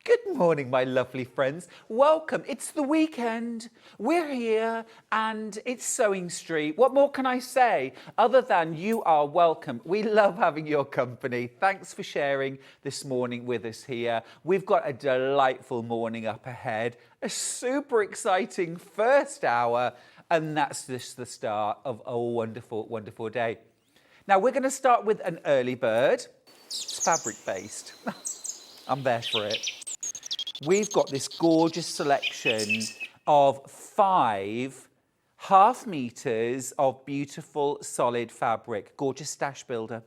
Good morning, my lovely friends. Welcome. It's the weekend. We're here and it's Sewing Street. What more can I say other than you are welcome? We love having your company. Thanks for sharing this morning with us here. We've got a delightful morning up ahead, a super exciting first hour, and that's just the start of a wonderful, wonderful day. Now, we're going to start with an early bird. It's fabric-based. I'm there for it. We've got this gorgeous selection of 5 half meters of beautiful solid fabric. Gorgeous stash builder.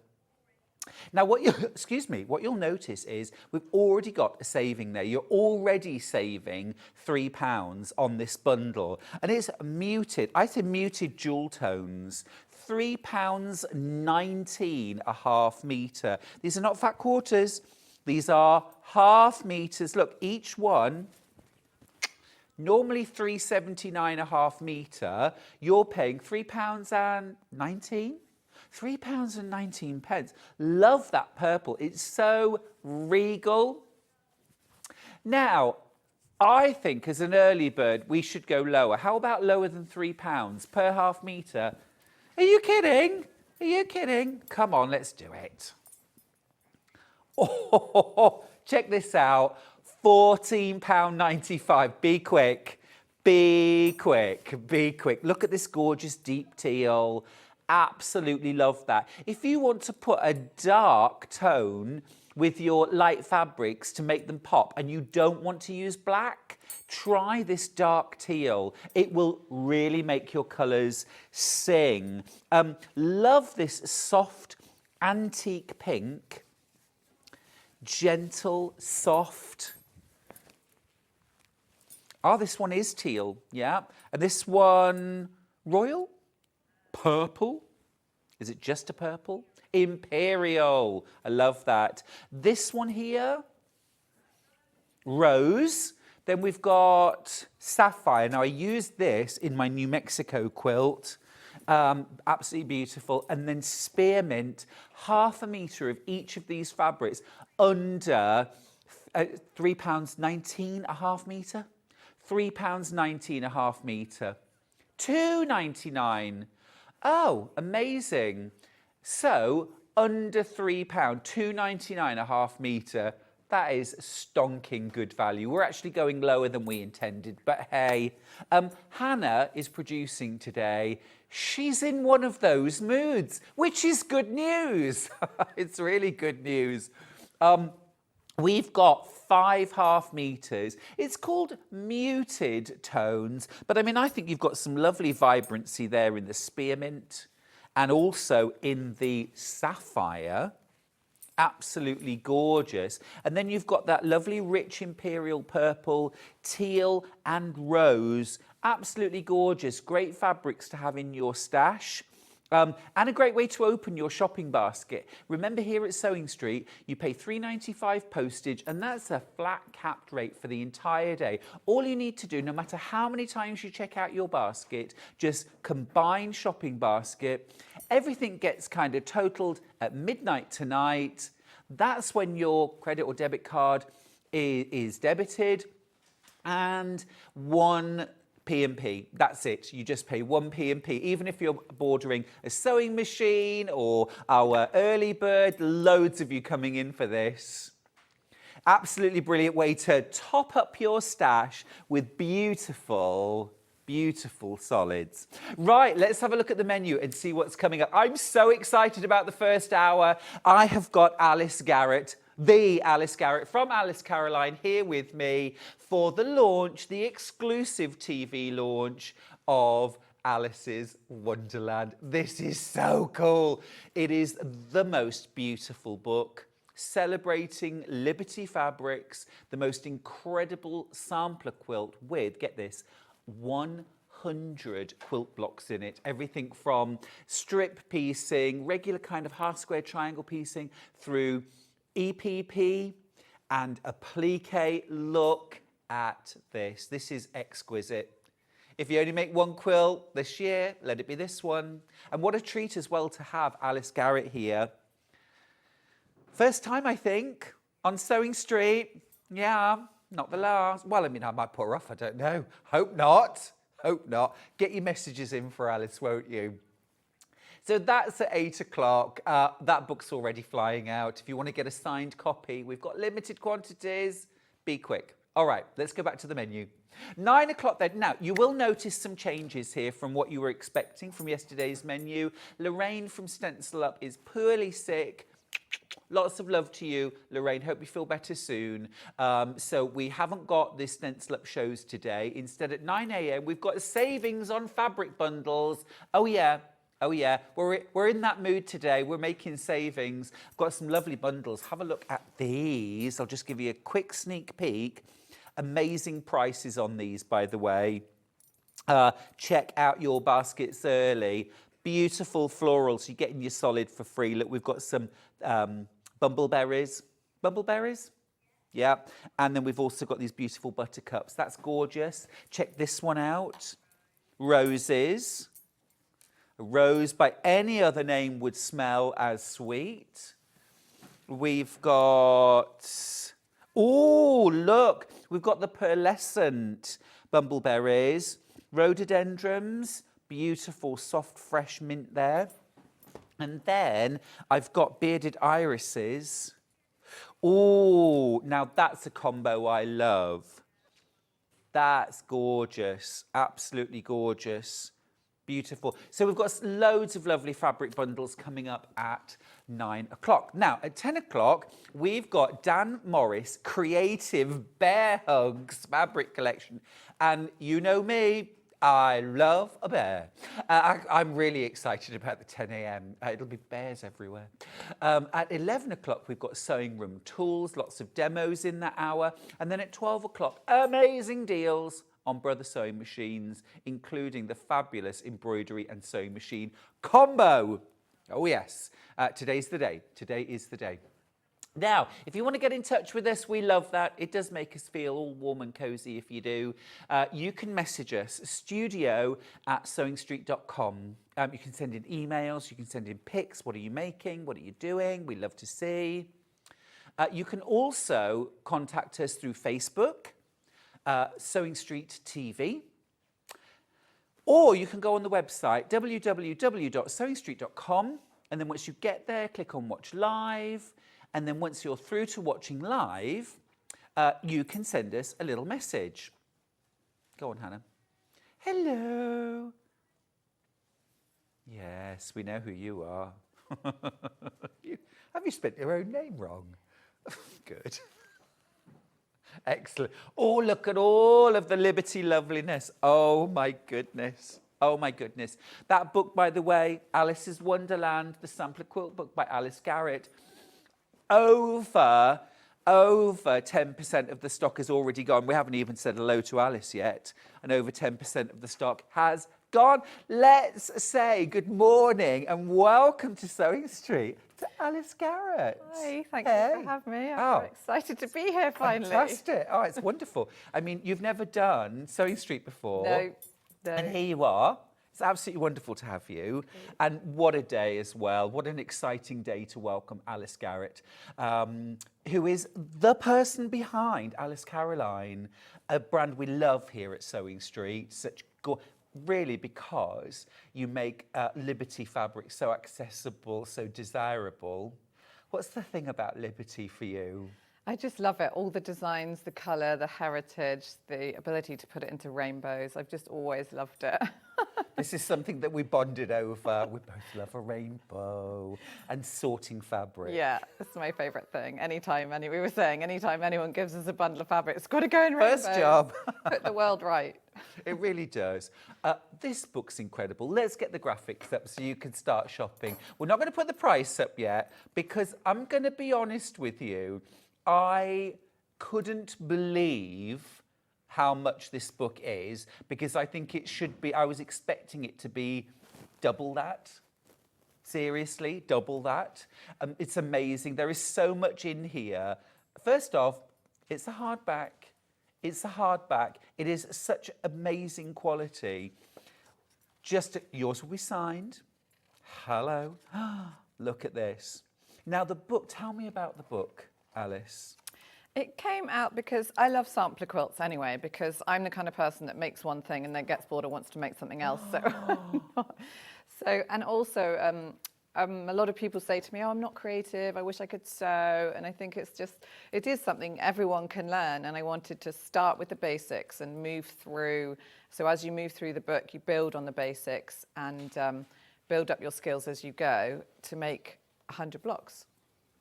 Now, what you'll notice is we've already got a saving there. You're already saving £3 on this bundle. And it's muted, I say muted jewel tones. £3.19 a half metre. These are not fat quarters. These are half meters. Look, each one, normally £3.79 a half metre. You're paying £3.19. £3.19. Love that purple. It's so regal. Now, I think as an early bird, we should go lower. How about lower than £3 per half metre? Are you kidding? Are you kidding? Come on, let's do it. Oh, check this out, £14.95. Be quick, be quick, be quick. Look at this gorgeous deep teal. Absolutely love that. If you want to put a dark tone with your light fabrics to make them pop and you don't want to use black, try this dark teal. It will really make your colours sing. Love this soft antique pink. Gentle, soft. Oh, this one is teal, yeah. And this one, royal? Purple? Is it just a purple? Imperial. I love that. This one here, rose. Then we've got sapphire. Now, I used this in my New Mexico quilt. Absolutely beautiful. And then spearmint, half a metre of each of these fabrics under £3.19 a half metre. £3.19 a half metre. £2.99. Oh, amazing. So under £3, £2.99 a half metre. That is stonking good value. We're actually going lower than we intended, but hey. Hannah is producing today. She's in one of those moods, which is good news. It's really good news. We've got 5 half metres. It's called muted tones, but I mean, I think you've got some lovely vibrancy there in the spearmint and also in the sapphire. Absolutely gorgeous. And then you've got that lovely rich imperial purple, teal and rose. Absolutely gorgeous. Great fabrics to have in your stash. And a great way to open your shopping basket. Remember, here at Sewing Street, you pay £3.95 postage, and that's a flat capped rate for the entire day. All you need to do, no matter how many times you check out your basket, just combine shopping basket. Everything gets kind of totaled at midnight tonight. That's when your credit or debit card is debited, and 1 P&P. That's it. You just pay 1 P&P. Even if you're bordering a sewing machine or our early bird, loads of you coming in for this. Absolutely brilliant way to top up your stash with beautiful, beautiful solids. Right, let's have a look at the menu and see what's coming up. I'm so excited about the first hour. I have got Alice Garrett, the Alice Garrett from Alice Caroline, here with me for the launch, the exclusive TV launch of Alice's Wonderland. This is so cool. It is the most beautiful book celebrating Liberty fabrics, the most incredible sampler quilt with, get this, 100 quilt blocks in it. Everything from strip piecing, regular kind of half square triangle piecing, through EPP and applique. Look at this. This is exquisite. If you only make one quilt this year, let it be this one. And what a treat as well to have Alice Garrett here. First time, I think, on Sewing Street. Yeah, not the last. Well, I mean, I might put her off, I don't know. Hope not. Hope not. Get your messages in for Alice, won't you? So that's at 8 o'clock. That book's already flying out. If you want to get a signed copy, we've got limited quantities. Be quick. All right, let's go back to the menu. 9 o'clock then. Now, you will notice some changes here from what you were expecting from yesterday's menu. Lorraine from Stencil Up is poorly sick. Lots of love to you, Lorraine. Hope you feel better soon. So we haven't got the Stencil Up shows today. Instead, at 9 a.m, we've got savings on fabric bundles. Oh, yeah. Oh, yeah. We're in that mood today. We're making savings. I've got some lovely bundles. Have a look at these. I'll just give you a quick sneak peek. Amazing prices on these, by the way. Check out your baskets early. Beautiful florals. You're getting your solid for free. Look, we've got some bumbleberries. Bumbleberries? Yeah. And then we've also got these beautiful buttercups. That's gorgeous. Check this one out. Roses. A rose by any other name would smell as sweet. We've got... Oh, look. We've got the pearlescent bumbleberries. Rhododendrons. Beautiful, soft, fresh mint there. And then I've got bearded irises. Oh, now that's a combo I love. That's gorgeous, absolutely gorgeous. Beautiful. So we've got loads of lovely fabric bundles coming up at 9 o'clock. Now, at 10 o'clock, we've got Dan Morris Creative Bear Hugs fabric collection. And you know me, I love a bear. I'm really excited about the 10 a.m. It'll be bears everywhere. At 11 o'clock, we've got sewing room tools, lots of demos in that hour. And then at 12 o'clock, amazing deals on Brother Sewing Machines, including the fabulous embroidery and sewing machine combo. Oh, yes. Today's the day. Today is the day. Now, if you want to get in touch with us, we love that. It does make us feel all warm and cosy if you do. You can message us, studio@sewingstreet.com. You can send in emails, you can send in pics. What are you making? What are you doing? We love to see. You can also contact us through Facebook, Sewing Street TV. Or you can go on the website, www.sewingstreet.com. And then once you get there, click on Watch Live. And then once you're through to watching live, you can send us a little message. Go on, Hannah. Hello. Yes, we know who you are. Have you spelled your own name wrong? Good. Excellent. Oh, look at all of the Liberty loveliness. Oh, my goodness. Oh, my goodness. That book, by the way, Alice's Wonderland, the Sampler Quilt book by Alice Garrett. Over 10% of the stock is already gone. We haven't even said hello to Alice yet. And over 10% of the stock has gone. Let's say good morning and welcome to Sewing Street to Alice Garrett. Hi, thank you for having me. I'm very excited to be here finally. Fantastic. Oh, it's wonderful. I mean, you've never done Sewing Street before. No. And here you are. It's absolutely wonderful to have you. And what a day as well. What an exciting day to welcome Alice Garrett, who is the person behind Alice Caroline, a brand we love here at Sewing Street. Really, because you make Liberty fabric so accessible, so desirable. What's the thing about Liberty for you? I just love it. All the designs, the colour, the heritage, the ability to put it into rainbows. I've just always loved it. This is something that we bonded over. We both love a rainbow and sorting fabric. Yeah, it's my favourite thing. Anytime anyone gives us a bundle of fabric, it's got to go in rainbows. First job. Put the world right. It really does. This book's incredible. Let's get the graphics up so you can start shopping. We're not going to put the price up yet because I'm going to be honest with you. I couldn't believe how much this book is because I think it should be, I was expecting it to be double that. Seriously, double that. It's amazing. There is so much in here. First off, it's a hardback. It's a hardback. It is such amazing quality. Yours will be signed. Hello. Look at this. Now the book, tell me about the book, Alice. It came out because I love sampler quilts anyway, because I'm the kind of person that makes one thing and then gets bored and wants to make something else. And also, a lot of people say to me, oh, I'm not creative, I wish I could sew. And I think it is something everyone can learn. And I wanted to start with the basics and move through. So as you move through the book, you build on the basics and build up your skills as you go to make 100 blocks.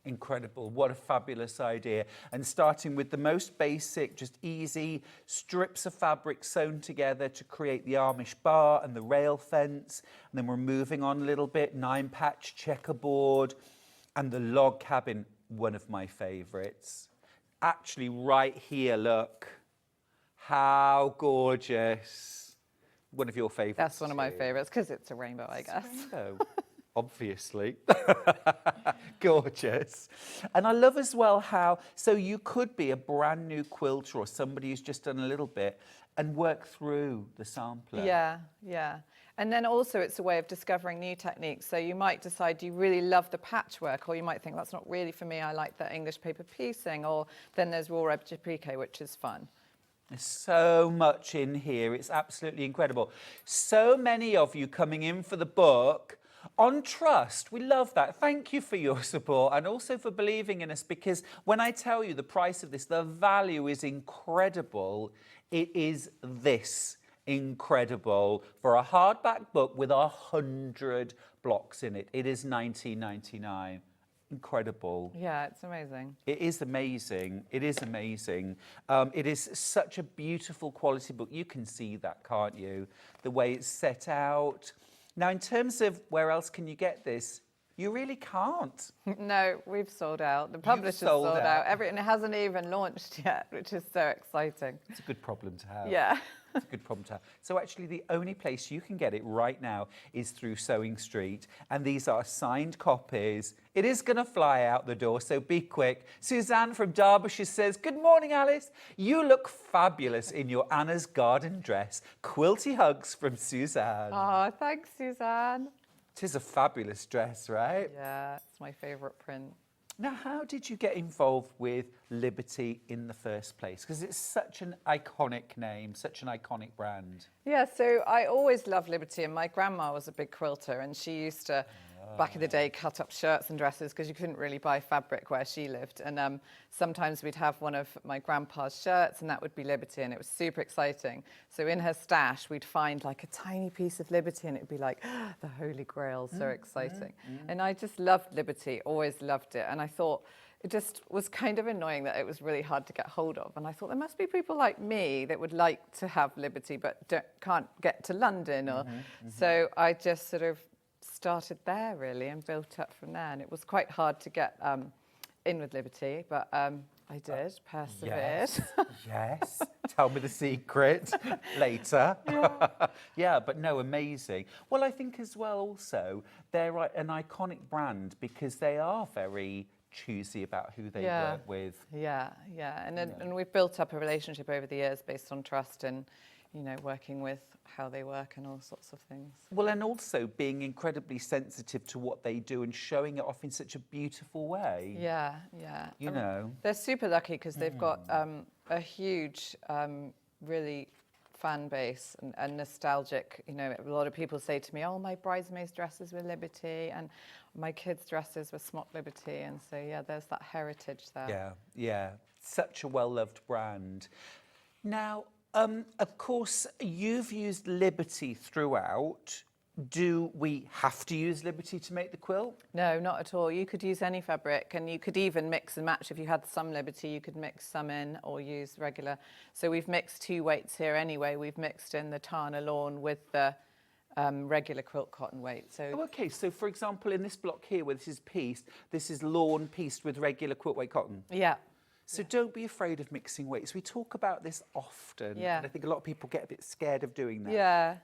Incredible. What a fabulous idea. And starting with the most basic, just easy strips of fabric sewn together to create the Amish bar and the rail fence. And then we're moving on a little bit, 9-patch checkerboard and the log cabin, one of my favorites. Actually, right here, look. How gorgeous. One of your favorites. That's one of my favorites because it's a rainbow, I guess. Rainbow. Obviously. Gorgeous. And I love as well how, so you could be a brand new quilter or somebody who's just done a little bit and work through the sampler. Yeah, yeah. And then also it's a way of discovering new techniques. So you might decide you really love the patchwork, or you might think that's not really for me, I like the English paper piecing, or then there's raw edge applique, which is fun. There's so much in here. It's absolutely incredible. So many of you coming in for the book on trust. We love that. Thank you for your support and also for believing in us, because when I tell you the price of this, the value is incredible. It is this incredible for a hardback book with 100 blocks in it. It is $19.99. Incredible. Yeah, it's amazing. It is amazing. It is amazing. It is such a beautiful quality book. You can see that, can't you? The way it's set out. Now, in terms of where else can you get this, you really can't. No, we've sold out. The publisher's sold out. And it hasn't even launched yet, which is so exciting. It's a good problem to have. Yeah. It's a good problem to have. So actually, the only place you can get it right now is through Sewing Street. And these are signed copies. It is going to fly out the door, so be quick. Suzanne from Derbyshire says, good morning, Alice. You look fabulous in your Anna's garden dress. Quilty hugs from Suzanne. Oh, thanks, Suzanne. It is a fabulous dress, right? Yeah, it's my favourite print. Now, how did you get involved with Liberty in the first place? Because it's such an iconic name, such an iconic brand. Yeah, so I always loved Liberty, and my grandma was a big quilter, and she used to, back in the day, cut up shirts and dresses because you couldn't really buy fabric where she lived. And sometimes we'd have one of my grandpa's shirts, and that would be Liberty, and it was super exciting. So in her stash, we'd find like a tiny piece of Liberty, and it'd be like, the Holy Grail, so exciting. And I just loved Liberty, always loved it. And I thought it just was kind of annoying that it was really hard to get hold of. And I thought there must be people like me that would like to have Liberty but can't get to London. Or So I just sort of started there really and built up from there. And it was quite hard to get in with Liberty, but I did, persevered. Yes. Tell me the secret later. Yeah. Yeah, but no, amazing. Well, I think as well also, they're an iconic brand because they are very choosy about who they work with. Yeah, yeah. And we've built up a relationship over the years based on trust and, you know, working with how they work and all sorts of things. Well, and also being incredibly sensitive to what they do and showing it off in such a beautiful way. Yeah, yeah. You know. They're super lucky because they've got a huge, really fan base and nostalgic. You know, a lot of people say to me, oh, my bridesmaids' dresses were Liberty and my kids' dresses were Smock Liberty. And so, yeah, there's that heritage there. Yeah, yeah. Such a well-loved brand. Now, of course, you've used Liberty throughout. Do we have to use Liberty to make the quilt? No, not at all. You could use any fabric, and you could even mix and match. If you had some Liberty, you could mix some in or use regular. So we've mixed 2 weights here anyway. We've mixed in the Tana lawn with the regular quilt cotton weight. So okay, so for example, in this block here where this is pieced, this is lawn pieced with regular quilt weight cotton. Yeah. So don't be afraid of mixing weights. We talk about this often. Yeah. And I think a lot of people get a bit scared of doing that. Yeah.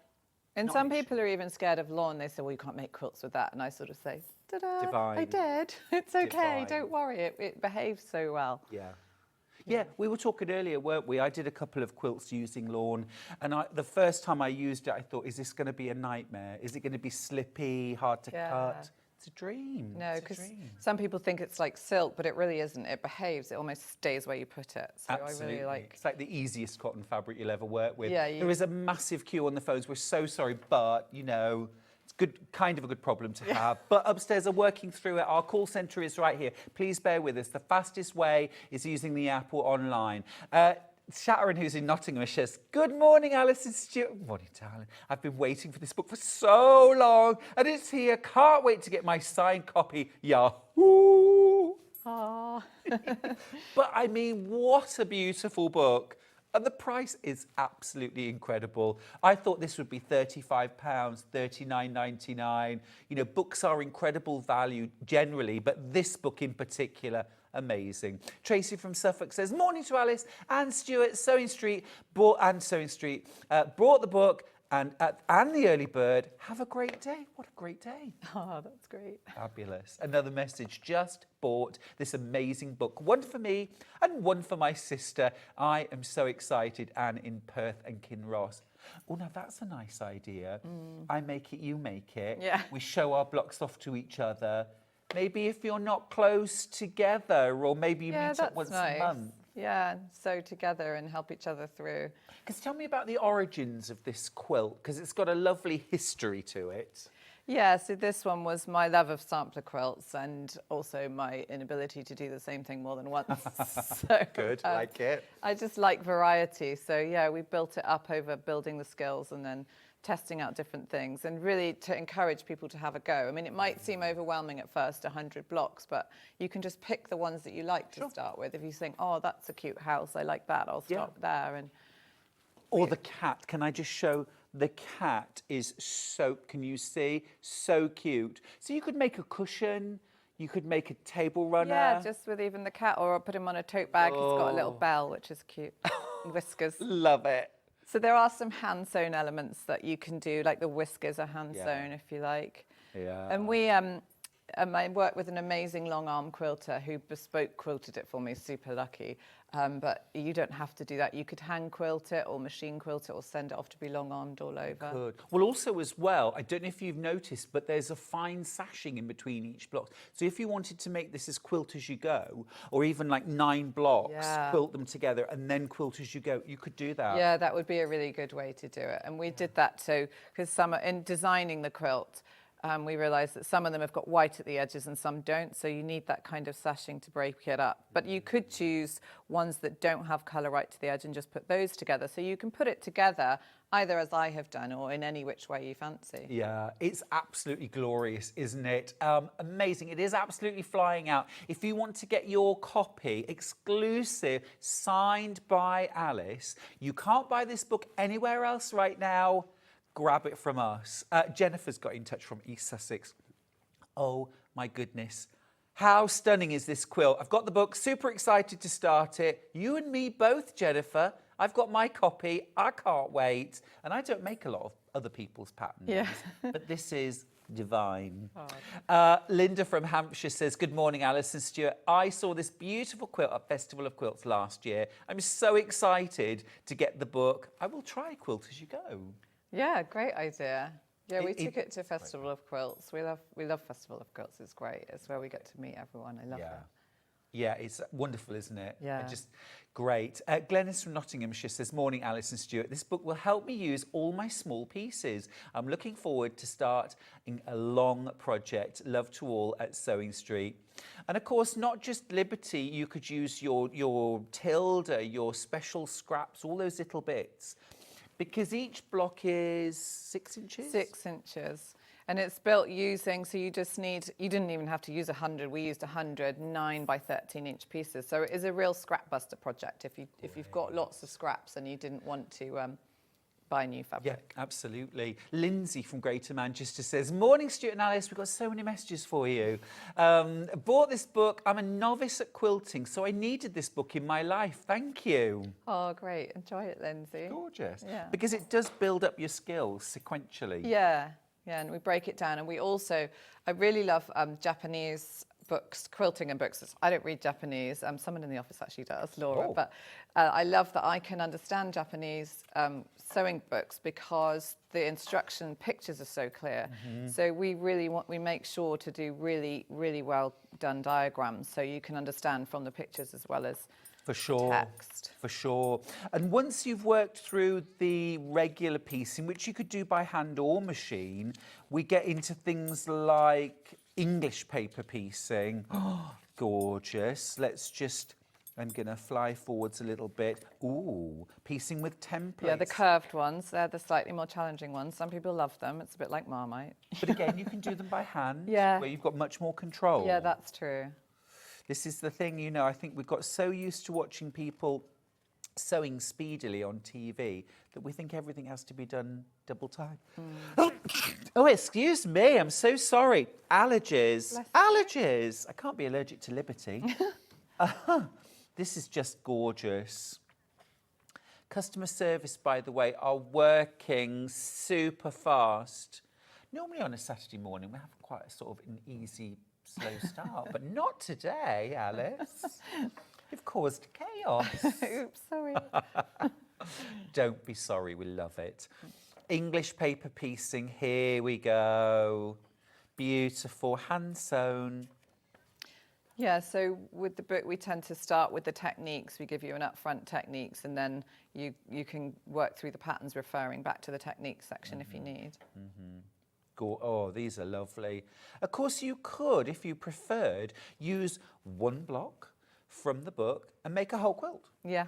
And some people are even scared of lawn. They say, well, you can't make quilts with that. And I sort of say, ta-da, Divine. I did. It's okay. Divine. Don't worry. It behaves so well. Yeah. Yeah, we were talking earlier, weren't we? I did a couple of quilts using lawn, and the first time I used it, I thought, is this going to be a nightmare? Is it going to be slippy, hard to cut? It's a dream. No, It's a because dream. some people think it's like silk, but it really isn't. It behaves. It almost stays where you put it. So Absolutely. I really like. It's like the easiest cotton fabric you'll ever work with. Yeah, There is a massive queue on the phones. We're so sorry, but, you know, it's good, kind of a good problem to have. But upstairs are working through it. Our call centre is right here. Please bear with us. The fastest way is using the app or online. Sharon, who's in Nottingham, says, "Good morning, Alice and Stuart." Morning, darling. I've been waiting for this book for so long, and it's here. Can't wait to get my signed copy. Yahoo! Aww. But I mean, what a beautiful book. And the price is absolutely incredible. I thought this would be £35, $39.99. You know, books are incredible value generally, but this book in particular, amazing. Tracy from Suffolk says, "Morning to Alice and Stuart, Sewing Street, brought the book and the early bird. Have a great day." What a great day. Oh, that's great. Fabulous. Another message, just bought this amazing book. One for me and one for my sister. I am so excited. Anne in Perth and Kinross. Oh, now that's a nice idea. I make it, you make it. Yeah. We show our blocks off to each other. Maybe if you're not close together, or maybe you meet up once a month. Yeah, and sew together and help each other through. Because tell me about the origins of this quilt, because it's got a lovely history to it. Yeah, so this one was my love of sampler quilts and also my inability to do the same thing more than once. So, Good, like it. I just like variety. So yeah, we built it up over building the skills and then testing out different things and really to encourage people to have a go. I mean, it might seem overwhelming at first, 100 blocks, but you can just pick the ones that you like to start with. If you think, oh, that's a cute house, I like that, I'll stop there. And or the cat. Can I just show? The cat is so, can you see? So cute. So you could make a cushion, you could make a table runner. yeah, just with even the cat, or I'll put him on a tote bag. He's got a little bell, which is cute, and whiskers. Love it. So there are some hand sewn elements that you can do, like the whiskers are hand sewn if you like. Yeah. And I worked with an amazing long arm quilter who bespoke quilted it for me, super lucky. But you don't have to do that. You could hand quilt it or machine quilt it or send it off to be long armed all over. Good. Well, also as well, I don't know if you've noticed, but there's a fine sashing in between each block. So if you wanted to make this as quilt as you go, or even like 9 blocks, quilt them together and then quilt as you go, you could do that. Yeah, that would be a really good way to do it. And we did that too, because in designing the quilt, we realised that some of them have got white at the edges and some don't, so you need that kind of sashing to break it up. But you could choose ones that don't have colour right to the edge and just put those together. So you can put it together either as I have done or in any which way you fancy. Yeah, it's absolutely glorious, isn't it? Amazing. It is absolutely flying out. If you want to get your copy exclusive, signed by Alice, you can't buy this book anywhere else right now. Grab it from us. Jennifer's got in touch from East Sussex. Oh my goodness. How stunning is this quilt? I've got the book, super excited to start it. You and me both, Jennifer. I've got my copy. I can't wait. And I don't make a lot of other people's patterns. Yeah. But this is divine. Oh. Linda from Hampshire says, "Good morning, Alice and Stuart. I saw this beautiful quilt at Festival of Quilts last year. I'm so excited to get the book. I will try Quilt As You Go." Yeah, great idea. Yeah, we took it to Festival of Quilts. We love Festival of Quilts. It's great. It's where we get to meet everyone. I love it. Yeah, it's wonderful, isn't it? Yeah. Just great. Glenys from Nottinghamshire says, "Morning, Alice and Stuart. This book will help me use all my small pieces. I'm looking forward to starting a long project. Love to all at Sewing Street." And of course, not just Liberty. You could use your tilde, your special scraps, all those little bits. Because each block is 6 inches? 6 inches. And it's built using, so you didn't even have to use 100. We used 100 9 by 13 inch pieces. So it is a real scrap buster project if you've got lots of scraps and you didn't want to buy new fabric. Yeah, absolutely. Lindsay from Greater Manchester says, "Morning, Stuart and Alice. We've got so many messages for you. Bought this book. I'm a novice at quilting, so I needed this book in my life. Thank you." Oh, great. Enjoy it, Lindsay. Gorgeous. Yeah. Because it does build up your skills sequentially. Yeah, and we break it down. And I really love Japanese books, quilting and books. I don't read Japanese. Someone in the office actually does, Laura. Oh. But I love that I can understand Japanese sewing books because the instruction pictures are so clear. So we make sure to do really, really well done diagrams so you can understand from the pictures as well as For sure, text. for sure. And once you've worked through the regular piecing, which you could do by hand or machine, we get into things like English paper piecing. Gorgeous. I'm going to fly forwards a little bit. Ooh, piecing with templates. Yeah, the curved ones, they're the slightly more challenging ones. Some people love them. It's a bit like Marmite. But again, you can do them by hand, Yeah. where you've got much more control. Yeah, that's true. This is the thing, you know, I think we've got so used to watching people sewing speedily on TV that we think everything has to be done double time. Oh, excuse me, I'm so sorry. Allergies. Allergies. I can't be allergic to Liberty. This is just gorgeous. Customer service, by the way, are working super fast. Normally on a Saturday morning, we have quite a sort of an easy slow start, but not today, Alice. You've caused chaos. Oops, sorry. Don't be sorry, we love it. English paper piecing, here we go. Beautiful, hand sewn. Yeah, so with the book, we tend to start with the techniques. We give you an upfront techniques, and then you can work through the patterns referring back to the techniques section if you need. Oh, these are lovely. Of course, you could, if you preferred, use one block from the book and make a whole quilt. Yeah.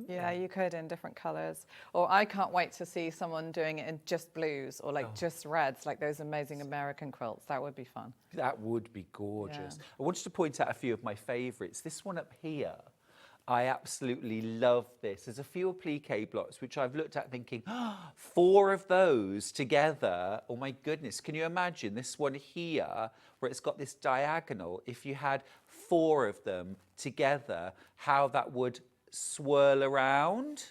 Yeah, you could in different colours. Or I can't wait to see someone doing it in just blues or like just reds, like those amazing American quilts. That would be fun. That would be gorgeous. Yeah. I wanted to point out a few of my favourites. This one up here, I absolutely love this. There's a few applique blocks which I've looked at thinking, 4 of those together. Oh my goodness, can you imagine this one here where it's got this diagonal? If you had 4 of them together, how that would swirl around.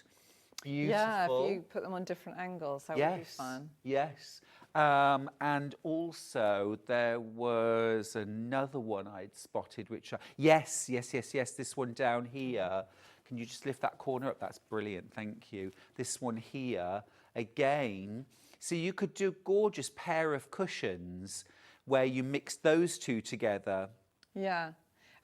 Beautiful. Yeah, if you put them on different angles, that would be fun. Yes. And also there was another one I'd spotted, which yes, this one down here. Can you just lift that corner up? That's brilliant, thank you. This one here, again. So you could do a gorgeous pair of cushions where you mix those two together. Yeah.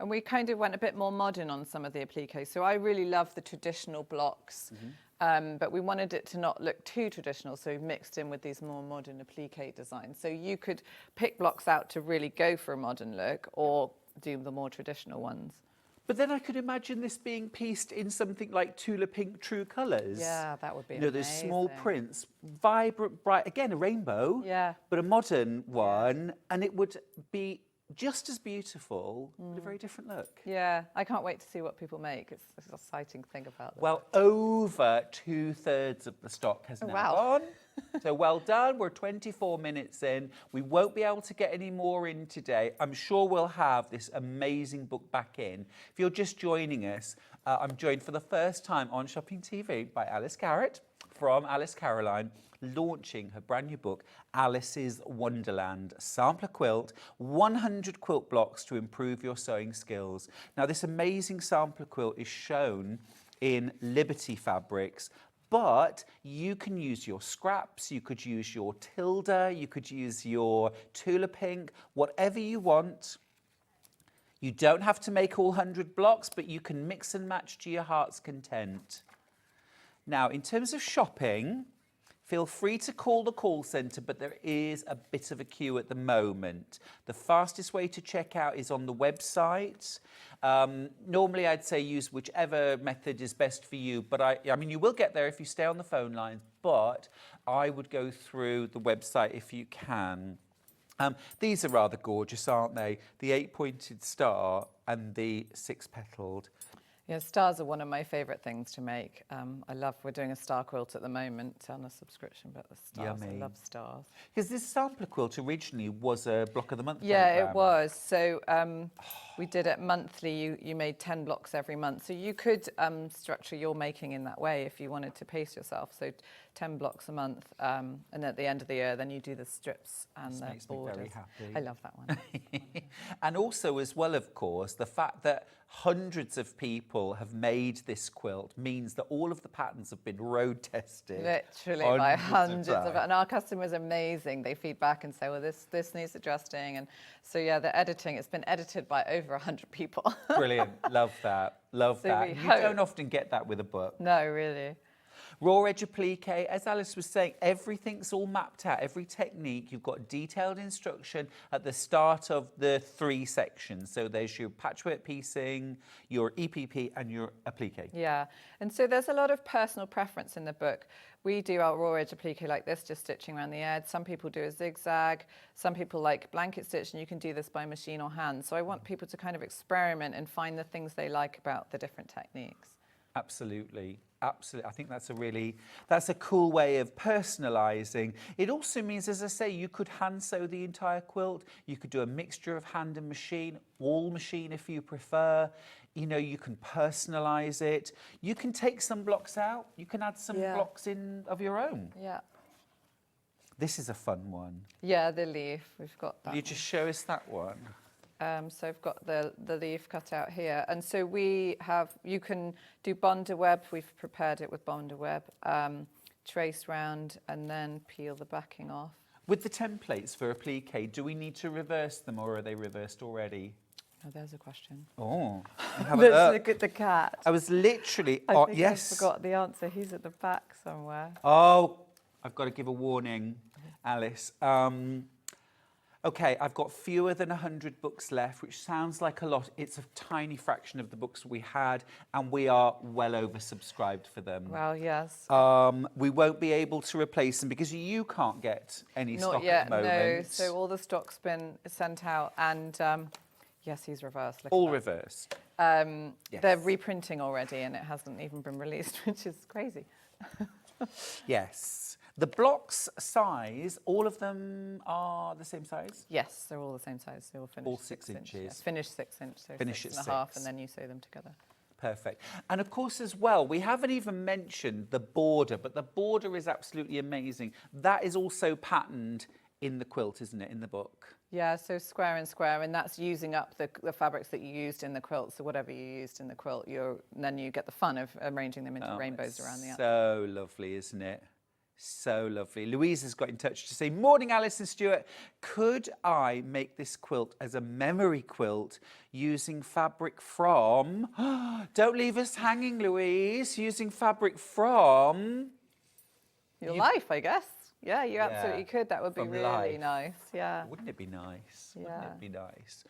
And we kind of went a bit more modern on some of the appliques. So I really love the traditional blocks, but we wanted it to not look too traditional, so we mixed in with these more modern applique designs. So you could pick blocks out to really go for a modern look or do the more traditional ones. But then I could imagine this being pieced in something like Tula Pink True Colours. Yeah, that would be amazing. Those small prints, vibrant, bright, again, a rainbow, but a modern one, and it would be just as beautiful, but a very different look. Yeah, I can't wait to see what people make. It's an exciting thing about it. Well, over 2/3 of the stock has now gone. So well done. We're 24 minutes in. We won't be able to get any more in today. I'm sure we'll have this amazing book back in. If you're just joining us, I'm joined for the first time on Shopping TV by Alice Garrett from Alice Caroline, launching her brand new book, Alice's Wonderland Sampler Quilt, 100 quilt blocks to improve your sewing skills. Now, this amazing sampler quilt is shown in Liberty fabrics, but you can use your scraps, you could use your Tilda, you could use your Tula Pink, whatever you want. You don't have to make all 100 blocks, but you can mix and match to your heart's content. Now, in terms of shopping, feel free to call the call centre, but there is a bit of a queue at the moment. The fastest way to check out is on the website. Normally, I'd say use whichever method is best for you, but I mean, you will get there if you stay on the phone lines, but I would go through the website if you can. These are rather gorgeous, aren't they? The 8-pointed star and the 6-petaled. Yeah, stars are one of my favourite things to make. We're doing a star quilt at the moment on a subscription, but the stars, Yummy. I love stars. Because this sampler quilt originally was a block of the month Yeah, programme. it was. So we did it monthly. You made 10 blocks every month. So you could structure your making in that way if you wanted to pace yourself. So 10 blocks a month. And at the end of the year, then you do the strips and This the makes borders. me very happy. I love that one. And also as well, of course, the fact that hundreds of people have made this quilt means that all of the patterns have been road tested. Literally by hundreds of times. and our customers are amazing. They feed back and say, well, this needs adjusting. And so, yeah, the editing, it's been edited by over 100 people. Brilliant. Love that. Love So that. we You hope- don't often get that with a book. No, really. Raw edge applique, as Alice was saying, everything's all mapped out, every technique. You've got detailed instruction at the start of the 3 sections. So there's your patchwork piecing, your EPP and your applique. Yeah, and so there's a lot of personal preference in the book. We do our raw edge applique like this, just stitching around the edge. Some people do a zigzag. Some people like blanket stitch, and you can do this by machine or hand. So I want people to kind of experiment and find the things they like about the different techniques. Absolutely. Absolutely. I think that's a cool way of personalising. It also means, as I say, you could hand sew the entire quilt. You could do a mixture of hand and machine, all machine if you prefer. You know, you can personalise it. You can take some blocks out. You can add some blocks in of your own. Yeah. This is a fun one. Yeah, the leaf. We've got that. Will you just show us that one? So I've got the leaf cut out here. And so you can do Bonder web. We've prepared it with Bonder web. Trace round and then peel the backing off. With the templates for applique, do we need to reverse them or are they reversed already? Oh, there's a question. Oh, have a Let's look. look at the cat. I was literally, I think yes. I forgot the answer. He's at the back somewhere. Oh, I've got to give a warning, Alice. Okay, I've got fewer than 100 books left, which sounds like a lot. It's a tiny fraction of the books we had, and we are well oversubscribed for them. Well, yes. We won't be able to replace them because you can't get any Not stock yet, at the moment. no. So all the stock's been sent out, and yes, he's reversed. Look All at that. reversed. Yes. They're reprinting already, and it hasn't even been released, which is crazy. Yes. The blocks size, all of them are the same size? Yes, they're all the same size. They're all finished All 6 6 inch. Yeah. inches. Finished 6 inch, so Finish 6 at and a half, 6. and then you sew them together. Perfect. And of course, as well, we haven't even mentioned the border, but the border is absolutely amazing. That is also patterned in the quilt, isn't it, in the book? Yeah, so square and square, and that's using up the fabrics that you used in the quilt. So whatever you used in the quilt, then you get the fun of arranging them into rainbows around the outside. So lovely, isn't it? So lovely. Louise has got in touch to say, morning, Alice and Stuart. Could I make this quilt as a memory quilt using fabric from... Don't leave us hanging, Louise. Using fabric from... Your life, I guess. Yeah, you absolutely could. That would be From really life. nice. Yeah. Wouldn't it be nice? Yeah. Wouldn't it be nice?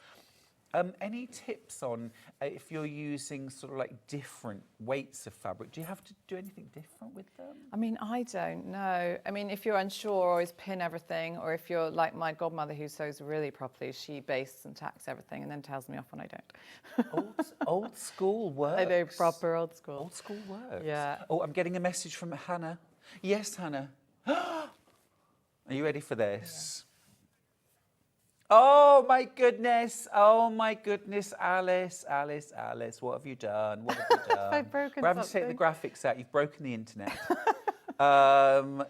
Any tips on if you're using sort of like different weights of fabric? Do you have to do anything different with them? I mean, I don't know. I mean, if you're unsure, always pin everything. Or if you're like my godmother who sews really properly, she bastes and tacks everything and then tells me off when I don't. Old school works. I know, proper old school. Old school works. Yeah. Oh, I'm getting a message from Hannah. Yes, Hannah. Are you ready for this? Yeah. Oh my goodness, Alice, what have you done? What have you done? I've broken We're having to take the something. graphics out, you've broken the internet.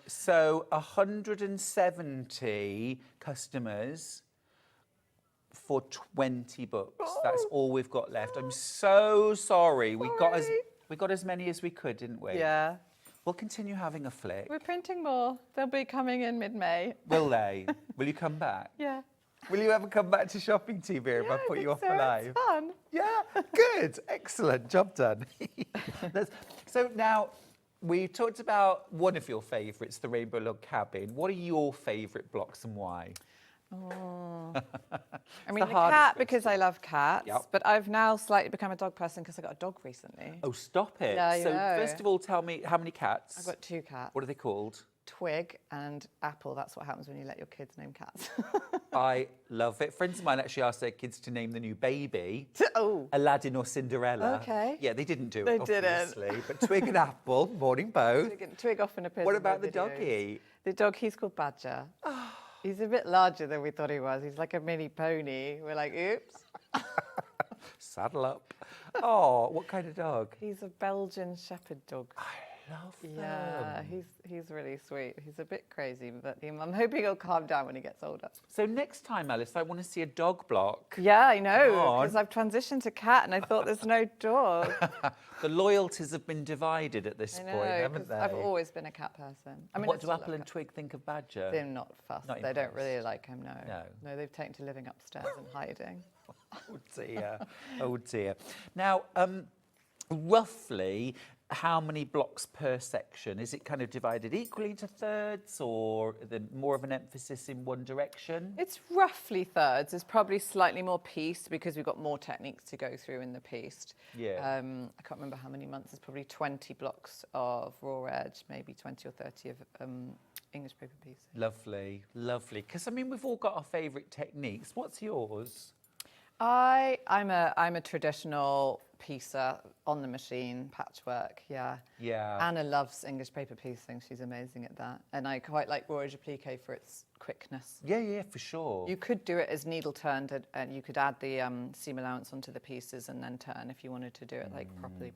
So 170 customers for 20 books. That's all we've got left. I'm so sorry. We got as many as we could, didn't we? Yeah. We'll continue having a flick. We're printing more. They'll be coming in mid-May. Will they? Will you come back? Yeah. Will you ever come back to Shopping TV if I put you off for live? It's fun. Yeah, good, excellent, job done. So now, we talked about one of your favourites, the Rainbow Log Cabin. What are your favourite blocks and why? Oh. I mean, the hardest cat question. because I love cats, Yep. but I've now slightly become a dog person because I got a dog recently. Oh, stop it. Yeah, I so know. first of all, tell me, how many cats? I've got 2 cats. What are they called? Twig and Apple. That's what happens when you let your kids name cats. I love it. Friends of mine actually asked their kids to name the new baby Oh. Aladdin or Cinderella. Okay. Yeah, they didn't do They it, didn't. obviously. But Twig and Apple, morning both. Twig often appears What in my about the videos. doggy? The dog, he's called Badger. He's a bit larger than we thought he was. He's like a mini pony. We're like, oops. Saddle up. Oh, what kind of dog? He's a Belgian Shepherd dog. I love them. Yeah, he's really sweet. He's a bit crazy, but I'm hoping he'll calm down when he gets older. So next time, Alice, I want to see a dog block. Yeah, I know, Come on. because I've transitioned to cat and I thought there's no dog. The loyalties have been divided at this I point, know, haven't 'cause they? I've always been a cat person. I mean, What I do still Apple love and cats. Twig think of Badger? They're not fussed. Not They don't impressed. really like him, no. No. No, they've taken to living upstairs and hiding. Oh dear, oh dear. Now, roughly, how many blocks per section? Is it kind of divided equally into thirds, or more of an emphasis in one direction? It's roughly thirds. There's probably slightly more pieced because we've got more techniques to go through in the pieced. Yeah. I can't remember how many months. There's probably 20 blocks of raw edge, maybe 20 or 30 of English paper pieces. Lovely, lovely. Because I mean, we've all got our favourite techniques. What's yours? I'm a traditional piecer on the machine, patchwork, yeah. Yeah. Anna loves English paper piecing. She's amazing at that. And I quite like raw edge applique for its quickness. Yeah, for sure. You could do it as needle turned, and you could add the seam allowance onto the pieces and then turn if you wanted to do it like properly.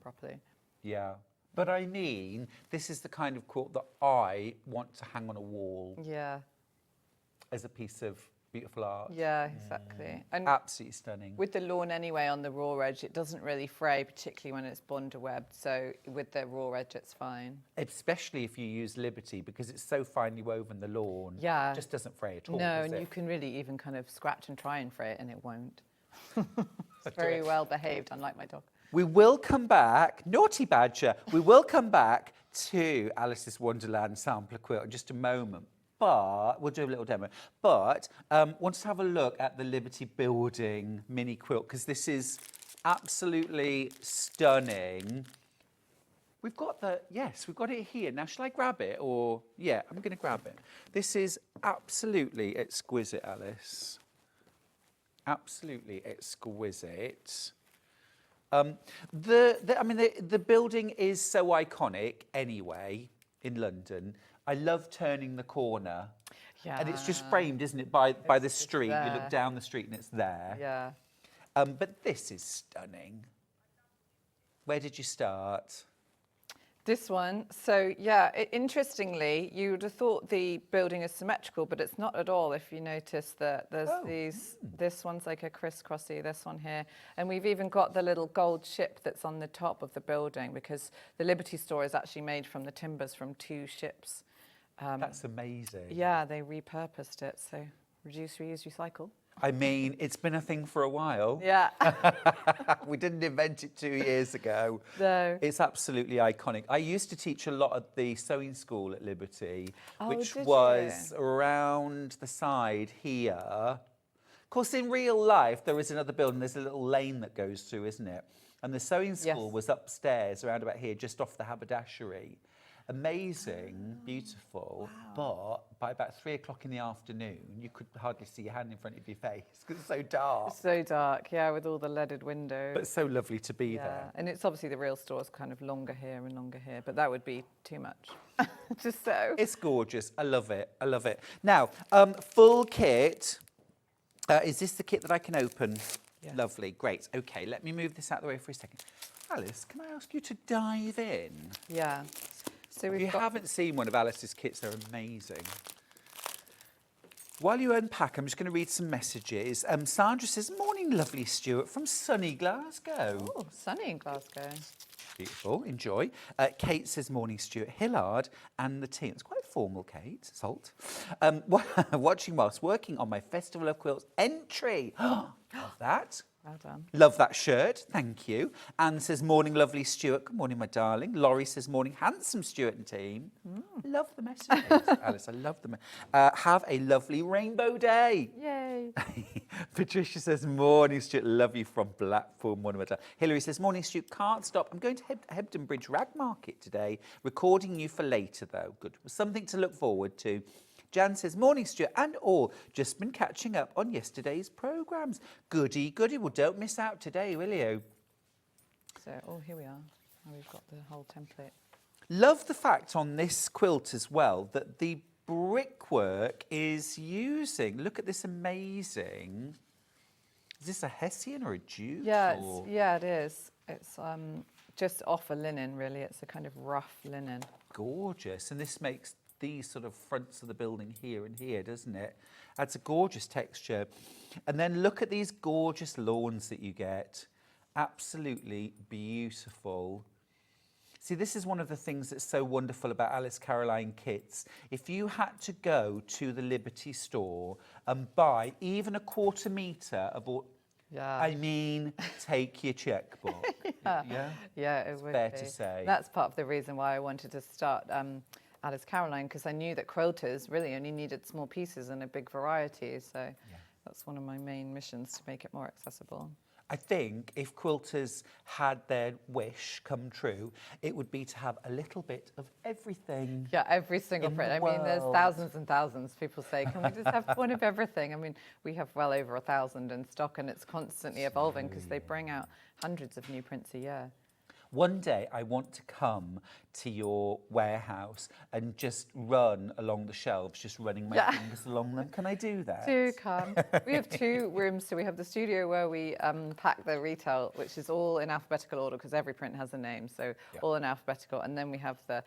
Yeah. But I mean, this is the kind of quilt that I want to hang on a wall Yeah, as a piece of beautiful art. yeah, exactly. And Absolutely stunning. with the lawn anyway on the raw edge, it doesn't really fray, particularly when it's bonder webbed. So with the raw edge, it's fine. Especially if you use Liberty, because it's so finely woven, the lawn. Yeah. It just doesn't fray at all. No, does and it? you can really even kind of scratch and try and fray it, and it won't. It's very well behaved, unlike my dog. We will come back, naughty badger, we will come back to Alice's Wonderland Sampler Quilt in just a moment. But we'll do a little demo. But want to have a look at the Liberty Building mini quilt, because this is absolutely stunning. We've got we've got it here. Now, shall I grab it? Or, yeah, I'm going to grab it. This is absolutely exquisite, Alice. Absolutely exquisite. The building is so iconic anyway in London. I love turning the corner. Yeah. And it's just framed, isn't it, by the It's street. You there. look down the street and it's there. Yeah. But this is stunning. Where did you start? This one, so yeah, interestingly, you would have thought the building is symmetrical, but it's not at all. If you notice that there's this one's like a crisscrossy, this one here. And we've even got the little gold ship that's on the top of the building, because the Liberty store is actually made from the timbers from 2 ships. That's amazing. Yeah, they repurposed it, so reduce, reuse, recycle. I mean, it's been a thing for a while. Yeah. We didn't invent it 2 years ago. No. It's absolutely iconic. I used to teach a lot at the sewing school at Liberty, Oh, which did was you? around the side here. Of course, in real life, there is another building. There's a little lane that goes through, isn't it? And the sewing school Yes. was upstairs, around about here, just off the haberdashery. Amazing, beautiful, but by about 3 o'clock in the afternoon, you could hardly see your hand in front of your face because it's so dark. So dark, yeah, with all the leaded windows. But it's so lovely to be Yeah, there. and it's obviously the real store's kind of longer here and longer here, but that would be too much. Just so. It's gorgeous. I love it. I love it. Now, full kit. Is this the kit that I can open? Yeah. Lovely. Great. Okay, let me move this out of the way for a second. Alice, can I ask you to dive in? Yeah. So If we've you got haven't seen one of Alice's kits, they're amazing. While you unpack, I'm just going to read some messages. Sandra says, "Morning, lovely Stuart from sunny Glasgow." oh, sunny in Glasgow. Beautiful, enjoy. Kate says, "Morning, Stuart Hillard and the team." It's quite formal, Kate. Salt. Watching whilst working on my Festival of Quilts entry. Love that. Well done. Love that shirt, thank you. Anne says, morning, lovely Stuart. Good morning, my darling. Laurie says, morning, handsome Stuart and team. Love the messages, Alice, I love them. Have a lovely rainbow day. Yay. Patricia says, morning, Stuart. Love you from Blackpool. Morning, my darling. Hilary says, morning, Stuart. Can't stop. I'm going to Hebden Bridge Rag Market today. Recording you for later, though. Good. Something to look forward to. Jan says, morning, Stuart, and all. Just been catching up on yesterday's programmes. Goody, goody. Well, don't miss out today, will you? So, here we are. Now we've got the whole template. Love the fact on this quilt as well that the brickwork is using, look at this amazing, is this a Hessian or a Jute? Yeah, it is. It's just off a linen, really. It's a kind of rough linen. Gorgeous. And this makes these sort of fronts of the building here and here, doesn't it? Adds a gorgeous texture. And then look at these gorgeous lawns that you get. Absolutely beautiful. See, this is one of the things that's so wonderful about Alice Caroline kits. If you had to go to the Liberty store and buy even a 1/4 metre of all, I mean, take your checkbook. Yeah, it would fair be. to say. That's part of the reason why I wanted to start Alice Caroline, because I knew that quilters really only needed small pieces and a big variety. So that's one of my main missions, to make it more accessible. I think if quilters had their wish come true, it would be to have a little bit of everything. Yeah, every single print. I mean, there's thousands and thousands. People say, can we just have one of everything? I mean, we have well over 1,000 in stock, and it's constantly evolving because they bring out hundreds of new prints a year. One day I want to come to your warehouse and just run along the shelves, just running my fingers along them. Can I do that? Do come. We have 2 rooms. So we have the studio where we pack the retail, which is all in alphabetical order because every print has a name. So all in alphabetical. And then we have the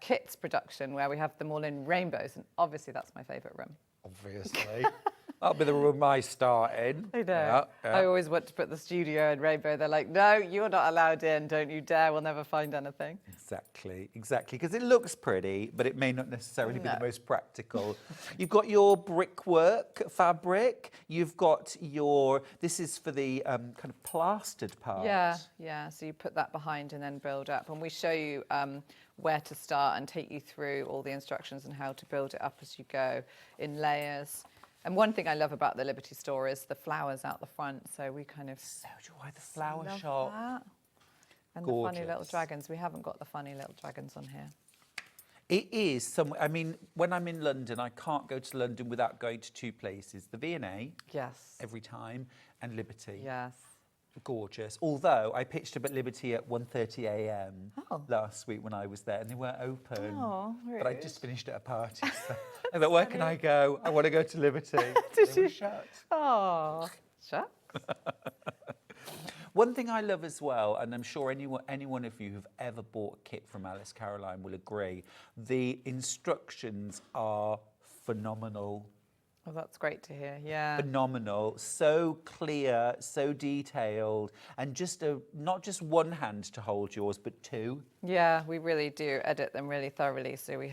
kits production where we have them all in rainbows. And obviously that's my favourite room. Obviously. That'll be the room I start in. I know. I always want to put the studio in rainbow. They're like, no, you're not allowed in. Don't you dare. We'll never find anything. Exactly. Because it looks pretty, but it may not necessarily be the most practical. You've got your brickwork fabric. You've got your, this is for the kind of plastered part. Yeah. So you put that behind and then build up. And we show you where to start and take you through all the instructions and how to build it up as you go in layers. And one thing I love about the Liberty store is the flowers out the front. So we kind of... So do I, the flower shop. That. And Gorgeous. the funny little dragons. We haven't got the funny little dragons on here. It is some. I mean, when I'm in London, I can't go to London without going to 2 places. The V&A. Yes. Every time. And Liberty. Yes. Gorgeous. Although I pitched up at Liberty at 1:30 a.m. last week when I was there, and they weren't open. Oh, rude. But I just finished at a party. So I thought, where can I go? I want to go to Liberty. They were shut. Oh, shucks. One thing I love as well, and I'm sure any one of you who've ever bought a kit from Alice Caroline will agree, the instructions are phenomenal. Oh, that's great to hear. Yeah. Phenomenal, so clear, so detailed, and just not just one hand to hold yours, but 2. Yeah, we really do edit them really thoroughly. So we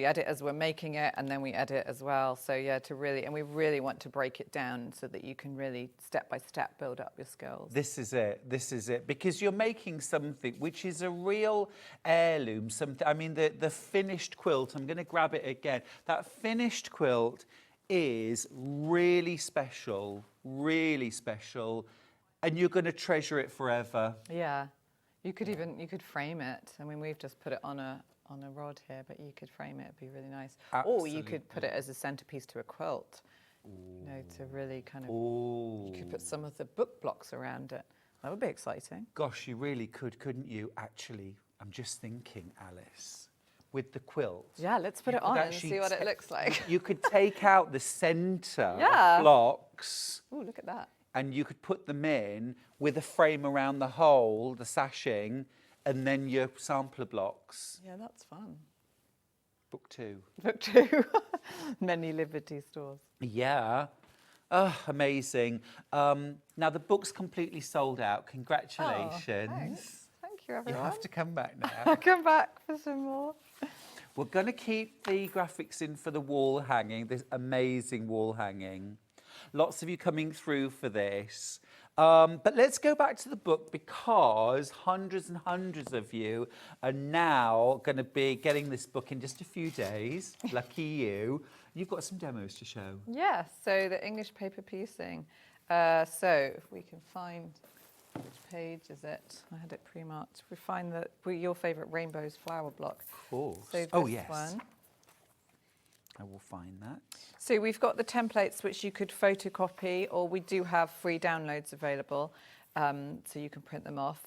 edit as we're making it, and then we edit as well. So yeah, and we really want to break it down so that you can really step by step build up your skills. This is it, because you're making something which is a real heirloom. Something. I mean, the finished quilt. I'm going to grab it again. That finished quilt is really special, and you're going to treasure it forever. Yeah, you could frame it. I mean, we've just put it on a rod here, but you could frame it. It'd be really nice. Absolutely. Or you could put it as a centerpiece to a quilt. You know, to really kind of. You could put some of the book blocks around it. That would be exciting. Gosh, you really could, couldn't you? Actually, I'm just thinking, Alice, with the quilt. Yeah, let's put it on and see what it looks like. You could take out the centre blocks. Oh, look at that. And you could put them in with a frame around the hole, the sashing, and then your sampler blocks. Yeah, that's fun. Book 2. Book 2. Many Liberty stores. Yeah. Oh, amazing. Now, the book's completely sold out. Congratulations. Oh, thanks. Thank you, everyone. You have to come back now. I'll come back for some more. We're going to keep the graphics in for the wall hanging, this amazing wall hanging. Lots of you coming through for this. But let's go back to the book because hundreds and hundreds of you are now going to be getting this book in just a few days. Lucky you. You've got some demos to show. Yes, so the English paper piecing. So if we can find, which page is it? I had it pre-marked. We find your favourite Rainbow's flower block. Of course. So this yes. one. I will find that. So we've got the templates which you could photocopy, or we do have free downloads available, so you can print them off.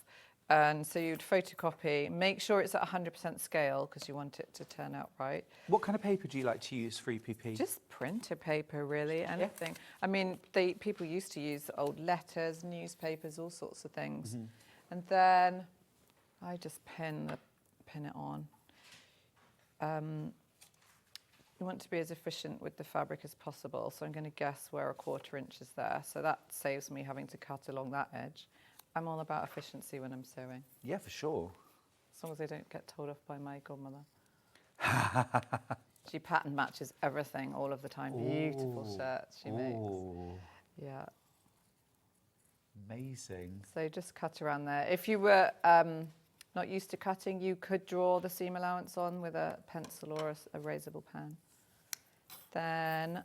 And so you'd photocopy, make sure it's at 100% scale because you want it to turn out right. What kind of paper do you like to use for EPP? Just printer paper, really, anything. I mean, people used to use old letters, newspapers, all sorts of things. And then I just pin it on. You want to be as efficient with the fabric as possible, so I'm going to guess where 1/4 inch is there. So that saves me having to cut along that edge. I'm all about efficiency when I'm sewing. Yeah, for sure. As long as I don't get told off by my godmother. She pattern matches everything all of the time. Beautiful shirts she makes. Yeah. Amazing. So just cut around there. If you were not used to cutting, you could draw the seam allowance on with a pencil or a erasable pen. Then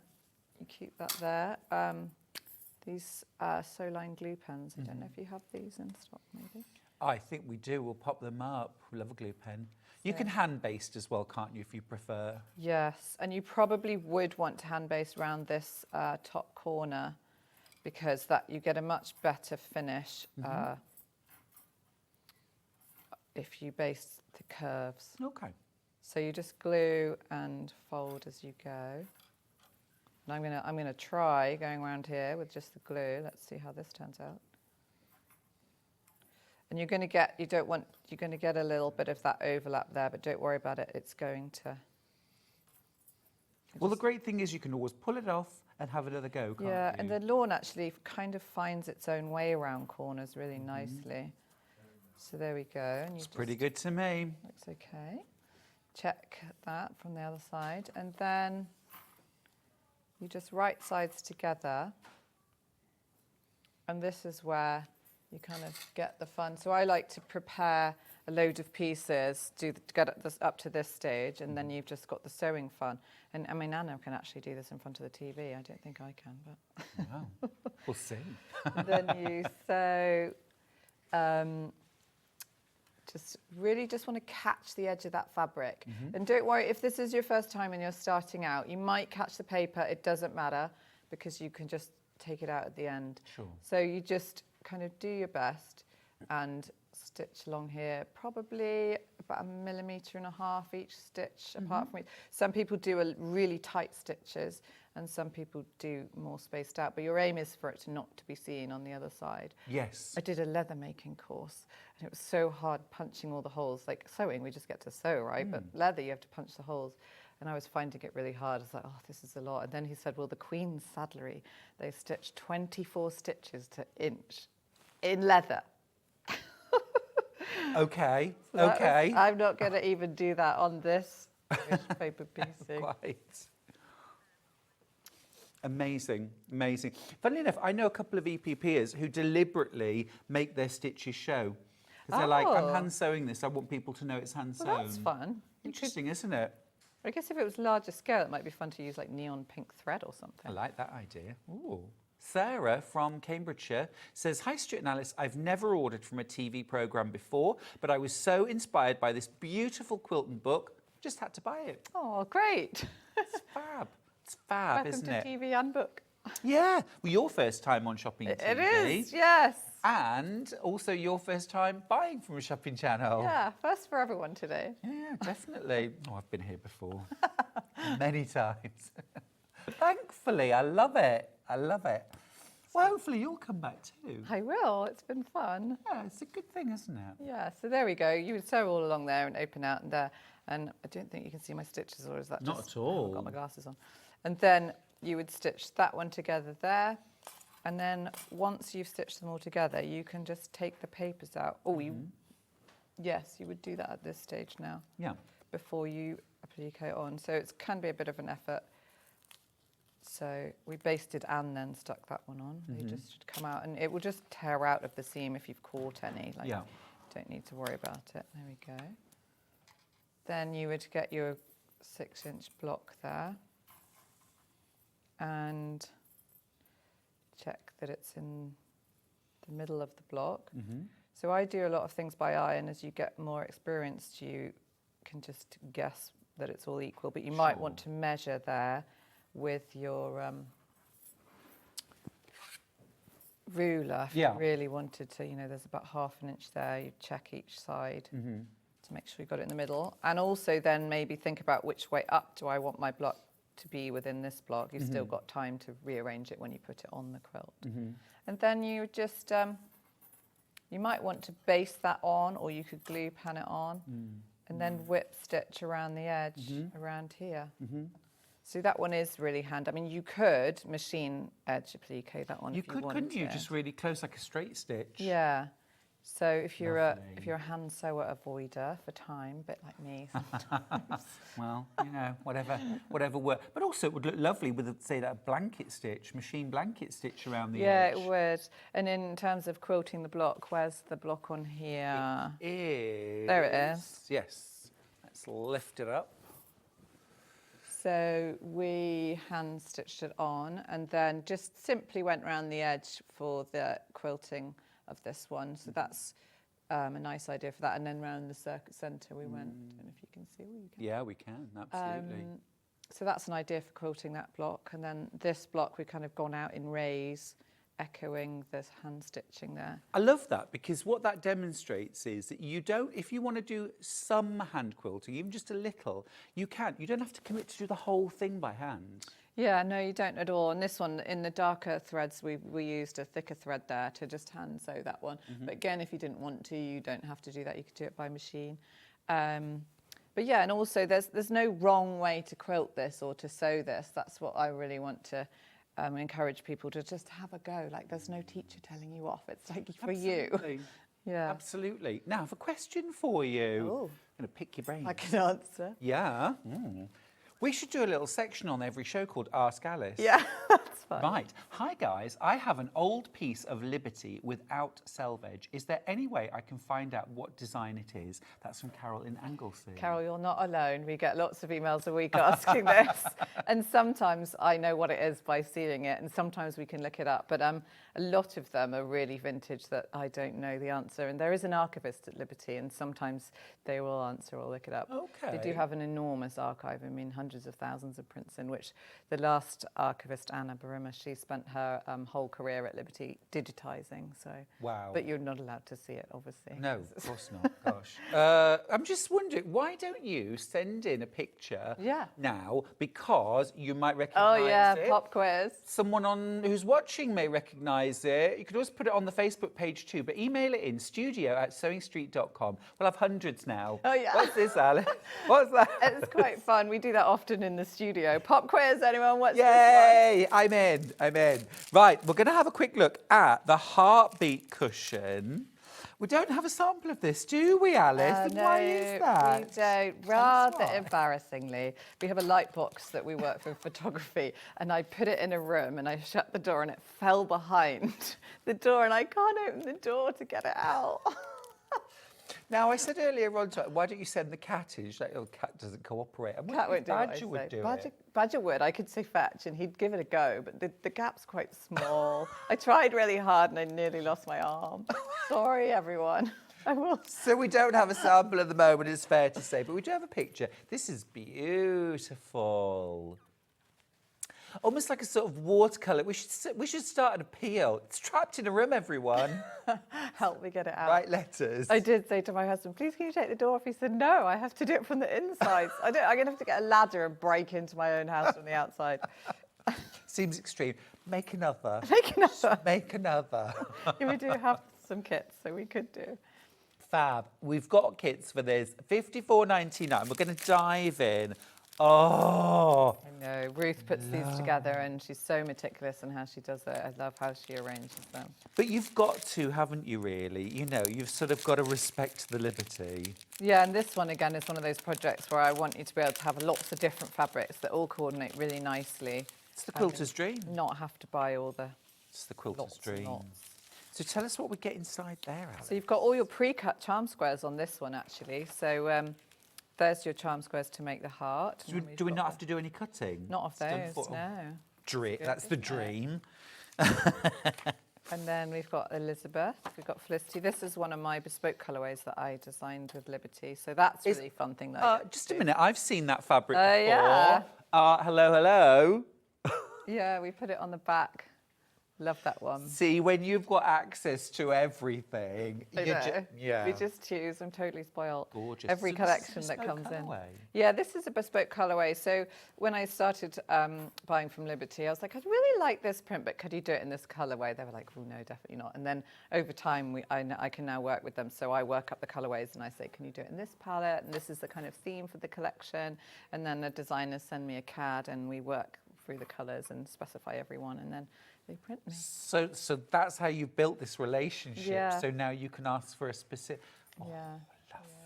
you keep that there. These Soline glue pens, I don't know if you have these in stock maybe. I think we do. We'll pop them up. We love a glue pen. You can hand baste as well, can't you, if you prefer? Yes, and you probably would want to hand baste around this top corner because you get a much better finish if you baste the curves. Okay. So you just glue and fold as you go. And I'm gonna try going around here with just the glue. Let's see how this turns out. And you're gonna get a little bit of that overlap there, but don't worry about it. It's going to. Well, the great thing is you can always pull it off and have another go, can't you? Yeah, and the lawn actually kind of finds its own way around corners really nicely. So there we go. And it's pretty good to me. Looks okay. Check that from the other side, and then you just right sides together, and this is where you kind of get the fun. So I like to prepare a load of pieces to get this up to this stage, and then you've just got the sewing fun. And I mean, Anna can actually do this in front of the TV. I don't think I can, but Wow. We'll see. then you sew. Just want to catch the edge of that fabric. And don't worry, if this is your first time and you're starting out, you might catch the paper. It doesn't matter because you can just take it out at the end. Sure. So you just kind of do your best and stitch along here, probably about 1.5 millimeters each stitch apart from each. Some people do really tight stitches and some people do more spaced out, but your aim is for it not to be seen on the other side. Yes. I did a leather making course and it was so hard punching all the holes. Like sewing, we just get to sew, right? But leather, you have to punch the holes. And I was finding it really hard. I was like, oh, this is a lot. And then he said, well, the Queen's saddlery, they stitched 24 stitches to inch in leather. Okay, So okay. I'm not going to even do that on this paper piecing. Quite. Amazing, amazing. Funnily enough, I know a couple of EPPers who deliberately make their stitches show. Because they're like, I'm hand sewing this, I want people to know it's hand sewn. Well, that's fun. Interesting, isn't it? I guess if it was larger scale, it might be fun to use like neon pink thread or something. I like that idea. Ooh. Sarah from Cambridgeshire says, hi Stuart and Alice, I've never ordered from a TV programme before, but I was so inspired by this beautiful quilt and book, just had to buy it. Oh, great. It's fab. It's fab, Welcome isn't to it? TV and book. Yeah. Well, your first time on Shopping TV. It is, yes. And also your first time buying from a shopping channel. Yeah, first for everyone today. Yeah, definitely. Oh, I've been here before. Many times. Thankfully, I love it. I love it. Well, hopefully you'll come back too. I will. It's been fun. Yeah, it's a good thing, isn't it? Yeah, so there we go. You would sew all along there and open out and there. And I don't think you can see my stitches, or is that Not just... at all. I haven't got my glasses on. And then you would stitch that one together there. And then once you've stitched them all together, you can just take the papers out. Oh, yes, you would do that at this stage now. Yeah. Before you applique it on. So it can be a bit of an effort. So we basted and then stuck that one on. They just should come out, and it will just tear out of the seam if you've caught any. Like, don't need to worry about it. There we go. Then you would get your 6-inch block there and check that it's in the middle of the block. So I do a lot of things by eye, and as you get more experienced, you can just guess that it's all equal, but you might want to measure there with your ruler if you really wanted to. You know, there's about 1/2 inch there. You check each side to make sure you got it in the middle, and also then maybe think about which way up do I want my block to be within this block. You've still got time to rearrange it when you put it on the quilt. And then you just you might want to base that on, or you could glue pan it on, and then whip stitch around the edge around here. So that one is really handy. I mean, you could machine edge applique that one if you wanted. You could, couldn't you? Just really close, like a straight stitch. Yeah. So if you're a hand sewer avoider for time, a bit like me sometimes. Well, you know, whatever works. But also it would look lovely with, say, that blanket stitch, machine blanket stitch around the edge. Yeah, it would. And in terms of quilting the block, where's the block on here? It is. There it is. Yes. Let's lift it up. So we hand stitched it on and then just simply went around the edge for the quilting of this one. So that's a nice idea for that. And then round the circuit centre we went. I don't know if you can see. You can. Yeah, we can, absolutely. So that's an idea for quilting that block. And then this block we've kind of gone out in rays, echoing this hand stitching there. I love that, because what that demonstrates is that you don't, if you want to do some hand quilting, even just a little, you can. You don't have to commit to do the whole thing by hand. Yeah, no, you don't at all. And this one, in the darker threads, we used a thicker thread there to just hand sew that one. But again, if you didn't want to, you don't have to do that. You could do it by machine. But yeah, and also there's no wrong way to quilt this or to sew this. That's what I really want to encourage people to just have a go. Like, there's no teacher telling you off. It's like for Absolutely. you. Yeah. Absolutely. Now, I have a question for you. Oh. I'm going to pick your brain. I can answer. Yeah. We should do a little section on every show called Ask Alice. Yeah, that's fine. Right. Hi, guys. I have an old piece of Liberty without selvage. Is there any way I can find out what design it is? That's from Carol in Anglesey. Carol, you're not alone. We get lots of emails a week asking this. And sometimes I know what it is by seeing it, and sometimes we can look it up. But a lot of them are really vintage that I don't know the answer. And there is an archivist at Liberty, and sometimes they will answer or look it up. Okay. They do have an enormous archive. I mean, hundreds of thousands of prints in which the last archivist, Anna Barima, she spent her whole career at Liberty digitising. So, wow. But you're not allowed to see it, obviously. No, of course not. Gosh. I'm just wondering, why don't you send in a picture now? Because you might recognise it. Oh, yeah, pop quiz. Someone who's watching may recognise it. You could always put it on the Facebook page too, but email it in studio@sewingstreet.com. We'll have hundreds now. Oh, yeah. What's this, Alice? What's that? It's quite fun. We do that often in the studio. Pop quiz, anyone? What's this Yay! I'm in. Right, we're going to have a quick look at the heartbeat cushion. We don't have a sample of this, do we, Alice? No, why is that? We don't. Rather embarrassingly, we have a light box that we work for photography, and I put it in a room and I shut the door and it fell behind the door and I can't open the door to get it out. Now, I said earlier on, why don't you send the cat in? She's like, oh, cat doesn't cooperate. And Cat won't do what I Badger would say. do it. Badger would. I could say fetch and he'd give it a go, but the gap's quite small. I tried really hard and I nearly lost my arm. Sorry, everyone. I will. So we don't have a sample at the moment, it's fair to say, but we do have a picture. This is beautiful. Almost like a sort of watercolour. We should start an appeal. It's trapped in a room, everyone. Help me get it out. Write letters. I did say to my husband, please can you take the door off? He said, no, I have to do it from the inside. I'm going to have to get a ladder and break into my own house from the outside. Seems extreme. Make another. Make another. Make another. Yeah, we do have some kits, so we could do. Fab. We've got kits for this. $54.99. We're going to dive in. Oh. I know. Ruth puts these together and she's so meticulous in how she does it. I love how she arranges them. But you've got to, haven't you, really? You know, you've sort of got to respect the liberty. Yeah, and this one, again, is one of those projects where I want you to be able to have lots of different fabrics that all coordinate really nicely It's the quilter's dream. Not have to buy all the It's the quilter's lots and dream. lots. So tell us what we get inside there, Alice. So you've got all your pre-cut charm squares on this one, actually. So there's your charm squares to make the heart. Do we not have to do any cutting? Not off those, It's done no. Dream. Good, That's the isn't it? dream. And then we've got Elizabeth, we've got Felicity. This is one of my bespoke colourways that I designed with Liberty. So that's a really fun thing that I get to Just a do. minute, I've seen that fabric before. Yeah. Hello. Yeah, we put it on the back. Love that one. See, when you've got access to everything, I know. yeah. We just choose. I'm totally spoiled. Gorgeous. Every So collection this is a that comes bespoke in. colourway? Yeah, this is a bespoke colourway. So when I started buying from Liberty, I was like, I'd really like this print, but could you do it in this colourway? They were like, oh, no, definitely not. And then over time, I can now work with them. So I work up the colourways and I say, can you do it in this palette? And this is the kind of theme for the collection. And then the designers send me a CAD and we work through the colours and specify every one. And then they print me. So that's how you've built this relationship. Yeah. So now you can ask for a specific. Oh, Yeah.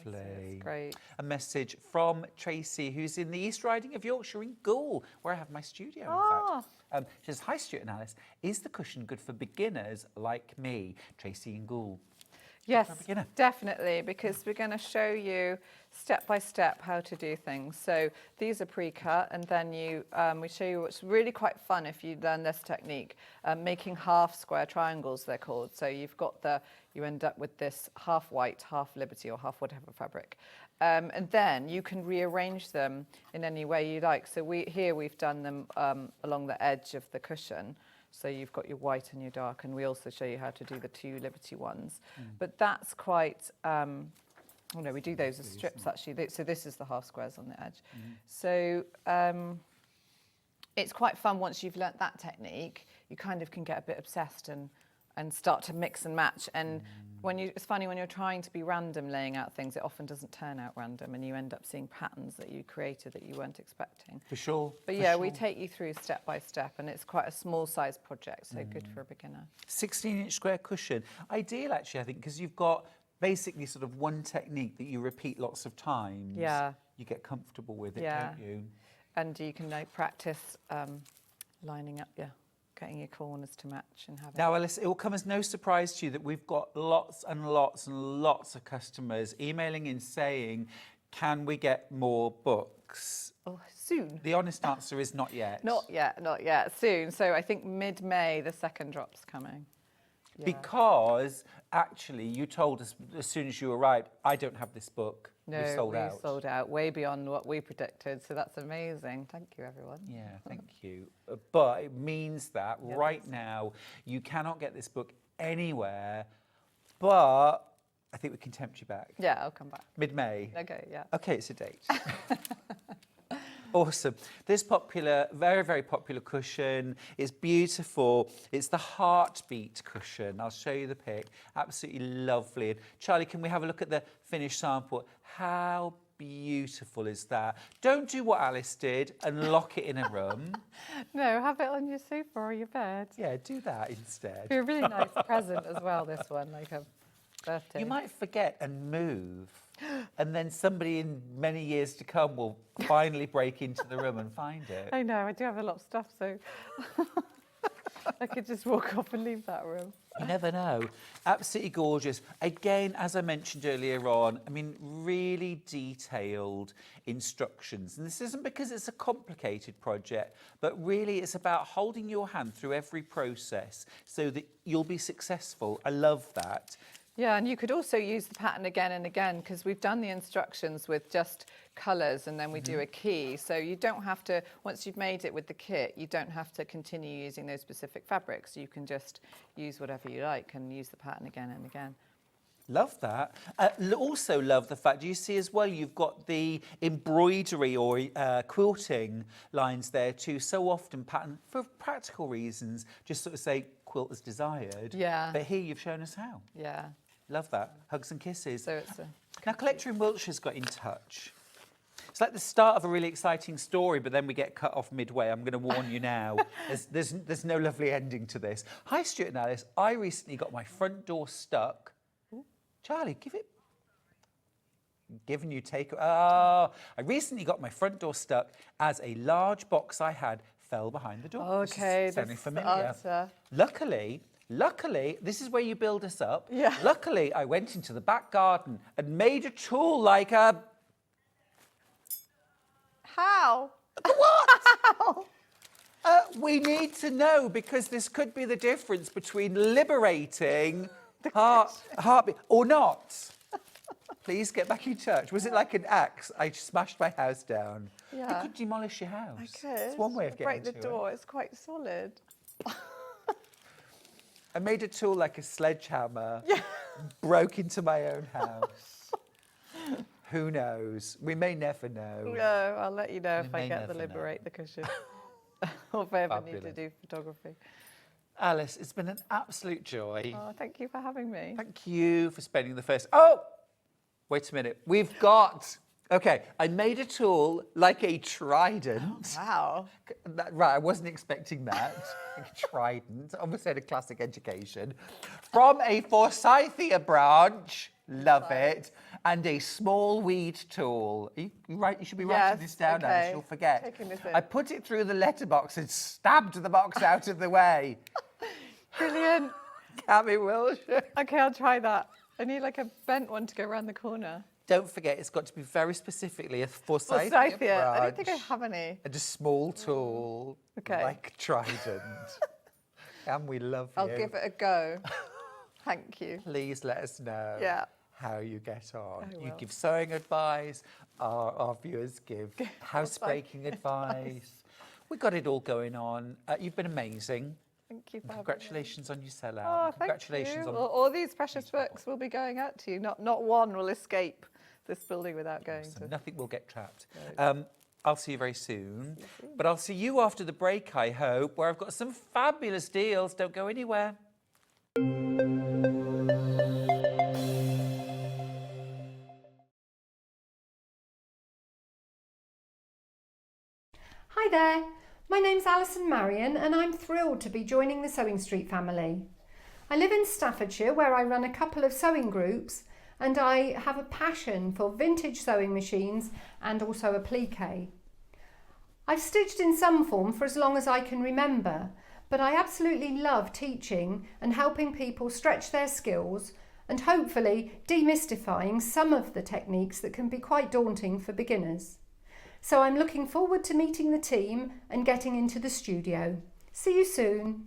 lovely. So it's great. A message from Tracy, who's in the East Riding of Yorkshire in Goole, where I have my studio, in fact. She says, hi, Stuart and Alice. Is the cushion good for beginners like me? Tracy in Goole. Yes, For a beginner. definitely, because we're going to show you step by step how to do things. So these are pre-cut, and then we show you what's really quite fun if you learn this technique, making half square triangles, they're called. So you end up with this half white, half Liberty, or half whatever fabric. And then you can rearrange them in any way you like. So we've done them along the edge of the cushion. So you've got your white and your dark, and we also show you how to do the two Liberty ones. But that's quite, we do those as strips actually. So this is the half squares on the edge. So it's quite fun once you've learnt that technique. You kind of can get a bit obsessed and start to mix and match. And it's funny when you're trying to be random laying out things, it often doesn't turn out random, and you end up seeing patterns that you created that you weren't expecting. For sure. But yeah, we take you through step by step, and it's quite a small size project, so good for a beginner. 16-inch square cushion. Ideal, actually, I think, because you've got basically sort of one technique that you repeat lots of times. Yeah. You get comfortable with it, Yeah. don't you? And you can practice lining up getting your corners to match and having. Now, Alice, it will come as no surprise to you that we've got lots and lots and lots of customers emailing in saying, can we get more books? Oh, soon. The honest answer is not yet. Not yet, soon. So I think mid-May, the second drop's coming. Yeah. Because actually you told us as soon as you arrived, I don't have this book. No, We've sold out. way beyond what we predicted. So that's amazing. Thank you, everyone. Yeah, thank you. But it means that right now you cannot get this book anywhere, but I think we can tempt you back. Yeah, I'll come back. Mid-May. Okay, yeah. Okay, it's a date. Awesome. This popular, very, very popular cushion is beautiful. It's the Heartbeat cushion. I'll show you the pic. Absolutely lovely. And Charlie, can we have a look at the finished sample? How beautiful is that? Don't do what Alice did and lock it in a room. No, have it on your sofa or your bed. Yeah, do that instead. Be a really nice present as well, this one, like a birthday. You might forget and move, and then somebody in many years to come will finally break into the room and find it. I know, I do have a lot of stuff, so I could just walk off and leave that room. You never know. Absolutely gorgeous. Again, as I mentioned earlier on, I mean, really detailed instructions. And this isn't because it's a complicated project, but really it's about holding your hand through every process so that you'll be successful. I love that. Yeah, and you could also use the pattern again and again, because we've done the instructions with just colours and then we do a key. So you don't have to, once you've made it with the kit, you don't have to continue using those specific fabrics. You can just use whatever you like and use the pattern again and again. Love that. Also love the fact, you see as well, you've got the embroidery or quilting lines there too. So often pattern, for practical reasons, just sort of say quilt as desired. Yeah. But here you've shown us how. Yeah. Love that. Hugs and kisses. So it's Now, Collector in Wiltshire's got in touch. It's like the start of a really exciting story, but then we get cut off midway. I'm going to warn you now. There's no lovely ending to this. Hi, Stuart and Alice. I recently got my front door stuck. Charlie, give it. Giving you take. Oh, I recently got my front door stuck as a large box I had fell behind the door. Okay, This is sounding this is the familiar. answer. Luckily, this is where you build us up. Yeah. Luckily, I went into the back garden and made a tool like a... How? What? How? We need to know, because this could be the difference between liberating heartbeat or not. Please get back in touch. Was it like an axe? I smashed my house down. Yeah. You could demolish your house. I could. It's one way of getting break the to door. It's quite solid. I made a tool like a sledgehammer. Yeah. Broke into my own house. Who knows? We may never know. No, I'll let you know if I get the liberate the cushion. Or if I ever need to do photography. Alice, it's been an absolute joy. Oh, thank you for having me. Thank you for spending the first... Oh! Wait a minute. We've got... Okay, I made a tool like a trident. Wow. Right, I wasn't expecting that. A trident. Obviously had a classic education. From a Forsythia branch. Love it. And a small weed tool. You should be writing this down now, okay. you'll forget. Taking this in. I put it through the letterbox and stabbed the box out of the way. Brilliant. Cammy Wilshire. Okay, I'll try that. I need like a bent one to go around the corner. Don't forget, it's got to be very specifically a Forsythia Forsythia. I don't branch. think I have any. And a small tool, Okay. like a trident. And we love you. I'll give it a go. Thank you. Please let us know how you get on. I You will. give sewing advice, our viewers give housebreaking advice. We got it all going on. You've been amazing. Thank you for having me. Congratulations on your sellout. Oh, Congratulations thank you. on Well, all these precious books will be going out to you. Not one will escape this building without going so to. nothing will get trapped. I'll see you very soon. But I'll see you after the break, I hope, where I've got some fabulous deals. Don't go anywhere. Hi there, my name's Alison Marion and I'm thrilled to be joining the Sewing Street family. I live in Staffordshire where I run a couple of sewing groups and I have a passion for vintage sewing machines and also applique. I've stitched in some form for as long as I can remember, but I absolutely love teaching and helping people stretch their skills and hopefully demystifying some of the techniques that can be quite daunting for beginners. So I'm looking forward to meeting the team and getting into the studio. See you soon.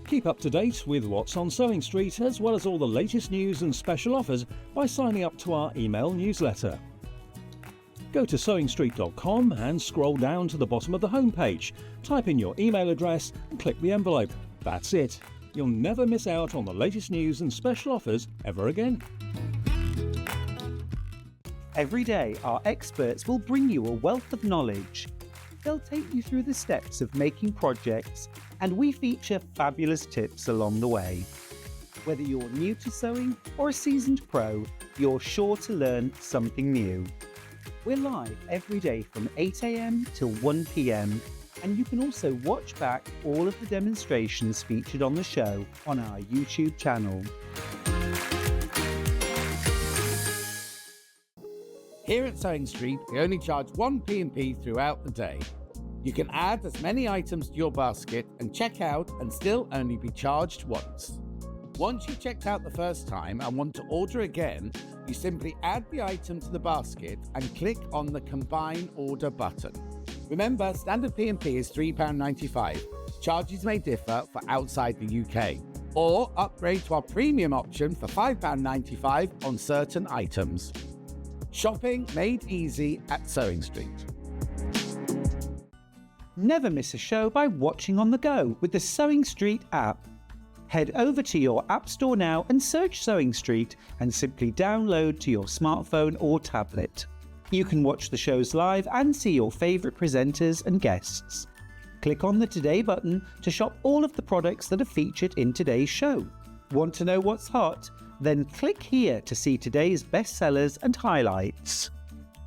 Keep up to date with what's on Sewing Street, as well as all the latest news and special offers by signing up to our email newsletter. Go to sewingstreet.com and scroll down to the bottom of the homepage. Type in your email address and click the envelope. That's it. You'll never miss out on the latest news and special offers ever again. Every day, our experts will bring you a wealth of knowledge. They'll take you through the steps of making projects, and we feature fabulous tips along the way. Whether you're new to sewing or a seasoned pro, you're sure to learn something new. We're live every day from 8 a.m. till 1 p.m, and you can also watch back all of the demonstrations featured on the show on our YouTube channel. Here at Sewing Street, we only charge one P&P throughout the day. You can add as many items to your basket and check out and still only be charged once. Once you've checked out the first time and want to order again, you simply add the item to the basket and click on the Combine Order button. Remember, standard P&P is £3.95. Charges may differ for outside the UK. Or upgrade to our premium option for £5.95 on certain items. Shopping made easy at Sewing Street. Never miss a show by watching on the go with the Sewing Street app. Head over to your app store now and search Sewing Street and simply download to your smartphone or tablet. You can watch the shows live and see your favourite presenters and guests. Click on the Today button to shop all of the products that are featured in today's show. Want to know what's hot? Then click here to see today's bestsellers and highlights.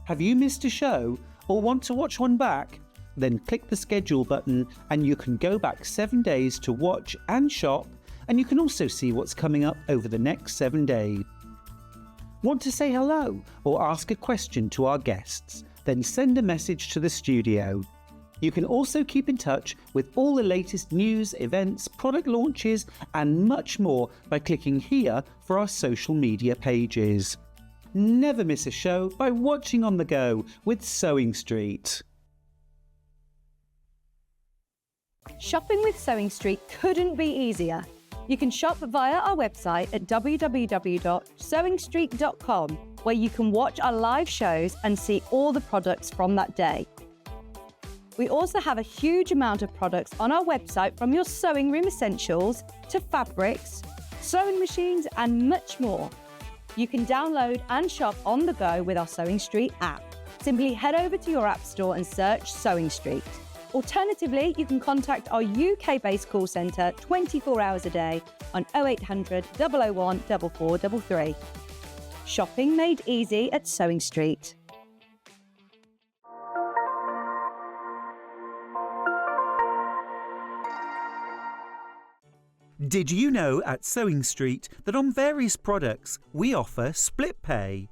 Have you missed a show or want to watch one back? Then click the schedule button and you can go back 7 days to watch and shop, and you can also see what's coming up over the next 7 days. Want to say hello or ask a question to our guests? then send a message to the studio. You can also keep in touch with all the latest news, events, product launches and much more by clicking here for our social media pages. Never miss a show by watching on the go with Sewing Street. Shopping with Sewing Street couldn't be easier. You can shop via our website at www.sewingstreet.com, where you can watch our live shows and see all the products from that day. We also have a huge amount of products on our website, from your sewing room essentials to fabrics, sewing machines and much more. You can download and shop on the go with our Sewing Street app. Simply head over to your app store and search Sewing Street. Alternatively, you can contact our UK-based call centre 24 hours a day on 0800 001 4433. Shopping made easy at Sewing Street. Did you know at Sewing Street that on various products we offer split pay?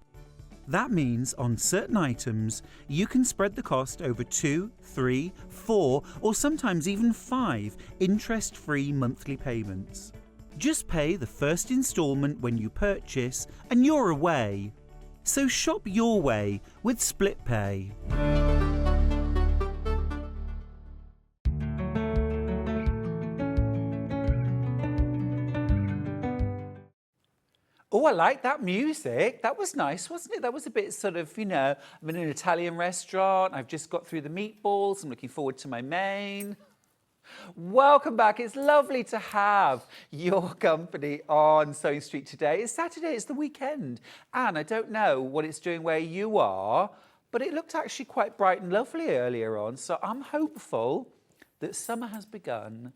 That means on certain items you can spread the cost over 2, 3, 4 or sometimes even 5 interest-free monthly payments. Just pay the first instalment when you purchase and you're away. So shop your way with split pay. Oh, I like that music. That was nice, wasn't it? That was a bit sort of, you know, I'm in an Italian restaurant. I've just got through the meatballs. I'm looking forward to my main. Welcome back. It's lovely to have your company on Sewing Street today. It's Saturday, it's the weekend. And I don't know what it's doing where you are, but it looked actually quite bright and lovely earlier on. So I'm hopeful that summer has begun.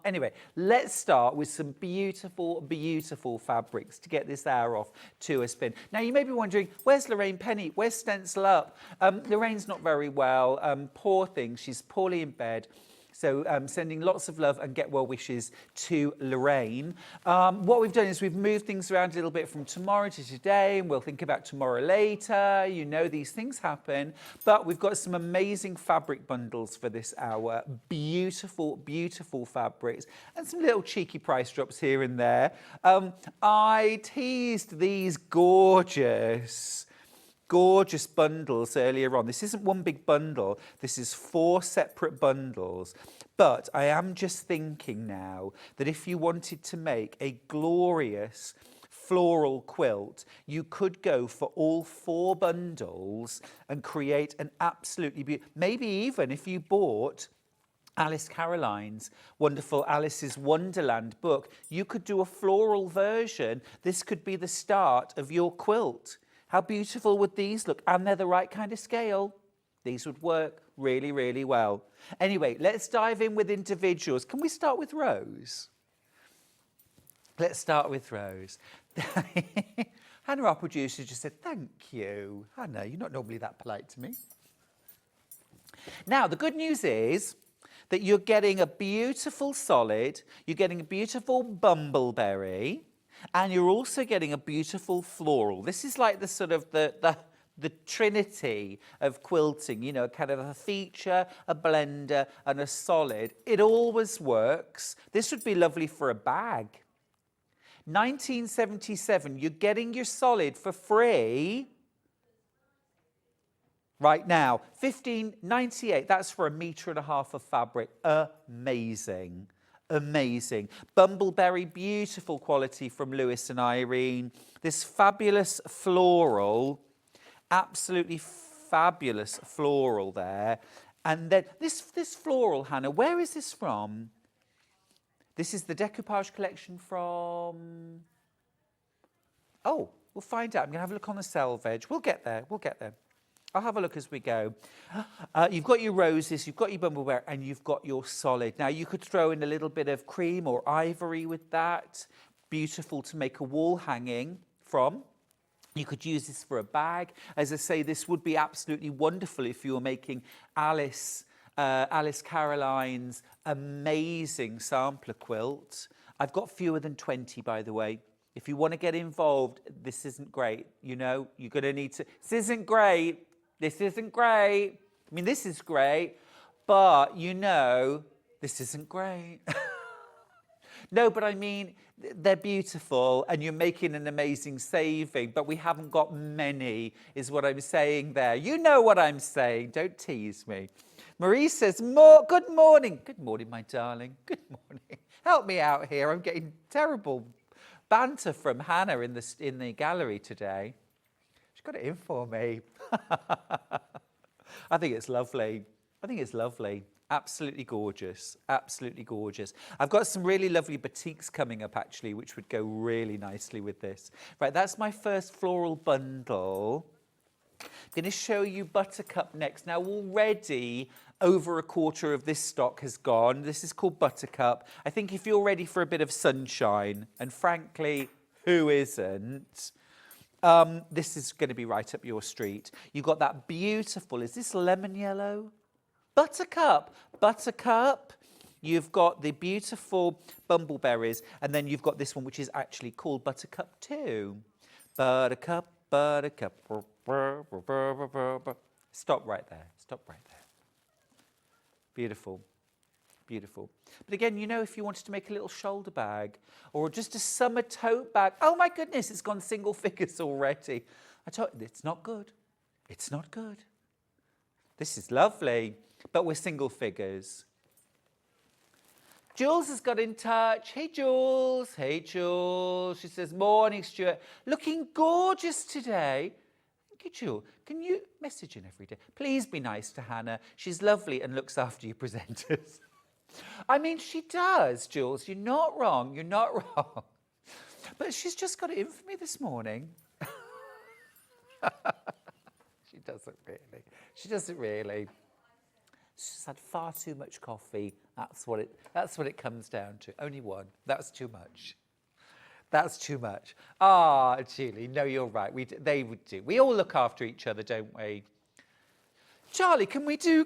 Anyway, let's start with some beautiful, beautiful fabrics to get this hour off to a spin. Now, you may be wondering, where's Lorraine Penny? Where's Stencil Up? Lorraine's not very well. Poor thing, she's poorly in bed. So sending lots of love and get well wishes to Lorraine. What we've done is we've moved things around a little bit from tomorrow to today, and we'll think about tomorrow later. You know these things happen. But we've got some amazing fabric bundles for this hour. Beautiful, beautiful fabrics. And some little cheeky price drops here and there. I teased these gorgeous bundles earlier on. This isn't one big bundle. This is 4 separate bundles. But I am just thinking now that if you wanted to make a glorious floral quilt, you could go for all 4 bundles and create an absolutely beautiful, maybe even if you bought Alice Caroline's wonderful Alice's Wonderland book, you could do a floral version. This could be the start of your quilt. How beautiful would these look? And they're the right kind of scale. These would work really, really well. Anyway, let's dive in with individuals. Can we start with Rose? Let's start with Rose. Hannah, our producer, just said, thank you. Hannah, you're not normally that polite to me. Now, the good news is that you're getting a beautiful solid, you're getting a beautiful bumbleberry, and you're also getting a beautiful floral. This is like the sort of the trinity of quilting, you know, kind of a feature, a blender, and a solid. It always works. This would be lovely for a bag. 1977, you're getting your solid for free right now. $15.98, that's for 1.5 meters of fabric. Amazing. Amazing. Bumbleberry, beautiful quality from Lewis and Irene. This fabulous floral, absolutely fabulous floral there. And then this floral, Hannah, where is this from? This is the decoupage collection from... Oh, we'll find out. I'm going to have a look on the selvage. We'll get there. We'll get there. I'll have a look as we go. You've got your roses, you've got your bumbleberry, and you've got your solid. Now, you could throw in a little bit of cream or ivory with that. Beautiful to make a wall hanging from. You could use this for a bag. As I say, this would be absolutely wonderful if you were making Alice Caroline's amazing sampler quilt. I've got fewer than 20, by the way. If you want to get involved, this isn't great. You know, you're going to need to... This isn't great. This isn't great. I mean, this is great, but you know, this isn't great. No, but I mean, they're beautiful and you're making an amazing saving, but we haven't got many, is what I'm saying there. You know what I'm saying. Don't tease me. Marie says, good morning. Good morning, my darling. Good morning. Help me out here. I'm getting terrible banter from Hannah in the gallery today. She's got it in for me. I think it's lovely. I think it's lovely. Absolutely gorgeous. Absolutely gorgeous. I've got some really lovely batiks coming up, actually, which would go really nicely with this. Right, that's my first floral bundle. I'm going to show you Buttercup next. Now, already over a quarter of this stock has gone. This is called Buttercup. I think if you're ready for a bit of sunshine, and frankly, who isn't? This is going to be right up your street. You've got that beautiful, is this lemon yellow? Buttercup. Buttercup. You've got the beautiful bumbleberries, and then you've got this one, which is actually called Buttercup too. Buttercup, Buttercup. Stop right there. Stop right there. Beautiful. Beautiful. But again, you know, if you wanted to make a little shoulder bag or just a summer tote bag, oh my goodness, it's gone single figures already. I told you, it's not good. It's not good. This is lovely, but we're single figures. Jules has got in touch. Hey, Jules. Hey, Jules. She says, morning, Stuart. Looking gorgeous today. Thank you, Jules. Can you message in every day? Please be nice to Hannah. She's lovely and looks after you presenters. I mean, she does, Jules. You're not wrong. You're not wrong. But she's just got it in for me this morning. She doesn't really. She doesn't really. She's had far too much coffee. That's what it comes down to. Only one. That's too much. That's too much. Ah, Julie, no, you're right. They would do. We all look after each other, don't we? Charlie, can we do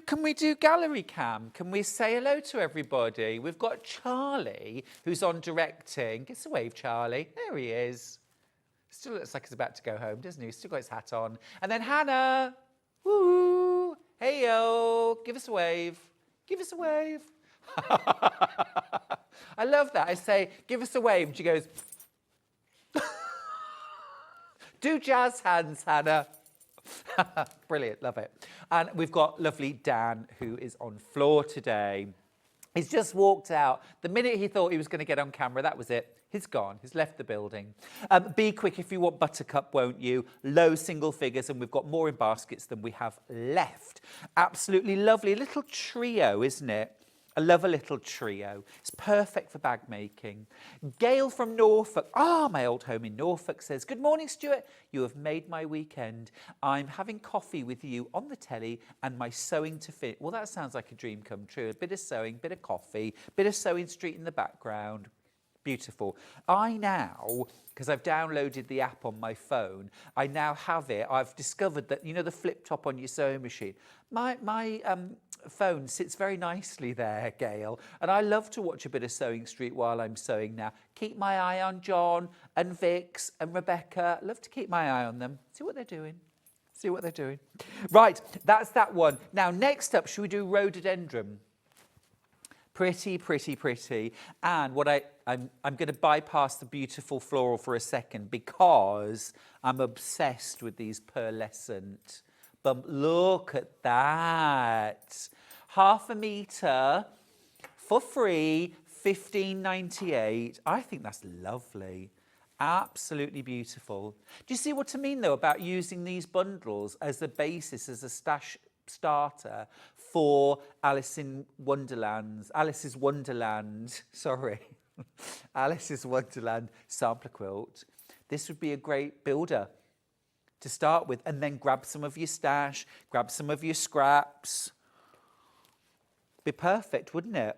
gallery cam? Can we say hello to everybody? We've got Charlie, who's on directing. Give us a wave, Charlie. There he is. Still looks like he's about to go home, doesn't he? He's still got his hat on. And then Hannah. Woo! Hey, yo. Give us a wave. Give us a wave. I love that. I say, give us a wave. And she goes, do jazz hands, Hannah. Brilliant, love it. And we've got lovely Dan, who is on floor today. He's just walked out. The minute he thought he was going to get on camera, that was it. He's gone. He's left the building. Be quick if you want Buttercup, won't you? Low single figures, and we've got more in baskets than we have left. Absolutely lovely little trio, isn't it? I love a little trio. It's perfect for bag making. Gail from Norfolk, my old home in Norfolk, says, good morning, Stuart. You have made my weekend. I'm having coffee with you on the telly and my sewing to fit. Well, that sounds like a dream come true. A bit of sewing, bit of coffee, bit of Sewing Street in the background. Beautiful. I now, because I've downloaded the app on my phone, I now have it. I've discovered that, you know, the flip top on your sewing machine. My phone sits very nicely there, Gail, and I love to watch a bit of Sewing Street while I'm sewing now. Keep my eye on John and Vix and Rebecca. Love to keep my eye on them. See what they're doing. See what they're doing. Right, that's that one. Now, next up, should we do rhododendron? Pretty, pretty, pretty. And what I'm going to bypass the beautiful floral for a second because I'm obsessed with these pearlescent. But look at that. Half a metre for free, $15.98. I think that's lovely. Absolutely beautiful. Do you see what I mean, though, about using these bundles as a basis, as a stash starter for Alice's Wonderland Sampler Quilt? This would be a great builder to start with, and then grab some of your stash, grab some of your scraps. Be perfect, wouldn't it?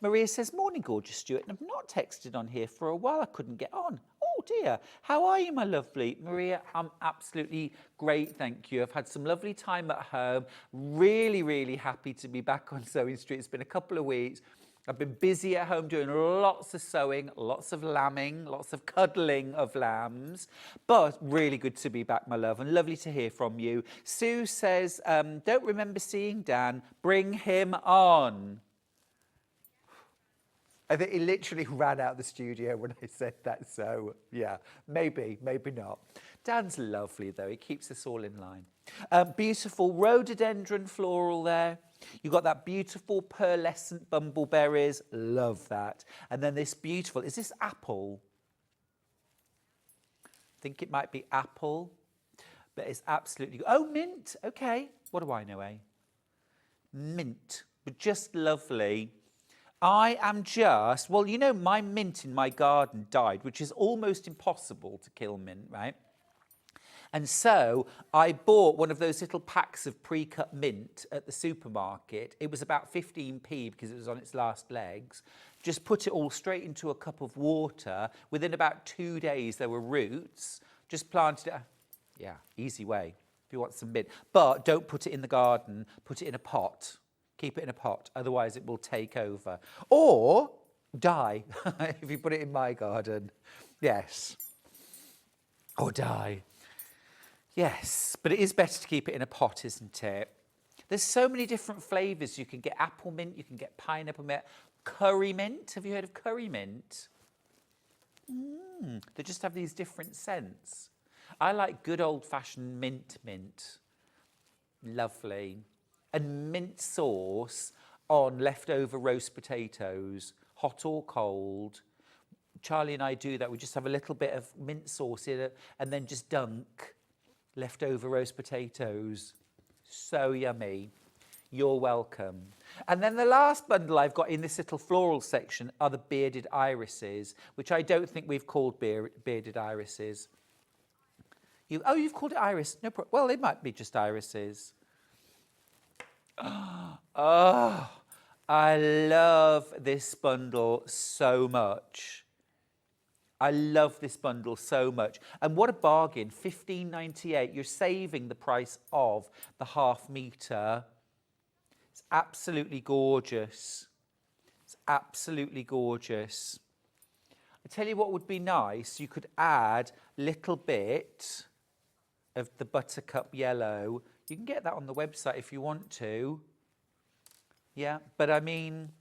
Maria says, morning, gorgeous Stuart. I've not texted on here for a while. I couldn't get on. Oh, dear. How are you, my lovely? Maria, I'm absolutely great, thank you. I've had some lovely time at home. Really, really happy to be back on Sewing Street. It's been a couple of weeks. I've been busy at home doing lots of sewing, lots of lambing, lots of cuddling of lambs, but really good to be back, my love, and lovely to hear from you. Sue says, don't remember seeing Dan. Bring him on. I think he literally ran out of the studio when I said that, so yeah, maybe not. Dan's lovely though, he keeps us all in line. Beautiful rhododendron floral there. You've got that beautiful pearlescent bumbleberries, love that. And then this beautiful, is this apple? I think it might be apple, but it's absolutely, oh, mint, okay. What do I know, eh? Mint, but just lovely. I am just, well, you know, my mint in my garden died, which is almost impossible to kill mint, right? And so I bought one of those little packs of pre-cut mint at the supermarket. It was about 15p because it was on its last legs. Just put it all straight into a cup of water. Within about 2 days, there were roots. Just planted it. Yeah, easy way if you want some mint. But don't put it in the garden. Put it in a pot. Keep it in a pot. Otherwise, it will take over. Or die if you put it in my garden. Yes. Or die. Yes, but it is better to keep it in a pot, isn't it? There's so many different flavours. You can get apple mint, you can get pineapple mint, curry mint. Have you heard of curry mint? They just have these different scents. I like good old-fashioned mint. Lovely. And mint sauce on leftover roast potatoes, hot or cold. Charlie and I do that. We just have a little bit of mint sauce in it and then just dunk leftover roast potatoes. So yummy. You're welcome. And then the last bundle I've got in this little floral section are the bearded irises, which I don't think we've called bearded irises. You've called it iris. No problem. Well, it might be just irises. Oh, I love this bundle so much. I love this bundle so much. And what a bargain, $15.98. You're saving the price of the half metre. It's absolutely gorgeous. It's absolutely gorgeous. I tell you what would be nice, you could add a little bit of the buttercup yellow. You can get that on the website if you want to. Yeah, but I mean,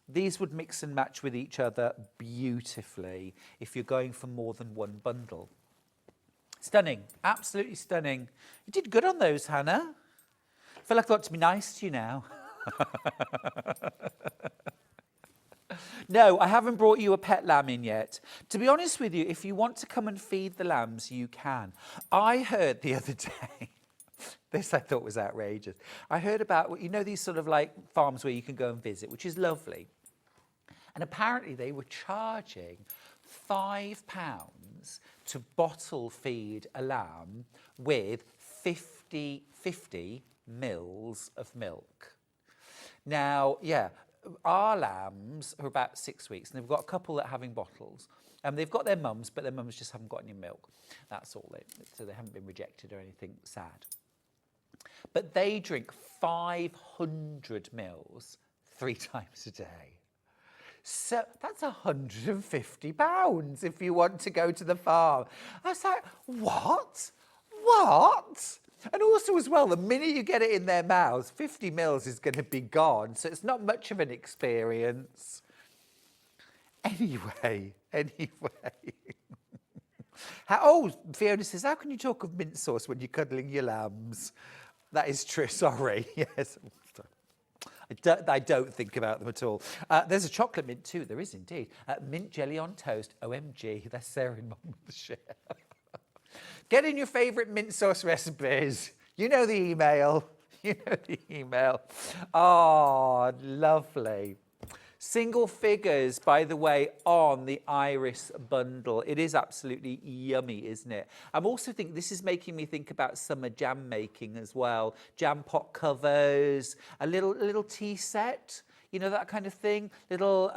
these would mix and match with each other beautifully if you're going for more than one bundle. Stunning, absolutely stunning. You did good on those, Hannah. I feel like I've got to be nice to you now. No, I haven't brought you a pet lamb in yet. To be honest with you, if you want to come and feed the lambs, you can. I heard the other day, this I thought was outrageous. I heard about, you know, these sort of like farms where you can go and visit, which is lovely. And apparently they were charging £5 to bottle feed a lamb with 50 mils of milk. Now, yeah, our lambs are about 6 weeks, and they've got a couple that are having bottles. And they've got their mums, but their mums just haven't got any milk. That's all. So they haven't been rejected or anything sad. But they drink 500 mils 3 times a day. So that's £150 if you want to go to the farm. I was like, what? And also as well, the minute you get it in their mouths, 50 mils is going to be gone. So it's not much of an experience. Anyway. Fiona says, how can you talk of mint sauce when you're cuddling your lambs? That is true, sorry. Yes. I don't think about them at all. There's a chocolate mint too, there is indeed. Mint jelly on toast, OMG, that's Sarah and Mum with the share. Get in your favourite mint sauce recipes. You know the email. Oh, lovely. Single figures, by the way, on the iris bundle. It is absolutely yummy, isn't it? I'm also thinking, this is making me think about summer jam making as well. Jam pot covers, a little tea set, you know, that kind of thing. Little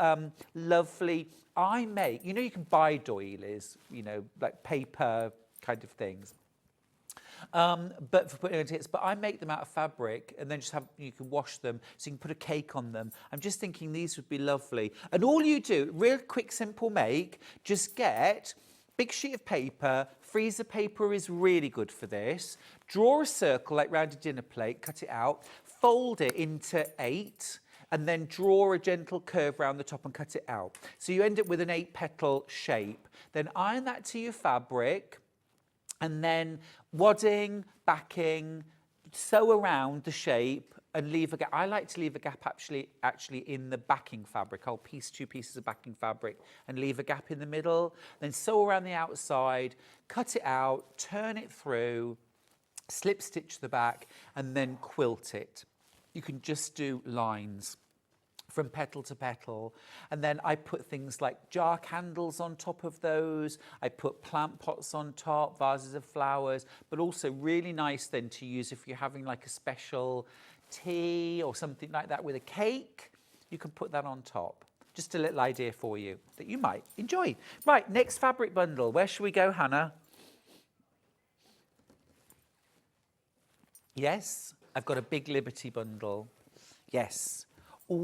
lovely, you know, you can buy doilies, you know, like paper kind of things. but for putting on tickets. But I make them out of fabric and then just have, you can wash them so you can put a cake on them. I'm just thinking these would be lovely. And all you do, real quick, simple make, just get big sheet of paper. Freezer paper is really good for this. Draw a circle like round a dinner plate, cut it out, fold it into 8, and then draw a gentle curve around the top and cut it out. So you end up with an 8-petal shape. Then iron that to your fabric, and then wadding, backing, sew around the shape and leave a gap. I like to leave a gap actually in the backing fabric. I'll piece 2 pieces of backing fabric and leave a gap in the middle. Then sew around the outside, cut it out, turn it through, slip stitch the back, and then quilt it. You can just do lines from petal to petal. And then I put things like jar candles on top of those. I put plant pots on top, vases of flowers, but also really nice then to use if you're having like a special tea or something like that with a cake. You can put that on top. Just a little idea for you that you might enjoy. Right, next fabric bundle. Where should we go, Hannah? Yes, I've got a big Liberty bundle. Yes. Ooh.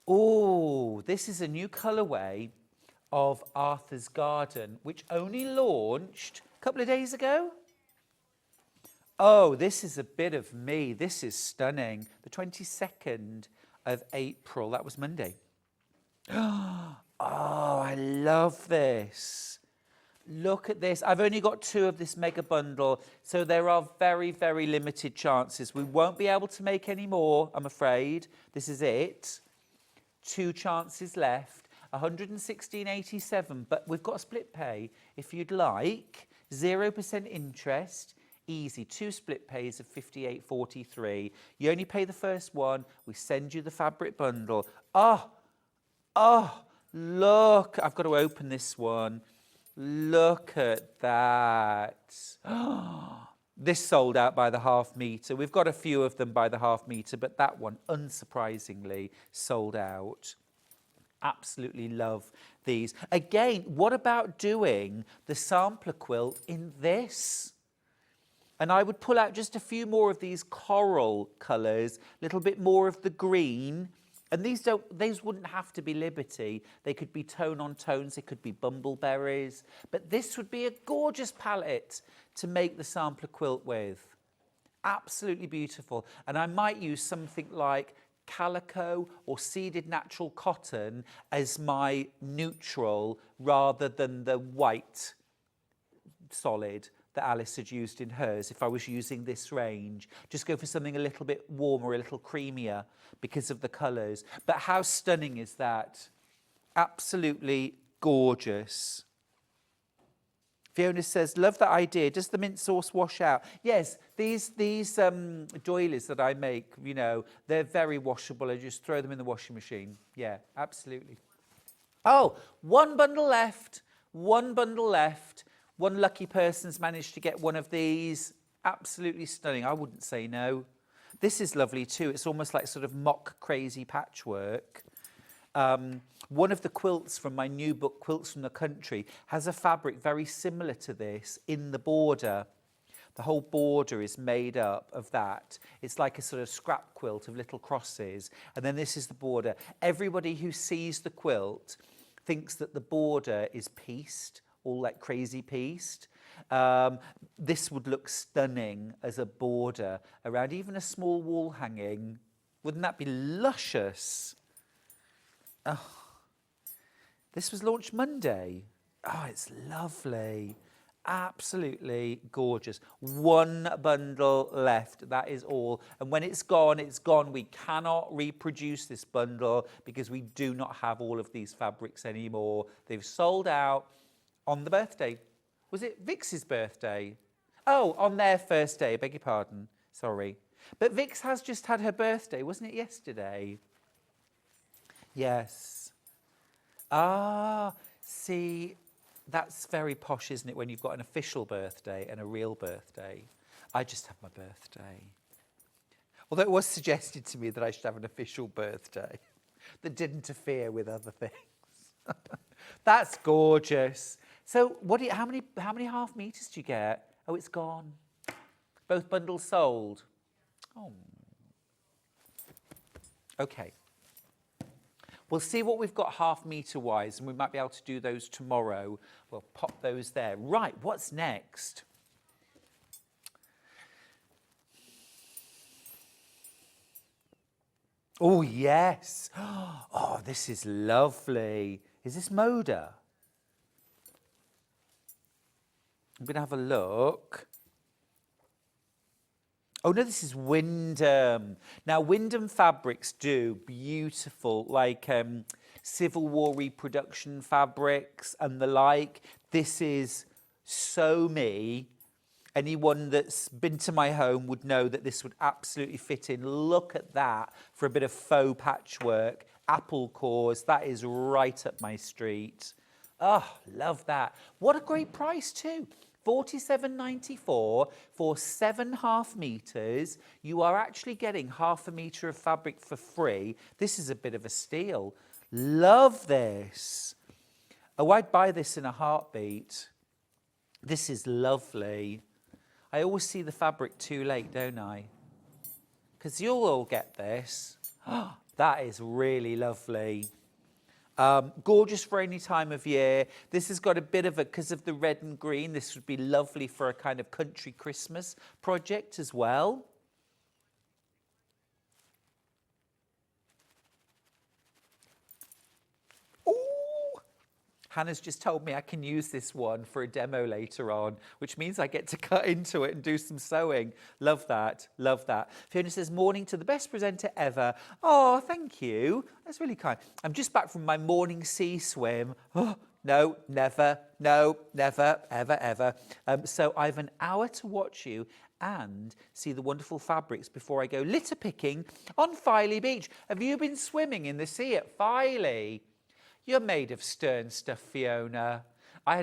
Ooh, this is a new colourway of Arthur's Garden, which only launched a couple of days ago. Oh, this is a bit of me. This is stunning. The 22nd of April. That was Monday. Oh, I love this. Look at this. I've only got 2 of this mega bundle, so there are very, very limited chances. We won't be able to make any more, I'm afraid. This is it. 2 chances left. 116.87, but we've got a split pay if you'd like. 0% interest. Easy. 2 split pays of 58.43. You only pay the first one. We send you the fabric bundle. Oh, look. I've got to open this one. Look at that. This sold out by the half metre. We've got a few of them by the half metre, but that one, unsurprisingly, sold out. Absolutely love these. Again, what about doing the sampler quilt in this? And I would pull out just a few more of these coral colours, a little bit more of the green. And these wouldn't have to be Liberty. They could be tone on tones. They could be bumbleberries. But this would be a gorgeous palette to make the sampler quilt with. Absolutely beautiful. And I might use something like calico or seeded natural cotton as my neutral rather than the white solid that Alice had used in hers. If I was using this range, just go for something a little bit warmer, a little creamier because of the colours. But how stunning is that? Absolutely gorgeous. Fiona says, love that idea. Does the mint sauce wash out? Yes, these doilies that I make, you know, they're very washable. I just throw them in the washing machine. Yeah, absolutely. Oh, 1 bundle left. 1 bundle left. One lucky person's managed to get one of these. Absolutely stunning. I wouldn't say no. This is lovely too. It's almost like sort of mock crazy patchwork. One of the quilts from my new book, Quilts from the Country, has a fabric very similar to this in the border. The whole border is made up of that. It's like a sort of scrap quilt of little crosses. And then this is the border. Everybody who sees the quilt thinks that the border is pieced, all like crazy pieced. This would look stunning as a border around even a small wall hanging. Wouldn't that be luscious? Oh, this was launched Monday. Oh, it's lovely. Absolutely gorgeous. 1 bundle left. That is all. And when it's gone, it's gone. We cannot reproduce this bundle because we do not have all of these fabrics anymore. They've sold out on the birthday. Was it Vix's birthday? Oh, on their first day. Beg your pardon. Sorry. But Vix has just had her birthday. Wasn't it yesterday? Yes. Ah, see, that's very posh, isn't it, when you've got an official birthday and a real birthday? I just have my birthday. Although it was suggested to me that I should have an official birthday that didn't interfere with other things. That's gorgeous. So how many half meters do you get? Oh, it's gone. Both bundles sold. Oh. Okay. We'll see what we've got half meter wise, and we might be able to do those tomorrow. We'll pop those there. Right, what's next? Oh, yes. Oh, this is lovely. Is this Moda? I'm going to have a look. Oh, no, this is Wyndham. Now, Wyndham fabrics do beautiful, like Civil War reproduction fabrics and the like. This is so me. Anyone that's been to my home would know that this would absolutely fit in. Look at that for a bit of faux patchwork. Apple cores, that is right up my street. Oh, love that. What a great price too. $47.94 for 7.5 meters. You are actually getting half a meter of fabric for free. This is a bit of a steal. Love this. Oh, I'd buy this in a heartbeat. This is lovely. I always see the fabric too late, don't I? Because you'll all get this. Oh, that is really lovely. Gorgeous for any time of year. This has got a bit of a, because of the red and green, this would be lovely for a kind of country Christmas project as well. Ooh! Hannah's just told me I can use this one for a demo later on, which means I get to cut into it and do some sewing. Love that, love that. Fiona says, morning to the best presenter ever. Oh, thank you. That's really kind. I'm just back from my morning sea swim. Oh, no, never, ever, ever. So I have an hour to watch you and see the wonderful fabrics before I go litter picking on Filey Beach. Have you been swimming in the sea at Filey? You're made of stern stuff, Fiona. I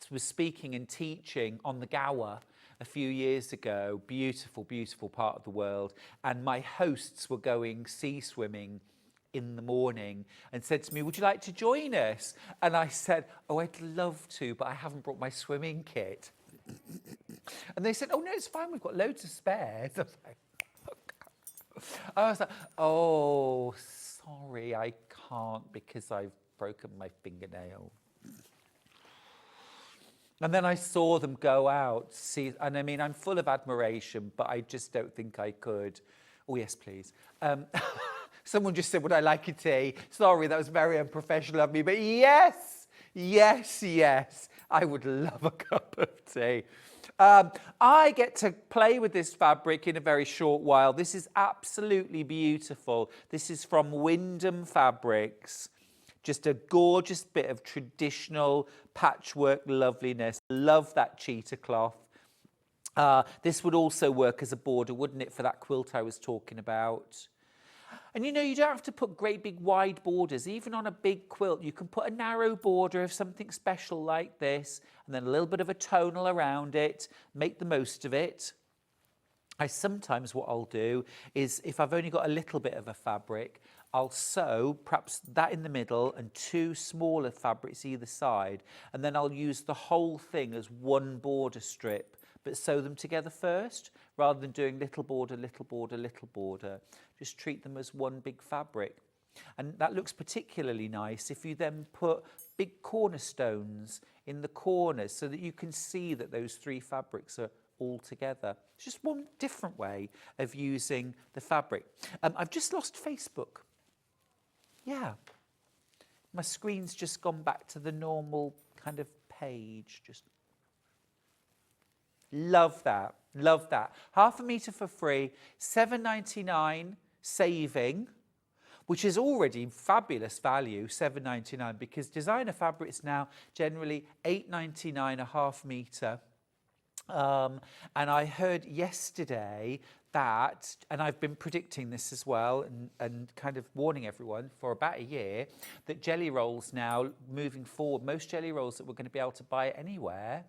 was speaking and teaching on the Gower a few years ago. Beautiful, beautiful part of the world. And my hosts were going sea swimming in the morning and said to me, would you like to join us? And I said, oh, I'd love to, but I haven't brought my swimming kit. And they said, oh, no, it's fine. We've got loads of spares. I was like, oh, sorry, I can't because I've broken my fingernail. And then I saw them go out, see, and I mean, I'm full of admiration, but I just don't think I could. Oh, yes, please. Someone just said, would I like a tea? Sorry, that was very unprofessional of me, but yes, yes, yes, I would love a cup of tea. I get to play with this fabric in a very short while. This is absolutely beautiful. This is from Wyndham Fabrics. Just a gorgeous bit of traditional patchwork loveliness. Love that cheetah cloth. This would also work as a border, wouldn't it, for that quilt I was talking about? And you know, you don't have to put great big wide borders. Even on a big quilt, you can put a narrow border of something special like this, and then a little bit of a tonal around it, make the most of it. Sometimes what I'll do is, if I've only got a little bit of a fabric, I'll sew perhaps that in the middle and two smaller fabrics either side, and then I'll use the whole thing as one border strip, but sew them together first, rather than doing little border, little border, little border. Just treat them as one big fabric. And that looks particularly nice if you then put big cornerstones in the corners so that you can see that those three fabrics are all together. It's just one different way of using the fabric. I've just lost Facebook. Yeah. My screen's just gone back to the normal kind of page. Just love that. Love that. Half a metre for free, $7.99 saving, which is already fabulous value, $7.99, because designer fabrics now generally $8.99 a half metre. And I heard yesterday that, and I've been predicting this as well and kind of warning everyone for about a year, that jelly rolls now, moving forward, most jelly rolls that we're going to be able to buy anywhere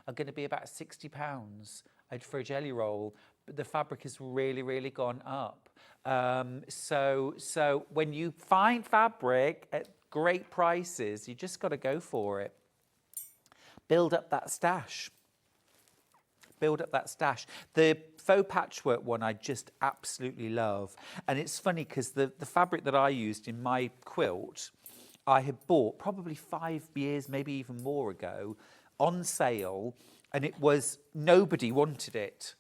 are going to be about £60 for a jelly roll. But the fabric has really, really gone up. So when you find fabric at great prices, you just got to go for it. build up that stash. Build up that stash. The faux patchwork one I just absolutely love. And it's funny because the fabric that I used in my quilt, I had bought probably 5 years, maybe even more ago, on sale, and it was, nobody wanted it.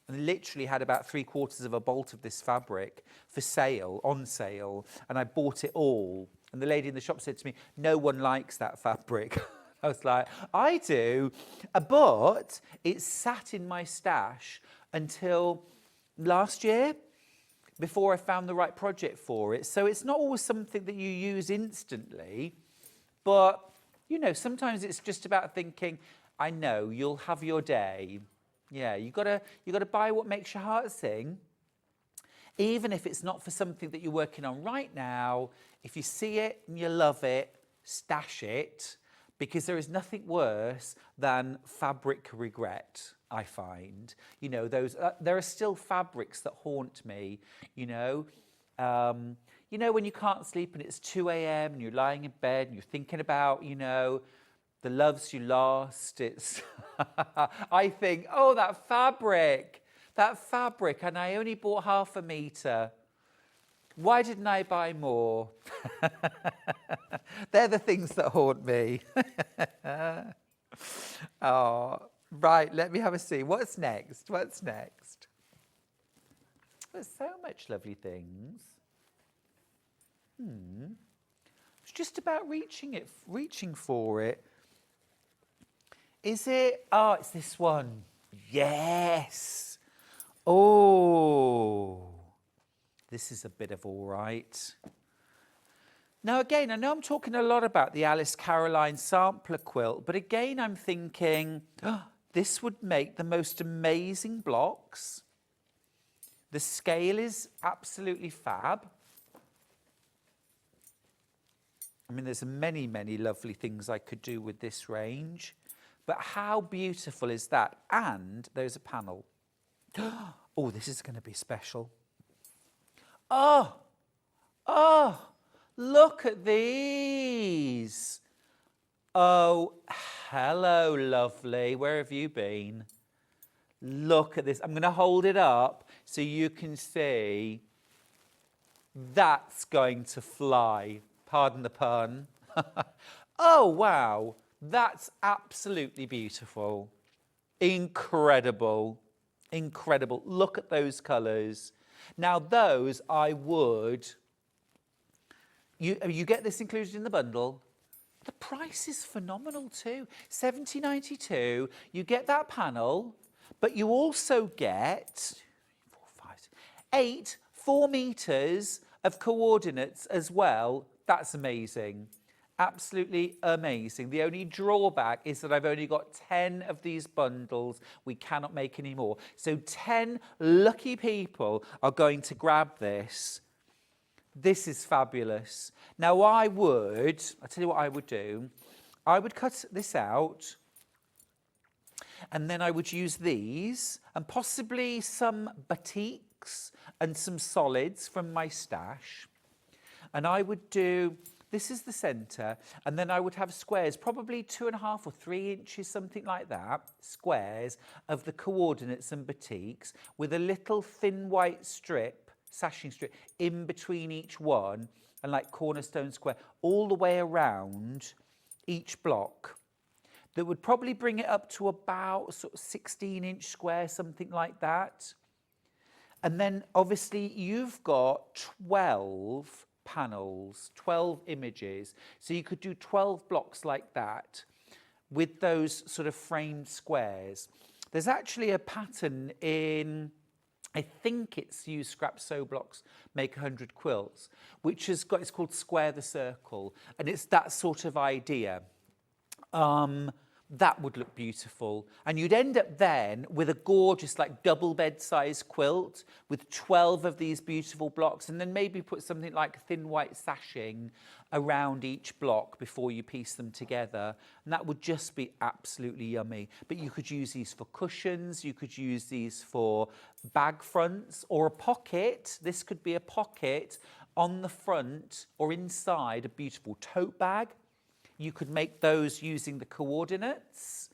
And literally had about 3/4 of a bolt of this fabric for sale, on sale, and I bought it all. And the lady in the shop said to me, no one likes that fabric. I was like, I do, but it sat in my stash until last year before I found the right project for it. So it's not always something that you use instantly, but, you know, sometimes it's just about thinking, I know you'll have your day. Yeah, you gotta buy what makes your heart sing. Even if it's not for something that you're working on right now, if you see it and you love it, stash it. Because there is nothing worse than fabric regret, I find. You know, there are still fabrics that haunt me, you know. When you can't sleep and it's 2 a.m. and you're lying in bed and you're thinking about, you know, the loves you lost. It's, I think, oh, that fabric, and I only bought 1/2 metre. Why didn't I buy more? They're the things that haunt me. Oh, right, let me have a see. What's next? There's so much lovely things. It's just about reaching for it. Is it? Oh, it's this one. Yes. Oh. This is a bit of all right. Now, again, I know I'm talking a lot about the Alice Caroline Sampler Quilt, but again, I'm thinking, oh, this would make the most amazing blocks. The scale is absolutely fab. I mean, there's many, many lovely things I could do with this range, but how beautiful is that? And there's a panel. Oh, this is going to be special. Oh, look at these. Oh, hello, lovely. Where have you been? Look at this. I'm going to hold it up so you can see. That's going to fly. Pardon the pun. Oh, wow. That's absolutely beautiful. Incredible. Incredible. Look at those colours. Now, those I would... You get this included in the bundle. The price is phenomenal too. $70.92. You get that panel, but you also get 4 metres of coordinates as well. That's amazing. Absolutely amazing. The only drawback is that I've only got 10 of these bundles. We cannot make any more. So 10 lucky people are going to grab this. This is fabulous. Now I'll tell you what I would do. I would cut this out and then I would use these and possibly some batiks and some solids from my stash. And I would do... This is the centre, and then I would have squares, probably 2.5 or 3 inches, something like that, squares of the coordinates and batiks with a little thin white strip, sashing strip, in between each one, and like cornerstone square, all the way around each block. That would probably bring it up to about sort of 16-inch square, something like that. And then obviously you've got 12 panels, 12 images. So you could do 12 blocks like that with those sort of framed squares. There's actually a pattern in, I think it's Use Scrap Sew Blocks, Make 100 Quilts, which has got, it's called Square the Circle. And it's that sort of idea. That would look beautiful. And you'd end up then with a gorgeous like double bed size quilt with 12 of these beautiful blocks, and then maybe put something like thin white sashing around each block before you piece them together. And that would just be absolutely yummy. But you could use these for cushions, you could use these for bag fronts or a pocket. This could be a pocket on the front or inside a beautiful tote bag. You could make those using the coordinates.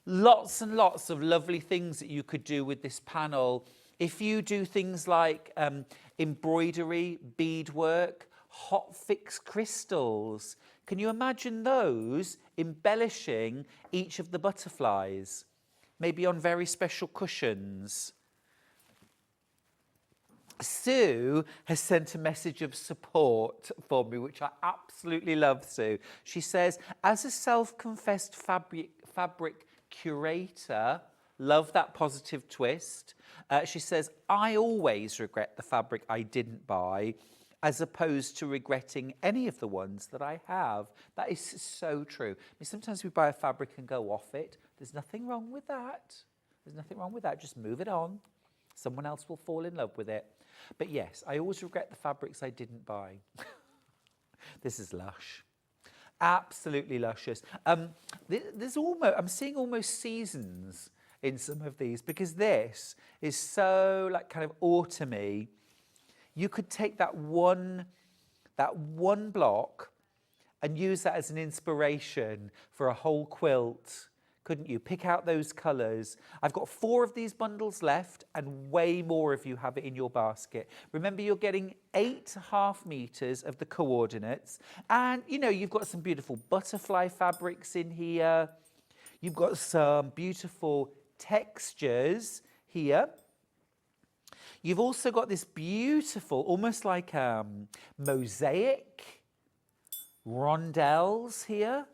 Lots and lots of lovely things that you could do with this panel. If you do things like embroidery, beadwork, hot fix crystals, can you imagine those embellishing each of the butterflies? Maybe on very special cushions. Sue has sent a message of support for me, which I absolutely love, Sue. She says, as a self-confessed fabric curator, love that positive twist. She says, I always regret the fabric I didn't buy, as opposed to regretting any of the ones that I have. That is so true. I mean, sometimes we buy a fabric and go off it. There's nothing wrong with that. There's nothing wrong with that. Just move it on. Someone else will fall in love with it. But yes, I always regret the fabrics I didn't buy. This is lush. Absolutely luscious. There's almost, I'm seeing almost seasons in some of these, because this is so like kind of autumny. You could take that one block and use that as an inspiration for a whole quilt, couldn't you? Pick out those colours. I've got 4 of these bundles left, and way more if you have it in your basket. Remember, you're getting 8.5 meters of the coordinates, and you know, you've got some beautiful butterfly fabrics in here. You've got some beautiful textures here. You've also got this beautiful, almost like mosaic rondelles here.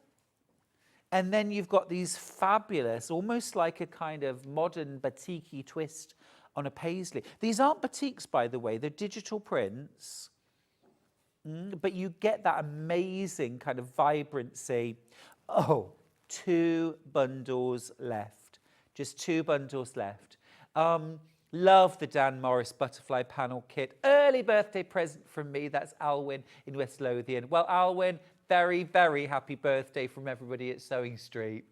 And then you've got these fabulous, almost like a kind of modern batik-y twist on a paisley. These aren't batiks, by the way, they're digital prints. But you get that amazing kind of vibrancy. Oh, 2 bundles left. Just 2 bundles left. Love the Dan Morris butterfly panel kit. Early birthday present from me. That's Alwyn in West Lothian. Well, Alwyn, very, very happy birthday from everybody at Sewing Street.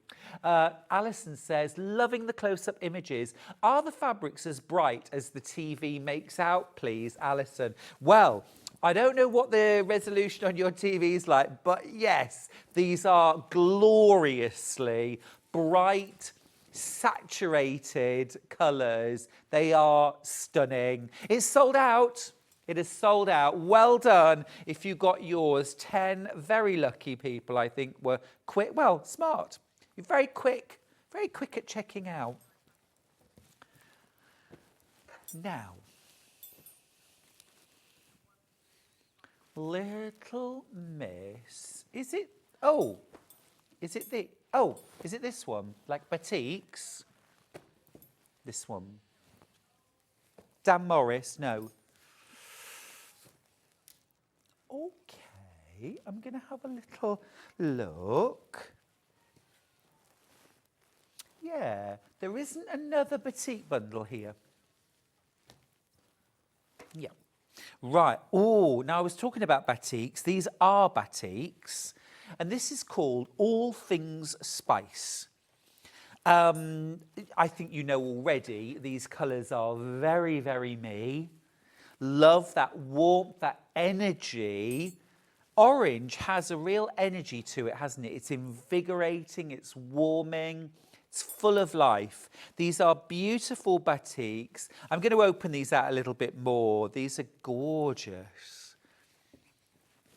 Alison says, loving the close-up images. Are the fabrics as bright as the TV makes out, please, Alison? Well, I don't know what the resolution on your TV is like, but yes, these are gloriously bright, saturated colours. They are stunning. It's sold out. It is sold out. Well done if you got yours. 10 very lucky people, I think, were quick. Well, smart. You're very quick at checking out. Now, Little Miss, is it, oh, is it the, oh, is it this one? Like batiks? This one. Dan Morris, no. Okay, I'm going to have a little look. Yeah, there isn't another batik bundle here. Yeah. Right. Oh, now I was talking about batiks. These are batiks. And this is called All Things Spice. I think you know already, these colours are very, very me. Love that warmth, that energy. Orange has a real energy to it, hasn't it? It's invigorating, it's warming, it's full of life. These are beautiful batiks. I'm going to open these out a little bit more. These are gorgeous.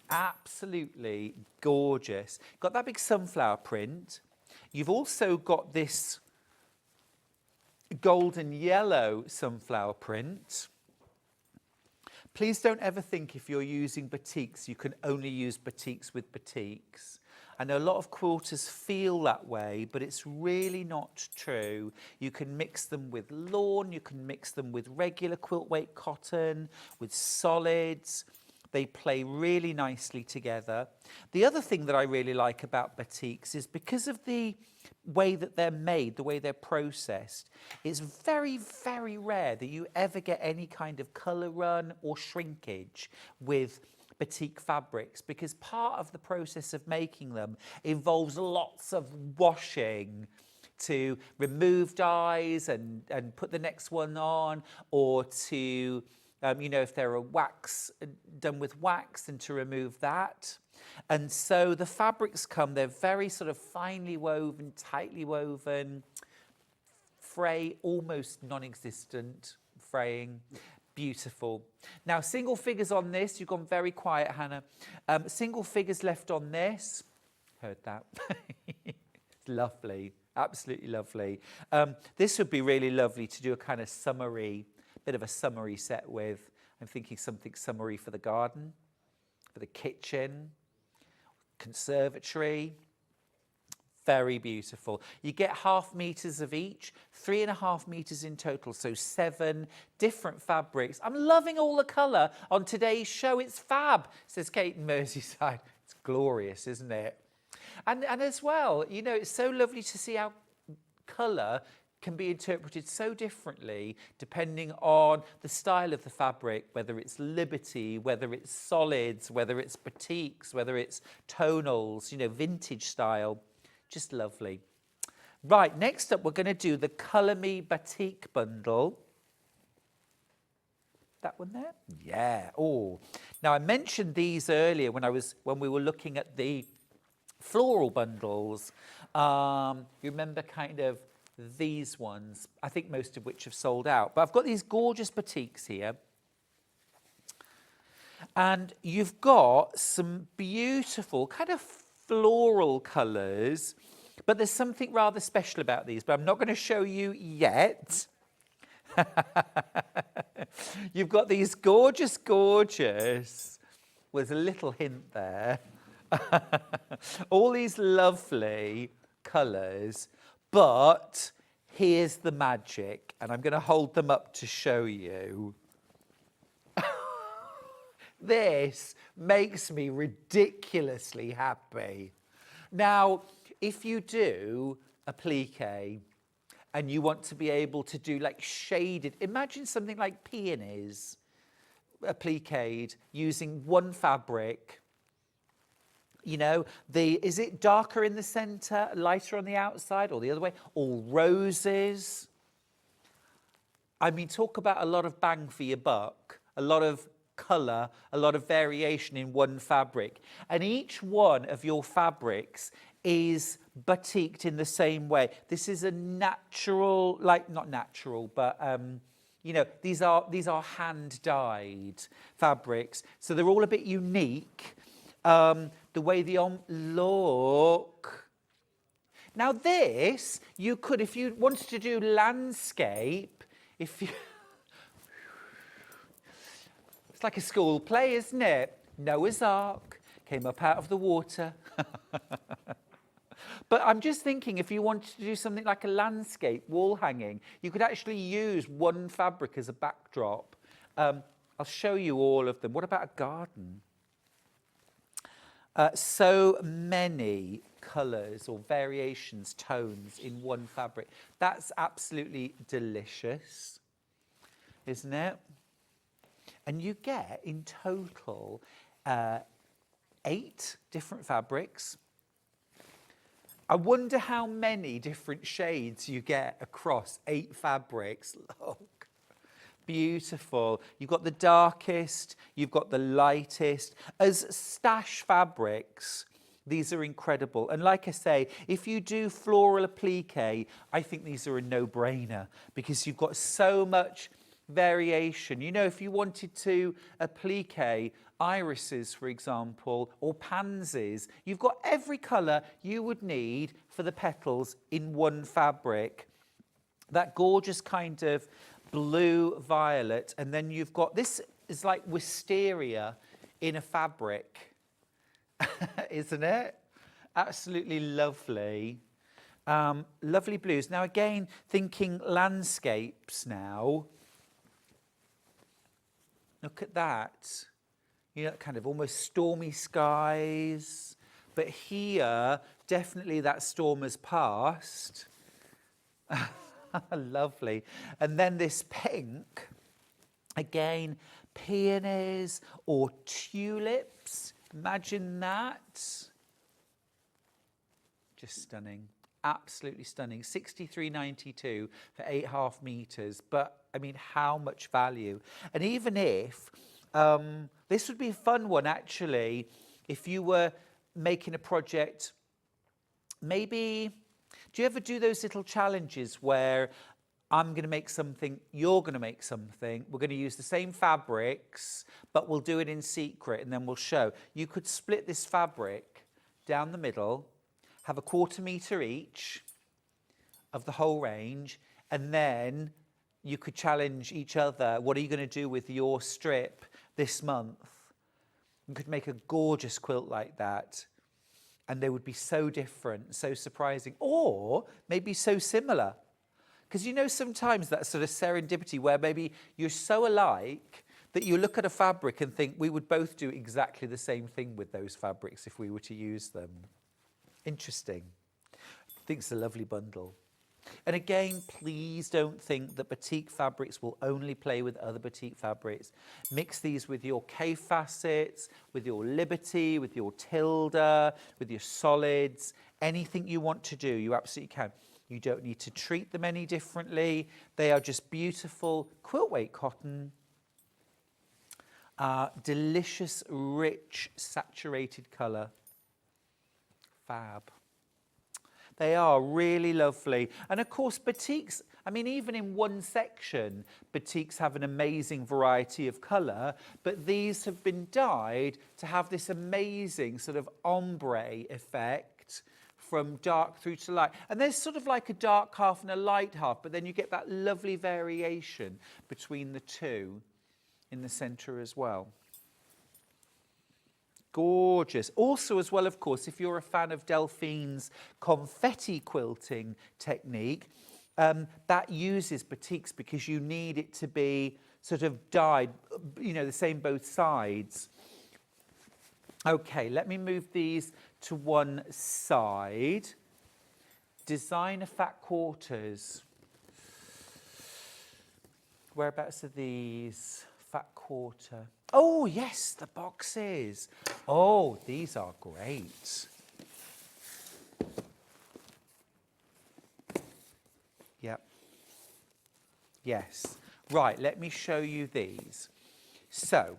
Absolutely gorgeous. Got that big sunflower print. You've also got this golden yellow sunflower print. Please don't ever think if you're using batiks, you can only use batiks with batiks. I know a lot of quilters feel that way, but it's really not true. You can mix them with lawn, you can mix them with regular quilt weight cotton, with solids. They play really nicely together. The other thing that I really like about batiks is because of the way that they're made, the way they're processed, it's very, very rare that you ever get any kind of colour run or shrinkage with batik fabrics, because part of the process of making them involves lots of washing to remove dyes and put the next one on, or to you know, if there are wax done with wax, and to remove that. And so the fabrics come, they're very sort of finely woven, tightly woven, fray, almost non-existent fraying. Beautiful. Now, single figures on this. You've gone very quiet, Hannah. Single figures left on this. Heard that. It's lovely. Absolutely lovely. This would be really lovely to do a kind of summery, bit of a summery set with. I'm thinking something summery for the garden, for the kitchen, conservatory. Very beautiful. You get 0.5 meters of each, 3.5 meters in total, so 7 different fabrics. I'm loving all the colour on today's show. It's fab, says Kate in Merseyside. It's glorious, isn't it? And as well, you know, it's so lovely to see how colour can be interpreted so differently depending on the style of the fabric, whether it's Liberty, whether it's solids, whether it's batiks, whether it's tonals, you know, vintage style. Just lovely. Right, next up we're going to do the Colour Me Batik bundle. That one there? Yeah. Oh, now I mentioned these earlier when we were looking at the floral bundles. You remember kind of these ones, I think most of which have sold out. But I've got these gorgeous batiks here. And you've got some beautiful kind of floral colours, but there's something rather special about these, but I'm not going to show you yet. You've got these gorgeous, gorgeous, there's a little hint there, all these lovely colours, but here's the magic, and I'm going to hold them up to show you. This makes me ridiculously happy. Now, if you do a applique and you want to be able to do like shaded, imagine something like peonies, appliqued using one fabric. You know, is it darker in the centre, lighter on the outside, or the other way? All roses. I mean, talk about a lot of bang for your buck, a lot of colour, a lot of variation in one fabric. And each one of your fabrics is batiked in the same way. This is a natural, like not natural, but you know, these are hand dyed fabrics, so they're all a bit unique. The way they look. Now this, you could, if you wanted to do landscape, if you it's like a school play, isn't it? Noah's Ark came up out of the water. But I'm just thinking, if you wanted to do something like a landscape wall hanging, you could actually use one fabric as a backdrop. I'll show you all of them. What about a garden? So many colours or variations, tones in one fabric. That's absolutely delicious, isn't it? And you get, in total, 8 different fabrics. I wonder how many different shades you get across 8 fabrics. Look, beautiful. You've got the darkest, you've got the lightest. As stash fabrics, these are incredible. And like I say, if you do floral applique, I think these are a no-brainer because you've got so much variation. You know, if you wanted to applique irises, for example, or pansies, you've got every colour you would need for the petals in one fabric. That gorgeous kind of blue violet, and then you've got, this is like wisteria in a fabric, isn't it? Absolutely lovely. Lovely blues. Now again, thinking landscapes now. Look at that. You know, kind of almost stormy skies. But here, definitely that storm has passed. Lovely. And then this pink, again, peonies or tulips. Imagine that. Just stunning. absolutely stunning. 63.92 for 8.5 meters. But I mean, how much value? And even if this would be a fun one, actually, if you were making a project, maybe, do you ever do those little challenges where I'm going to make something, you're going to make something, we're going to use the same fabrics, but we'll do it in secret and then we'll show. You could split this fabric down the middle, have a 1/4 meter each of the whole range, and then you could challenge each other. What are you going to do with your strip this month? You could make a gorgeous quilt like that, and they would be so different, so surprising, or maybe so similar. Because you know, sometimes that sort of serendipity where maybe you're so alike that you look at a fabric and think we would both do exactly the same thing with those fabrics if we were to use them. Interesting. I think it's a lovely bundle. And again, please don't think that batik fabrics will only play with other batik fabrics. Mix these with your K facets, with your Liberty, with your Tilda, with your solids. Anything you want to do, you absolutely can. You don't need to treat them any differently. They are just beautiful quilt weight cotton. Delicious, rich, saturated colour. Fab. They are really lovely. And of course, batiks, I mean, even in one section, batiks have an amazing variety of colour, but these have been dyed to have this amazing sort of ombre effect from dark through to light. And there's sort of like a dark half and a light half, but then you get that lovely variation between the two in the centre as well. Gorgeous. Also as well, of course, if you're a fan of Delphine's confetti quilting technique, that uses batiks because you need it to be sort of dyed, you know, the same both sides. Okay, let me move these to one side. Designer fat quarters. Whereabouts are these? Fat quarter. Oh, yes, the boxes. Oh, these are great. Yep. Yes. Right, let me show you these. So,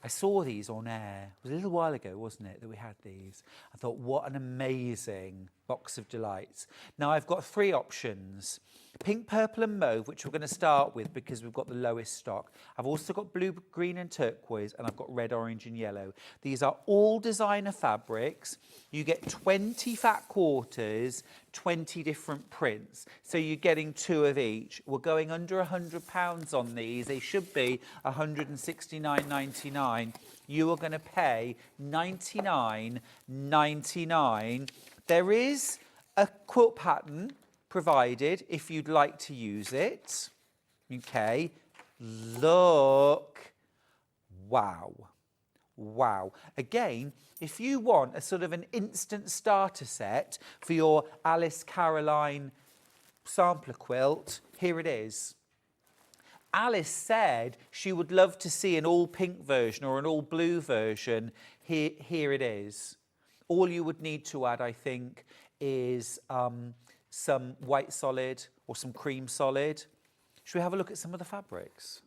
I saw these on air. It was a little while ago, wasn't it, that we had these. I thought, what an amazing box of delights. Now, I've got 3 options. Pink, purple and mauve, which we're going to start with because we've got the lowest stock. I've also got blue, green and turquoise, and I've got red, orange and yellow. These are all designer fabrics. You get 20 fat quarters, 20 different prints. So you're getting 2 of each. We're going under £100 on these. They should be £169.99. You are going to pay £99.99. There is a quilt pattern provided if you'd like to use it. Okay, look, wow, wow. Again, if you want a sort of an instant starter set for your Alice Caroline sampler quilt, here it is. Alice said she would love to see an all pink version or an all blue version. Here it is. All you would need to add, I think, is some white solid or some cream solid. Should we have a look at some of the fabrics?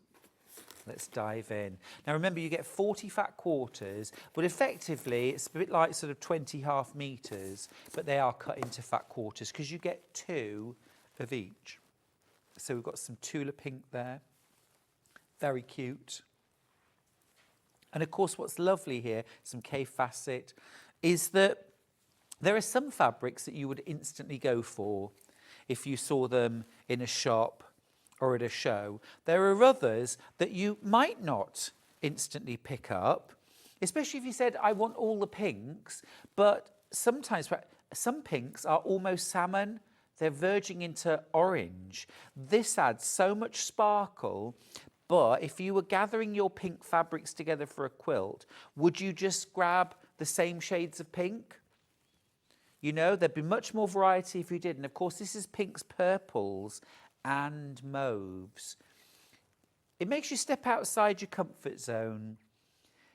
Let's dive in. Now remember, you get 40 fat quarters, but effectively it's a bit like sort of 20 half meters, but they are cut into fat quarters because you get 2 of each. So we've got some Tula pink there. Very cute. And of course, what's lovely here, some K facet, is that there are some fabrics that you would instantly go for if you saw them in a shop or at a show. There are others that you might not instantly pick up, especially if you said, I want all the pinks, but sometimes some pinks are almost salmon. They're verging into orange. This adds so much sparkle, but if you were gathering your pink fabrics together for a quilt, would you just grab the same shades of pink? You know, there'd be much more variety if you did. And of course, this is pinks, purples and mauves. It makes you step outside your comfort zone.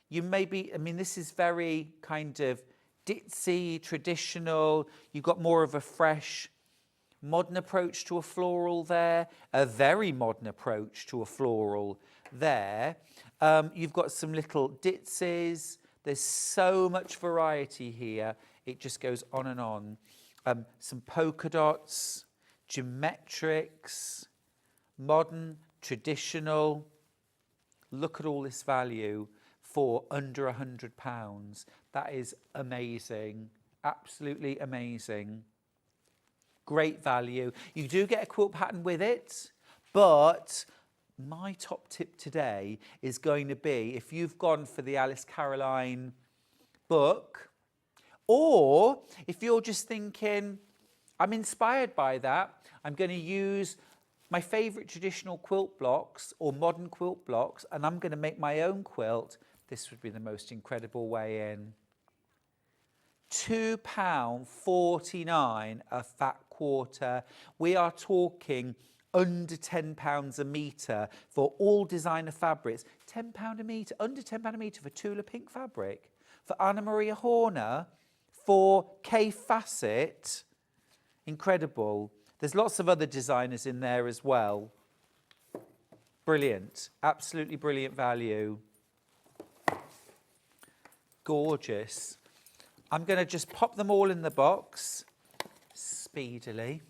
You maybe, I mean, this is very kind of ditzy, traditional. You've got more of a fresh, modern approach to a floral there, a very modern approach to a floral there. You've got some little ditsies. There's so much variety here. It just goes on and on. Some polka dots, geometrics, modern, traditional. Look at all this value for under £100. That is amazing, absolutely amazing. Great value. You do get a quilt pattern with it, but my top tip today is going to be, if you've gone for the Alice Caroline book, or if you're just thinking, I'm inspired by that, I'm going to use my favourite traditional quilt blocks or modern quilt blocks, and I'm going to make my own quilt, this would be the most incredible way in. £2.49 a fat quarter. We are talking under £10 a metre for all designer fabrics. £10 a metre, under £10 a metre for Tula Pink fabric. For Anna Maria Horner, for Kay Fassett. Incredible. There's lots of other designers in there as well. Brilliant, absolutely brilliant value. Gorgeous. I'm going to just pop them all in the box speedily.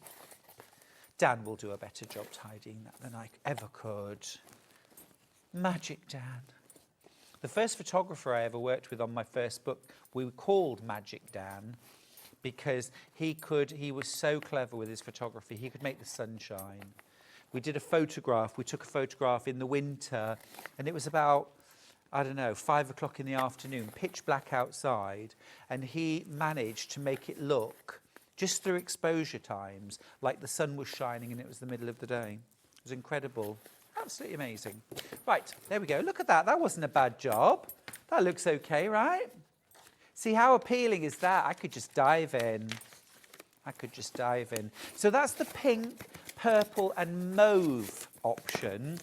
Dan will do a better job tidying that than I ever could. Magic Dan. The first photographer I ever worked with on my first book, we called Magic Dan, because he was so clever with his photography. He could make the sun shine. We did a photograph. We took a photograph in the winter, and it was about, I don't know, 5 o'clock in the afternoon, pitch black outside, and he managed to make it look, just through exposure times, like the sun was shining and it was the middle of the day. It was incredible. Absolutely amazing. Right, there we go. Look at that. That wasn't a bad job. That looks okay, right? See, how appealing is that? I could just dive in. I could just dive in. So that's the pink, purple and mauve option.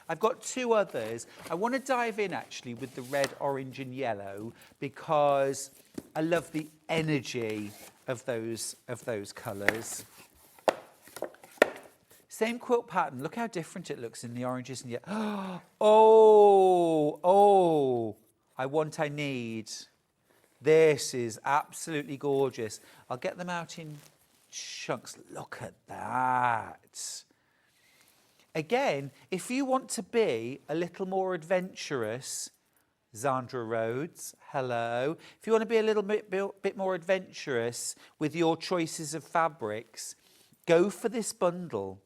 I've got two others. I want to dive in actually with the red, orange and yellow because I love the energy of those colours. Same quilt pattern. Look how different it looks in the oranges and yellow. Oh, I need. This is absolutely gorgeous. I'll get them out in chunks. Look at that. Again, if you want to be a little more adventurous, Zandra Rhodes, hello. If you want to be a little bit more adventurous with your choices of fabrics, go for this bundle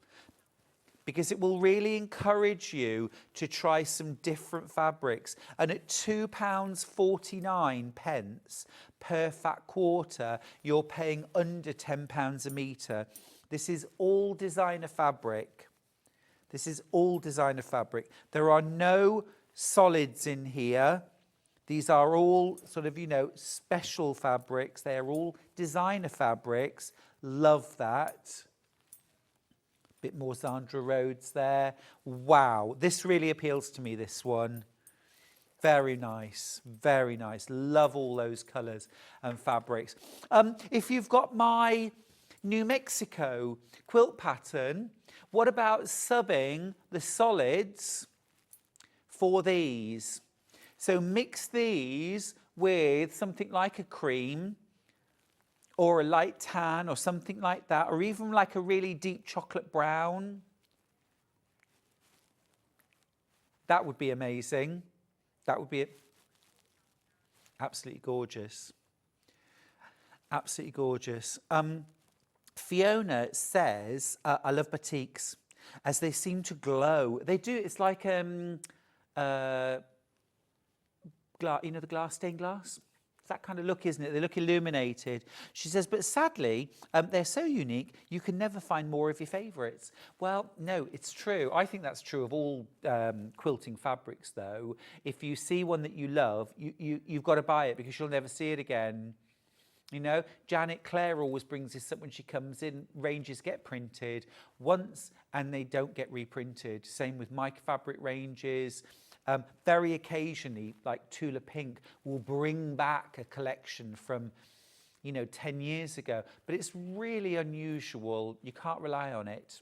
because it will really encourage you to try some different fabrics. And at £2.49 per fat quarter, you're paying under £10 a metre. This is all designer fabric. This is all designer fabric. There are no solids in here. These are all sort of, special fabrics. They are all designer fabrics. Love that. Bit more Zandra Rhodes there. Wow, this really appeals to me, this one. Very nice, very nice. Love all those colours and fabrics. If you've got my New Mexico quilt pattern, what about subbing the solids for these? So mix these with something like a cream or a light tan or something like that, or even like a really deep chocolate brown. That would be amazing. That would be absolutely gorgeous. Absolutely gorgeous. Fiona says, I love batiks as they seem to glow. They do. It's like, the glass, stained glass? It's that kind of look, isn't it? They look illuminated. She says, but sadly, they're so unique, you can never find more of your favourites. Well, no, it's true. I think that's true of all quilting fabrics, though. If you see one that you love, you've got to buy it because you'll never see it again. Janet Clare always brings this up when she comes in. Ranges get printed once and they don't get reprinted. Same with my fabric ranges. Very occasionally, like Tula Pink will bring back a collection from, 10 years ago, but it's really unusual. You can't rely on it.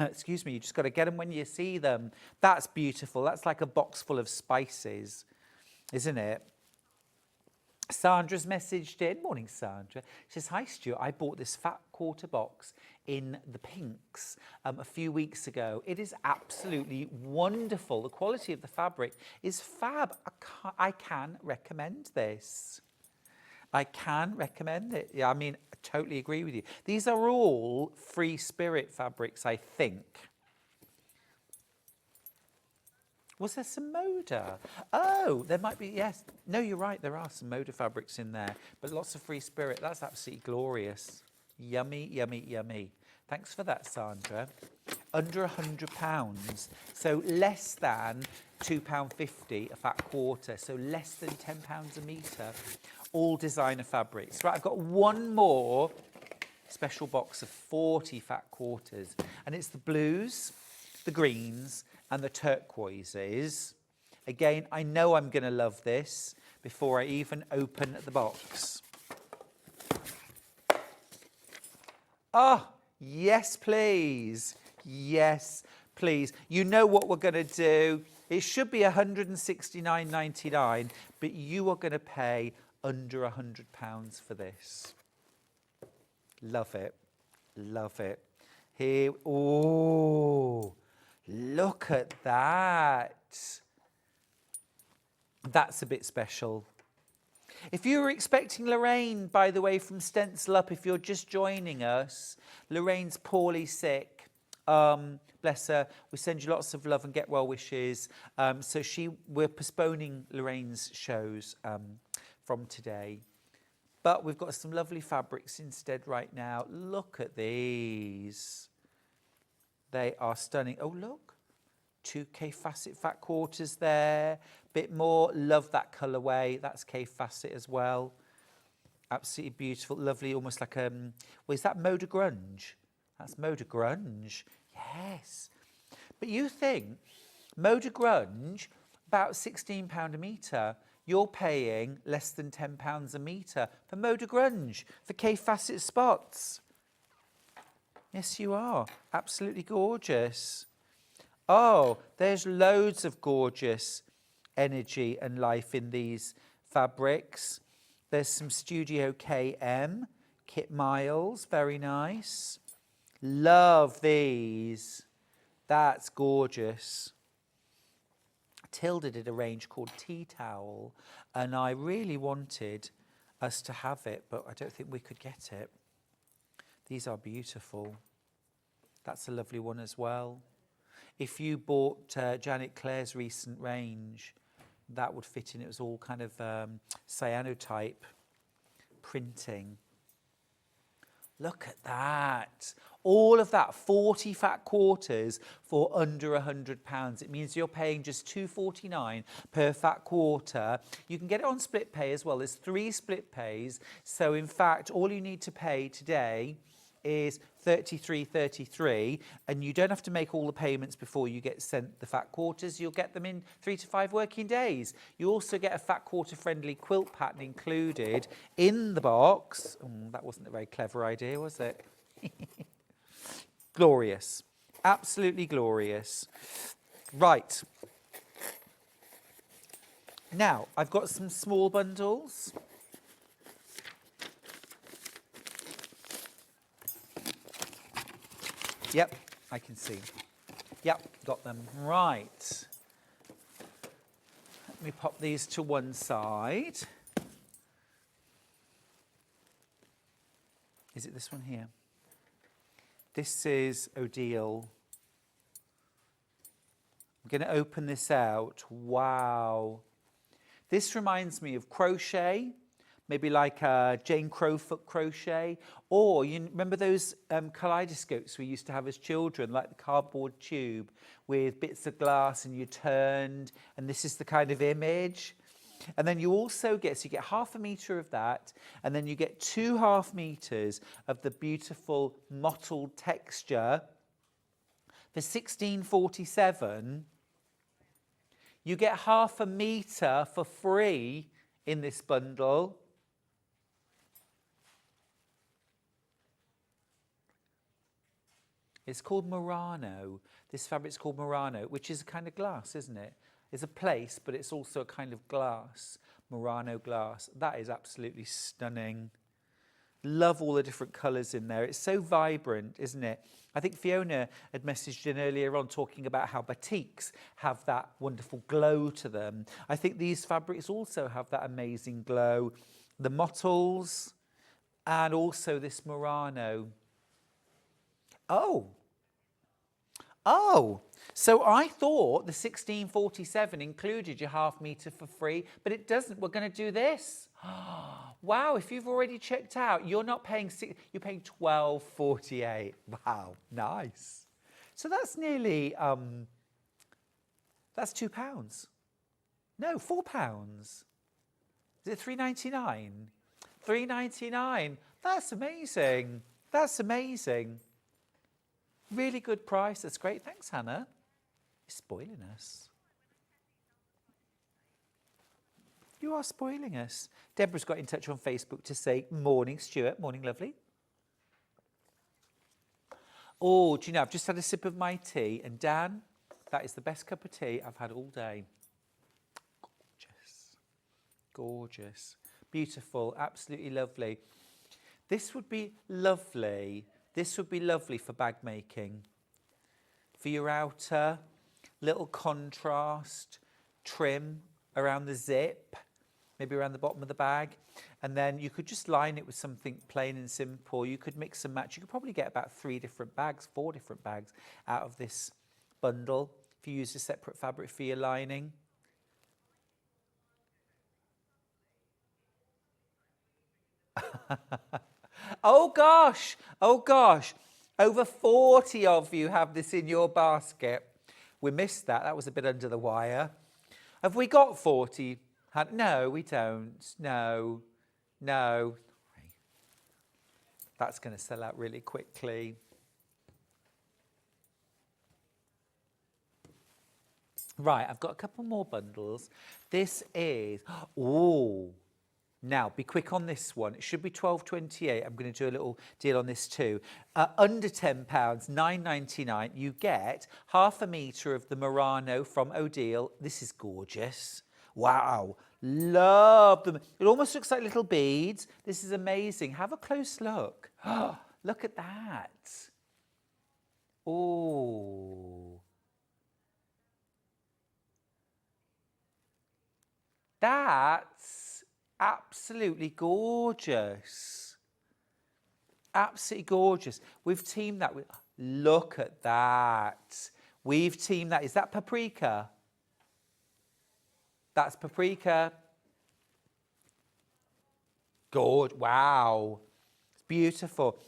Excuse me, you just got to get them when you see them. That's beautiful. That's like a box full of spices, isn't it? Sandra's messaged in. Morning, Sandra. She says, hi, Stuart. I bought this fat quarter box in the pinks a few weeks ago. It is absolutely wonderful. The quality of the fabric is fab. I can recommend this. I can recommend it. Yeah, I mean, I totally agree with you. These are all Free Spirit fabrics, I think. Was there some Moda? Oh, there might be, yes. No, you're right, there are some Moda fabrics in there, but lots of Free Spirit. That's absolutely glorious. Yummy, yummy, yummy. Thanks for that, Sandra. Under £100, so less than £2.50 a fat quarter, so less than £10 a metre. All designer fabrics. Right, I've got one more special box of 40 fat quarters, and it's the blues, the greens, and the turquoises. Again, I know I'm going to love this before I even open the box. Ah, yes, please. Yes, please. You know what we're going to do. It should be £169.99, but you are going to pay under £100 for this. Love it. Love it. Here, oh, look at that. That's a bit special. If you were expecting Lorraine, by the way, from Stencil Up, if you're just joining us, Lorraine's poorly sick. Bless her. We send you lots of love and get well wishes. So we're postponing Lorraine's shows from today. But we've got some lovely fabrics instead right now. Look at these. They are stunning. Oh, look. 2K Facet fat quarters there. Bit more. Love that colourway. That's K Facet as well. Absolutely beautiful. Lovely. Almost like well, is that Moda Grunge? That's Moda Grunge. Yes. But you think Moda Grunge, about £16 a metre. You're paying less than £10 a metre for Moda Grunge, for K Facet spots. Yes, you are. Absolutely gorgeous. Oh, there's loads of gorgeous energy and life in these fabrics. There's some Studio KM, Kit Miles, very nice. Love these. That's gorgeous. Tilda did a range called Tea Towel, and I really wanted us to have it, but I don't think we could get it. These are beautiful. That's a lovely one as well. If you bought Janet Claire's recent range, that would fit in. It was all kind of cyanotype printing. Look at that. All of that, 40 fat quarters for under £100. It means you're paying just £2.49 per fat quarter. You can get it on split pay as well. There's 3 split pays. So in fact, all you need to pay today is $33.33, and you don't have to make all the payments before you get sent the fat quarters. You'll get them in 3 to 5 working days. You also get a fat quarter friendly quilt pattern included in the box. That wasn't a very clever idea, was it? Glorious. Absolutely glorious. Right. Now, I've got some small bundles. Yep, I can see. Yep, got them. Right. Let me pop these to one side. Is it this one here? This is Odile. I'm going to open this out. Wow. This reminds me of crochet. Maybe like Jane Crowfoot crochet, or you remember those kaleidoscopes we used to have as children, like the cardboard tube with bits of glass and you turned, and this is the kind of image. And then you also get, so you get ½ a metre of that, and then you get 2½ meters of the beautiful mottled texture. For £16.47, You get half a metre for free in this bundle. It's called Murano. This fabric's called Murano, which is a kind of glass, isn't it? It's a place, but it's also a kind of glass. Murano glass. That is absolutely stunning. Love all the different colours in there. It's so vibrant, isn't it? I think Fiona had messaged in earlier on talking about how batiks have that wonderful glow to them. I think these fabrics also have that amazing glow. The mottles and also this Murano. Oh, so I thought the 1647 included your half metre for free, but it doesn't. We're going to do this. Wow, if you've already checked out, you're not paying, you're paying £12.48. Wow, nice. So that's nearly, that's £2. No, £4. Is it £3.99? £3.99. That's amazing. That's amazing. Really good price. That's great. Thanks, Hannah. You're spoiling us. You are spoiling us. Deborah's got in touch on Facebook to say, morning, Stuart. Morning, lovely. Oh, do you know, I've just had a sip of my tea. And Dan, that is the best cup of tea I've had all day. Gorgeous. Gorgeous. Beautiful. Absolutely lovely. This would be lovely. This would be lovely for bag making. For your outer, little contrast, trim around the zip, maybe around the bottom of the bag. And then you could just line it with something plain and simple. You could mix and match. You could probably get about 4 different bags out of this bundle if you use a separate fabric for your lining. Oh gosh, over 40 of you have this in your basket. We missed that, that was a bit under the wire. Have we got 40? No, we don't, no. That's going to sell out really quickly. Right, I've got a couple more bundles. This is, now, be quick on this one. It should be £12.28. I'm going to do a little deal on this too. Under £10, £9.99, you get half a metre of the Murano from O'Deal. This is gorgeous. Wow. Love them. It almost looks like little beads. This is amazing. Have a close look. Look at that. Oh. That's absolutely gorgeous. Absolutely gorgeous. We've teamed that with, look at that. We've teamed that. Is that paprika? That's paprika. Good. Wow. It's beautiful.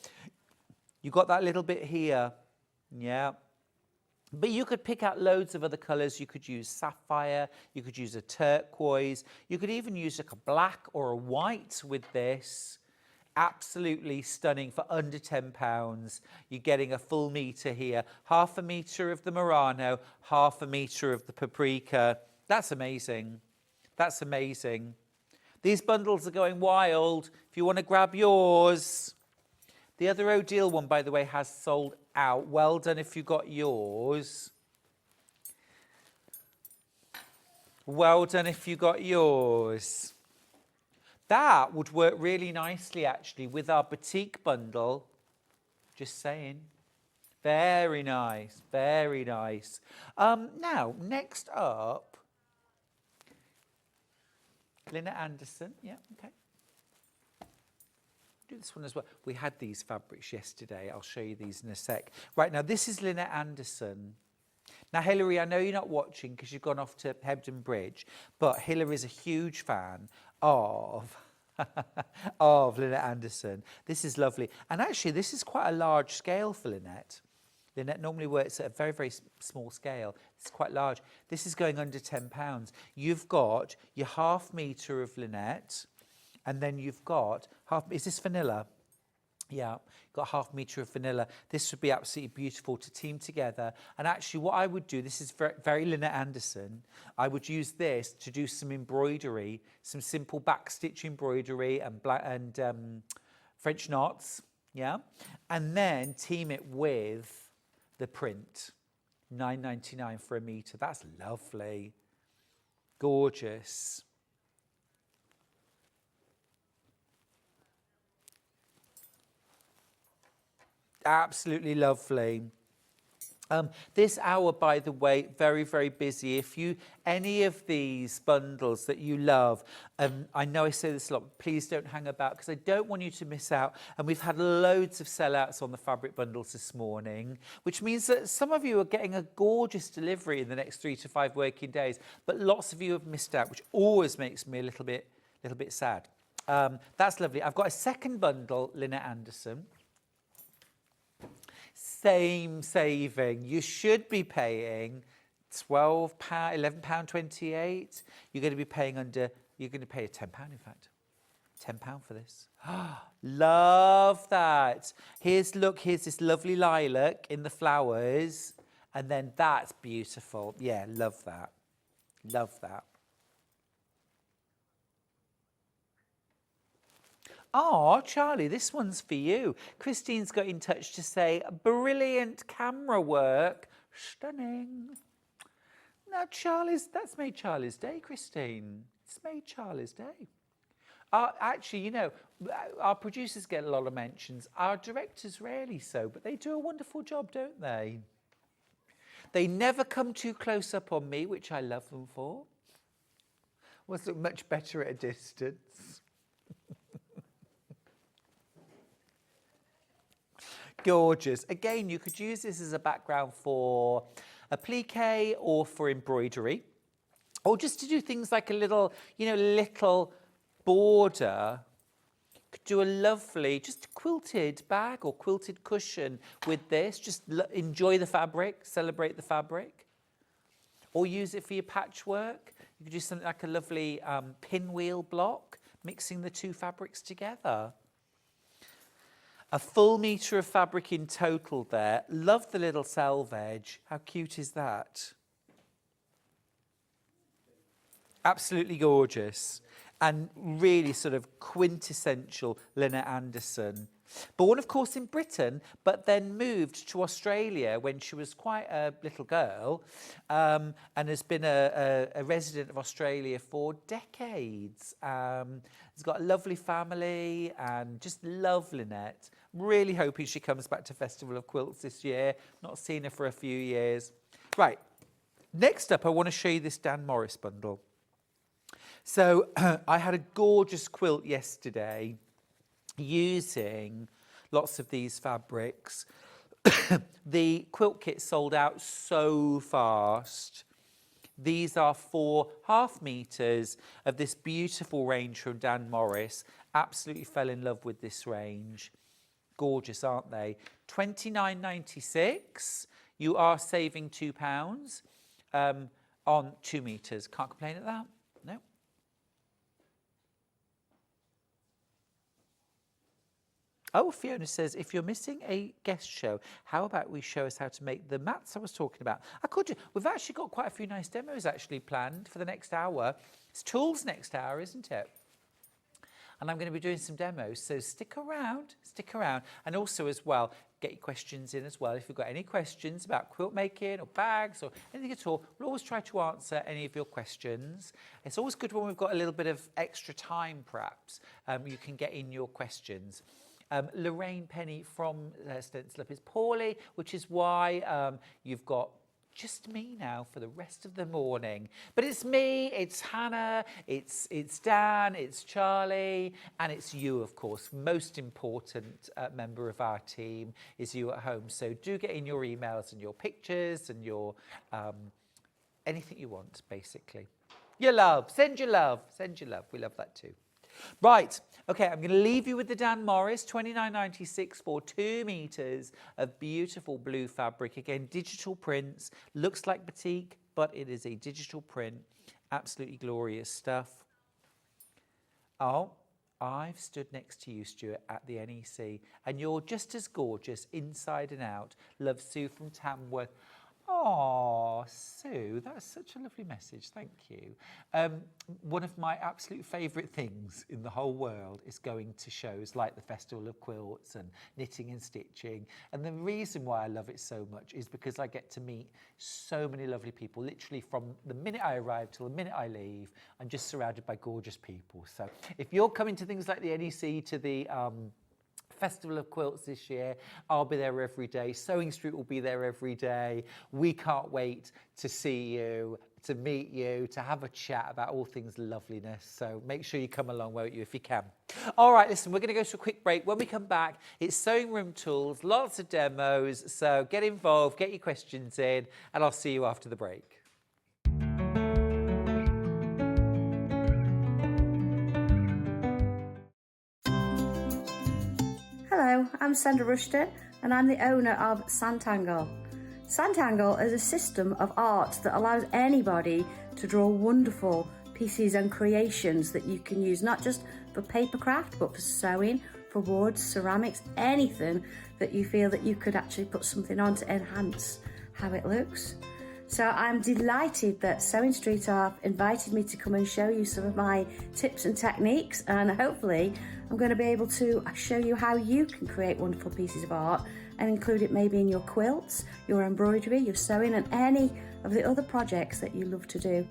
You got that little bit here. Yeah. But you could pick out loads of other colours. You could use sapphire, you could use a turquoise, you could even use like a black or a white with this. Absolutely stunning for under £10. You're getting a full metre here. Half a metre of the Murano, half a metre of the paprika. That's amazing. That's amazing. These bundles are going wild. If you want to grab yours. The other O'Deal one, by the way, has sold out. Well done if you got yours. Well done if you got yours. That would work really nicely, actually, with our batik bundle. Just saying. Very nice, very nice. Now, next up, Lynette Anderson. Yeah, okay. Do this one as well. We had these fabrics yesterday. I'll show you these in a sec. Right, now this is Lynette Anderson. Now, Hilary, I know you're not watching because you've gone off to Hebden Bridge, but Hilary is a huge fan of, of Lynette Anderson. This is lovely. And actually, this is quite a large scale for Lynette. Lynette normally works at a very, very small scale. It's quite large. This is going under £10. You've got your half metre of Lynette, and then you've got half, is this vanilla? Yeah, got 1/2 metre of vanilla. This would be absolutely beautiful to team together. And actually what I would do, this is very Lynette Anderson, I would use this to do some embroidery, some simple backstitch embroidery and French knots, yeah? And then team it with the print, $9.99 for a metre. That's lovely, gorgeous. Absolutely lovely. This hour, by the way, very, very busy. If you, any of these bundles that you love, I know I say this a lot, please don't hang about because I don't want you to miss out. And we've had loads of sellouts on the fabric bundles this morning, which means that some of you are getting a gorgeous delivery in the next 3 to 5 working days, but lots of you have missed out, which always makes me a little bit sad. That's lovely. I've got a second bundle, Lynette Anderson. Same saving. You should be paying £12, £11.28. You're going to be paying you're going to pay £10 in fact. £10 for this. Love that. Here's this lovely lilac in the flowers. And then that's beautiful. Yeah, love that. Love that. Oh, Charlie, this one's for you. Christine's got in touch to say, brilliant camera work. Stunning. Now, that's made Charlie's day, Christine. It's made Charlie's day. Actually, you know, our producers get a lot of mentions. Our directors rarely so, but they do a wonderful job, don't they? They never come too close up on me, which I love them for. Was it much better at a distance? Gorgeous. Again, you could use this as a background for a plique or for embroidery, or just to do things like a little, little border. You could do a lovely, just quilted bag or quilted cushion with this. Just enjoy the fabric, celebrate the fabric, or use it for your patchwork. You could do something like a lovely pinwheel block, mixing the two fabrics together. A full metre of fabric in total there. Love the little selvage. How cute is that? Absolutely gorgeous. And really sort of quintessential Lynette Anderson. Born, of course, in Britain, but then moved to Australia when she was quite a little girl, and has been a resident of Australia for decades. Has got a lovely family and just love Lynette. Really hoping she comes back to Festival of Quilts this year. Not seen her for a few years. Right, next up I want to show you this Dan Morris bundle. So I had a gorgeous quilt yesterday using lots of these fabrics. The quilt kit sold out so fast. These are 4.5 metres of this beautiful range from Dan Morris. Absolutely fell in love with this range. Gorgeous, aren't they? $29.96. You are saving £2 on 2 metres. Can't complain at that. No. Oh, Fiona says, if you're missing a guest show, how about we show us how to make the mats I was talking about? We've actually got quite a few nice demos actually planned for the next hour. It's tools next hour, isn't it? And I'm going to be doing some demos, so stick around. And also as well, get your questions in as well. If you've got any questions about quilt making or bags or anything at all, we'll always try to answer any of your questions. It's always good when we've got a little bit of extra time, perhaps. You can get in your questions. Lorraine Penny from Stencil Up is poorly, which is why you've got just me now for the rest of the morning. But it's me, it's Hannah, it's Dan, it's Charlie, and it's you, of course. Most important member of our team is you at home. So do get in your emails and your pictures and your anything you want, basically. Your love, send your love. We love that too. Right, okay, I'm going to leave you with the Dan Morris, $29.96 for 2 metres of beautiful blue fabric. Again, digital prints, looks like batik, but it is a digital print. Absolutely glorious stuff. Oh, I've stood next to you, Stuart, at the NEC, and you're just as gorgeous inside and out. Love, Sue from Tamworth. Oh, Sue, that's such a lovely message. Thank you. One of my absolute favourite things in the whole world is going to shows like the Festival of Quilts and Knitting and Stitching. And the reason why I love it so much is because I get to meet so many lovely people. Literally from the minute I arrive till the minute I leave, I'm just surrounded by gorgeous people. So if you're coming to things like the NEC, to the Festival of Quilts this year, I'll be there every day. Sewing Street will be there every day. We can't wait to see you, to meet you, to have a chat about all things loveliness. So make sure you come along, won't you, if you can. All right, listen, we're going to go to a quick break. When we come back, it's sewing room tools, lots of demos. So get involved, get your questions in, and I'll see you after the break. Hello, I'm Sandra Rushton and I'm the owner of Sanntangle. Sanntangle is a system of art that allows anybody to draw wonderful pieces and creations that you can use not just for paper craft but for sewing, for wood, ceramics, anything that you feel that you could actually put something on to enhance how it looks. So I'm delighted that Sewing Street have invited me to come and show you some of my tips and techniques, and hopefully I'm going to be able to show you how you can create wonderful pieces of art and include it maybe in your quilts, your embroidery, your sewing and any of the other projects that you love to do.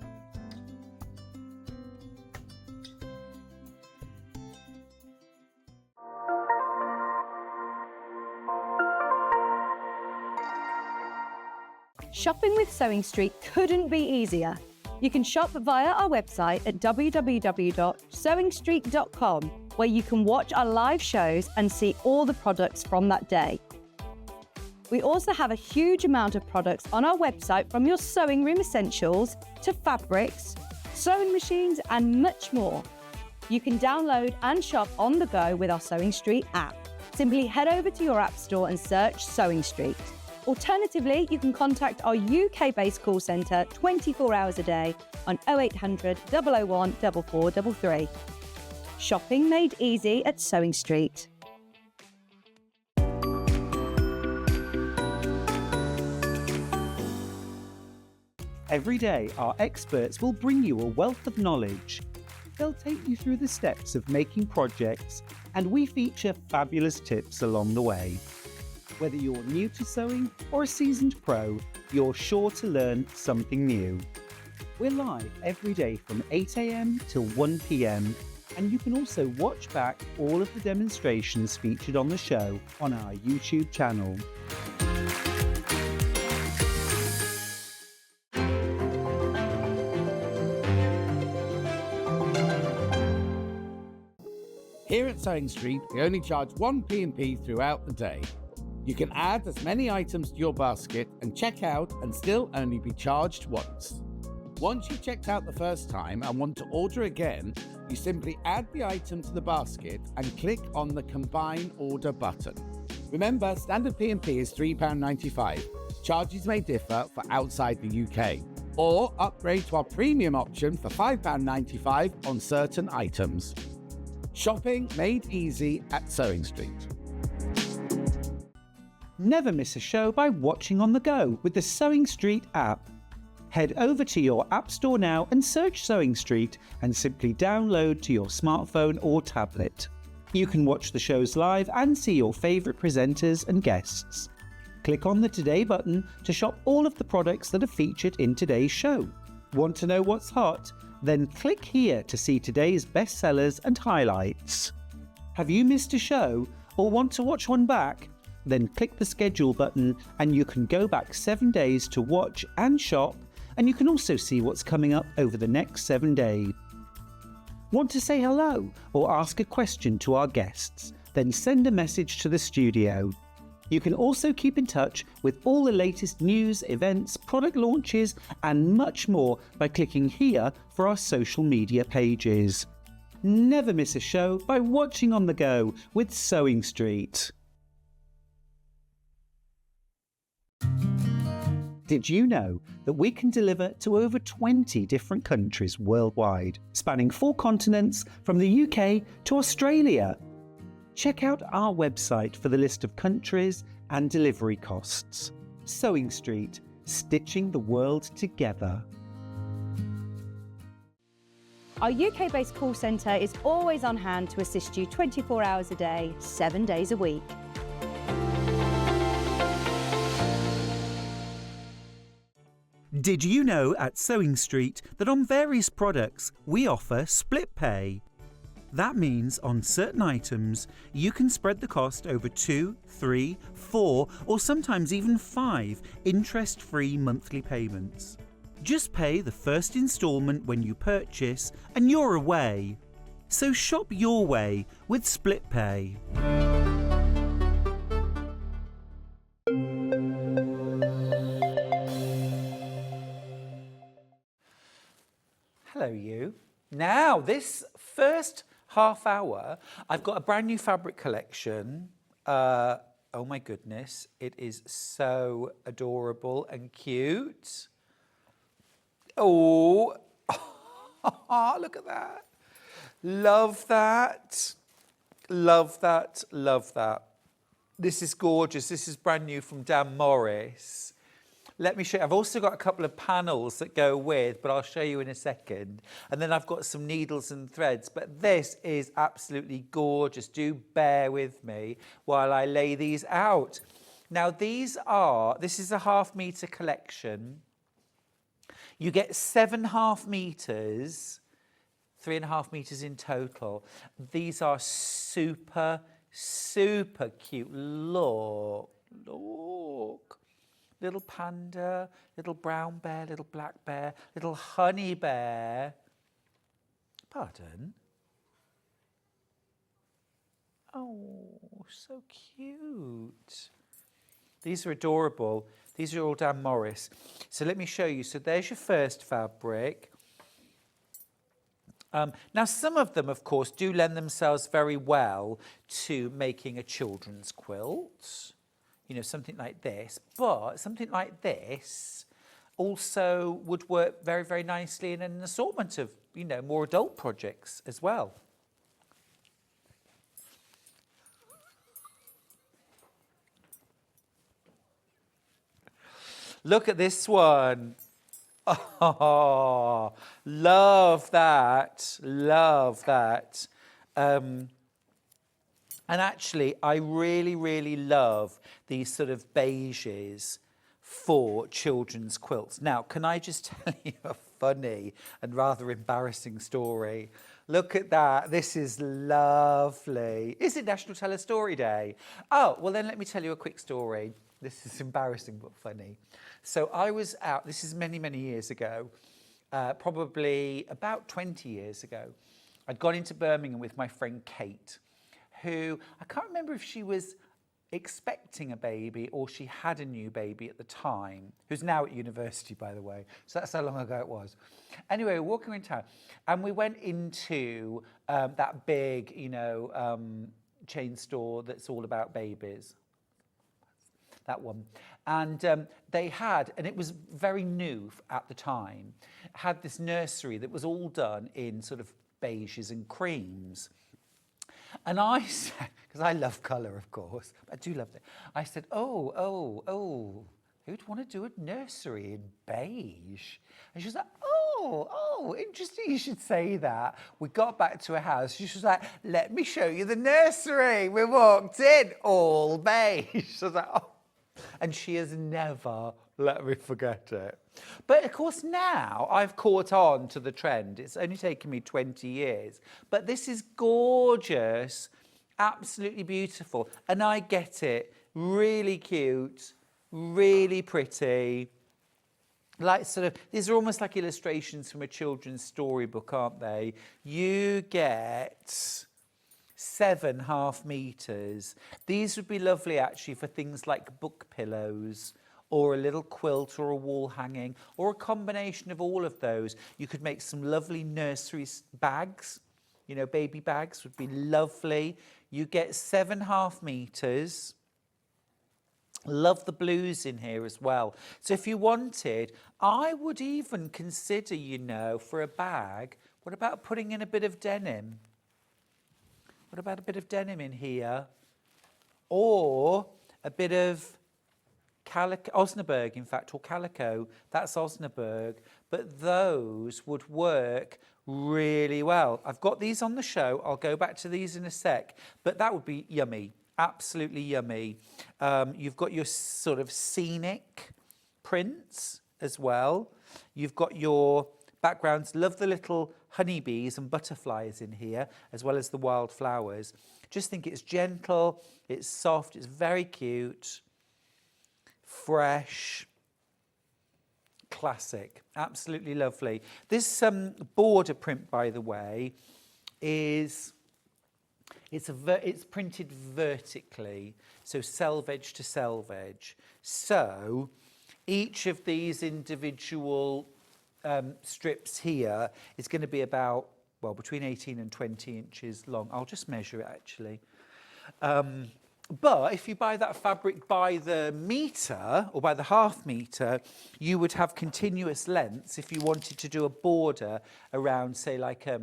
Shopping with Sewing Street couldn't be easier. You can shop via our website at www.sewingstreet.com, where you can watch our live shows and see all the products from that day. We also have a huge amount of products on our website, from your sewing room essentials to fabrics, sewing machines and much more. You can download and shop on the go with our Sewing Street app. Simply head over to your app store and search Sewing Street. Alternatively, you can contact our UK-based call centre 24 hours a day on 0800 001 4433. Shopping made easy at Sewing Street. Every day, our experts will bring you a wealth of knowledge. They'll take you through the steps of making projects, and we feature fabulous tips along the way. Whether you're new to sewing or a seasoned pro, you're sure to learn something new. We're live every day from 8 AM till 1 PM, and you can also watch back all of the demonstrations featured on the show on our YouTube channel. Here at Sewing Street, we only charge 1 P&P throughout the day. You can add as many items to your basket and check out and still only be charged once. Once you've checked out the first time and want to order again, you simply add the item to the basket and click on the Combine Order button. Remember, standard P&P is £3.95. Charges may differ for outside the UK. Or upgrade to our premium option for £5.95 on certain items. Shopping made easy at Sewing Street. Never miss a show by watching on the go with the Sewing Street app. Head over to your App Store now and search Sewing Street and simply download to your smartphone or tablet. You can watch the shows live and see your favourite presenters and guests. Click on the Today button to shop all of the products that are featured in today's show. Want to know what's hot? Then click here to see today's bestsellers and highlights. Have you missed a show or want to watch one back? Then click the schedule button and you can go back 7 days to watch and shop, and you can also see what's coming up over the next 7 days. Want to say hello or ask a question to our guests? Then send a message to the studio. You can also keep in touch with all the latest news, events, product launches and much more by clicking here for our social media pages. Never miss a show by watching on the go with Sewing Street. Did you know that we can deliver to over 20 different countries worldwide, spanning 4 continents from the UK to Australia? Check out our website for the list of countries and delivery costs. Sewing Street, stitching the world together. Our UK-based call centre is always on hand to assist you 24 hours a day, 7 days a week. Did you know at Sewing Street that on various products we offer split pay? That means on certain items you can spread the cost over 2, 3, 4 or sometimes even 5 interest-free monthly payments. Just pay the first instalment when you purchase and you're away. So shop your way with split pay. Hello, you. Now, this first half hour, I've got a brand new fabric collection. Oh my goodness, it is so adorable and cute. Oh, look at that. Love that. Love that, love that. This is gorgeous. This is brand new from Dan Morris. Let me show you. I've also got a couple of panels that go with, but I'll show you in a second. And then I've got some needles and threads, but this is absolutely gorgeous. Do bear with me while I lay these out. Now this is a 1/2 metre collection. You get 7.5 metres, 3.5 metres in total. These are super, super cute. Look. Little panda, little brown bear, little black bear, little honey bear. Pardon? Oh, so cute. These are adorable. These are all Dan Morris. So let me show you. So there's your first fabric. Now, some of them, of course, do lend themselves very well to making a children's quilt. You know, something like this. But something like this also would work very, very nicely in an assortment of, you know, more adult projects as well. Look at this one. Oh, love that. Love that. And actually, I really, really love these sort of beiges for children's quilts. Now, can I just tell you a funny and rather embarrassing story? Look at that. This is lovely. Is it National Tell a Story Day? Oh, well, then let me tell you a quick story. This is embarrassing but funny. So I was out, this is many, many years ago, probably about 20 years ago. I'd gone into Birmingham with my friend Kate, who, I can't remember if she was expecting a baby or she had a new baby at the time, who's now at university, by the way. So that's how long ago it was. Anyway, we're walking around town and we went into that big, you know, chain store that's all about babies. That one. And they had, and it was very new at the time, had this nursery that was all done in sort of beiges and creams. And I said, because I love colour, of course, but I do love it. I said, oh, who'd want to do a nursery in beige? And she was like, oh, interesting you should say that. We got back to her house. She was like, let me show you the nursery. We walked in, all beige. I was like, oh. And she has never let me forget it. But of course now I've caught on to the trend. It's only taken me 20 years. But this is gorgeous, absolutely beautiful. And I get it, really cute, really pretty. Like sort of, these are almost like illustrations from a children's storybook, aren't they? You get 7.5 meters. These would be lovely actually for things like book pillows or a little quilt or a wall hanging or a combination of all of those. You could make some lovely nursery bags, you know, baby bags would be lovely. You get 7.5 meters. Love the blues in here as well. So if you wanted, I would even consider, you know, for a bag, what about putting in a bit of denim? What about a bit of denim in here? Or a bit of calico, Osnaburg, in fact, or calico. That's Osnaburg. But those would work really well. I've got these on the show. I'll go back to these in a sec. But that would be yummy. Absolutely yummy. You've got your sort of scenic prints as well. You've got your backgrounds. Love the little honeybees and butterflies in here, as well as the wildflowers. Just think it's gentle, it's soft, it's very cute, fresh, classic. Absolutely lovely. This border print, by the way, is... It's printed vertically, so selvage to selvage. So each of these individual strips here is going to be about, well, between 18 and 20 inches long. I'll just measure it, actually. But if you buy that fabric by the metre or by the half metre, you would have continuous lengths if you wanted to do a border around, say, like a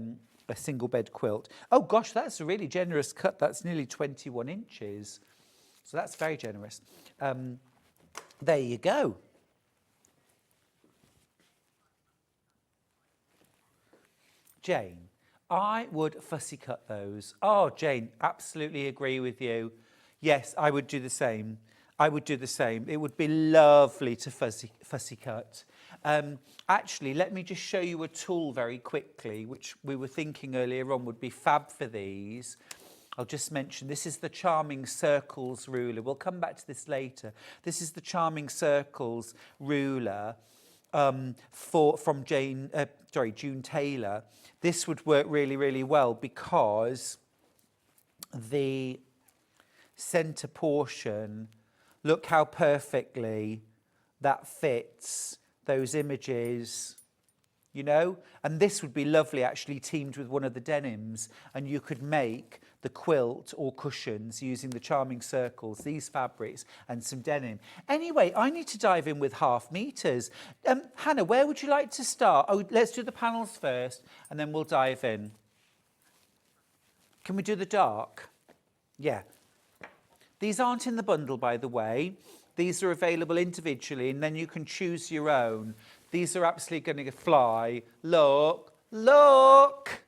single bed quilt. Oh gosh, that's a really generous cut. That's nearly 21 inches. So that's very generous. There you go. Jane, I would fussy cut those. Oh, Jane, absolutely agree with you. Yes, I would do the same. I would do the same. It would be lovely to fussy cut. Actually, let me just show you a tool very quickly, which we were thinking earlier on would be fab for these. I'll just mention, this is the Charming Circles ruler. We'll come back to this later. This is the Charming Circles ruler from June Taylor. This would work really, really well because the centre portion, look how perfectly that fits those images, you know? And this would be lovely actually teamed with one of the denims, and you could make the quilt or cushions using the Charming Circles, these fabrics and some denim. Anyway, I need to dive in with half meters. Hannah, where would you like to start? Oh, let's do the panels first and then we'll dive in. Can we do the dark? Yeah. These aren't in the bundle, by the way. These are available individually, and then you can choose your own. These are absolutely going to fly. Look, look!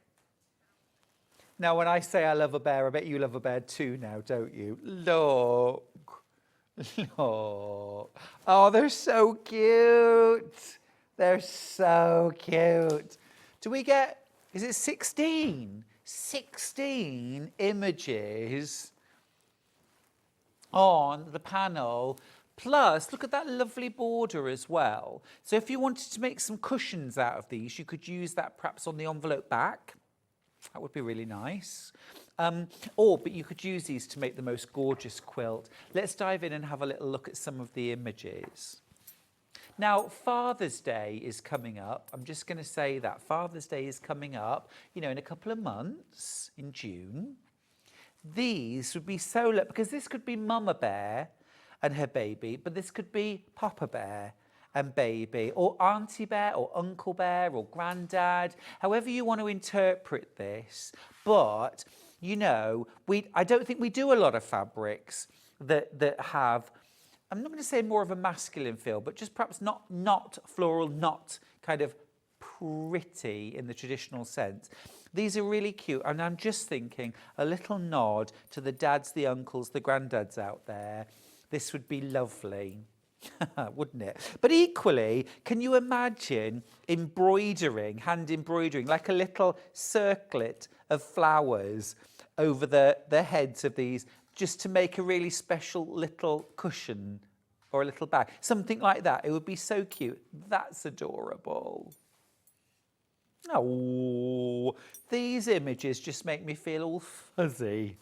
Now, when I say I love a bear, I bet you love a bear too now, don't you? Look. Look. Oh, they're so cute. They're so cute. Do we get, is it 16? 16 images on the panel. Plus, look at that lovely border as well. So if you wanted to make some cushions out of these, you could use that perhaps on the envelope back. That would be really nice. But you could use these to make the most gorgeous quilt. Let's dive in and have a little look at some of the images. Now, Father's Day is coming up. I'm just going to say that. Father's Day is coming up, you know, in a couple of months, in June. These would be so lovely, because this could be Mama Bear and her baby, but this could be Papa Bear and baby, or Auntie Bear, or Uncle Bear, or Grandad, however you want to interpret this. But, you know, I don't think we do a lot of fabrics that have, I'm not going to say more of a masculine feel, but just perhaps not floral, not kind of pretty in the traditional sense. These are really cute, and I'm just thinking a little nod to the dads, the uncles, the granddads out there. This would be lovely, wouldn't it? But equally, can you imagine embroidering, hand embroidering, like a little circlet of flowers over the heads of these, just to make a really special little cushion or a little bag? Something like that. It would be so cute. That's adorable. Oh, these images just make me feel all fuzzy.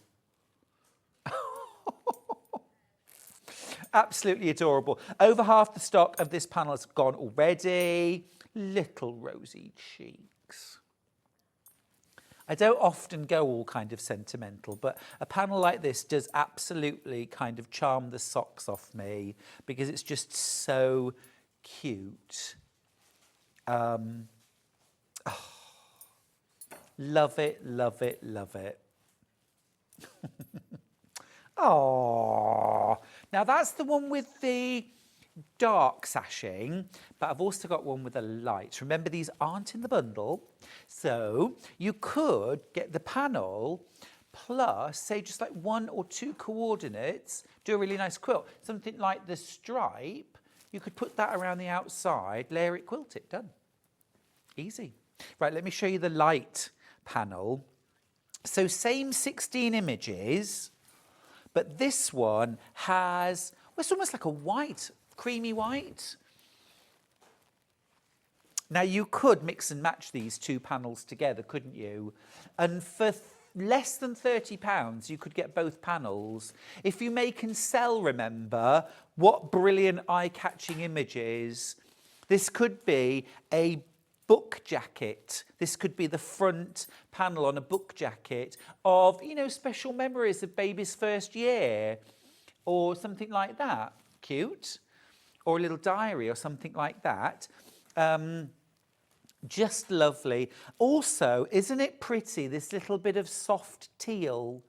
Absolutely adorable. Over half the stock of this panel has gone already. Little rosy cheeks. I don't often go all kind of sentimental, but a panel like this does absolutely kind of charm the socks off me because it's just so cute. Love it, love it, love it. Oh, now that's the one with the dark sashing, but I've also got one with a light. Remember, these aren't in the bundle, so you could get the panel plus, say, just like 1 or 2 coordinates, do a really nice quilt. Something like the stripe, you could put that around the outside, layer it, quilt it, done. Easy. Right, let me show you the light panel. So same 16 images, but this one has, well, it's almost like a white, creamy white. Now you could mix and match these 2 panels together, couldn't you? And for less than £30, you could get both panels. If you make and sell, remember, what brilliant eye-catching images. This could be a book jacket. This could be the front panel on a book jacket of, you know, special memories of baby's first year or something like that. Cute. Or a little diary or something like that. Just lovely. Also, isn't it pretty, this little bit of soft teal,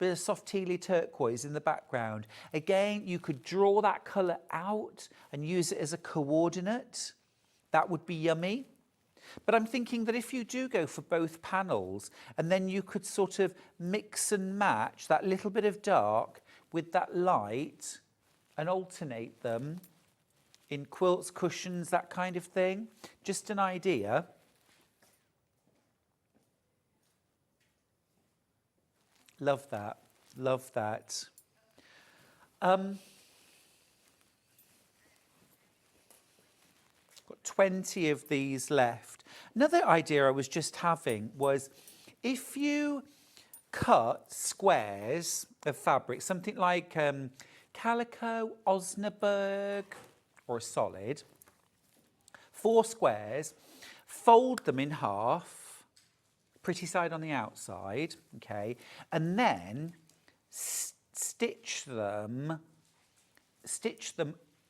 bit of soft tealy turquoise in the background. Again, you could draw that colour out and use it as a coordinate. That would be yummy. But I'm thinking that if you do go for both panels, and then you could sort of mix and match that little bit of dark with that light and alternate them in quilts, cushions, that kind of thing. Just an idea. Love that. Love that. Got 20 of these left. Another idea I was just having was if you cut squares of fabric, something like calico, Osnaburg, or a solid, 4 squares, fold them in half, pretty side on the outside, okay, and then stitch them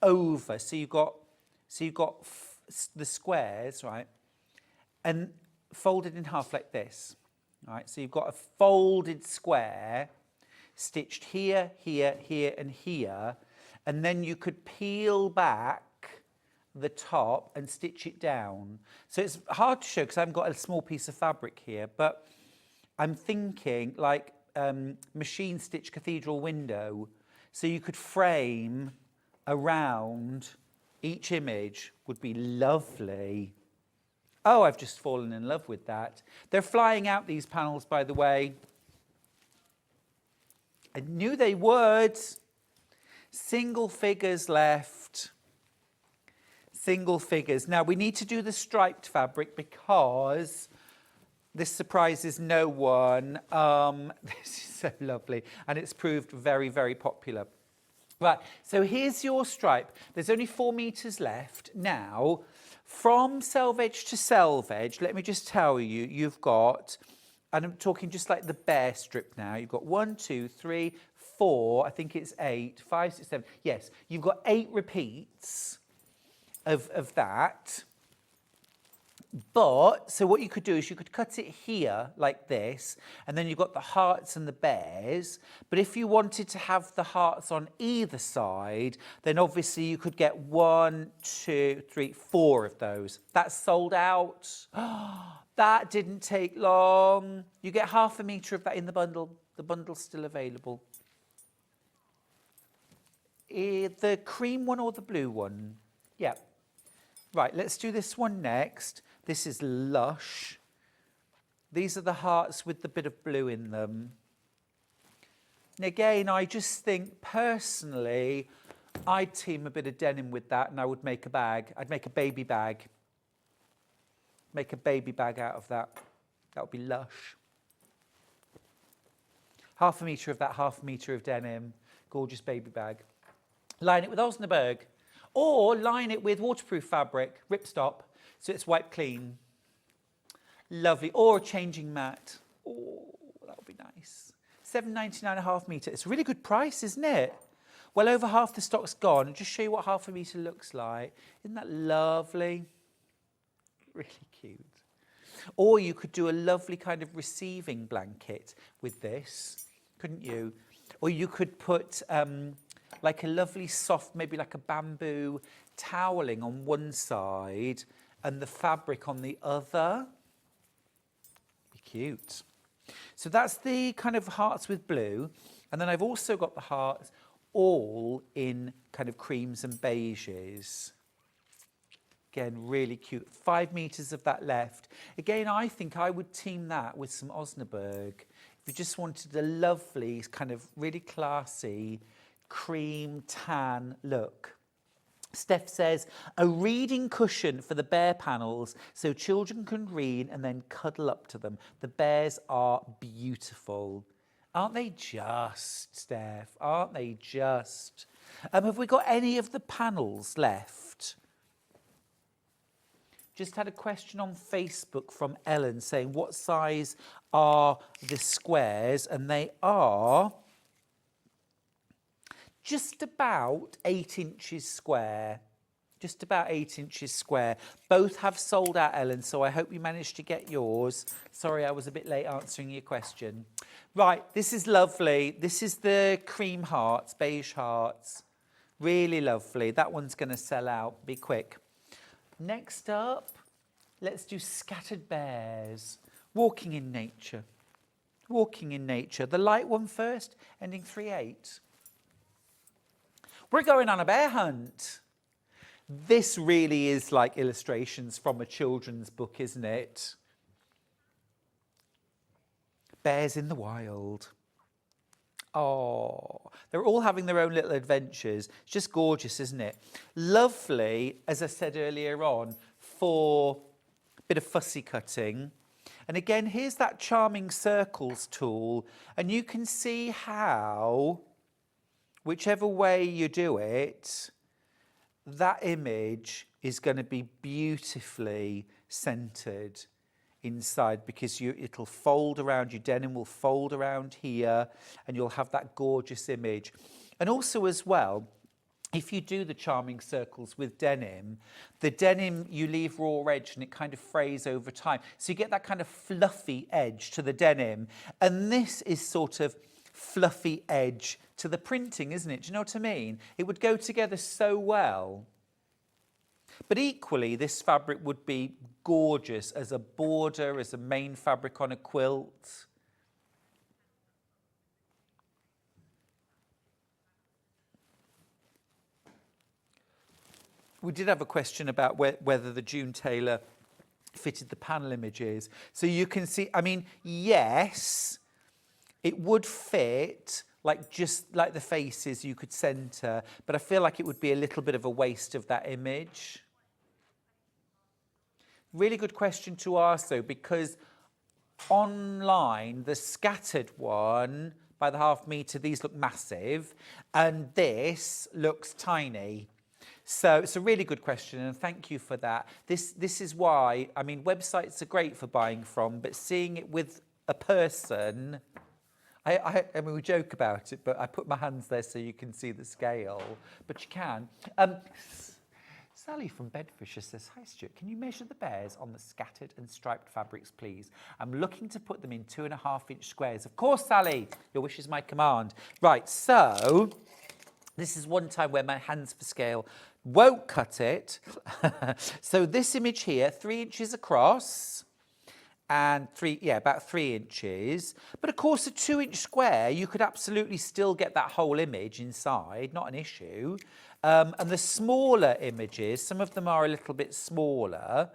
over. So you've got the squares, right, and folded in half like this, right? So you've got a folded square stitched here, here, here, and here, and then you could peel back the top and stitch it down. So it's hard to show because I haven't got a small piece of fabric here, but I'm thinking like machine stitch cathedral window. So you could frame around each image, would be lovely. Oh, I've just fallen in love with that. They're flying out, these panels, by the way. I knew they would. Single figures left. Single figures. Now, we need to do the striped fabric because this surprises no one. This is so lovely. And it's proved very, very popular. Right, so here's your stripe. There's only 4 meters left. Now, from selvage to selvage, let me just tell you, you've got, and I'm talking just like the bare strip now, you've got 1, 2, 3, 4, I think it's 8, 5, 6, 7. Yes, you've got 8 repeats of that. But, so what you could do is you could cut it here like this, and then you've got the hearts and the bears. But if you wanted to have the hearts on either side, then obviously you could get 1, 2, 3, 4 of those. That's sold out. That didn't take long. You get half a metre of that in the bundle. The bundle's still available. The cream one or the blue one? Yeah. Right, let's do this one next. This is Lush. These are the hearts with the bit of blue in them. And again, I just think personally, I'd team a bit of denim with that and I would make a bag. I'd make a baby bag. Make a baby bag out of that. That would be Lush. Half a metre of that, half a metre of denim. Gorgeous baby bag. Line it with Osnaburg. Or line it with waterproof fabric, ripstop, so it's wiped clean. Lovely. Or a changing mat. Oh, that would be nice. £7.99 a half metre. It's a really good price, isn't it? Well over half the stock's gone. I'll just show you what half a metre looks like. Isn't that lovely? Really cute. Or you could do a lovely kind of receiving blanket with this, couldn't you? Or you could put like a lovely soft, maybe like a bamboo toweling on one side and the fabric on the other. Be cute. So that's the kind of hearts with blue. And then I've also got the hearts all in kind of creams and beiges. Again, really cute. 5 metres of that left. Again, I think I would team that with some Osnaburg. If you just wanted a lovely, kind of really classy cream tan look. Steph says, a reading cushion for the bear panels so children can read and then cuddle up to them. The bears are beautiful. Aren't they just, Steph? Aren't they just? Have we got any of the panels left? Just had a question on Facebook from Ellen saying, what size are the squares? And they are just about 8 inches square. Just about 8 inches square. Both have sold out, Ellen, so I hope you managed to get yours. Sorry, I was a bit late answering your question. Right, this is lovely. This is the cream hearts, beige hearts. Really lovely. That one's going to sell out. Be quick. Next up, let's do scattered bears. Walking in nature. Walking in nature. The light one first, ending 3/8. We're going on a bear hunt. This really is like illustrations from a children's book, isn't it? Bears in the wild. Oh, they're all having their own little adventures. It's just gorgeous, isn't it? Lovely, as I said earlier on, for a bit of fussy cutting. And again, here's that charming circles tool. And you can see how, whichever way you do it, that image is going to be beautifully centered inside, because it'll fold around, your denim will fold around here, and you'll have that gorgeous image. And also as well, if you do the charming circles with denim, the denim you leave raw edge and it kind of frays over time. So you get that kind of fluffy edge to the denim. And this is sort of fluffy edge to the printing, isn't it? Do you know what I mean? It would go together so well. But equally, this fabric would be gorgeous as a border, as a main fabric on a quilt. We did have a question about whether the June Taylor fitted the panel images. So you can see, I mean, yes, it would fit, like just like the faces you could centre, but I feel like it would be a little bit of a waste of that image. Really good question to ask though, because online, the scattered one by the half metre, these look massive, and this looks tiny. So it's a really good question, and thank you for that. This is why, I mean, websites are great for buying from, but seeing it with a person, I mean, we joke about it, but I put my hands there so you can see the scale, but you can. Sally from Bedfordshire says, hi Stuart, can you measure the bears on the scattered and striped fabrics, please? I'm looking to put them in 2.5-inch squares. Of course, Sally, your wish is my command. Right, so this is one time where my hands for scale won't cut it. So this image here, 3 inches across and about 3 inches. But of course, a 2-inch square, you could absolutely still get that whole image inside, not an issue. And the smaller images, some of them are a little bit smaller.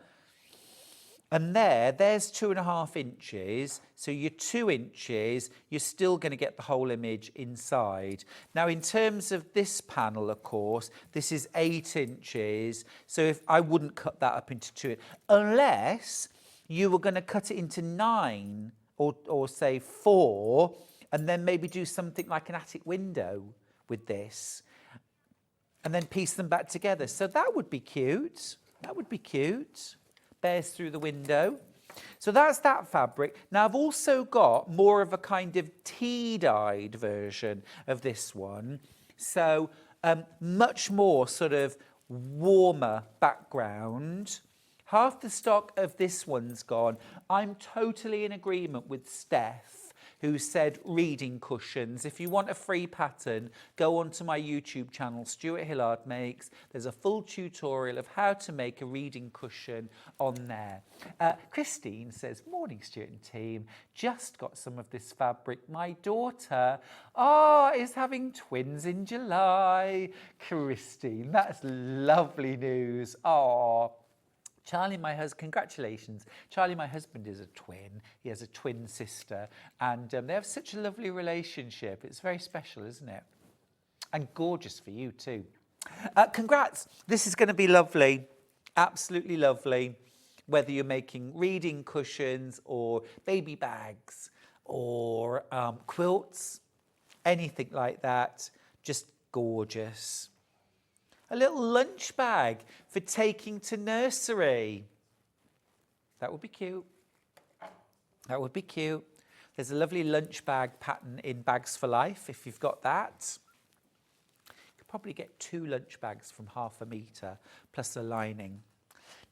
And there's 2.5 inches. So your 2 inches, you're still going to get the whole image inside. Now, in terms of this panel, of course, this is 8 inches. So if I wouldn't cut that up into 2, unless you were going to cut it into 9 or say 4, and then maybe do something like an attic window with this, and then piece them back together. So that would be cute. That would be cute. Bears through the window. So that's that fabric. Now I've also got more of a kind of tea-dyed version of this one. So much more sort of warmer background. Half the stock of this one's gone. I'm totally in agreement with Steph, who said reading cushions. If you want a free pattern, go onto my YouTube channel, Stuart Hillard Makes. There's a full tutorial of how to make a reading cushion on there. Christine says, morning Stuart and team, just got some of this fabric. My daughter, is having twins in July. Christine, that's lovely news. Charlie, my husband, congratulations. Charlie, my husband, is a twin. He has a twin sister, and they have such a lovely relationship. It's very special, isn't it? And gorgeous for you too. Congrats. This is going to be lovely. Absolutely lovely. Whether you're making reading cushions or baby bags or quilts, anything like that, just gorgeous. A little lunch bag for taking to nursery. That would be cute. That would be cute. There's a lovely lunch bag pattern in Bags for Life, if you've got that. You could probably get 2 lunch bags from 1/2 metre, plus a lining.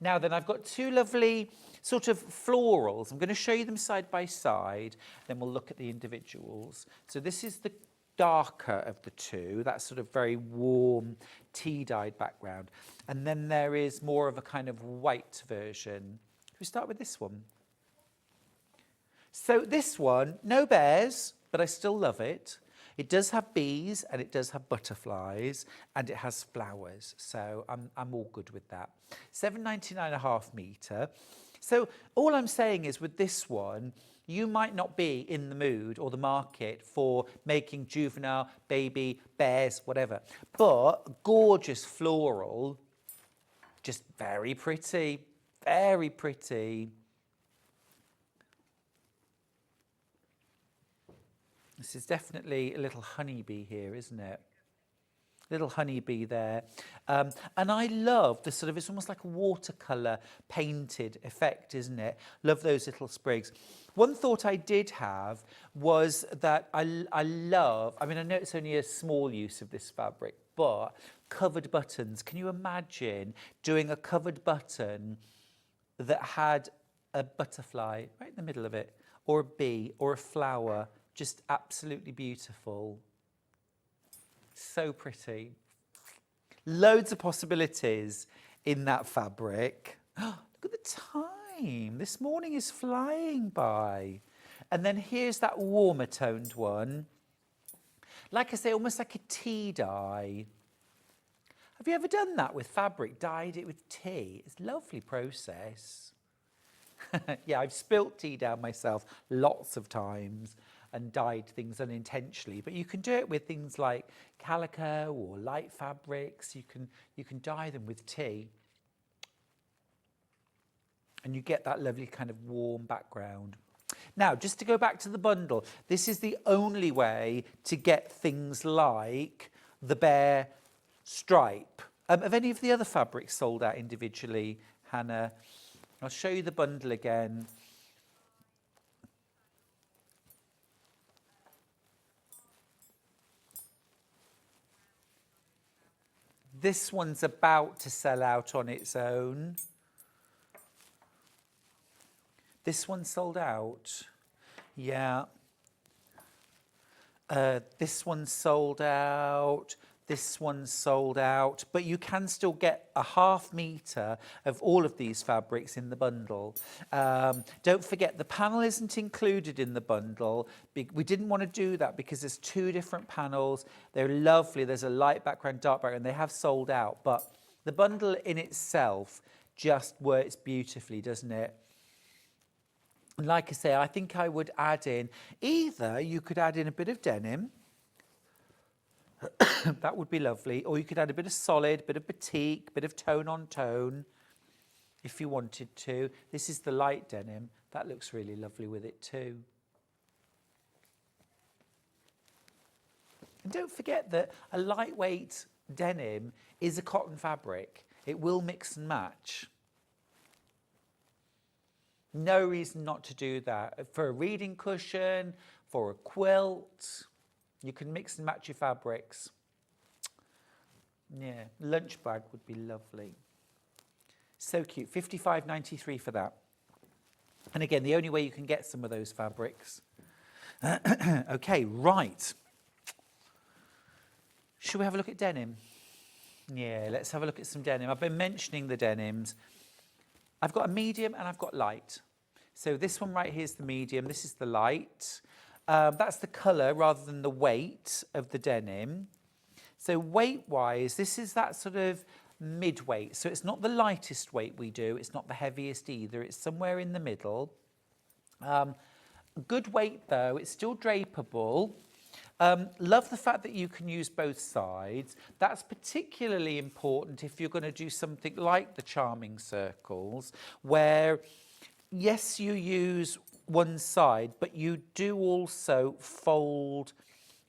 Now then, I've got 2 lovely sort of florals. I'm going to show you them side by side, then we'll look at the individuals. So this is the darker of the 2, that sort of very warm tea-dyed background. And then there is more of a kind of white version. Should we start with this one? So this one, no bears, but I still love it. It does have bees and it does have butterflies and it has flowers. So I'm all good with that. £7.99.5 metre. So all I'm saying is with this one, you might not be in the mood or the market for making juvenile, baby, bears, whatever. But gorgeous floral, just very pretty, very pretty. This is definitely a little honeybee here, isn't it? Little honeybee there. And I love the sort of, it's almost like a watercolour painted effect, isn't it? Love those little sprigs. One thought I did have was that I love, I mean, I know it's only a small use of this fabric, but covered buttons. Can you imagine doing a covered button that had a butterfly right in the middle of it, or a bee, or a flower? Just absolutely beautiful. So pretty. Loads of possibilities in that fabric. Look at the time. This morning is flying by. And then here's that warmer toned one. Like I say, almost like a tea dye. Have you ever done that with fabric? Dyed it with tea? It's a lovely process. Yeah, I've spilt tea down myself lots of times and dyed things unintentionally, but you can do it with things like calico or light fabrics. You can dye them with tea and you get that lovely kind of warm background. Now, just to go back to the bundle, this is the only way to get things like the bear stripe. Have any of the other fabrics sold out individually, Hannah? I'll show you the bundle again. This one's about to sell out on its own. This one sold out. Yeah. This one sold out. This one's sold out, but you can still get a 1/2 metre of all of these fabrics in the bundle. Don't forget, the panel isn't included in the bundle. We didn't want to do that because there's 2 different panels. They're lovely. There's a light background, dark background. They have sold out, but the bundle in itself just works beautifully, doesn't it? And like I say, I think I would add in, either you could add in a bit of denim, that would be lovely, or you could add a bit of solid, bit of batik, bit of tone on tone if you wanted to. This is the light denim. That looks really lovely with it too. And don't forget that a lightweight denim is a cotton fabric. It will mix and match. No reason not to do that. For a reading cushion, for a quilt, you can mix and match your fabrics. Yeah, lunch bag would be lovely. So cute, $55.93 for that. And again, the only way you can get some of those fabrics. Okay, right. Should we have a look at denim? Yeah, let's have a look at some denim. I've been mentioning the denims. I've got a medium and I've got light. So this one right here is the medium, this is the light. That's the colour rather than the weight of the denim. So weight-wise, this is that sort of mid-weight. So it's not the lightest weight we do, it's not the heaviest either, it's somewhere in the middle. Good weight though, it's still drapeable. Love the fact that you can use both sides. That's particularly important if you're going to do something like the charming circles, where yes, you use one side, but you do also fold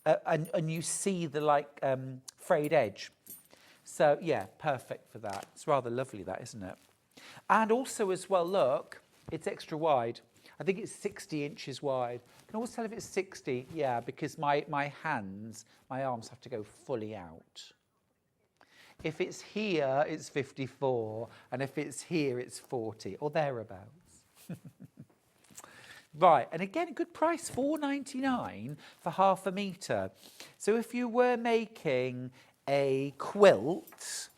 and you see the frayed edge. So yeah, perfect for that. It's rather lovely that, isn't it? And also as well, look, it's extra wide. I think it's 60 inches wide. I can always tell if it's 60, yeah, because my arms have to go fully out. If it's here, it's 54, and if it's here, it's 40, or thereabouts. Right, and again, a good price, $4.99 for half a metre. So if you were making a quilt,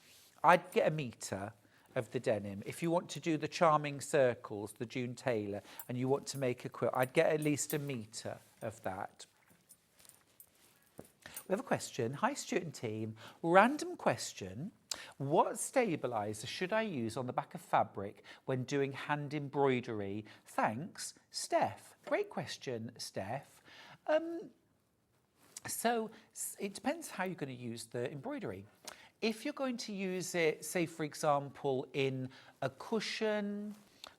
I'd get a metre of the denim. If you want to do the charming circles, the June Taylor, and you want to make a quilt, I'd get at least a metre of that. We have a question. Hi, Stuart and team. Random question. What stabiliser should I use on the back of fabric when doing hand embroidery? Thanks, Steph. Great question, Steph. So it depends how you're going to use the embroidery. If you're going to use it, say, for example, in a cushion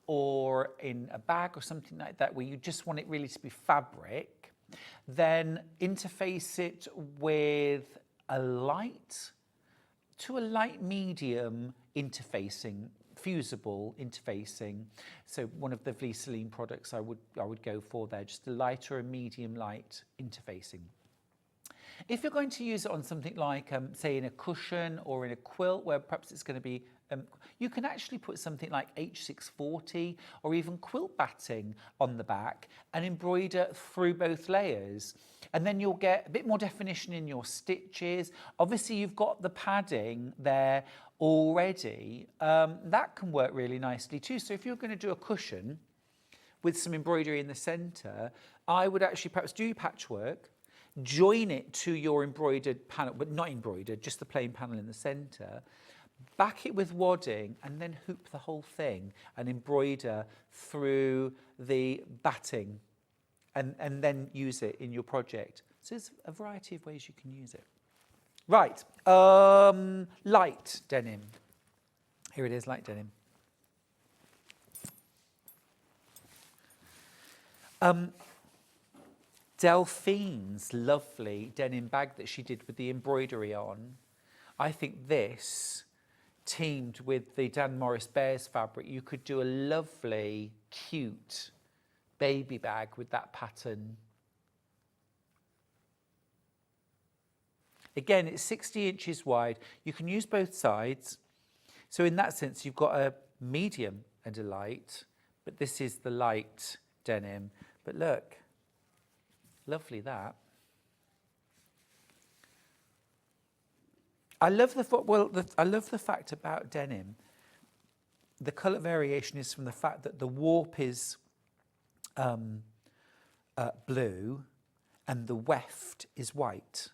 or in a bag or something like that, where you just want it really to be fabric, then interface it with a light to a light medium interfacing, fusible interfacing. So one of the Vliseline products I would go for there, just a light or a medium light interfacing. If you're going to use it on something like, say, in a cushion or in a quilt, where perhaps it's going to be, you can actually put something like H640 or even quilt batting on the back and embroider through both layers. And then you'll get a bit more definition in your stitches. Obviously, you've got the padding there already. That can work really nicely too. So if you're going to do a cushion with some embroidery in the centre, I would actually perhaps do your patchwork, join it to your embroidered panel, but not embroidered, just the plain panel in the centre, back it with wadding, and then hoop the whole thing and embroider through the batting, and then use it in your project. So there's a variety of ways you can use it. Right, light denim. Here it is, light denim. Delphine's lovely denim bag that she did with the embroidery on. I think this, teamed with the Dan Morris Bears fabric, you could do a lovely, cute baby bag with that pattern. Again, it's 60 inches wide. You can use both sides. So in that sense, you've got a medium and a light, but this is the light denim. But look, lovely that. I love the fact about denim. The colour variation is from the fact that the warp is blue and the weft is white.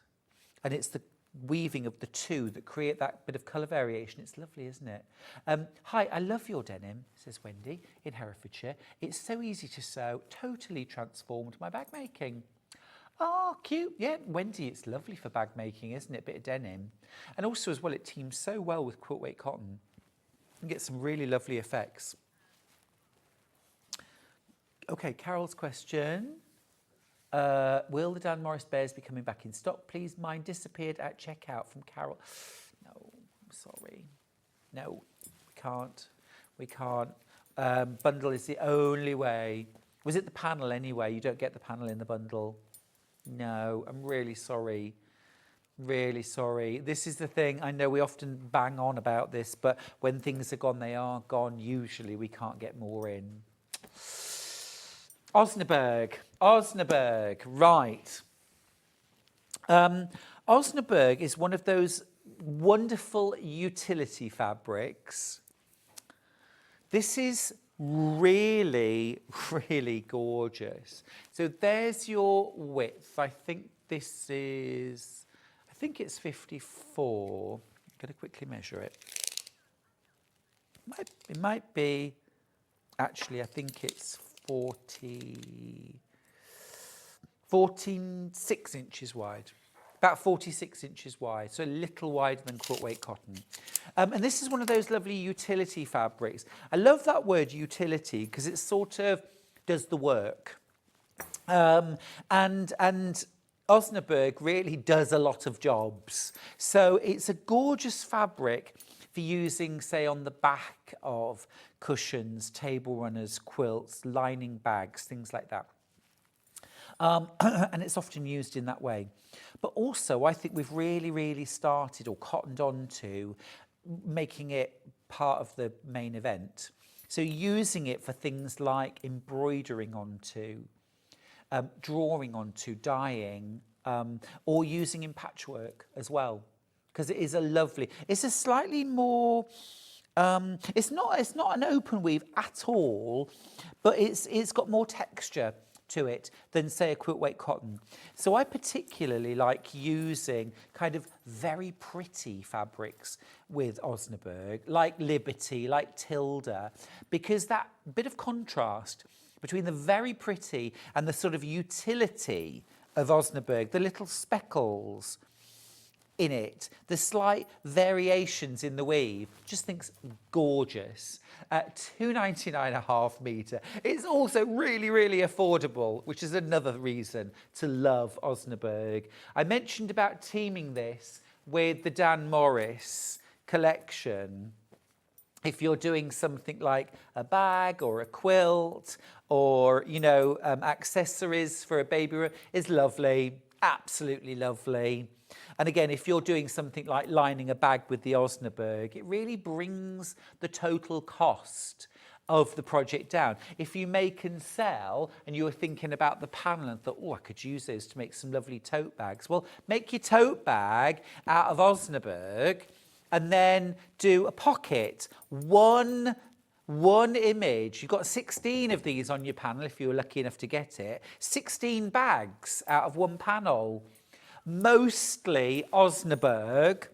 And it's the weaving of the two that create that bit of colour variation. It's lovely, isn't it? Hi, I love your denim, says Wendy in Herefordshire. It's so easy to sew, totally transformed my bag making. Oh, cute. Yeah, Wendy, it's lovely for bag making, isn't it? Bit of denim. And also as well, it teams so well with quilt weight cotton. You can get some really lovely effects. Okay, Carol's question. Will the Dan Morris Bears be coming back in stock, please? Mine disappeared at checkout from Carol. No, I'm sorry. No, we can't. We can't. Bundle is the only way. Was it the panel anyway? You don't get the panel in the bundle? No, I'm really sorry. Really sorry. This is the thing. I know we often bang on about this, but when things are gone, they are gone. Usually we can't get more in. Osnaburg, right. Osnaburg is one of those wonderful utility fabrics. This is really, really gorgeous. So there's your width. I think this is, I think it's 54. I'm going to quickly measure it. It might be, actually, I think it's 46 inches wide. About 46 inches wide, so a little wider than quilt weight cotton. And this is one of those lovely utility fabrics. I love that word utility because it sort of does the work. And Osnaburg really does a lot of jobs. So it's a gorgeous fabric for using, say, on the back of cushions, table runners, quilts, lining bags, things like that. And it's often used in that way. But also, I think we've really, really started or cottoned on to making it part of the main event. So using it for things like embroidering onto, drawing onto, dyeing, or using in patchwork as well. Because it is a lovely, it's a slightly more, it's not an open weave at all, but it's got more texture to it than, say, a quilt weight cotton. So I particularly like using kind of very pretty fabrics with Osnaburg, like Liberty, like Tilda, because that bit of contrast between the very pretty and the sort of utility of Osnaburg, the little speckles in it, the slight variations in the weave, just thinks gorgeous. At $2.99 a half metre. It's also really, really affordable, which is another reason to love Osnaburg. I mentioned about teaming this with the Dan Morris collection. If you're doing something like a bag or a quilt or, you know, accessories for a baby room, is lovely, absolutely lovely. And again, if you're doing something like lining a bag with the Osnaburg, it really brings the total cost of the project down. If you make and sell and you were thinking about the panel and thought, oh, I could use those to make some lovely tote bags. Well, make your tote bag out of Osnaburg and then do a pocket. One image. You've got 16 of these on your panel if you were lucky enough to get it. 16 bags out of one panel. Mostly Osnaburg,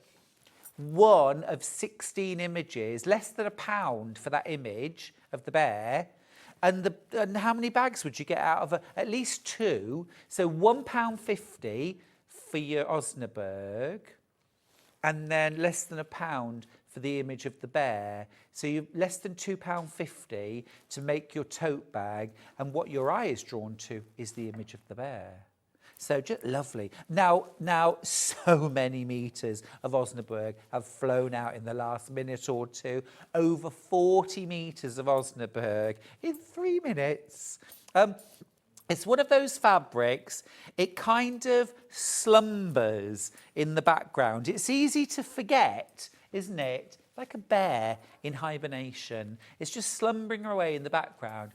one of 16 images, less than £1 for that image of the bear. And how many bags would you get out of at least two? So £1.50 for your Osnaburg, and then less than £1 for the image of the bear. So you're less than £2.50 to make your tote bag, and what your eye is drawn to is the image of the bear. So just lovely. Now, so many metres of Osnaburg have flown out in the last minute or two. Over 40 metres of Osnaburg in 3 minutes. It's one of those fabrics, it kind of slumbers in the background. It's easy to forget, isn't it? Like a bear in hibernation. It's just slumbering away in the background.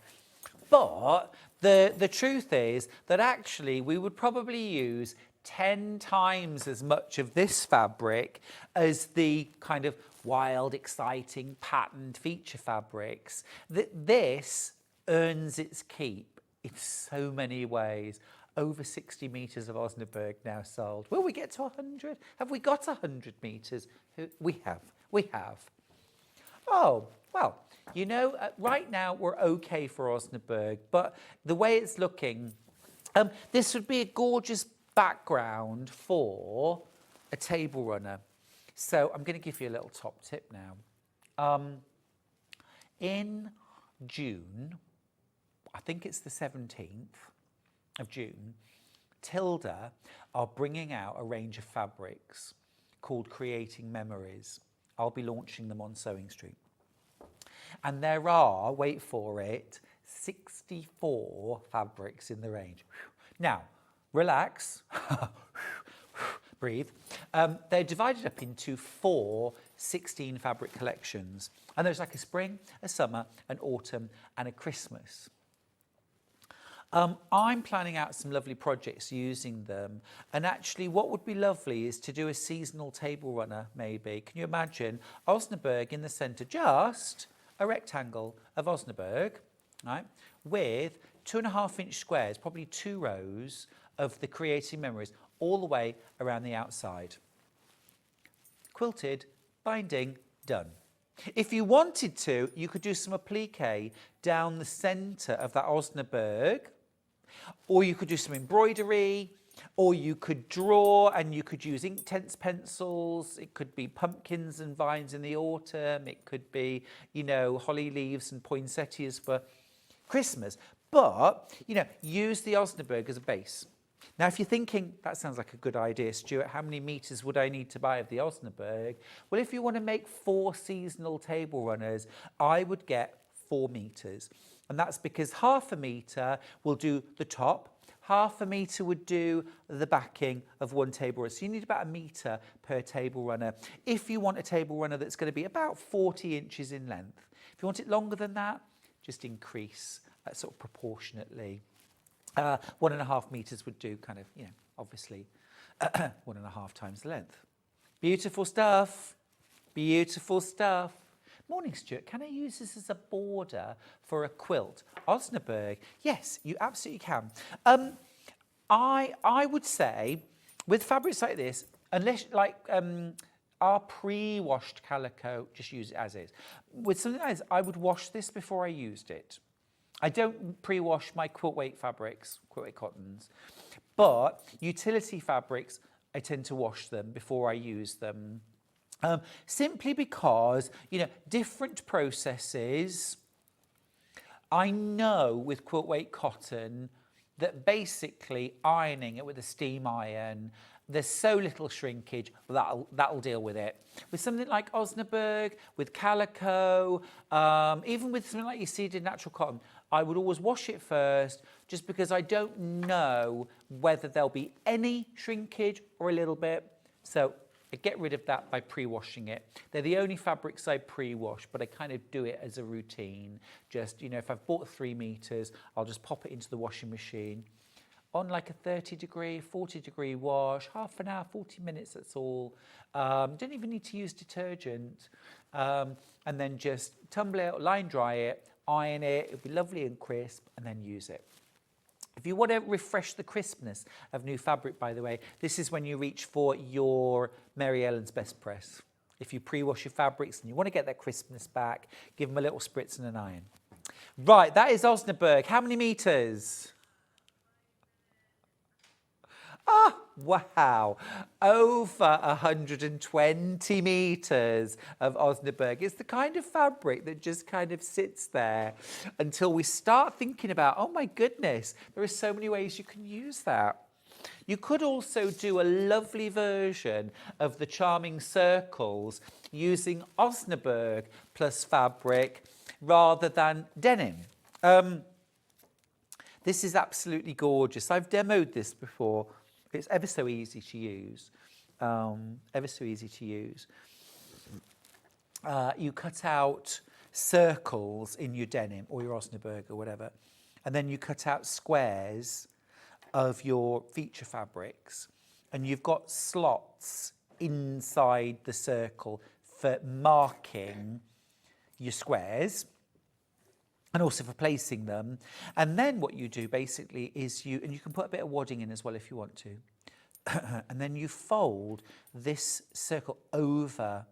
But the truth is that actually we would probably use 10 times as much of this fabric as the kind of wild, exciting, patterned feature fabrics. This earns its keep in so many ways. Over 60 metres of Osnaburg now sold. Will we get to 100? Have we got 100 metres? We have. Oh, well, you know, right now we're okay for Osnaburg, but the way it's looking, this would be a gorgeous background for a table runner. So I'm going to give you a little top tip now. In June, I think it's the 17th of June, Tilda are bringing out a range of fabrics called Creating Memories. I'll be launching them on Sewing Street. And there are, wait for it, 64 fabrics in the range. Now, relax, breathe. They're divided up into 4 16 fabric collections. And there's like a spring, a summer, an autumn, and a Christmas. I'm planning out some lovely projects using them. And actually what would be lovely is to do a seasonal table runner, maybe. Can you imagine Osnaburg in the centre, just a rectangle of Osnaburg, right, with 2.5-inch squares, probably 2 rows of the Creating Memories all the way around the outside. Quilted, binding, done. If you wanted to, you could do some applique down the centre of that Osnaburg, or you could do some embroidery, or you could draw and you could use Inktense pencils. It could be pumpkins and vines in the autumn. It could be, you know, holly leaves and poinsettias for Christmas. But, you know, use the Osnaburg as a base. Now, if you're thinking, that sounds like a good idea, Stuart, how many metres would I need to buy of the Osnaburg? Well, if you want to make 4 seasonal table runners, I would get 4 metres. And that's because 1/2 metre will do the top, 1/2 metre would do the backing of 1 table runner. So you need about 1 metre per table runner. If you want a table runner that's going to be about 40 inches in length. If you want it longer than that, just increase sort of proportionately. 1.5 metres would do kind of, you know, obviously 1.5 times the length. Beautiful stuff. Beautiful stuff. Morning, Stuart. Can I use this as a border for a quilt? Osnaburg. Yes, you absolutely can. I would say with fabrics like this, unless like our pre-washed calico, just use it as is. With something like this, I would wash this before I used it. I don't pre-wash my quilt weight fabrics, quilt weight cottons, but utility fabrics, I tend to wash them before I use them. Simply because, you know, different processes. I know with quilt weight cotton that basically ironing it with a steam iron, there's so little shrinkage, that'll deal with it. With something like Osnaburg, with calico, even with something like your seeded natural cotton, I would always wash it first, just because I don't know whether there'll be any shrinkage or a little bit. So I get rid of that by pre-washing it. They're the only fabrics I pre-wash, but I kind of do it as a routine. Just, you know, if I've bought 3 metres, I'll just pop it into the washing machine on like a 30-degree, 40-degree wash, half an hour, 40 minutes, that's all. Don't even need to use detergent. And then just tumble it, line dry it, iron it, it'll be lovely and crisp, and then use it. If you want to refresh the crispness of new fabric, by the way, this is when you reach for your Mary Ellen's Best Press. If you pre-wash your fabrics and you want to get that crispness back, give them a little spritz and an iron. Right, that is Osnaburg. How many metres? Ah, wow. Over 120 metres of Osnaburg. It's the kind of fabric that just kind of sits there until we start thinking about, oh my goodness, there are so many ways you can use that. You could also do a lovely version of the charming circles using Osnaburg plus fabric rather than denim. This is absolutely gorgeous. I've demoed this before. It's ever so easy to use, ever so easy to use. You cut out circles in your denim or your Osnaburg or whatever, and then you cut out squares of your feature fabrics, and you've got slots inside the circle for marking your squares and also for placing them. And then what you do basically is you can put a bit of wadding in as well if you want to. And then you fold this circle over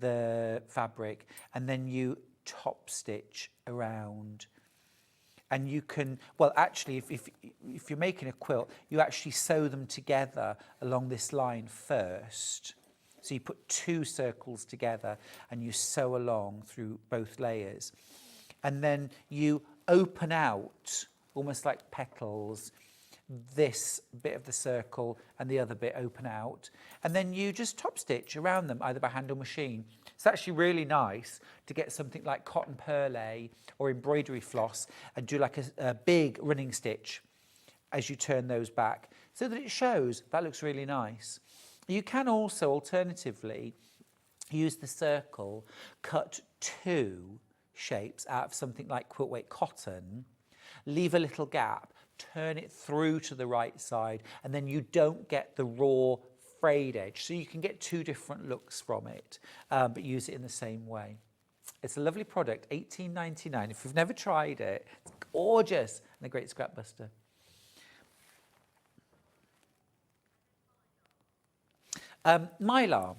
the fabric, and then you top stitch around. And you can, well, actually, if you're making a quilt, you actually sew them together along this line first. So you put 2 circles together and you sew along through both layers. And then you open out, almost like petals, this bit of the circle and the other bit open out. And then you just top stitch around them, either by hand or machine. It's actually really nice to get something like cotton perlé or embroidery floss and do like a big running stitch as you turn those back so that it shows. That looks really nice. You can also alternatively use the circle, cut 2 shapes out of something like quilt weight cotton, leave a little gap, turn it through to the right side, and then you don't get the raw frayed edge. So you can get 2 different looks from it, but use it in the same way. It's a lovely product, $18.99. If you've never tried it, it's gorgeous and a great scrap buster. Mylar.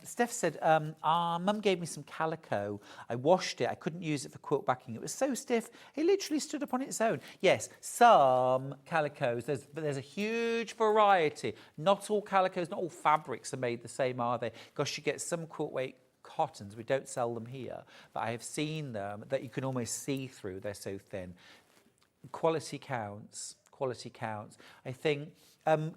Steph said, our mum gave me some calico. I washed it. I couldn't use it for quilt backing. It was so stiff, it literally stood up on its own. Yes, some calicos, there's a huge variety. Not all calicos, not all fabrics are made the same, are they? Because you get some quilt weight cottons, we don't sell them here, but I have seen them that you can almost see through, they're so thin. Quality counts, quality counts. I think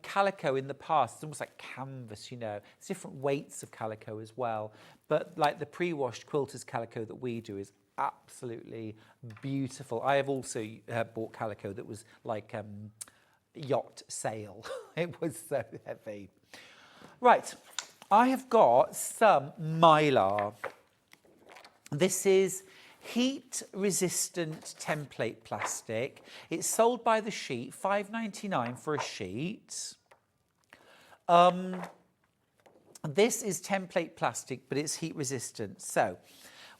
calico in the past, it's almost like canvas, you know. It's different weights of calico as well. But like the pre-washed quilter's calico that we do is absolutely beautiful. I have also bought calico that was like yacht sail. It was so heavy. Right, I have got some Mylar. This is heat-resistant template plastic. It's sold by the sheet, $5.99 for a sheet. This is template plastic, but it's heat-resistant. So,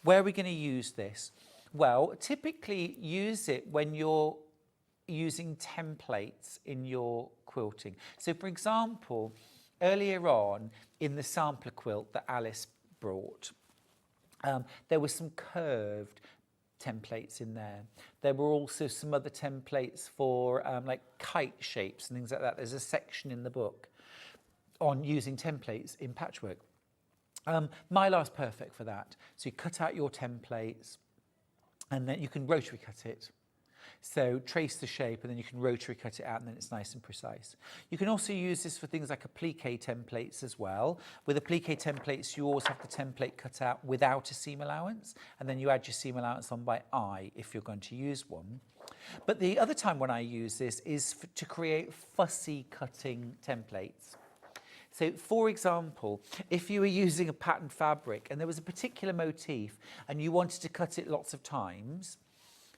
where are we going to use this? Well, typically use it when you're using templates in your quilting. So, for example, earlier on in the sampler quilt that Alice brought, there were some curved templates in there. There were also some other templates for like kite shapes and things like that. There's a section in the book on using templates in patchwork. Mylar's perfect for that. So you cut out your templates and then you can rotary cut it. So trace the shape and then you can rotary cut it out and then it's nice and precise. You can also use this for things like applique templates as well. With applique templates, you always have the template cut out without a seam allowance, and then you add your seam allowance on by eye if you're going to use one. But the other time when I use this is to create fussy cutting templates. So, for example, if you were using a patterned fabric and there was a particular motif and you wanted to cut it lots of times,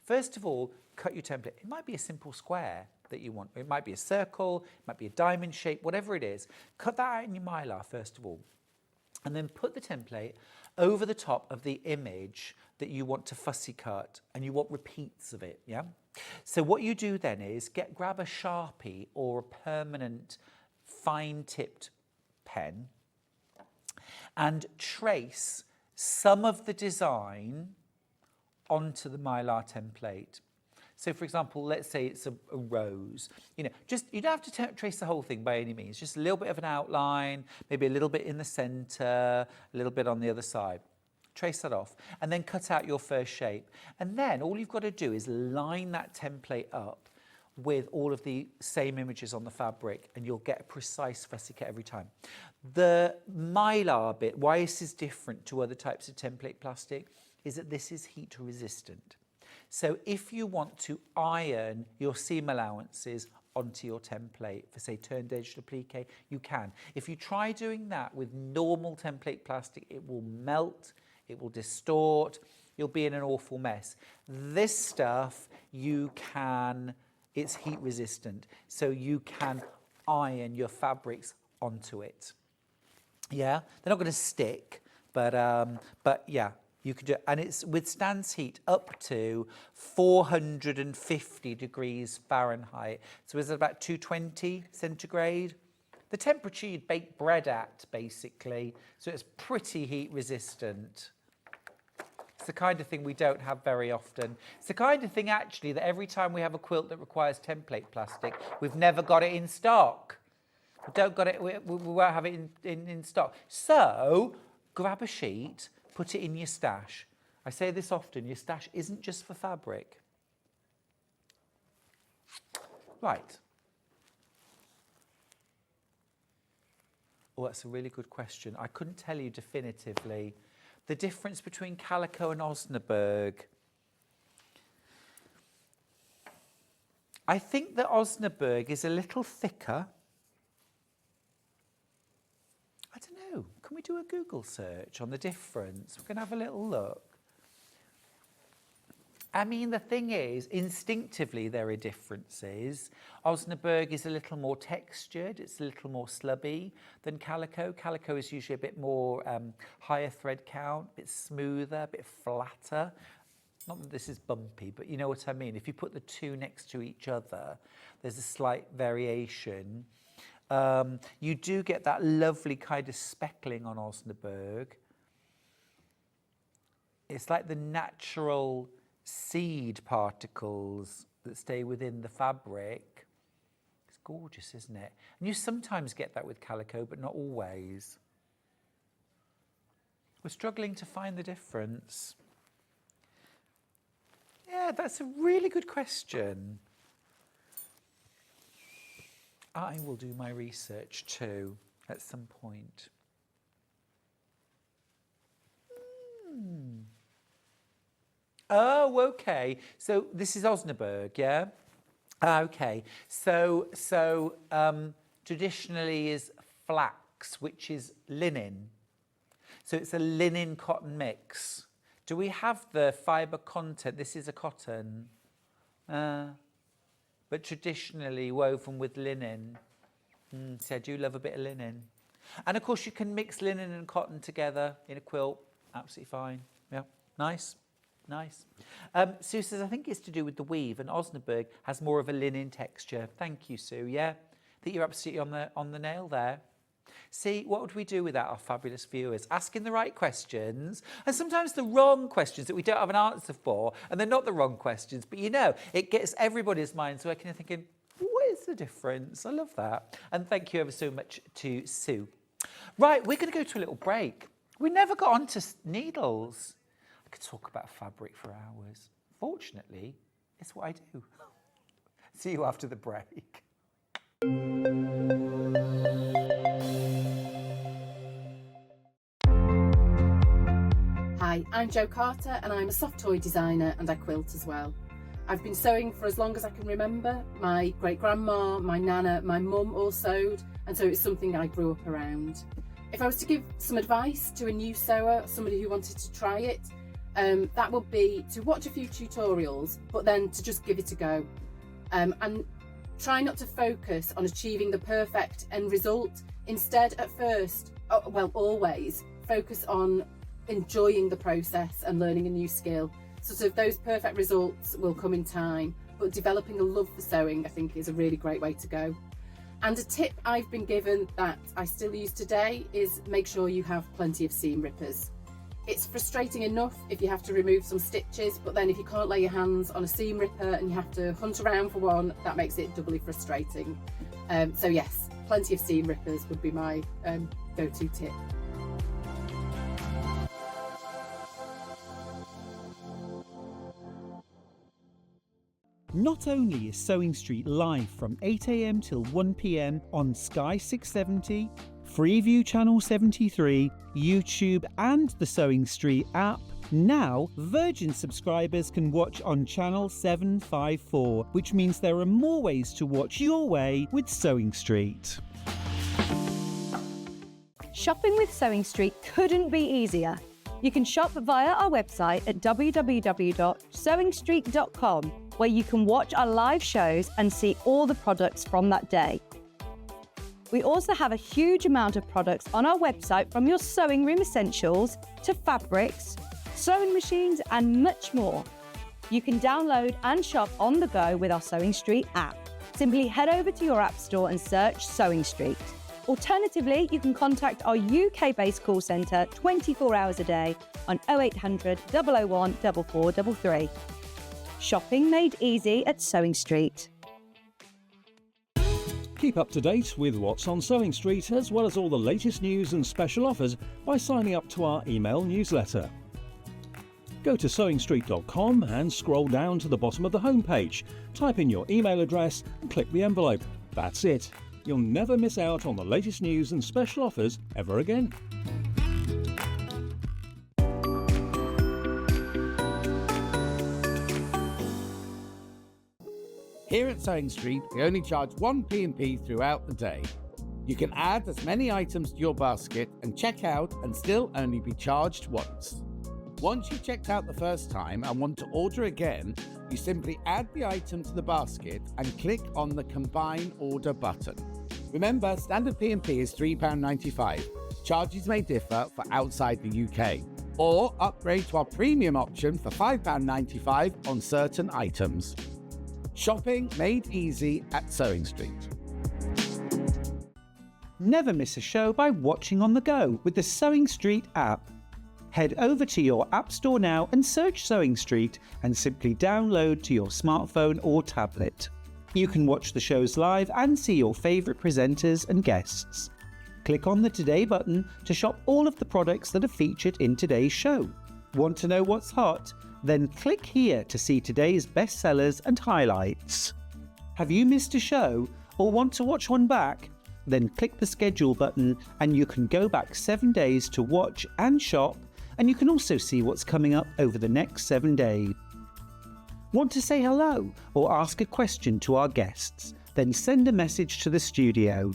first of all, cut your template. It might be a simple square that you want. It might be a circle, it might be a diamond shape, whatever it is. Cut that out in your Mylar, first of all. And then put the template over the top of the image that you want to fussy cut, and you want repeats of it, yeah? So what you do then is grab a Sharpie or a permanent fine-tipped pen and trace some of the design onto the Mylar template. So, for example, let's say it's a rose. You know, you don't have to trace the whole thing by any means. Just a little bit of an outline, maybe a little bit in the centre, a little bit on the other side. Trace that off, and then cut out your first shape. And then all you've got to do is line that template up with all of the same images on the fabric, and you'll get a precise fussy cut every time. The Mylar bit, why this is different to other types of template plastic, is that this is heat resistant. So if you want to iron your seam allowances onto your template for, say, turned edged applique, you can. If you try doing that with normal template plastic, it will melt, it will distort, you'll be in an awful mess. This stuff, it's heat resistant, so you can iron your fabrics onto it. Yeah, they're not going to stick, but yeah. You could do it, and it withstands heat up to 450 degrees Fahrenheit. So is it about 220 centigrade? The temperature you'd bake bread at, basically. So it's pretty heat resistant. It's the kind of thing we don't have very often. It's the kind of thing, actually, that every time we have a quilt that requires template plastic, we've never got it in stock. We don't got it. We won't have it in stock. So grab a sheet. Put it in your stash. I say this often, your stash isn't just for fabric. Right. Oh, that's a really good question. I couldn't tell you definitively, The difference between calico and Osnaburg. I think that Osnaburg is a little thicker. I don't know. Can we do a Google search on the difference? We're going to have a little look. I mean, the thing is, instinctively there are differences. Osnaburg is a little more textured, it's a little more slubby than calico. Calico is usually a bit more higher thread count, a bit smoother, a bit flatter. Not that this is bumpy, but you know what I mean. If you put the two next to each other, there's a slight variation. You do get that lovely kind of speckling on Osnaburg. It's like the natural seed particles that stay within the fabric. It's gorgeous, isn't it? And you sometimes get that with calico, but not always. We're struggling to find the difference. Yeah, that's a really good question. I will do my research too at some point. Oh, okay. So this is Osnaburg, yeah? Okay. So traditionally is flax, which is linen. So it's a linen cotton mix. Do we have the fibre content? This is a cotton, but traditionally woven with linen. So I do love a bit of linen. And of course you can mix linen and cotton together in a quilt. Absolutely fine. Yeah, nice. Nice. Sue says, I think it's to do with the weave, and Osnaburg has more of a linen texture. Thank you, Sue. Yeah, I think you're absolutely on the nail there. See, what would we do without our fabulous viewers? Asking the right questions, and sometimes the wrong questions that we don't have an answer for, and they're not the wrong questions, but you know, it gets everybody's minds working and thinking, what is the difference? I love that. And thank you ever so much to Sue. Right, we're going to go to a little break. We never got on to needles. I could talk about fabric for hours. Fortunately, it's what I do. See you after the break. Hi, I'm Jo Carter and I'm a soft toy designer and I quilt as well. I've been sewing for as long as I can remember. My great-grandma, my nana, my mum all sewed, and so it's something I grew up around. If I was to give some advice to a new sewer, somebody who wanted to try it, that would be to watch a few tutorials, but then to just give it a go. And try not to focus on achieving the perfect end result. Instead, at first, always, focus on enjoying the process and learning a new skill. Sort of those perfect results will come in time, but developing a love for sewing, I think, is a really great way to go. And a tip I've been given that I still use today is make sure you have plenty of seam rippers. It's frustrating enough if you have to remove some stitches, but then if you can't lay your hands on a seam ripper and you have to hunt around for one, that makes it doubly frustrating. So yes, plenty of seam rippers would be my go-to tip. Not only is Sewing Street live from 8 AM till 1 PM on Sky 670, Freeview Channel 73, YouTube and the Sewing Street app, now Virgin subscribers can watch on Channel 754, which means there are more ways to watch your way with Sewing Street. Shopping with Sewing Street couldn't be easier. You can shop via our website at www.sewingstreet.com, where you can watch our live shows and see all the products from that day. We also have a huge amount of products on our website, from your sewing room essentials to fabrics, sewing machines and much more. You can download and shop on the go with our Sewing Street app. Simply head over to your app store and search Sewing Street. Alternatively, you can contact our UK-based call centre 24 hours a day on 0800 001 4433. Shopping made easy at Sewing Street. Keep up to date with what's on Sewing Street, as well as all the latest news and special offers, by signing up to our email newsletter. Go to sewingstreet.com and scroll down to the bottom of the homepage. Type in your email address and click the envelope. That's it. You'll never miss out on the latest news and special offers ever again. Here at Sewing Street, we only charge 1 P&P throughout the day. You can add as many items to your basket and check out and still only be charged once. Once you've checked out the first time and want to order again, you simply add the item to the basket and click on the Combine Order button. Remember, standard P&P is £3.95. Charges may differ for outside the UK. Or upgrade to our premium option for £5.95 on certain items. Shopping made easy at Sewing Street. Never miss a show by watching on the go with the Sewing Street app. Head over to your App Store now and search Sewing Street and simply download to your smartphone or tablet. You can watch the shows live and see your favourite presenters and guests. Click on the Today button to shop all of the products that are featured in today's show. Want to know what's hot? Then click here to see today's bestsellers and highlights. Have you missed a show or want to watch one back? Then click the schedule button and you can go back 7 days to watch and shop, and you can also see what's coming up over the next 7 days. Want to say hello or ask a question to our guests? Then send a message to the studio.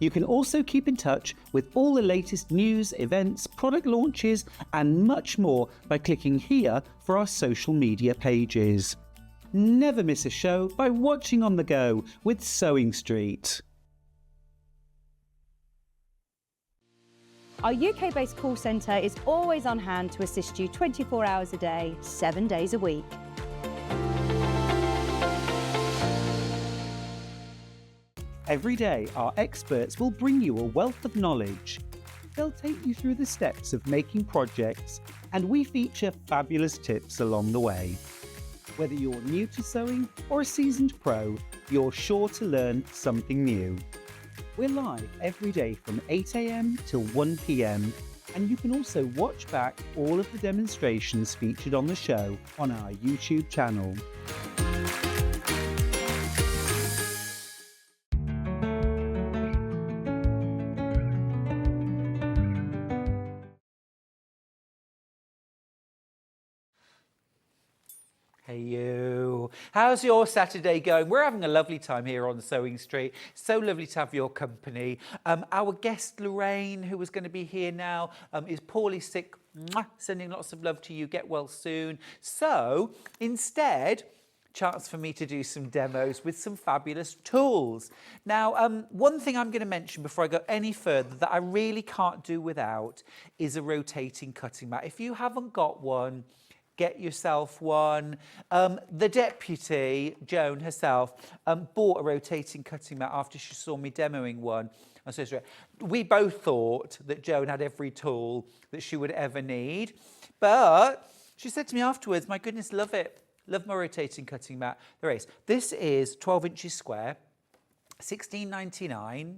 You can also keep in touch with all the latest news, events, product launches and much more by clicking here for our social media pages. Never miss a show by watching on the go with Sewing Street. Our UK-based call centre is always on hand to assist you 24 hours a day, 7 days a week. Every day, our experts will bring you a wealth of knowledge. They'll take you through the steps of making projects, and we feature fabulous tips along the way. Whether you're new to sewing or a seasoned pro, you're sure to learn something new. We're live every day from 8 AM till 1 PM, and you can also watch back all of the demonstrations featured on the show on our YouTube channel. Hey you, how's your Saturday going? We're having a lovely time here on Sewing Street. So lovely to have your company. Our guest Lorraine, who is going to be here now, is poorly sick. Mwah, sending lots of love to you. Get well soon. So instead, chance for me to do some demos with some fabulous tools. Now, one thing I'm going to mention before I go any further that I really can't do without is a rotating cutting mat. If you haven't got one, get yourself one. The deputy, Joan herself, bought a rotating cutting mat after she saw me demoing one. We both thought that Joan had every tool that she would ever need. But she said to me afterwards, my goodness, love it. Love my rotating cutting mat. There is. This is 12 inches square. £16.99.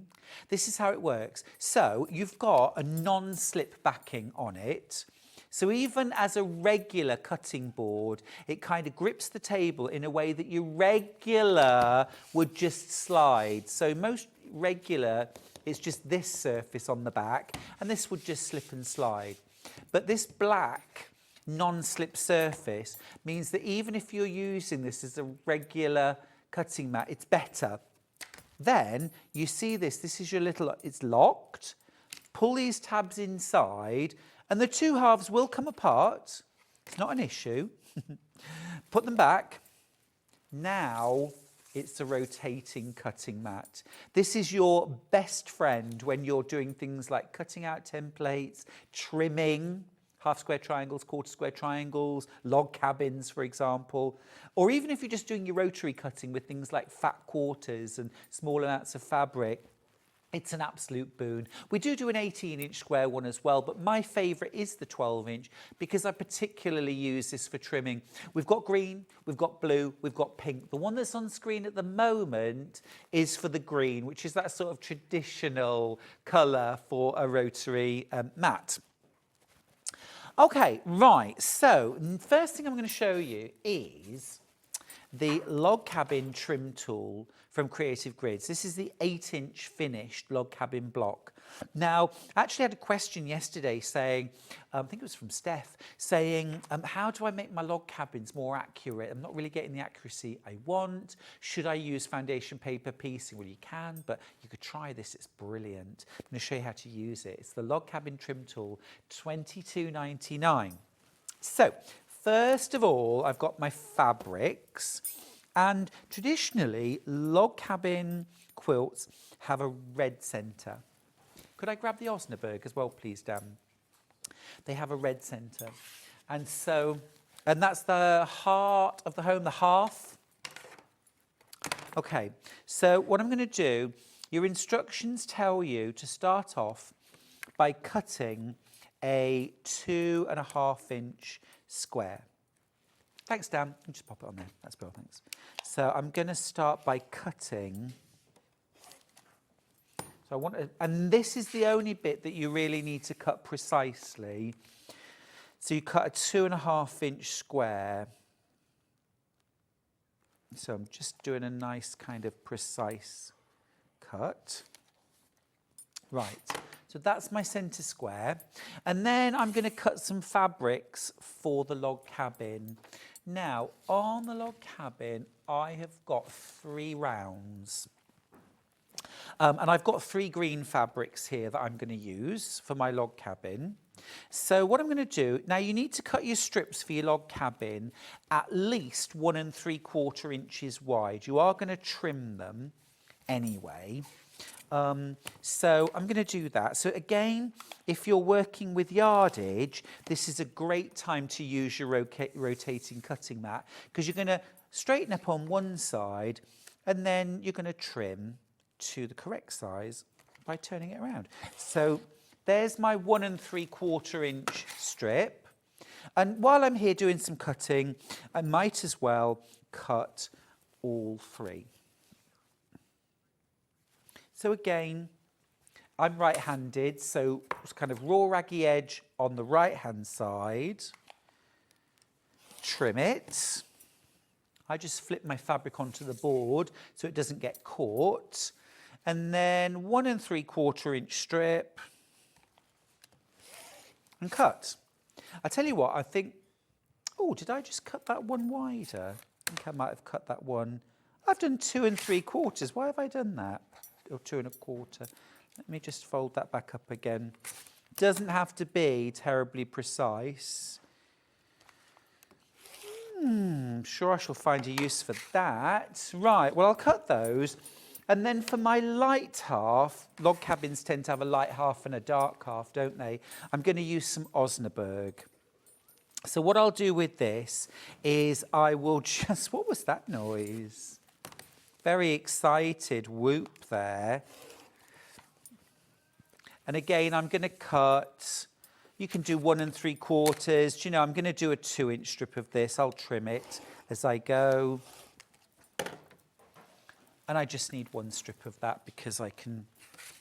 This is how it works. So you've got a non-slip backing on it. So even as a regular cutting board, it kind of grips the table in a way that your regular would just slide. So most regular, it's just this surface on the back, and this would just slip and slide. But this black non-slip surface means that even if you're using this as a regular cutting mat, it's better. Then you see this is your little, it's locked. Pull these tabs inside, and the two halves will come apart. It's not an issue. Put them back. Now it's a rotating cutting mat. This is your best friend when you're doing things like cutting out templates, trimming, half square triangles, quarter square triangles, log cabins, for example. Or even if you're just doing your rotary cutting with things like fat quarters and small amounts of fabric. It's an absolute boon. We do an 18-inch square one as well, but my favourite is the 12-inch because I particularly use this for trimming. We've got green, we've got blue, we've got pink. The one that's on screen at the moment is for the green, which is that sort of traditional colour for a rotary mat. Okay, right, so first thing I'm going to show you is the log cabin trim tool from Creative Grids. This is the 8-inch finished log cabin block. Now, I actually had a question yesterday saying, I think it was from Steph, saying, how do I make my log cabins more accurate? I'm not really getting the accuracy I want. Should I use foundation paper piecing? Well, you can, but you could try this. It's brilliant. I'm going to show you how to use it. It's the log cabin trim tool, $22.99. So, first of all, I've got my fabrics. And traditionally, log cabin quilts have a red centre. Could I grab the Osnaburg as well, please, Dan? They have a red centre. And that's the heart of the home, the hearth. Okay, so what I'm going to do, your instructions tell you to start off by cutting a 2.5-inch square. Thanks, Dan. I'll just pop it on there. That's well, thanks. So I'm going to start by cutting. So I want to, and this is the only bit that you really need to cut precisely. So you cut a 2.5-inch square. So I'm just doing a nice kind of precise cut. Right. So that's my centre square. And then I'm going to cut some fabrics for the log cabin. Now, on the log cabin, I have got 3 rounds. And I've got 3 green fabrics here that I'm going to use for my log cabin. So what I'm going to do, now you need to cut your strips for your log cabin at least 1 3/4 inches wide. You are going to trim them anyway. So I'm going to do that. So again, if you're working with yardage, this is a great time to use your rotating cutting mat, because you're going to straighten up on one side and then you're going to trim to the correct size by turning it around. So there's my 1 3/4 inch strip. And while I'm here doing some cutting, I might as well cut all 3. So again, I'm right-handed, so it's kind of raw raggy edge on the right-hand side. Trim it. I just flip my fabric onto the board so it doesn't get caught. And then 1 3/4 inch strip and cut. I tell you what, I think, oh, did I just cut that one wider? I think I might have cut that one. I've done 2 3/4. Why have I done that? Or 2 1/4. Let me just fold that back up again. Doesn't have to be terribly precise. I'm sure I shall find a use for that. Right, well, I'll cut those. And then for my light half, log cabins tend to have a light half and a dark half, don't they? I'm going to use some Osnaburg. So what I'll do with this is I will just, what was that noise? Very excited whoop there. And again, I'm going to cut, you can do 1 3/4. Do you know, I'm going to do a 2-inch strip of this. I'll trim it as I go. And I just need 1 strip of that because I can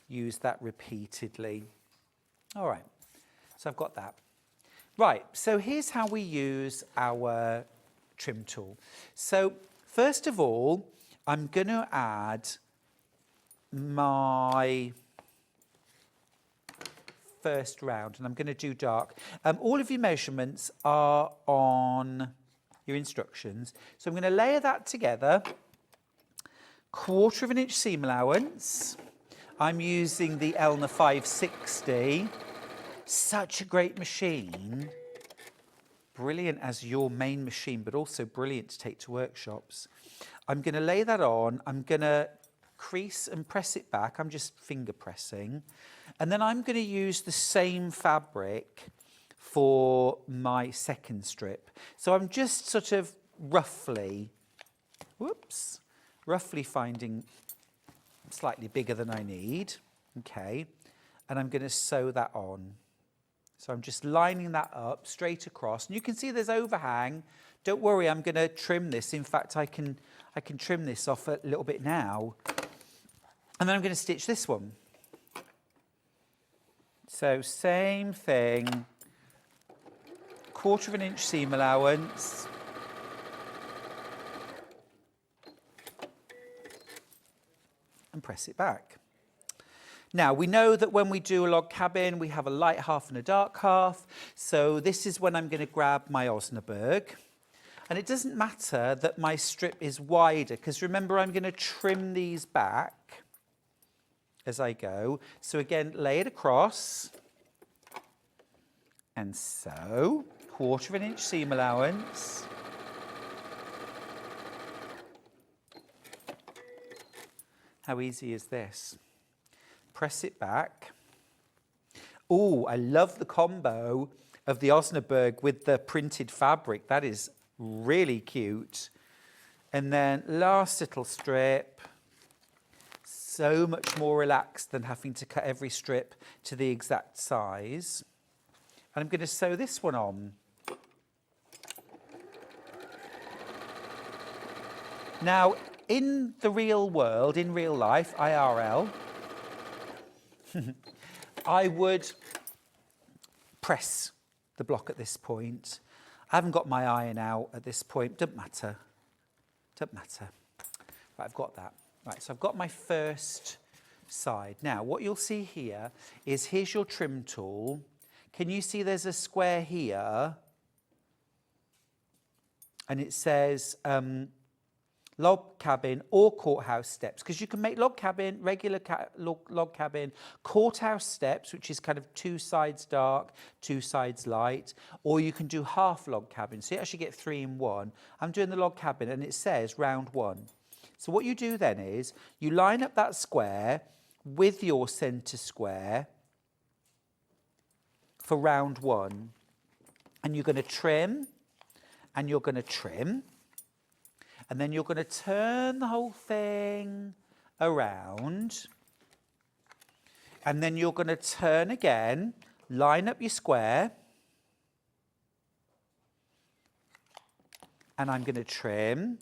use that repeatedly. All right, so I've got that. Right, so here's how we use our trim tool. So first of all, I'm going to add my first round, and I'm going to do dark. All of your measurements are on your instructions. So I'm going to layer that together. 1/4 inch seam allowance. I'm using the Elna 560. Such a great machine. Brilliant as your main machine, but also brilliant to take to workshops. I'm going to lay that on. I'm going to crease and press it back. I'm just finger pressing. And then I'm going to use the same fabric for my second strip. So I'm just sort of roughly finding slightly bigger than I need. Okay. And I'm going to sew that on. So I'm just lining that up straight across. And you can see there's overhang. Don't worry, I'm going to trim this. In fact, I can trim this off a little bit now. And then I'm going to stitch this one. So same thing. 1/4 inch seam allowance. and press it back. Now, we know that when we do a log cabin, we have a light half and a dark half. So this is when I'm going to grab my Osnaburg. And it doesn't matter that my strip is wider, because remember, I'm going to trim these back as I go. So again, lay it across. And so, 1/4 inch seam allowance. How easy is this? Press it back. Oh, I love the combo of the Osnaburg with the printed fabric. That is really cute. And then last little strip. So much more relaxed than having to cut every strip to the exact size. And I'm going to sew this one on. Now, in the real world, in real life, IRL, I would press the block at this point. I haven't got my iron out at this point. Doesn't matter. Doesn't matter. Right, I've got that. Right, so I've got my first side. Now, what you'll see here is here's your trim tool. Can you see there's a square here? And it says log cabin or courthouse steps, because you can make log cabin, regular log cabin, courthouse steps, which is kind of 2 sides dark, 2 sides light, or you can do half log cabin. So you actually get 3 in 1. I'm doing the log cabin and it says round 1. So what you do then is you line up that square with your centre square for round 1, and you're going to trim, and you're going to trim, and then you're going to turn the whole thing around, and then you're going to turn again, line up your square, and I'm going to trim,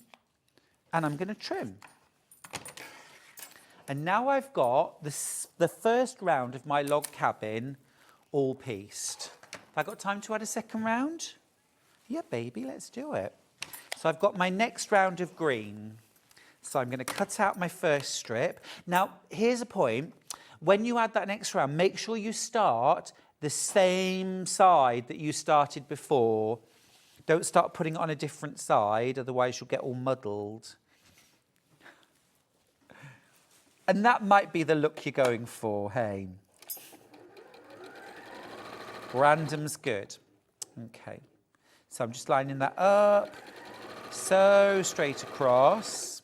and I'm going to trim. And now I've got the first round of my log cabin all pieced. Have I got time to add a second round? Yeah, baby, let's do it. So I've got my next round of green. So I'm going to cut out my first strip. Now, here's a point. When you add that next round, make sure you start the same side that you started before. Don't start putting it on a different side, otherwise you'll get all muddled. And that might be the look you're going for, hey? Random's good. Okay. So I'm just lining that up. So straight across.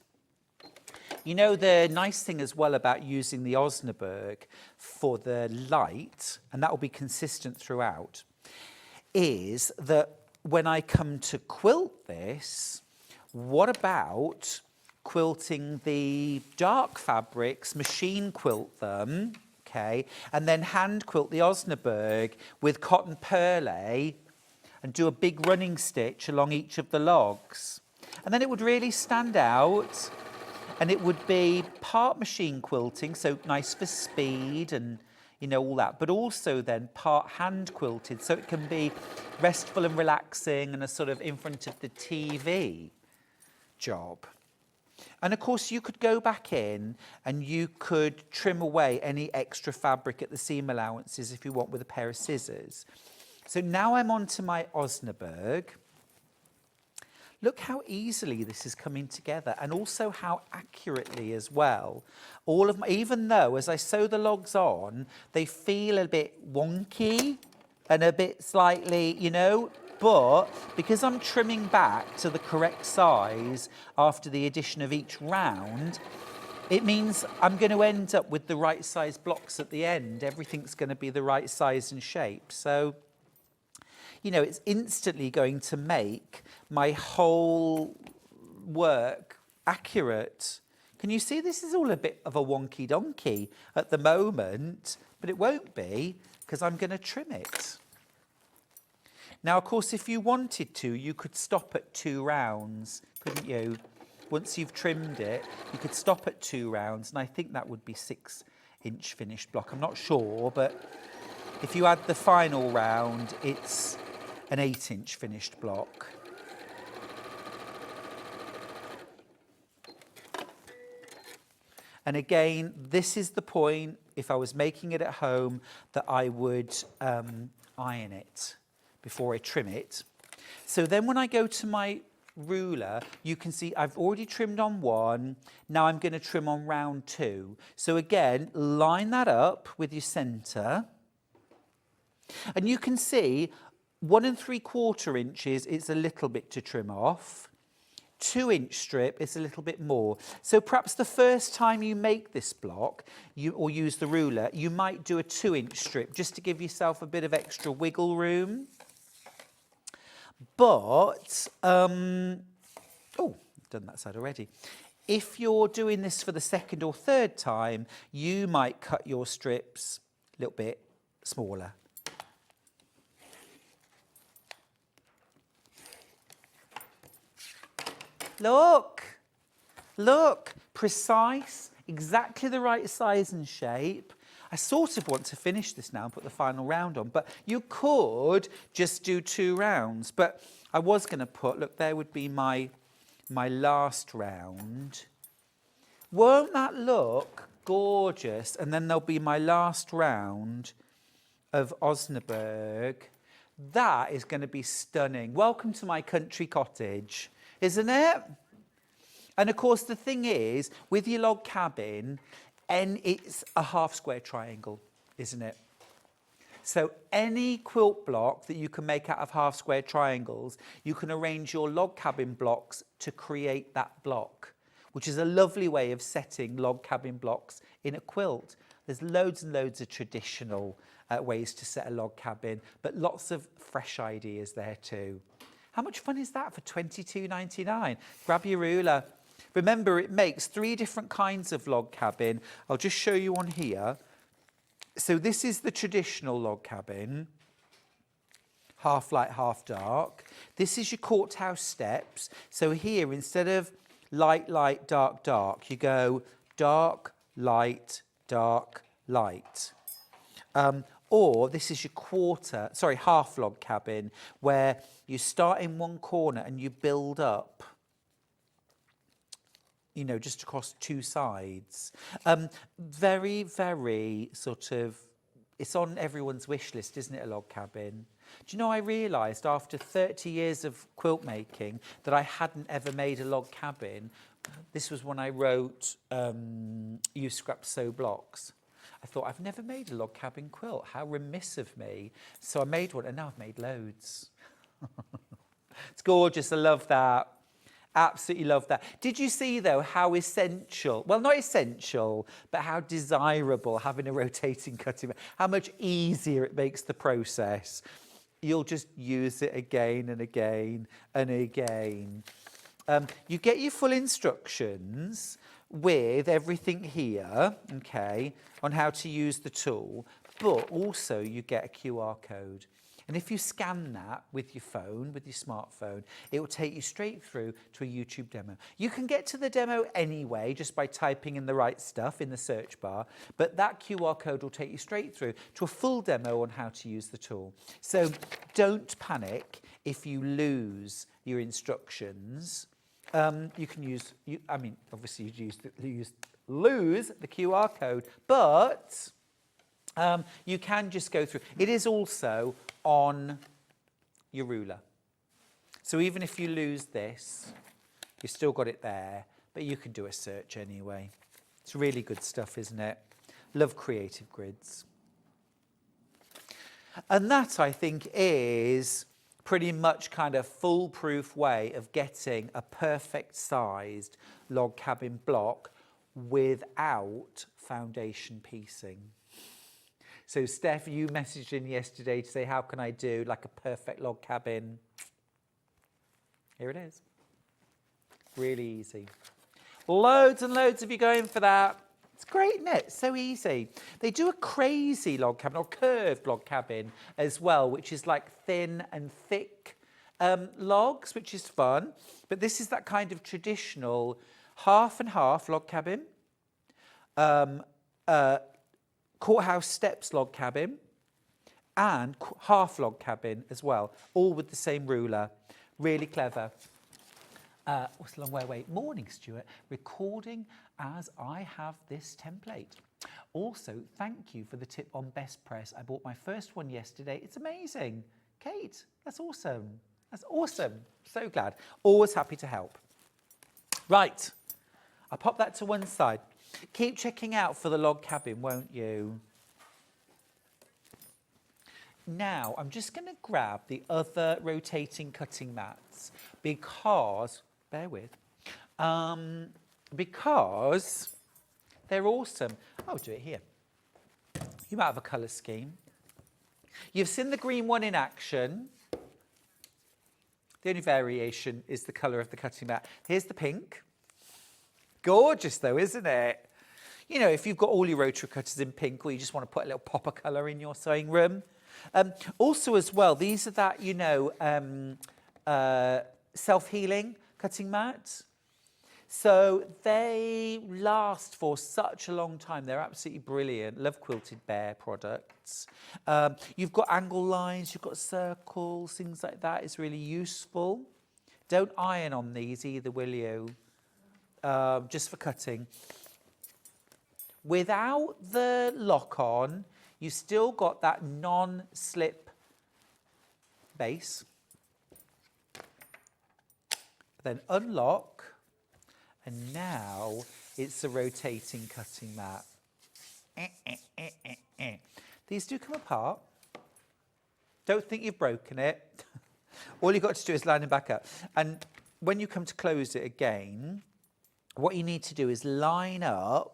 You know, the nice thing as well about using the Osnaburg for the light, and that will be consistent throughout, is that when I come to quilt this, what about quilting the dark fabrics, machine quilt them, okay, and then hand quilt the Osnaburg with cotton perlé and do a big running stitch along each of the logs. And then it would really stand out, and it would be part machine quilting, so nice for speed and, you know, all that, but also then part hand quilted, so it can be restful and relaxing and a sort of in front of the TV job. And of course you could go back in and you could trim away any extra fabric at the seam allowances if you want with a pair of scissors. So now I'm on to my Osnaburg. Look how easily this is coming together, and also how accurately as well. All of my, even though as I sew the logs on, they feel a bit wonky and a bit slightly, you know, but because I'm trimming back to the correct size after the addition of each round, it means I'm going to end up with the right size blocks at the end. Everything's going to be the right size and shape. So, you know, it's instantly going to make my whole work accurate. Can you see this is all a bit of a wonky donkey at the moment, but it won't be because I'm going to trim it. Now, of course, if you wanted to, you could stop at 2 rounds, couldn't you? Once you've trimmed it, you could stop at 2 rounds, and I think that would be 6-inch finished block. I'm not sure, but if you add the final round, it's an 8-inch finished block. And again, this is the point, if I was making it at home, that I would iron it before I trim it. So then when I go to my ruler, you can see I've already trimmed on one. Now I'm going to trim on round 2. So again, line that up with your centre. And you can see 1 3/4 inches is a little bit to trim off. 2-inch strip is a little bit more. So perhaps the first time you make this block, or use the ruler, you might do a 2-inch strip just to give yourself a bit of extra wiggle room. But, oh, I've done that side already. If you're doing this for the second or third time, you might cut your strips a little bit smaller. Look, look, precise, exactly the right size and shape. I sort of want to finish this now and put the final round on, but you could just do 2 rounds. But I was going to put, look, there would be my last round. Won't that look gorgeous? And then there'll be my last round of Osnaburg. That is going to be stunning. Welcome to my country cottage, isn't it? And of course, the thing is, with your log cabin, and it's a half-square triangle, isn't it? So any quilt block that you can make out of half-square triangles, you can arrange your log cabin blocks to create that block, which is a lovely way of setting log cabin blocks in a quilt. There's loads and loads of traditional ways to set a log cabin, but lots of fresh ideas there too. How much fun is that for $22.99? Grab your ruler. Remember, it makes 3 different kinds of log cabin. I'll just show you on here. So this is the traditional log cabin, half light, half dark. This is your courthouse steps. So here, instead of light, light, dark, dark, you go dark, light, dark, light. Or this is your half log cabin, where you start in one corner and you build up, you know, just across 2 sides. Very, very sort of, it's on everyone's wish list, isn't it, a log cabin? Do you know, I realised after 30 years of quilt making that I hadn't ever made a log cabin. This was when I wrote Use Scrap Sew Blocks. I thought, I've never made a log cabin quilt. How remiss of me. So I made one, and now I've made loads. It's gorgeous. I love that. Absolutely love that. Did you see, though, how essential, well, not essential, but how desirable having a rotating cutting, how much easier it makes the process. You'll just use it again and again and again. You get your full instructions with everything here, okay, on how to use the tool, but also you get a QR code. And if you scan that with your phone, with your smartphone, it will take you straight through to a YouTube demo. You can get to the demo anyway, just by typing in the right stuff in the search bar, but that QR code will take you straight through to a full demo on how to use the tool. So don't panic if you lose your instructions. You can use, obviously you'd lose the QR code, but you can just go through. It is also on your ruler. So even if you lose this, you've still got it there, but you can do a search anyway. It's really good stuff, isn't it? Love creative grids. And that, I think, is pretty much kind of foolproof way of getting a perfect sized log cabin block without foundation piecing. So Steph, you messaged in yesterday to say, how can I do like a perfect log cabin? Here it is. Really easy. Loads and loads of you going for that. It's great, isn't it? So easy. They do a crazy log cabin or curved log cabin as well, which is like thin and thick logs, which is fun. But this is that kind of traditional half and half log cabin. Courthouse steps log cabin and half log cabin as well, all with the same ruler. Really clever. What's a long way away? Morning, Stuart. Recording as I have this template. Also, thank you for the tip on best press. I bought my first one yesterday. It's amazing. Kate, that's awesome. That's awesome. So glad. Always happy to help. Right. I'll pop that to one side. Keep checking out for the log cabin, won't you? Now, I'm just going to grab the other rotating cutting mats because, bear with, because they're awesome. I'll do it here. You might have a colour scheme. You've seen the green one in action. The only variation is the colour of the cutting mat. Here's the pink. Gorgeous though, isn't it? You know, if you've got all your rotary cutters in pink or you just want to put a little pop of colour in your sewing room. Also as well, these are that, you know, self-healing cutting mats. So they last for such a long time. They're absolutely brilliant. Love Quilted Bear products. You've got angle lines, you've got circles, things like that. It's really useful. Don't iron on these either, will you? Just for cutting. Without the lock-on, you've still got that non-slip base. Then unlock. And now it's a rotating cutting mat. These do come apart. Don't think you've broken it. All you've got to do is line them back up. And when you come to close it again, what you need to do is line up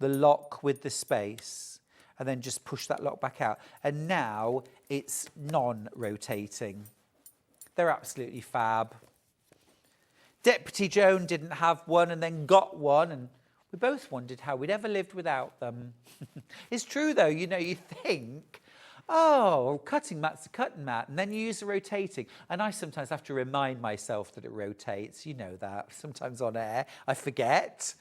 the lock with the space and then just push that lock back out. And now it's non-rotating. They're absolutely fab. Deputy Joan didn't have one and then got one, and we both wondered how we'd ever lived without them. It's true though, you know, you think, oh, cutting mat's a cutting mat, and then you use the rotating. And I sometimes have to remind myself that it rotates, you know that, sometimes on air, I forget.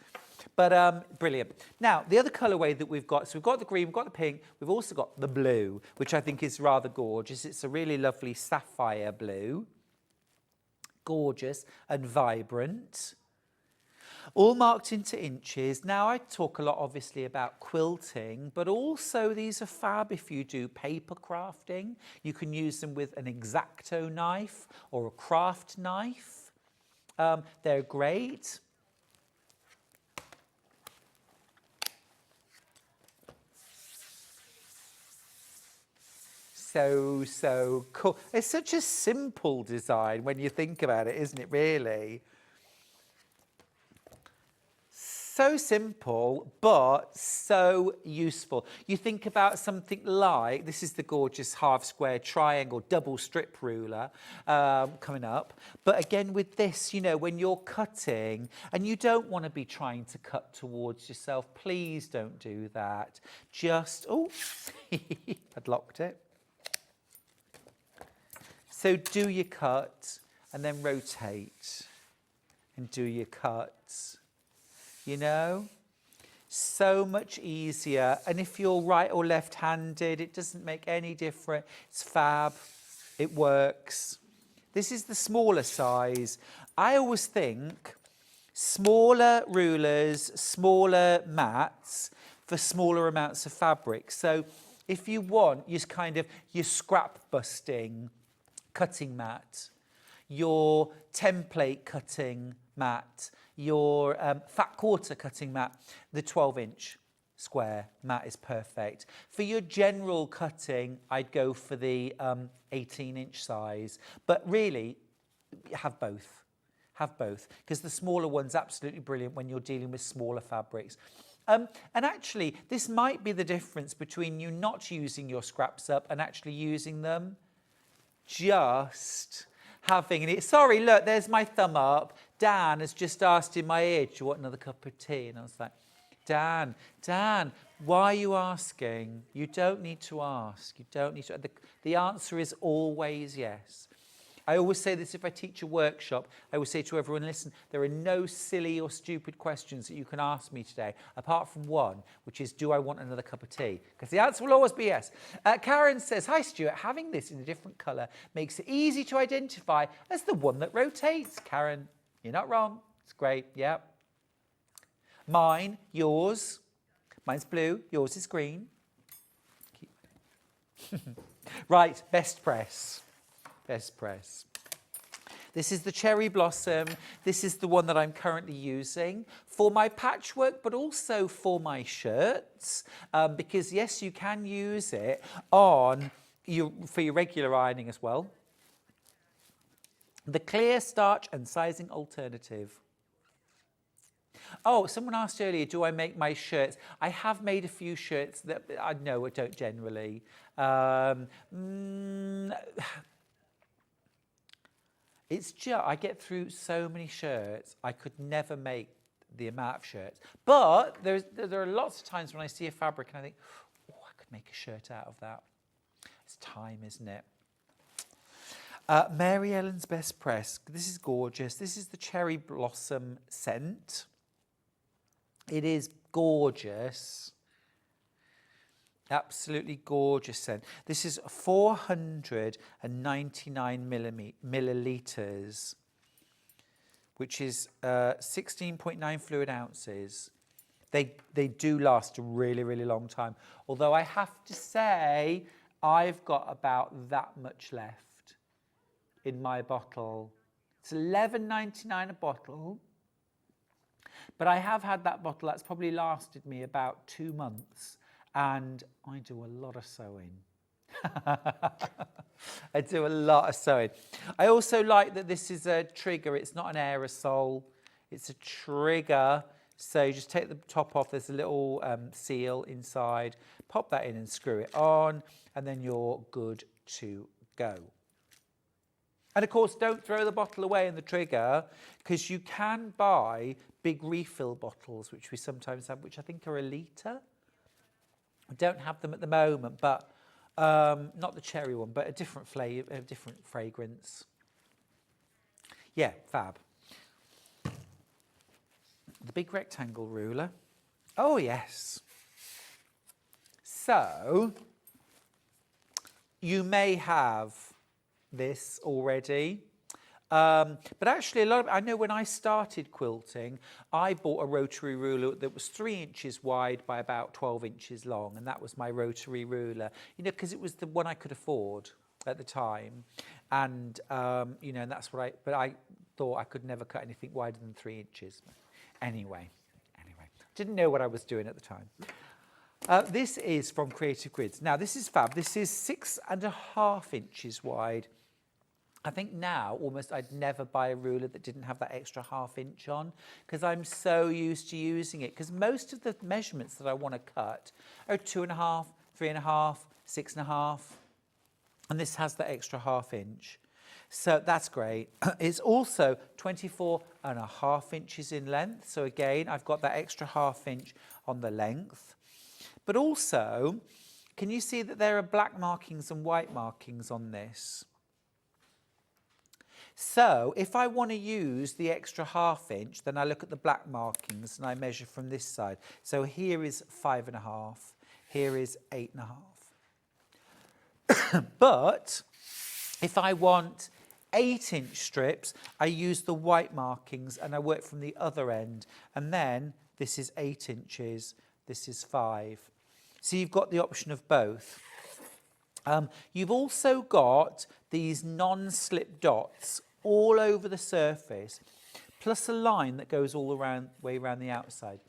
But brilliant. Now, the other colourway that we've got, so we've got the green, we've got the pink, we've also got the blue, which I think is rather gorgeous. It's a really lovely sapphire blue. Gorgeous and vibrant, all marked into inches. Now I talk a lot obviously about quilting, but also these are fab if you do paper crafting. You can use them with an X-Acto knife or a craft knife. They're great. So cool. It's such a simple design when you think about it, isn't it, really? So simple, but so useful. You think about something like, this is the gorgeous half square triangle double strip ruler coming up. But again with this, you know, when you're cutting and you don't want to be trying to cut towards yourself, please don't do that. Just, oh, I'd locked it. So do your cut and then rotate and do your cuts, you know? So much easier. And if you're right or left-handed, it doesn't make any difference. It's fab. It works. This is the smaller size. I always think smaller rulers, smaller mats for smaller amounts of fabric. So if you want your scrap busting cutting mat, your template cutting mat, your fat quarter cutting mat, the 12-inch square mat is perfect. For your general cutting, I'd go for the 18-inch size, but really have both. Have both, because the smaller one's absolutely brilliant when you're dealing with smaller fabrics. And actually, this might be the difference between you not using your scraps up and actually using them. Just having it. Sorry, look, there's my thumb up. Dan has just asked in my ear, do you want another cup of tea? And I was like, Dan, why are you asking? You don't need to ask. You don't need to. The answer is always yes. I always say this if I teach a workshop. I always say to everyone, listen, there are no silly or stupid questions that you can ask me today, apart from one, which is, do I want another cup of tea? Because the answer will always be yes. Karen says, hi, Stuart. Having this in a different colour makes it easy to identify as the one that rotates. Karen, you're not wrong. It's great. Yeah. Mine, yours. Mine's blue. Yours is green. Right, best press. Best press. This is the Cherry Blossom. This is the one that I'm currently using for my patchwork, but also for my shirts, because yes, you can use it for your regular ironing as well. The clear starch and sizing alternative. Oh, someone asked earlier, do I make my shirts? I have made a few shirts that I know I don't generally. It's just, I get through so many shirts, I could never make the amount of shirts. But there are lots of times when I see a fabric and I think, oh, I could make a shirt out of that. It's time, isn't it? Mary Ellen's Best Press. This is gorgeous. This is the Cherry Blossom scent. It is gorgeous. Absolutely gorgeous scent. This is 499 millilitres, which is 16.9 fluid ounces. They do last a really, really long time. Although I have to say, I've got about that much left in my bottle. It's $11.99 a bottle. But I have had that bottle that's probably lasted me about 2 months. And I do a lot of sewing. I do a lot of sewing. I also like that this is a trigger. It's not an aerosol. It's a trigger. So you just take the top off. There's a little seal inside. Pop that in and screw it on. And then you're good to go. And of course, don't throw the bottle away in the trigger, because you can buy big refill bottles, which we sometimes have, which I think are a litre. I don't have them at the moment, but not the cherry one, but a different flavour, a different fragrance. Yeah, fab. The big rectangle ruler. Oh, yes. So, you may have this already. But actually, I know when I started quilting, I bought a rotary ruler that was 3 inches wide by about 12 inches long, and that was my rotary ruler. You know, because it was the one I could afford at the time, and you know, and that's what But I thought I could never cut anything wider than 3 inches. Anyway, didn't know what I was doing at the time. This is from Creative Grids. Now, this is fab. This is 6.5 inches wide. I think now almost I'd never buy a ruler that didn't have that extra ½ inch on, because I'm so used to using it, because most of the measurements that I want to cut are 2.5, 3.5, 6.5, and this has that extra ½ inch. So that's great. It's also 24.5 inches in length. So again, I've got that extra ½ inch on the length. But also, can you see that there are black markings and white markings on this? So if I want to use the extra ½ inch, then I look at the black markings and I measure from this side. So here is 5.5, here is 8.5. But if I want 8-inch strips, I use the white markings and I work from the other end. And then this is 8 inches, this is 5. So you've got the option of both. You've also got these non-slip dots all over the surface, plus a line that goes all around way around the outside.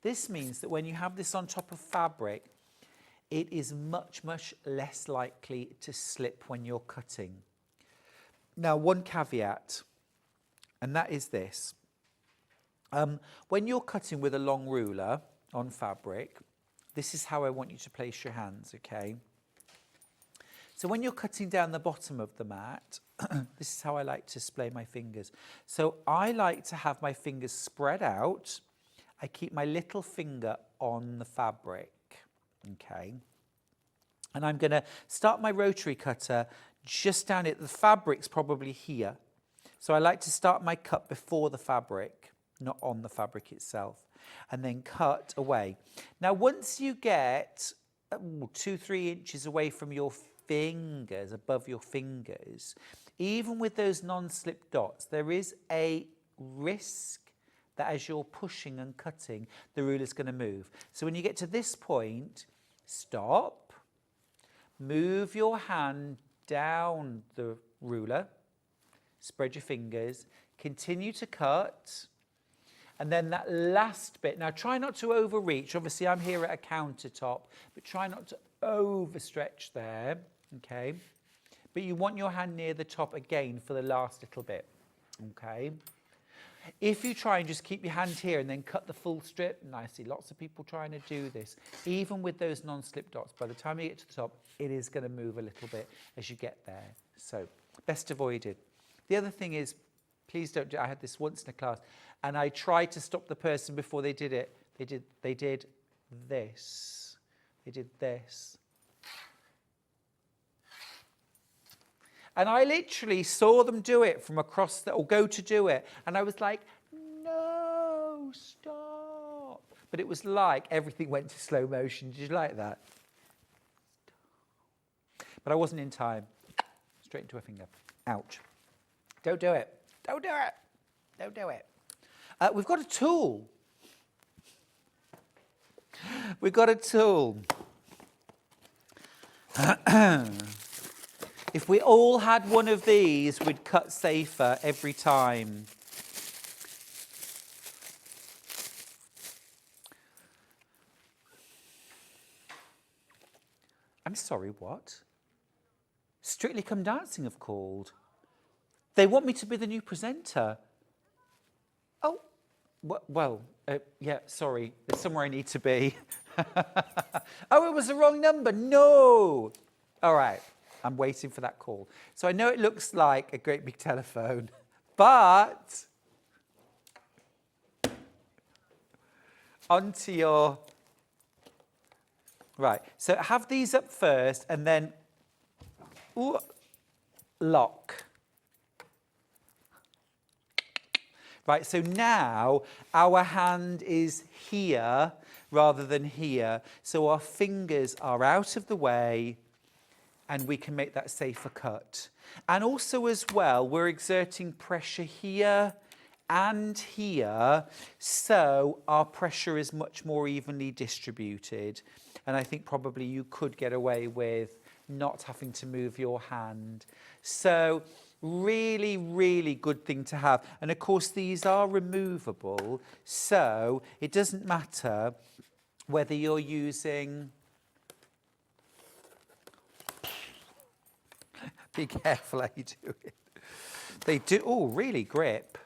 This means that when you have this on top of fabric, it is much, much less likely to slip when you're cutting. Now, one caveat, and that is this. When you're cutting with a long ruler on fabric, this is how I want you to place your hands, okay? So when you're cutting down the bottom of the mat, this is how I like to display my fingers. So I like to have my fingers spread out. I keep my little finger on the fabric, okay? And I'm going to start my rotary cutter just down it. The fabric's probably here. So I like to start my cut before the fabric, not on the fabric itself, and then cut away. Now, once you get 2-3 inches away from your fingers, above your fingers, even with those non-slip dots, there is a risk that as you're pushing and cutting, the ruler's going to move. So when you get to this point, stop, move your hand down the ruler, spread your fingers, continue to cut, and then that last bit. Now try not to overreach. Obviously I'm here at a countertop, but try not to overstretch there, okay? But you want your hand near the top again for the last little bit, okay? If you try and just keep your hand here and then cut the full strip, and I see lots of people trying to do this, even with those non-slip dots, by the time you get to the top, it is going to move a little bit as you get there. So, best avoided. The other thing is, please don't do, I had this once in a class, and I tried to stop the person before they did it. They did this. They did this. And I literally saw them do it from across or go to do it. And I was like, no, stop. But it was like everything went to slow motion. Did you like that? But I wasn't in time. Straight into a finger. Ouch. Don't do it. Don't do it. Don't do it. We've got a tool. We've got a tool. If we all had one of these, we'd cut safer every time. I'm sorry, what? Strictly Come Dancing have called. They want me to be the new presenter. Oh, well, yeah, sorry. There's somewhere I need to be. Oh, it was the wrong number. No. All right. I'm waiting for that call. So I know it looks like a great big telephone, but onto your... Right, so have these up first and then lock. Right, so now our hand is here rather than here. So our fingers are out of the way, and we can make that safer cut. And also as well, we're exerting pressure here and here, so our pressure is much more evenly distributed. And I think probably you could get away with not having to move your hand. So really, really good thing to have. And of course, these are removable, so it doesn't matter whether you're using... Be careful how you do it. They do, oh, really grip.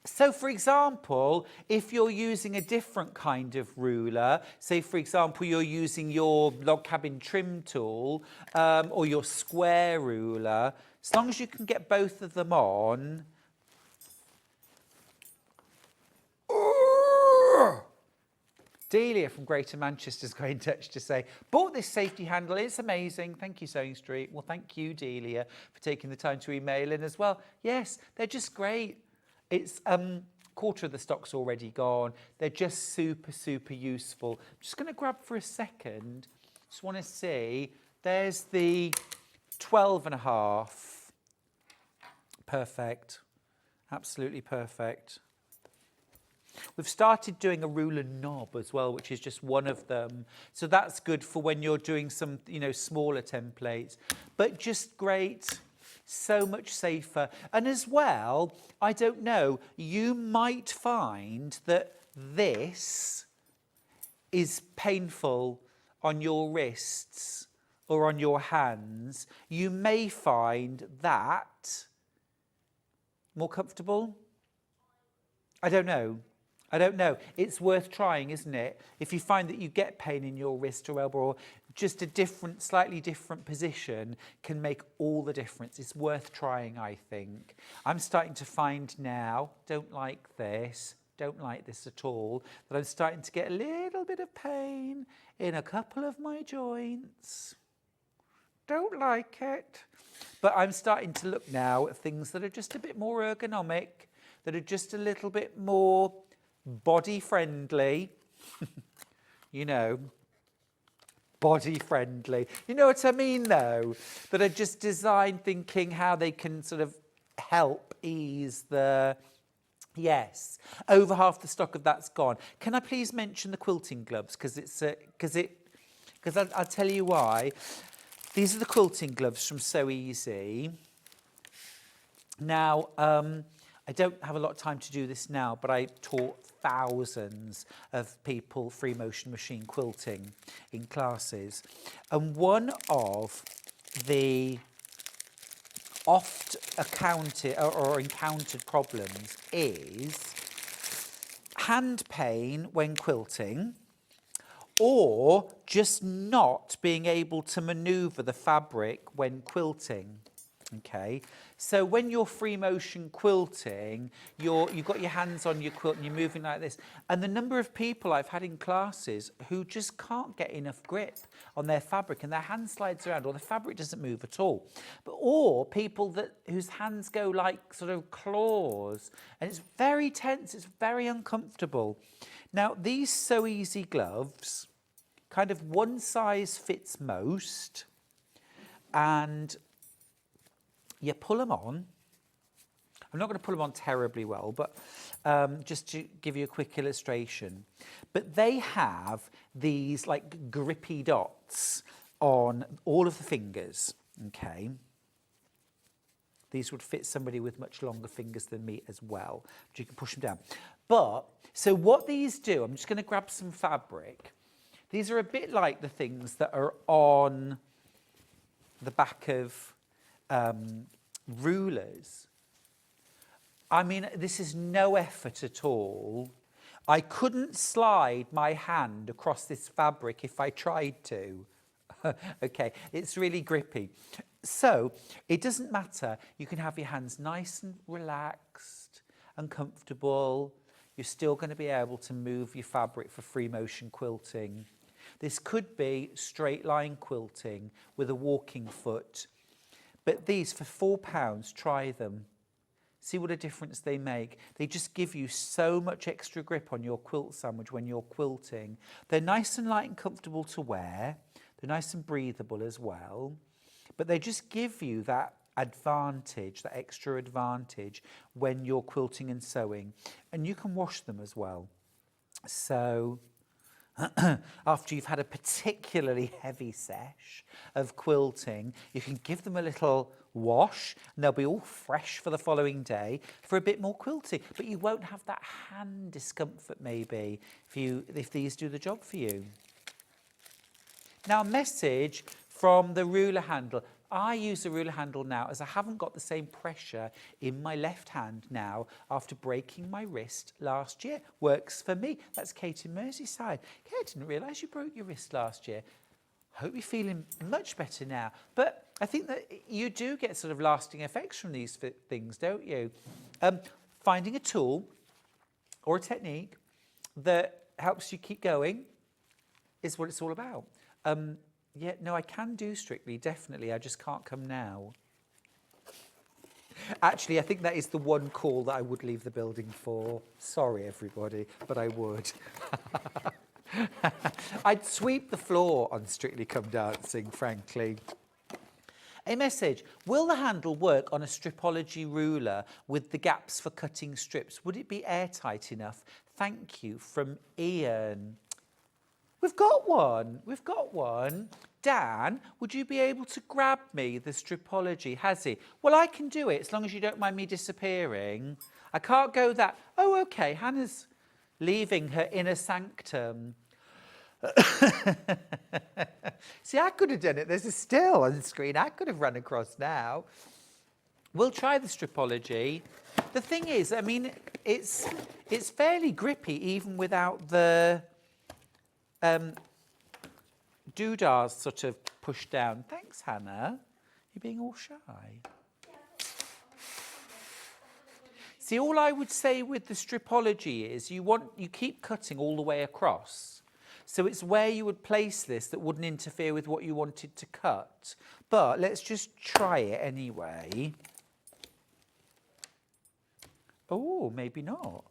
So, for example, if you're using a different kind of ruler, say, for example, you're using your log cabin trim tool or your square ruler, as long as you can get both of them on, Delia from Greater Manchester's got in touch to say, bought this safety handle, it's amazing. Thank you, Sewing Street. Well, thank you, Delia, for taking the time to email in as well. Yes, they're just great. It's quarter of the stock's already gone. They're just super, super useful. I'm just going to grab for a second. Just want to see. There's the 12.5. Perfect. Absolutely perfect. We've started doing a ruler knob as well, which is just one of them. So that's good for when you're doing some, smaller templates. But just great, so much safer. And as well, I don't know, you might find that this is painful on your wrists or on your hands. You may find that more comfortable. I don't know. It's worth trying, isn't it? If you find that you get pain in your wrist or elbow, or just a slightly different position can make all the difference. It's worth trying, I think. I'm starting to find now, don't like this at all, that I'm starting to get a little bit of pain in a couple of my joints. don't like it. But I'm starting to look now at things that are just a bit more ergonomic, that are just a little bit more body friendly. You know, body friendly. You know what I mean, though? That are just designed thinking how they can sort of help ease the... Yes, over half the stock of that's gone. Can I please mention the quilting gloves? Because I'll tell you why. These are the quilting gloves from So Easy. Now, I don't have a lot of time to do this now, but I taught thousands of people free motion machine quilting in classes. And one of the oft encountered problems is hand pain when quilting, or just not being able to maneuver the fabric when quilting. Okay, so when you're free motion quilting, you've got your hands on your quilt and you're moving like this. And the number of people I've had in classes who just can't get enough grip on their fabric and their hand slides around or the fabric doesn't move at all. Or people whose hands go like sort of claws and it's very tense, it's very uncomfortable. Now, these So Easy gloves, kind of one size fits most, and you pull them on. I'm not going to pull them on terribly well, but just to give you a quick illustration. But they have these like grippy dots on all of the fingers, okay? These would fit somebody with much longer fingers than me as well, but you can push them down. But, so what these do, I'm just going to grab some fabric. These are a bit like the things that are on the back of rulers. I mean, this is no effort at all. I couldn't slide my hand across this fabric if I tried to. Okay, it's really grippy. So it doesn't matter. You can have your hands nice and relaxed and comfortable. You're still going to be able to move your fabric for free motion quilting. This could be straight line quilting with a walking foot. But these, for £4, try them. See what a difference they make. They just give you so much extra grip on your quilt sandwich when you're quilting. They're nice and light and comfortable to wear. They're nice and breathable as well. But they just give you that advantage, that extra advantage when you're quilting and sewing. And you can wash them as well. So after you've had a particularly heavy sesh of quilting, you can give them a little wash and they'll be all fresh for the following day for a bit more quilting. But you won't have that hand discomfort maybe if these do the job for you. Now, a message from the ruler handle. I use the ruler handle now as I haven't got the same pressure in my left hand now after breaking my wrist last year. Works for me. That's Kate in Merseyside. Kate, I didn't realise you broke your wrist last year. Hope you're feeling much better now. But I think that you do get sort of lasting effects from these things, don't you? Finding a tool or a technique that helps you keep going is what it's all about. Yeah, no, I can do Strictly, definitely. I just can't come now. Actually, I think that is the one call that I would leave the building for. Sorry, everybody, but I would. I'd sweep the floor on Strictly Come Dancing, frankly. A message. Will the handle work on a stripology ruler with the gaps for cutting strips? Would it be airtight enough? Thank you, from Ian. We've got one. We've got one. Dan, would you be able to grab me the stripology? Has he? Well, I can do it as long as you don't mind me disappearing. I can't go that. Oh, okay. Hannah's leaving her inner sanctum. See, I could have done it. There's a still on the screen. I could have run across now. We'll try the stripology. The thing is, I mean, it's fairly grippy even without the doodahs sort of pushed down. Thanks, Hannah. You're being all shy. See, all I would say with the stripology is you keep cutting all the way across. So it's where you would place this that wouldn't interfere with what you wanted to cut. But let's just try it anyway. Oh, maybe not.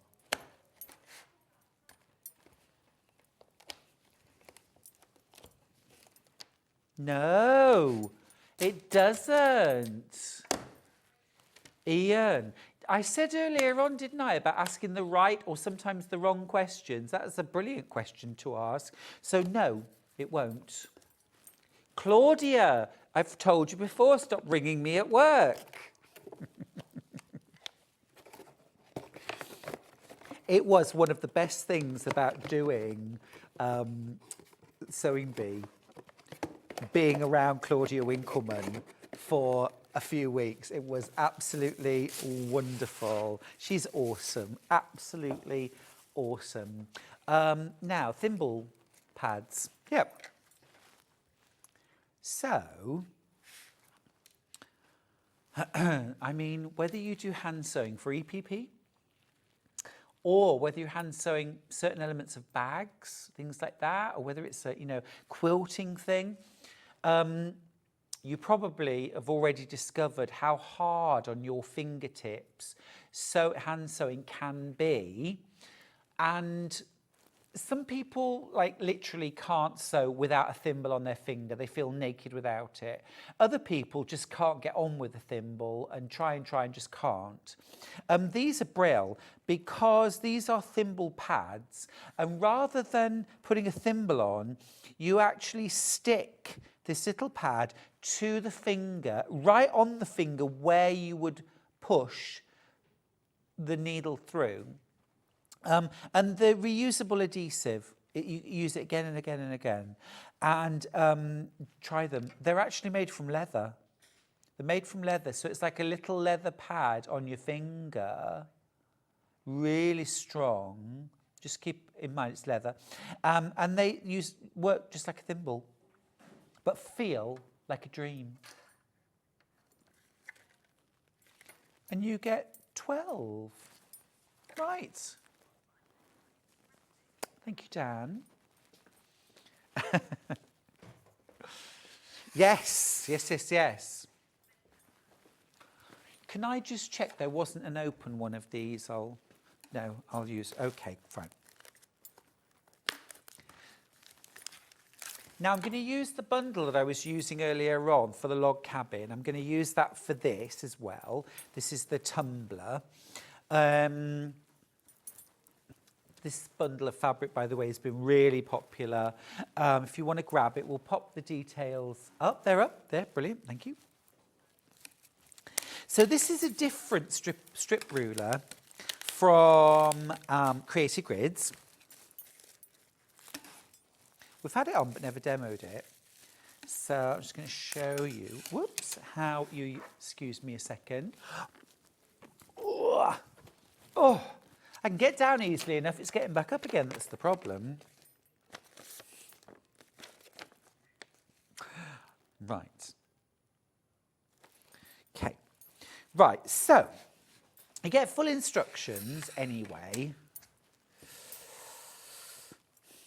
No, it doesn't. Ian, I said earlier on, didn't I, about asking the right or sometimes the wrong questions. That is a brilliant question to ask. So no, it won't. Claudia, I've told you before, stop ringing me at work. It was one of the best things about doing Sewing Bee, being around Claudia Winkleman for a few weeks. It was absolutely wonderful. She's awesome, absolutely awesome. Now, thimble pads. Yep. So, I mean, whether you do hand sewing for EPP, or whether you're hand sewing certain elements of bags, things like that, or whether it's a, quilting thing, you probably have already discovered how hard on your fingertips hand sewing can be. And some people literally can't sew without a thimble on their finger. They feel naked without it. Other people just can't get on with a thimble and try and just can't. These are Brill because these are thimble pads, and rather than putting a thimble on, you actually stick this little pad to the finger, right on the finger where you would push the needle through. And the reusable adhesive, you use it again and again and again. And try them. They're actually made from leather. They're made from leather, so it's like a little leather pad on your finger, really strong. Just keep in mind it's leather. And they work just like a thimble, but feel like a dream. And you get 12. Right. Thank you, Dan. Yes. Can I just check there wasn't an open one of these? I'll use, okay, fine. Now I'm going to use the bundle that I was using earlier on for the log cabin. I'm going to use that for this as well. This is the tumbler. This bundle of fabric, by the way, has been really popular. If you want to grab it, we'll pop the details up. They're up there. Brilliant. Thank you. So this is a different strip ruler from Creative Grids. We've had it on but never demoed it. So I'm just going to show you, how you, excuse me a second. Oh, I can get down easily enough, it's getting back up again that's the problem. Right. Okay. Right, so you get full instructions anyway.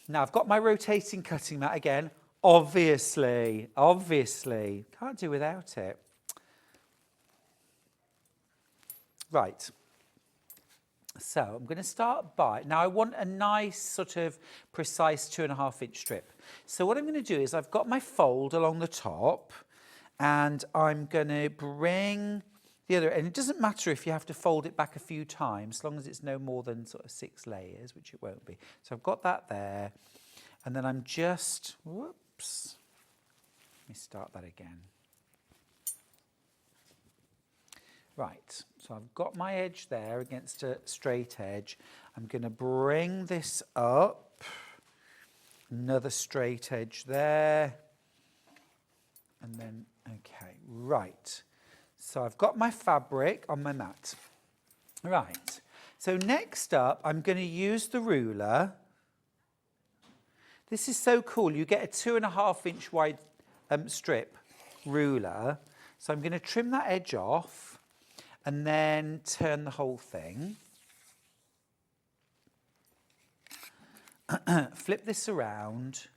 Now I've got my rotating cutting mat again. Obviously, can't do without it. Right. So I'm going to start by, now I want a nice sort of precise 2.5 inch strip. So what I'm going to do is I've got my fold along the top and I'm going to bring the other, and it doesn't matter if you have to fold it back a few times, as long as it's no more than sort of 6 layers, which it won't be. So I've got that there, and then I'm just, let me start that again. Right, so I've got my edge there against a straight edge. I'm going to bring this up, another straight edge there, and then, okay, right. So I've got my fabric on my mat. Right, so next up, I'm going to use the ruler. This is so cool. You get a 2.5 inch wide strip ruler. So I'm going to trim that edge off and then turn the whole thing. flip this around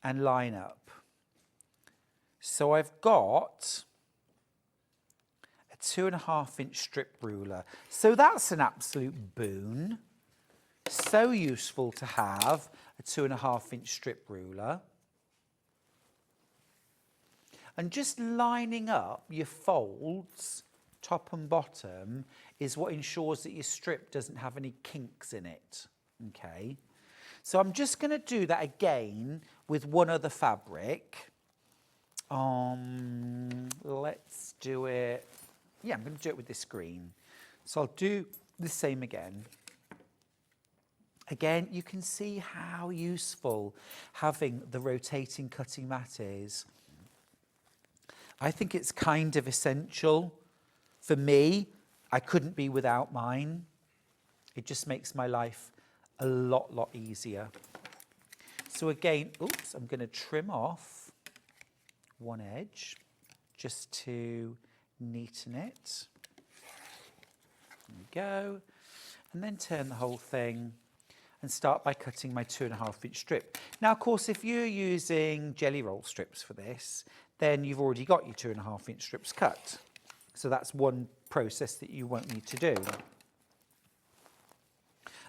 and line up. So I've got a 2.5 inch strip ruler. So that's an absolute boon. So useful to have a 2.5 inch strip ruler. And just lining up your folds, top and bottom, is what ensures that your strip doesn't have any kinks in it. Okay. So I'm just going to do that again with one other fabric. Let's do it. Yeah, I'm going to do it with this green. So I'll do the same again. Again, you can see how useful having the rotating cutting mat is. I think it's kind of essential. For me, I couldn't be without mine. It just makes my life a lot easier. So again, oops, I'm going to trim off one edge just to neaten it. There we go. And then turn the whole thing and start by cutting my 2.5 inch strip. Now, of course, if you're using jelly roll strips for this, then you've already got your 2.5 inch strips cut. So that's one process that you won't need to do.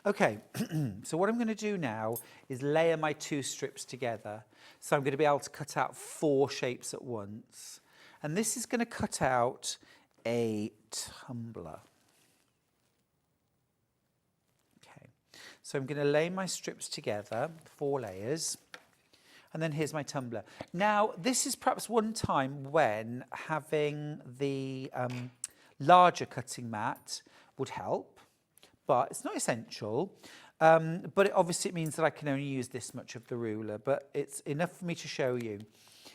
Okay, so what I'm going to do now is layer my 2 strips together. So I'm going to be able to cut out 4 shapes at once. And this is going to cut out a tumbler. Okay, so I'm going to lay my strips together, 4 layers. And then here's my tumbler. Now, this is perhaps one time when having the larger cutting mat would help. But it's not essential, but obviously it means that I can only use this much of the ruler, but it's enough for me to show you.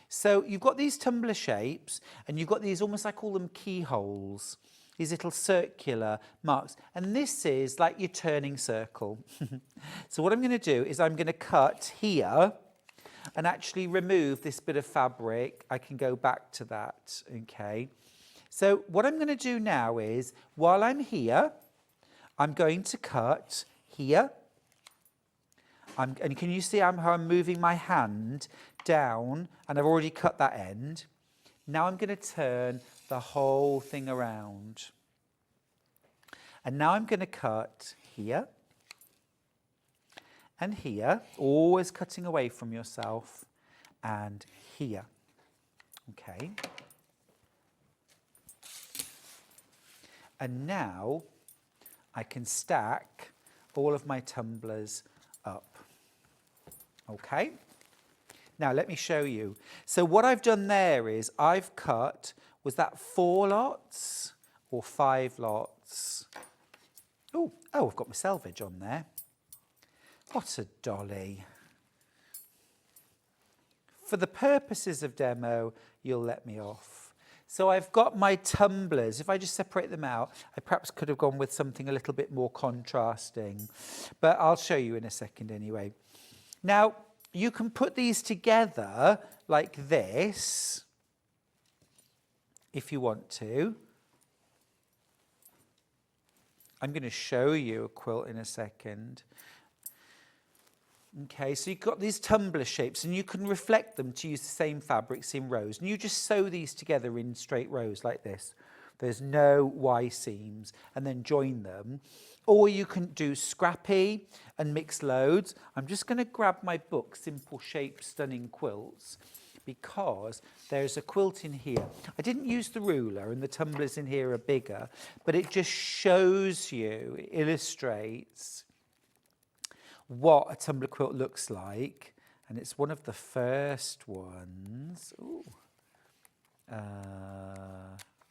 So you've got these tumbler shapes, and you've got these, almost I call them keyholes, these little circular marks, and this is like your turning circle. So what I'm going to do is I'm going to cut here and actually remove this bit of fabric. I can go back to that, okay? So what I'm going to do now is, while I'm here, I'm going to cut here, and can you see how I'm moving my hand down, and I've already cut that end. Now I'm going to turn the whole thing around. And now I'm going to cut here and here, always cutting away from yourself, and here. Okay. And now I can stack all of my tumblers up. Okay, now let me show you. So what I've done there is I've cut, was that 4 lots or 5 lots? Oh, I've got my selvage on there. What a dolly. For the purposes of demo, you'll let me off. So I've got my tumblers. If I just separate them out, I perhaps could have gone with something a little bit more contrasting, but I'll show you in a second anyway. Now, you can put these together like this, if you want to. I'm going to show you a quilt in a second. Okay, so you've got these tumbler shapes, and you can reflect them to use the same fabrics in rows. And you just sew these together in straight rows like this. There's no Y seams, and then join them. Or you can do scrappy and mix loads. I'm just going to grab my book, Simple Shape Stunning Quilts, because there's a quilt in here. I didn't use the ruler, and the tumblers in here are bigger, but it just shows you, it illustrates what a tumbler quilt looks like, and it's one of the first ones. Ooh.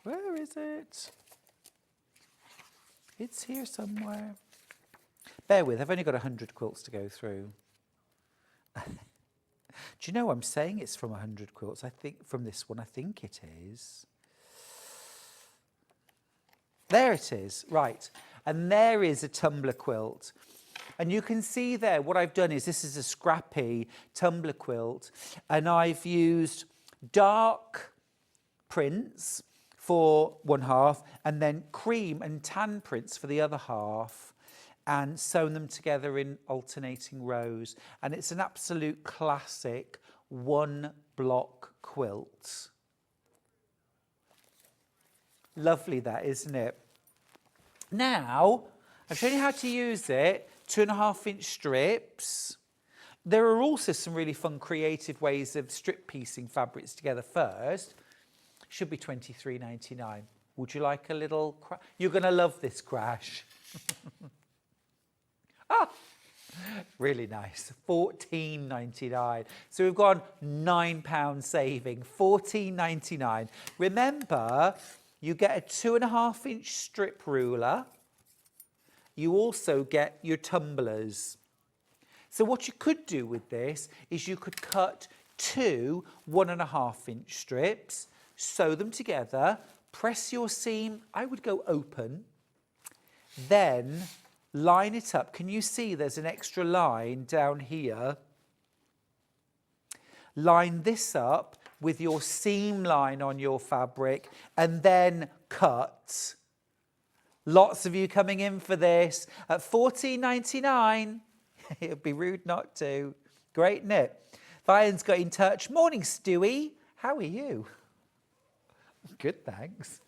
Where is it? It's here somewhere. Bear with, I've only got 100 quilts to go through. Do you know, I'm saying it's from 100 quilts. I think from this one, I think it is. There it is, right. And there is a tumbler quilt. And you can see there, what I've done is, this is a scrappy tumbler quilt, and I've used dark prints for one half, and then cream and tan prints for the other half. and sewn them together in alternating rows. And it's an absolute classic one block quilt. Lovely that, isn't it? Now, I've shown you how to use it, 2.5-inch strips. There are also some really fun creative ways of strip piecing fabrics together first. Should be $23.99. Would you like a little crash? You're going to love this crash. Really nice. $14.99. So we've gone £9 saving. $14.99. Remember, you get a 2.5-inch strip ruler. You also get your tumblers. So what you could do with this is you could cut 2 1.5-inch strips, sew them together, press your seam, I would go open, then line it up. Can you see there's an extra line down here? Line this up with your seam line on your fabric and then cut. Lots of you coming in for this at $14.99. It would be rude not to. Great knit. Vian's got in touch. Morning, Stewie. How are you? Good, thanks.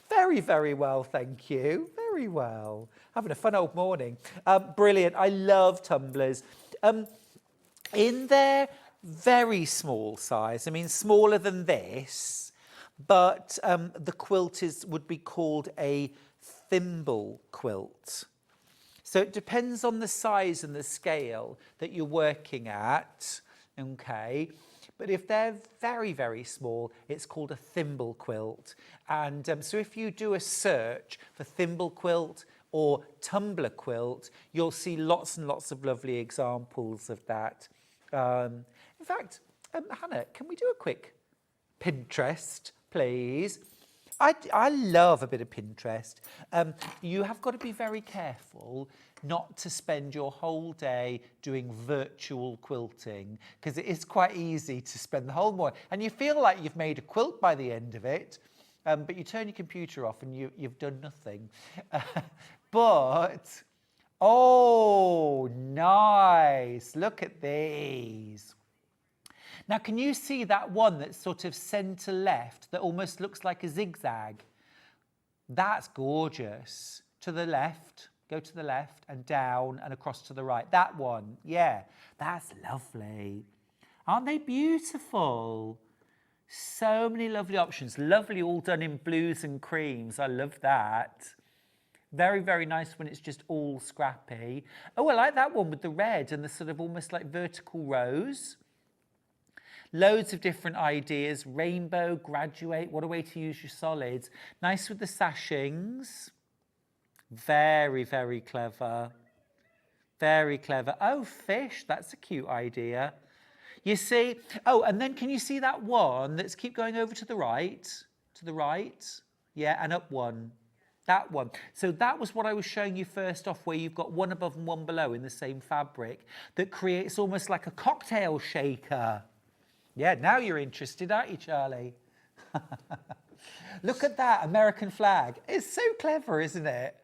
Very, very well, thank you. Very well. Having a fun old morning. Brilliant. I love tumblers. In their very small size, I mean smaller than this, but the quilt would be called a thimble quilt. So it depends on the size and the scale that you're working at, okay? But if they're very, very small, it's called a thimble quilt. And so if you do a search for thimble quilt or tumbler quilt, you'll see lots and lots of lovely examples of that. In fact, Hannah, can we do a quick Pinterest, please? I love a bit of Pinterest. You have got to be very careful not to spend your whole day doing virtual quilting, because it is quite easy to spend the whole morning. And you feel like you've made a quilt by the end of it, but you turn your computer off and you've done nothing. But, oh, nice. Look at these. Now, can you see that one that's sort of centre left that almost looks like a zigzag? That's gorgeous. To the left, go to the left and down and across to the right. That one, yeah, that's lovely. Aren't they beautiful? So many lovely options. Lovely, all done in blues and creams. I love that. Very, very nice when it's just all scrappy. Oh, I like that one with the red and the sort of almost like vertical rows. Loads of different ideas. Rainbow, graduate, what a way to use your solids. Nice with the sashings. Very, very clever. Very clever. Oh, fish, that's a cute idea. You see, oh, and then can you see that one that's keep going over to the right? To the right, yeah, and up one. That one. So that was what I was showing you first off, where you've got one above and one below in the same fabric that creates almost like a cocktail shaker. Yeah, now you're interested, aren't you, Charlie? Look at that American flag. It's so clever, isn't it?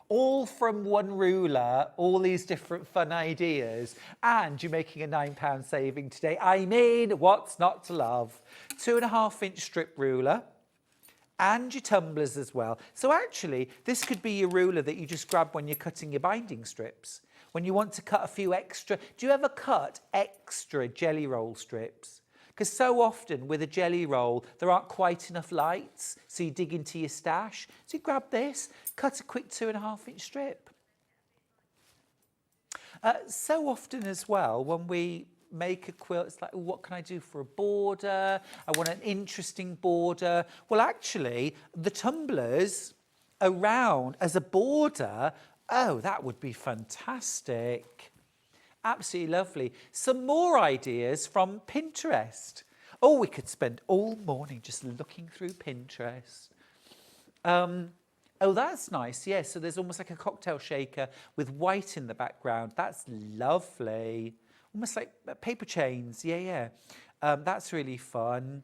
All from one ruler, all these different fun ideas, and you're making a £9 saving today. I mean, what's not to love? 2.5-inch strip ruler, and your tumblers as well. So actually, this could be your ruler that you just grab when you're cutting your binding strips. When you want to cut a few extra, do you ever cut extra jelly roll strips? Because so often with a jelly roll, there aren't quite enough lights, so you dig into your stash. So you grab this, cut a quick 2.5-inch strip. So often as well, when we make a quilt, it's like, oh, what can I do for a border? I want an interesting border. Well, actually, the tumblers around as a border, oh, that would be fantastic. Absolutely lovely. Some more ideas from Pinterest. Oh, we could spend all morning just looking through Pinterest. Oh, that's nice. Yeah, so there's almost like a cocktail shaker with white in the background. That's lovely. Almost like paper chains. Yeah. That's really fun.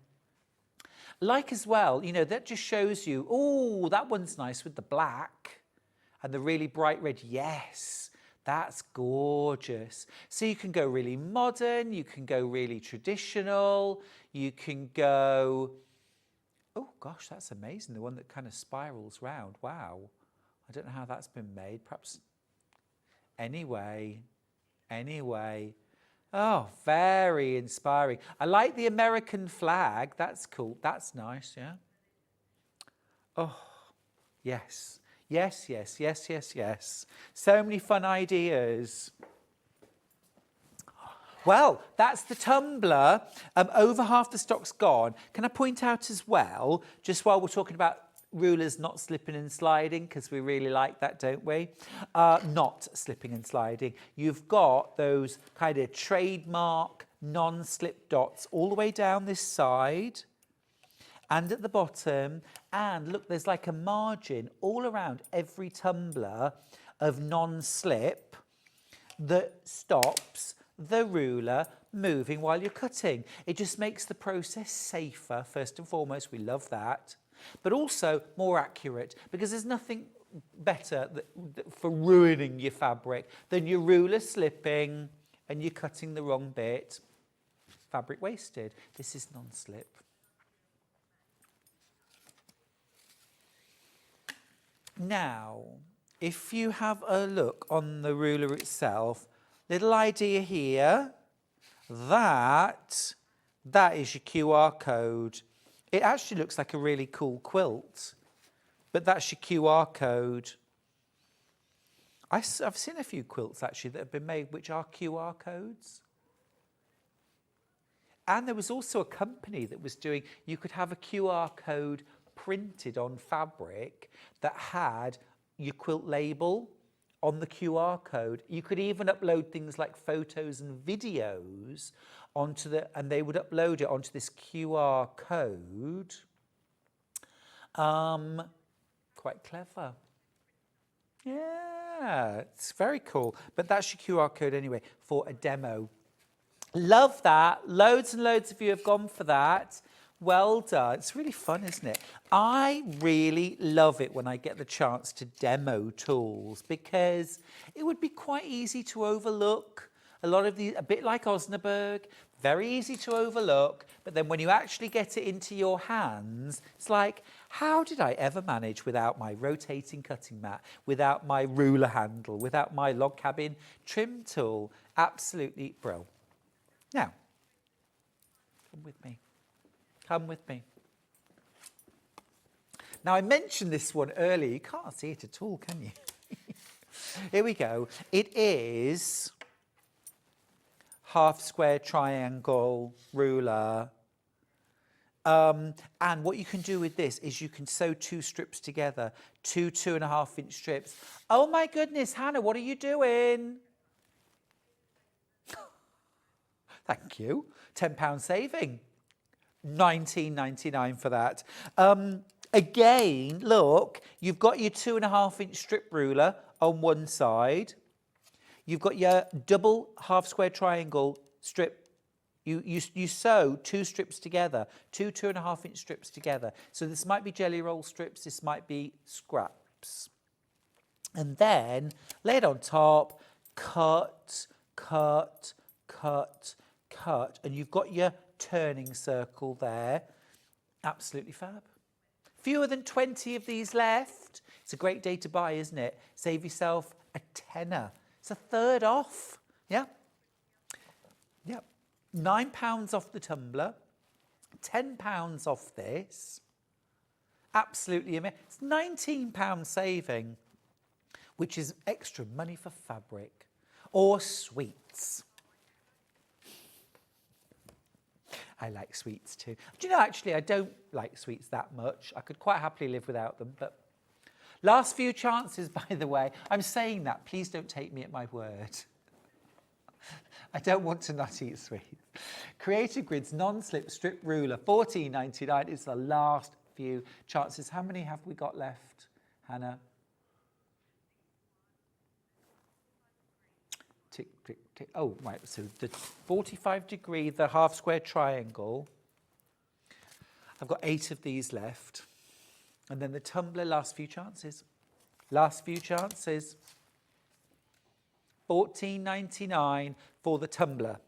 Like as well, you know, that just shows you, oh, that one's nice with the black. And the really bright red, yes, that's gorgeous. So you can go really modern, you can go really traditional, you can go, oh gosh, that's amazing. The one that kind of spirals round, wow. I don't know how that's been made, perhaps, anyway. Oh, very inspiring. I like the American flag, that's cool, that's nice, yeah. Oh, yes. Yes. So many fun ideas. Well, that's the tumbler. Over half the stock's gone. Can I point out as well, just while we're talking about rulers not slipping and sliding, because we really like that, don't we? Not slipping and sliding. You've got those kind of trademark non-slip dots all the way down this side and at the bottom. And look, there's like a margin all around every tumbler of non-slip that stops the ruler moving while you're cutting. It just makes the process safer, first and foremost. We love that. But also more accurate, because there's nothing better for ruining your fabric than your ruler slipping and you're cutting the wrong bit. Fabric wasted. This is non-slip. Now, if you have a look on the ruler itself, little idea here, that is your QR code. It actually looks like a really cool quilt, but that's your QR code. I've seen a few quilts actually that have been made which are QR codes. And there was also a company that was doing, you could have a QR code printed on fabric that had your quilt label on the QR code. You could even upload things like photos and videos and they would upload it onto this QR code. Quite clever. Yeah, it's very cool. But that's your QR code anyway for a demo. Love that. Loads and loads of you have gone for that. Well done. It's really fun, isn't it? I really love it when I get the chance to demo tools, because it would be quite easy to overlook. A lot of these, a bit like Osnaburg, very easy to overlook, but then when you actually get it into your hands, it's like, how did I ever manage without my rotating cutting mat, without my ruler handle, without my log cabin trim tool? Absolutely brilliant. Now, come with me. Come with me. Now, I mentioned this one earlier. You can't see it at all, can you? Here we go. It is half square triangle ruler. And what you can do with this is you can sew 2 strips together, 2 2.5-inch strips. Oh my goodness, Hannah, what are you doing? Thank you. £10 saving. £19.99 for that. Again, look, you've got your 2.5-inch strip ruler on one side. You've got your double half square triangle strip. You sew 2 strips together, 2 2.5-inch strips together. So this might be jelly roll strips, this might be scraps. And then lay it on top, cut, cut, cut, cut, and you've got your turning circle there. Absolutely fab. Fewer than 20 of these left. It's a great day to buy, isn't it? Save yourself a tenner. It's a third off. Yeah. Yep. £9 off the tumbler. £10 off this. Absolutely amazing. It's £19 saving, which is extra money for fabric or sweets. I like sweets too. Do you know, actually, I don't like sweets that much. I could quite happily live without them. But last few chances, by the way. I'm saying that. Please don't take me at my word. I don't want to not eat sweets. Creative Grids non-slip strip ruler, £14.99 is the last few chances. How many have we got left, Hannah? Tick, tick, tick. Oh, right, so the 45-degree, the half square triangle. I've got 8 of these left. And then the tumbler, last few chances. Last few chances. £14.99 for the tumbler.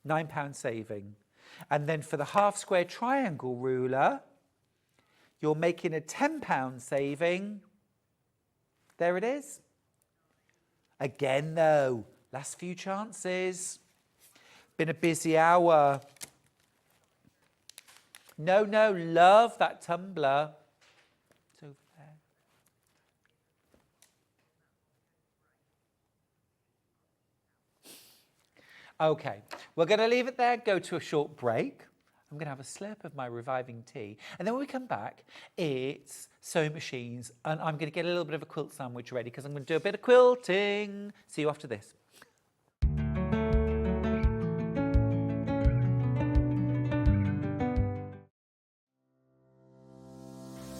£9 saving. And then for the half square triangle ruler, you're making a £10 saving. There it is. Again though, last few chances. Been a busy hour. No, love that tumbler. It's over there. Okay, we're going to leave it there, go to a short break. I'm going to have a slurp of my reviving tea. And then when we come back, it's sewing machines. And I'm going to get a little bit of a quilt sandwich ready because I'm going to do a bit of quilting. See you after this.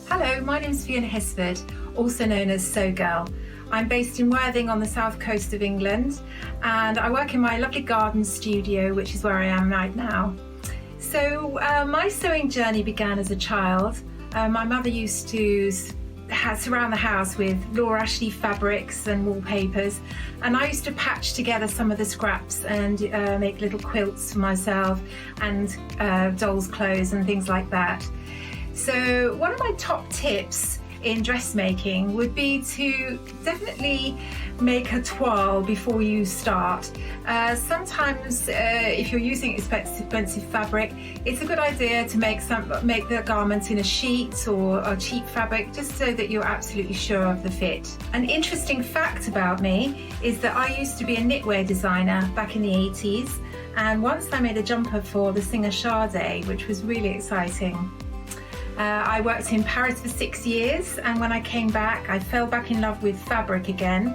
Hello, my name's Fiona Hesford, also known as Sew Girl. I'm based in Worthing on the south coast of England, and I work in my lovely garden studio, which is where I am right now. So my sewing journey began as a child. My mother used to surround the house with Laura Ashley fabrics and wallpapers, and I used to patch together some of the scraps and make little quilts for myself and dolls' clothes and things like that. So one of my top tips in dressmaking would be to definitely make a toile before you start. Sometimes if you're using expensive fabric, it's a good idea to make the garment in a sheet or a cheap fabric, just so that you're absolutely sure of the fit. An interesting fact about me is that I used to be a knitwear designer back in the 80s, and once I made a jumper for the singer Sade, which was really exciting. I worked in Paris for 6 years, and when I came back I fell back in love with fabric again,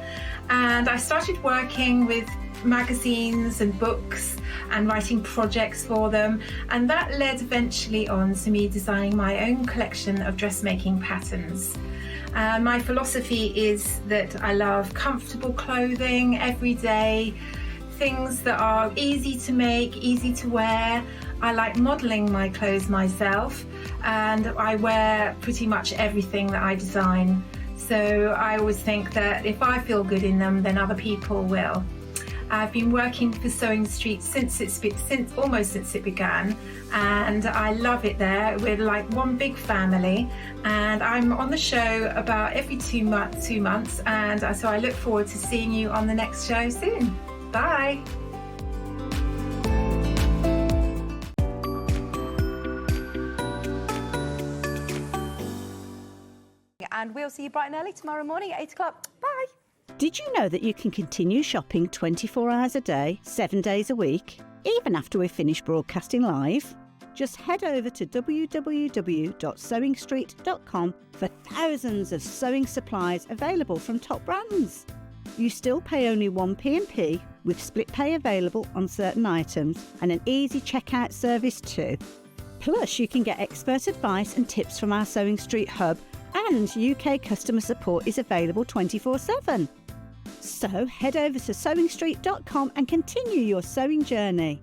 and I started working with magazines and books and writing projects for them, and that led eventually on to me designing my own collection of dressmaking patterns. My philosophy is that I love comfortable clothing, everyday things that are easy to make, easy to wear. I like modelling my clothes myself, and I wear pretty much everything that I design. So I always think that if I feel good in them, then other people will. I've been working for Sewing Street since almost since it began, and I love it there. We're like one big family, and I'm on the show about every 2 months, and so I look forward to seeing you on the next show soon. Bye. And we'll see you bright and early tomorrow morning at 8 o'clock. Bye. Did you know that you can continue shopping 24 hours a day, 7 days a week, even after we've finished broadcasting live? Just head over to www.sewingstreet.com for thousands of sewing supplies available from top brands. You still pay only 1p&p with split pay available on certain items and an easy checkout service too. Plus, you can get expert advice and tips from our Sewing Street hub, and UK customer support is available 24/7. So head over to sewingstreet.com and continue your sewing journey.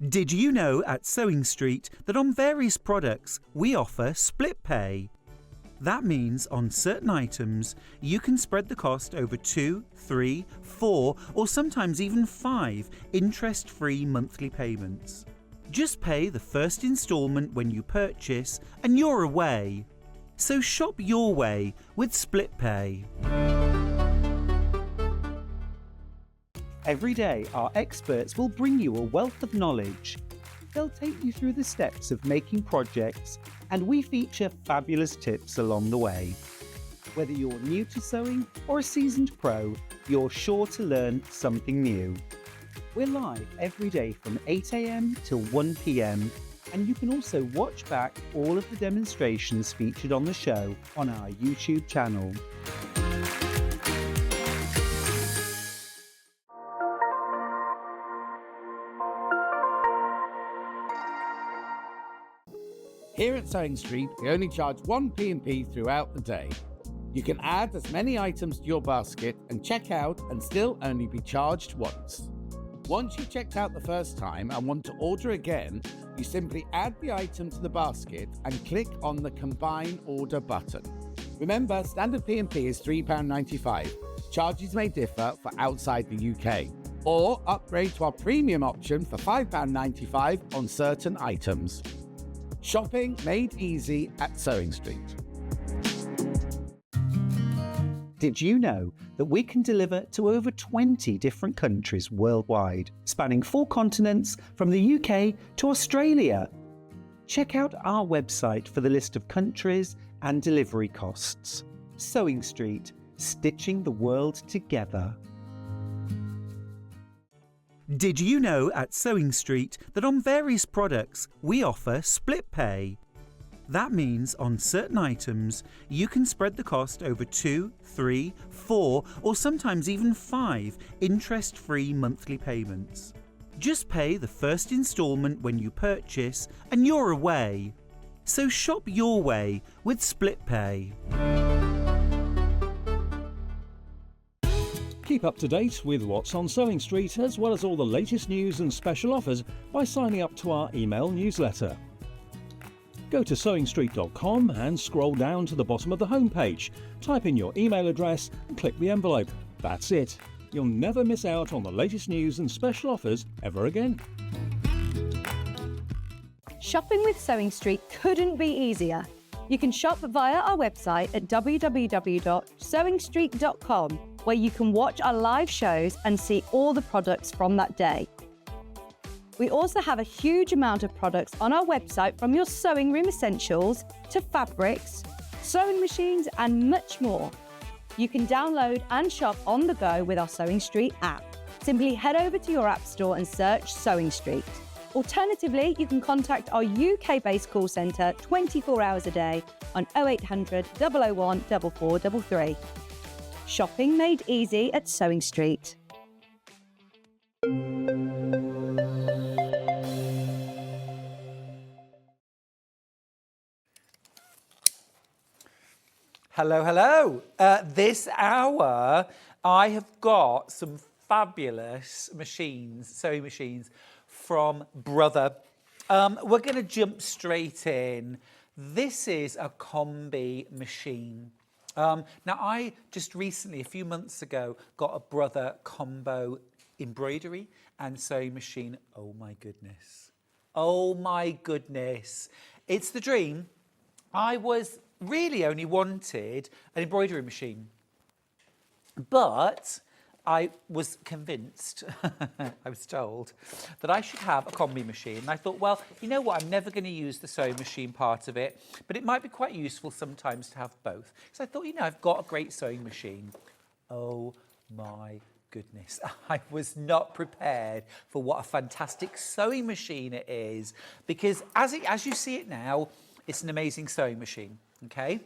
Did you know at Sewing Street that on various products we offer split pay? That means on certain items you can spread the cost over 2, 3, 4 or sometimes even 5 interest-free monthly payments. Just pay the first instalment when you purchase and you're away. So shop your way with split pay. Every day, our experts will bring you a wealth of knowledge. They'll take you through the steps of making projects, and we feature fabulous tips along the way. Whether you're new to sewing or a seasoned pro, you're sure to learn something new. We're live every day from 8 a.m. till 1 p.m, and you can also watch back all of the demonstrations featured on the show on our YouTube channel. Here at Sewing Street, we only charge 1p&p throughout the day. You can add as many items to your basket and check out and still only be charged once. Once you've checked out the first time and want to order again, you simply add the item to the basket and click on the Combine Order button. Remember, standard P&P is £3.95. Charges may differ for outside the UK. Or upgrade to our premium option for £5.95 on certain items. Shopping made easy at Sewing Street. Did you know that we can deliver to over 20 different countries worldwide, spanning 4 continents from the UK to Australia? Check out our website for the list of countries and delivery costs. Sewing Street, stitching the world together. Did you know at Sewing Street that on various products we offer split pay? That means on certain items you can spread the cost over 2, 3, 4 or sometimes even 5 interest-free monthly payments. Just pay the first instalment when you purchase and you're away. So shop your way with split pay. Keep up to date with what's on Sewing Street as well as all the latest news and special offers by signing up to our email newsletter. Go to sewingstreet.com and scroll down to the bottom of the homepage. Type in your email address and click the envelope. That's it. You'll never miss out on the latest news and special offers ever again. Shopping with Sewing Street couldn't be easier. You can shop via our website at www.sewingstreet.com, where you can watch our live shows and see all the products from that day. We also have a huge amount of products on our website, from your sewing room essentials to fabrics, sewing machines and much more. You can download and shop on the go with our Sewing Street app. Simply head over to your app store and search Sewing Street. Alternatively, you can contact our UK-based call centre 24 hours a day on 0800 001 4433. Shopping made easy at Sewing Street. Hello, hello. This hour, I have got some fabulous machines, sewing machines from Brother. We're going to jump straight in. This is a combi machine. Now, I just recently, a few months ago, got a Brother combo embroidery and sewing machine. Oh, my goodness. Oh, my goodness. It's the dream. I was really only wanted an embroidery machine, but I was convinced, I was told, that I should have a combi machine. And I thought, well, you know what, I'm never going to use the sewing machine part of it, but it might be quite useful sometimes to have both. So I thought, you know, I've got a great sewing machine. Oh my goodness, I was not prepared for what a fantastic sewing machine it is, because as you see it now, it's an amazing sewing machine, okay?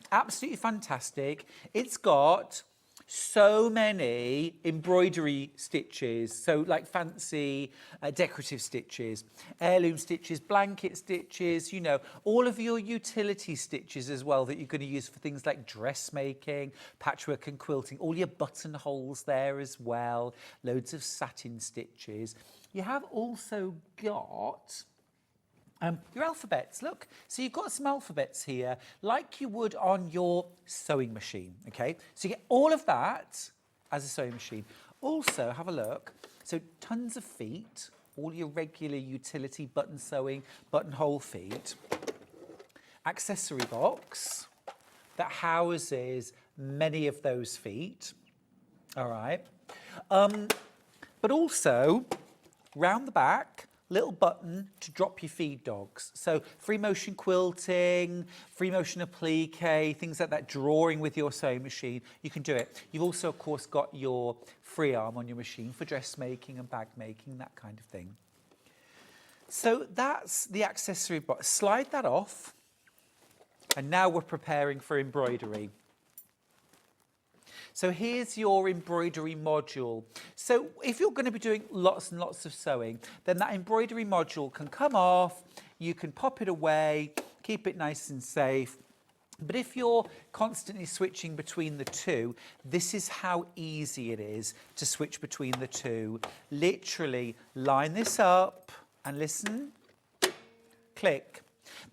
Absolutely fantastic. It's got so many embroidery stitches, so like fancy decorative stitches, heirloom stitches, blanket stitches, you know, all of your utility stitches as well that you're going to use for things like dressmaking, patchwork and quilting, all your buttonholes there as well, loads of satin stitches. You have also got your alphabets, look. So you've got some alphabets here, like you would on your sewing machine, okay? So you get all of that as a sewing machine. Also, have a look. So tons of feet, all your regular utility button sewing, buttonhole feet. Accessory box that houses many of those feet, all right? But also, round the back, little button to drop your feed dogs. So free motion quilting, free motion applique, things like that, drawing with your sewing machine, you can do it. You've also, of course, got your free arm on your machine for dressmaking and bag making, that kind of thing. So that's the accessory box. Slide that off, and now we're preparing for embroidery. So here's your embroidery module. So if you're going to be doing lots and lots of sewing, then that embroidery module can come off, you can pop it away, keep it nice and safe. But if you're constantly switching between the two, this is how easy it is to switch between the two. Literally line this up and listen, click.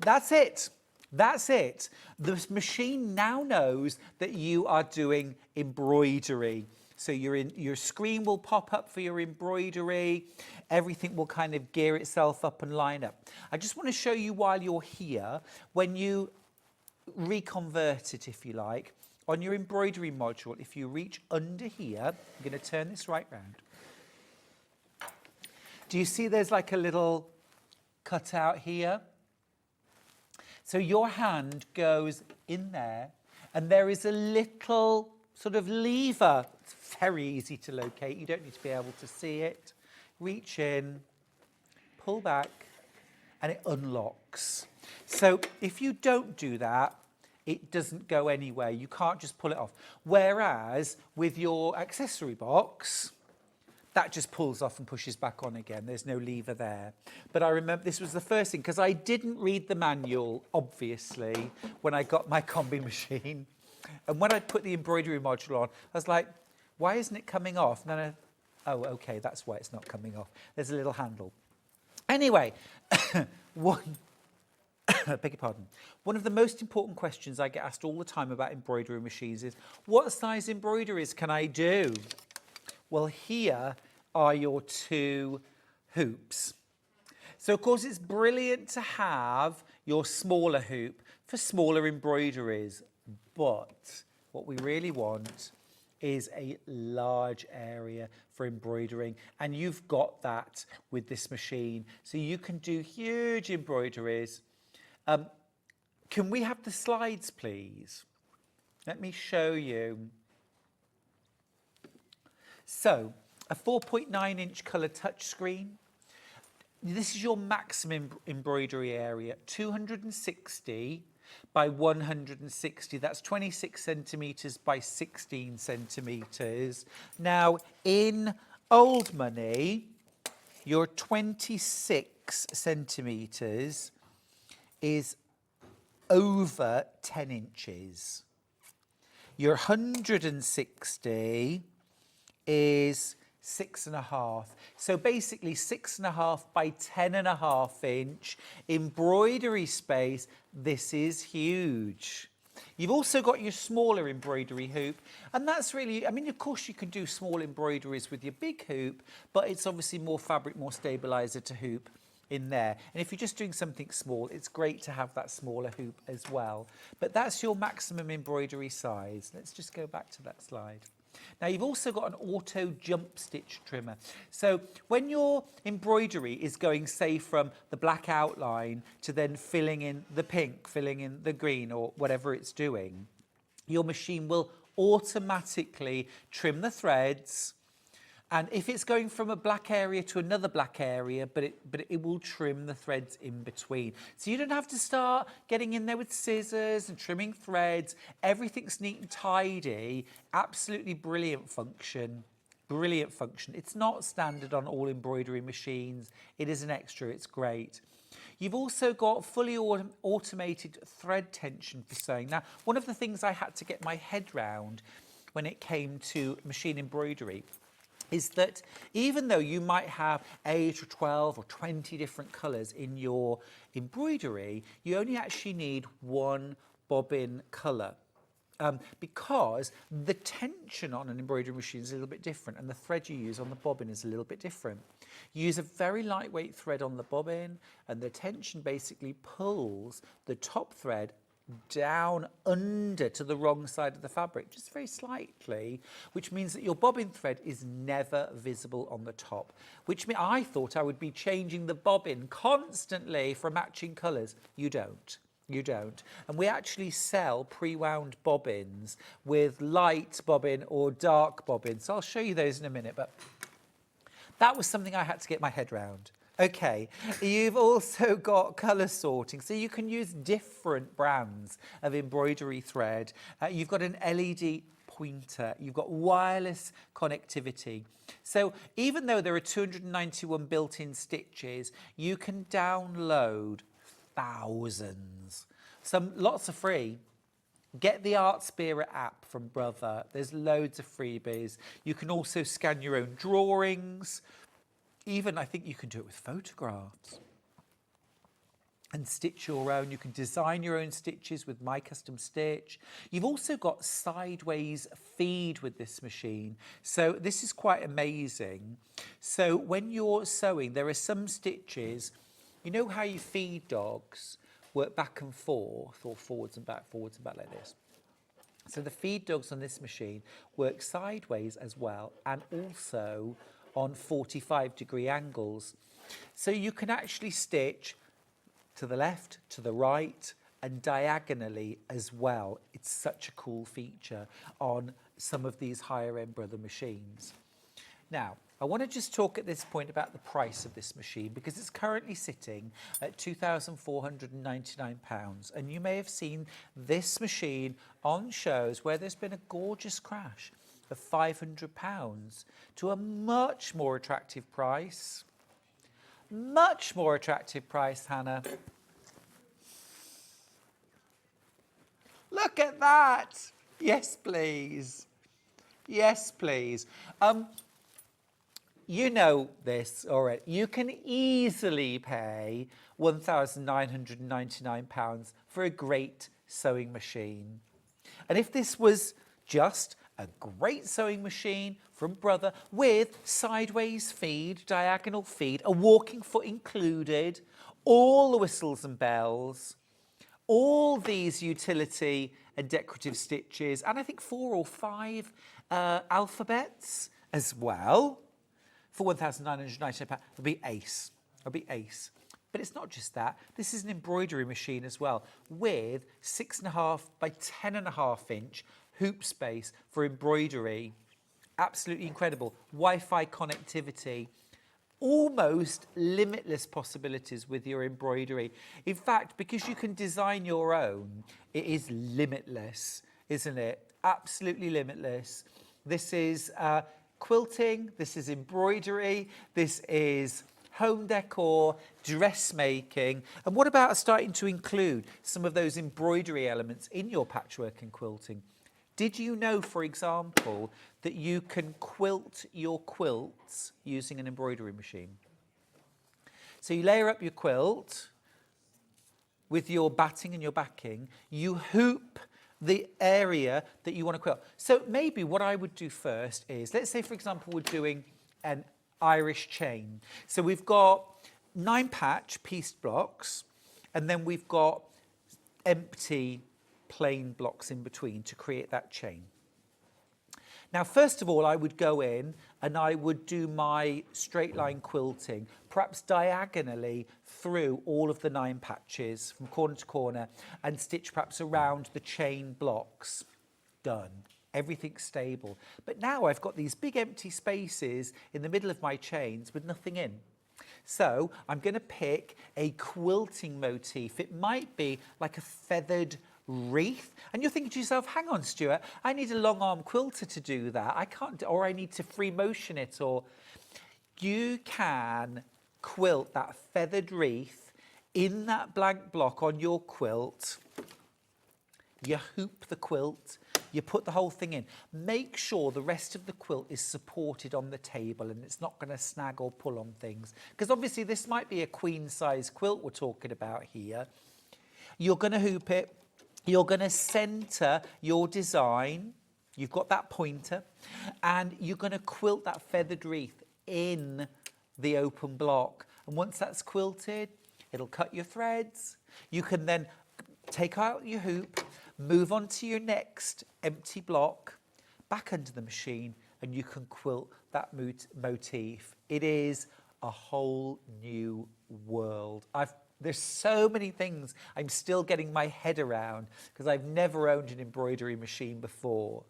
That's it. That's it. The machine now knows that you are doing embroidery. So your screen will pop up for your embroidery. Everything will kind of gear itself up and line up. I just want to show you while you're here, when you reconvert it, if you like, on your embroidery module, if you reach under here, I'm going to turn this right round. Do you see there's like a little cutout here? So your hand goes in there, and there is a little sort of lever. It's very easy to locate. You don't need to be able to see it. Reach in, pull back, and it unlocks. So if you don't do that, it doesn't go anywhere. You can't just pull it off. Whereas with your accessory box, that just pulls off and pushes back on again. There's no lever there. But I remember this was the first thing, because I didn't read the manual, obviously, when I got my combi machine. And when I put the embroidery module on, I was like, why isn't it coming off? And then oh, okay, that's why it's not coming off. There's a little handle. Anyway, beg your pardon. One of the most important questions I get asked all the time about embroidery machines is, what size embroideries can I do? Well, here are your two hoops. So, of course, it's brilliant to have your smaller hoop for smaller embroideries, but what we really want is a large area for embroidering, and you've got that with this machine. So you can do huge embroideries. Can we have the slides, please? Let me show you. So, a 4.9-inch colour touchscreen. This is your maximum embroidery area, 260 by 160. That's 26 centimetres by 16 centimetres. Now, in old money, your 26 centimetres is over 10 inches. Your 160 is 6.5. So basically 6.5 by 10.5 inch embroidery space. This is huge. You've also got your smaller embroidery hoop, and that's really, I mean, of course you can do small embroideries with your big hoop, but it's obviously more fabric, more stabilizer to hoop in there. And if you're just doing something small, it's great to have that smaller hoop as well. But that's your maximum embroidery size. Let's just go back to that slide. Now, you've also got an auto jump stitch trimmer. So when your embroidery is going, say, from the black outline to then filling in the pink, filling in the green, or whatever it's doing, your machine will automatically trim the threads. And if it's going from a black area to another black area, but it will trim the threads in between. So you don't have to start getting in there with scissors and trimming threads. Everything's neat and tidy. Absolutely brilliant function. Brilliant function. It's not standard on all embroidery machines. It is an extra. It's great. You've also got fully automated thread tension for sewing. Now, one of the things I had to get my head round when it came to machine embroidery is that even though you might have 8 or 12 or 20 different colours in your embroidery, you only actually need one bobbin colour. Because the tension on an embroidery machine is a little bit different, and the thread you use on the bobbin is a little bit different. You use a very lightweight thread on the bobbin, and the tension basically pulls the top thread down under to the wrong side of the fabric, just very slightly, which means that your bobbin thread is never visible on the top, which means I thought I would be changing the bobbin constantly for matching colours. You don't. You don't. And we actually sell pre-wound bobbins with light bobbin or dark bobbin. So I'll show you those in a minute, but that was something I had to get my head round. Okay, you've also got colour sorting, so you can use different brands of embroidery thread. You've got an LED pointer, you've got wireless connectivity. So even though there are 291 built-in stitches, you can download thousands. Lots are free, Get the Art Spirit app from Brother. There's loads of freebies. You can also scan your own drawings. Even, I think you can do it with photographs. And stitch your own. You can design your own stitches with My Custom Stitch. You've also got sideways feed with this machine. So this is quite amazing. So when you're sewing, there are some stitches, you know how you feed dogs, work back and forth, or forwards and back like this. So the feed dogs on this machine work sideways as well, and also on 45-degree angles. So you can actually stitch to the left, to the right, and diagonally as well. It's such a cool feature on some of these higher end Brother machines. Now, I want to just talk at this point about the price of this machine, because it's currently sitting at £2,499, and you may have seen this machine on shows where there's been a gorgeous crash of £500 to a much more attractive price. Much more attractive price, Hannah. Look at that. Yes, please. Yes, please. You know this already. You can easily pay £1,999 for a great sewing machine. And if this was just a great sewing machine from Brother with sideways feed, diagonal feed, a walking foot included, all the whistles and bells, all these utility and decorative stitches, and I think 4 or 5 alphabets as well, for £1,999, it'll be ace. It'll be ace. But it's not just that. This is an embroidery machine as well, with 6.5 by 10.5 inch hoop space for embroidery. Absolutely incredible. Wi-Fi connectivity. Almost limitless possibilities with your embroidery. In fact, because you can design your own, it is limitless, isn't it? Absolutely limitless. This is quilting, this is embroidery, this is home decor, dressmaking. And what about starting to include some of those embroidery elements in your patchwork and quilting? Did you know, for example, that you can quilt your quilts using an embroidery machine? So you layer up your quilt with your batting and your backing, you hoop the area that you want to quilt. So maybe what I would do first is, let's say, for example, we're doing an Irish chain. So we've got 9 patch pieced blocks, and then we've got empty plain blocks in between to create that chain. Now, first of all, I would go in and I would do my straight line quilting, perhaps diagonally through all of the 9 patches from corner to corner, and stitch perhaps around the chain blocks. Done. Everything's stable. But now I've got these big empty spaces in the middle of my chains with nothing in. So I'm going to pick a quilting motif. It might be like a feathered wreath, and you're thinking to yourself, hang on, Stuart, I need a long arm quilter to do that. I can't, or I need to free motion it. Or you can quilt that feathered wreath in that blank block on your quilt. You hoop the quilt, you put the whole thing in. Make sure the rest of the quilt is supported on the table and it's not going to snag or pull on things, because obviously this might be a queen size quilt we're talking about here. You're going to hoop it. You're going to centre your design. You've got that pointer, and you're going to quilt that feathered wreath in the open block. And once that's quilted, it'll cut your threads. You can then take out your hoop, move on to your next empty block, back under the machine, and you can quilt that motif. It is a whole new world. There's so many things I'm still getting my head around because I've never owned an embroidery machine before.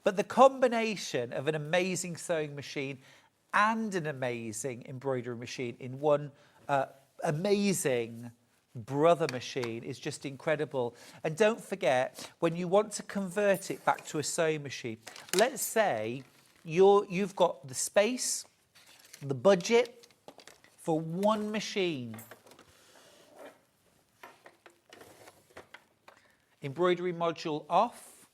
But the combination of an amazing sewing machine and an amazing embroidery machine in one amazing Brother machine is just incredible. And don't forget, when you want to convert it back to a sewing machine, let's say you've got the space, the budget for one machine. embroidery module off,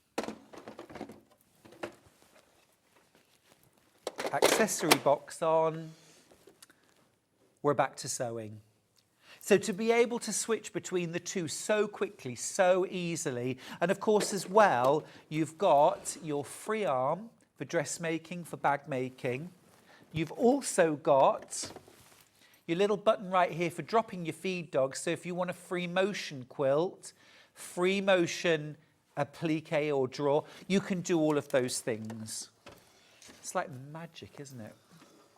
accessory box on, we're back to sewing. So to be able to switch between the two so quickly, so easily, and of course as well, you've got your free arm for dressmaking, for bag making. You've also got your little button right here for dropping your feed dogs. So if you want a free motion quilt, free motion applique or drawer, you can do all of those things. It's like magic, isn't it?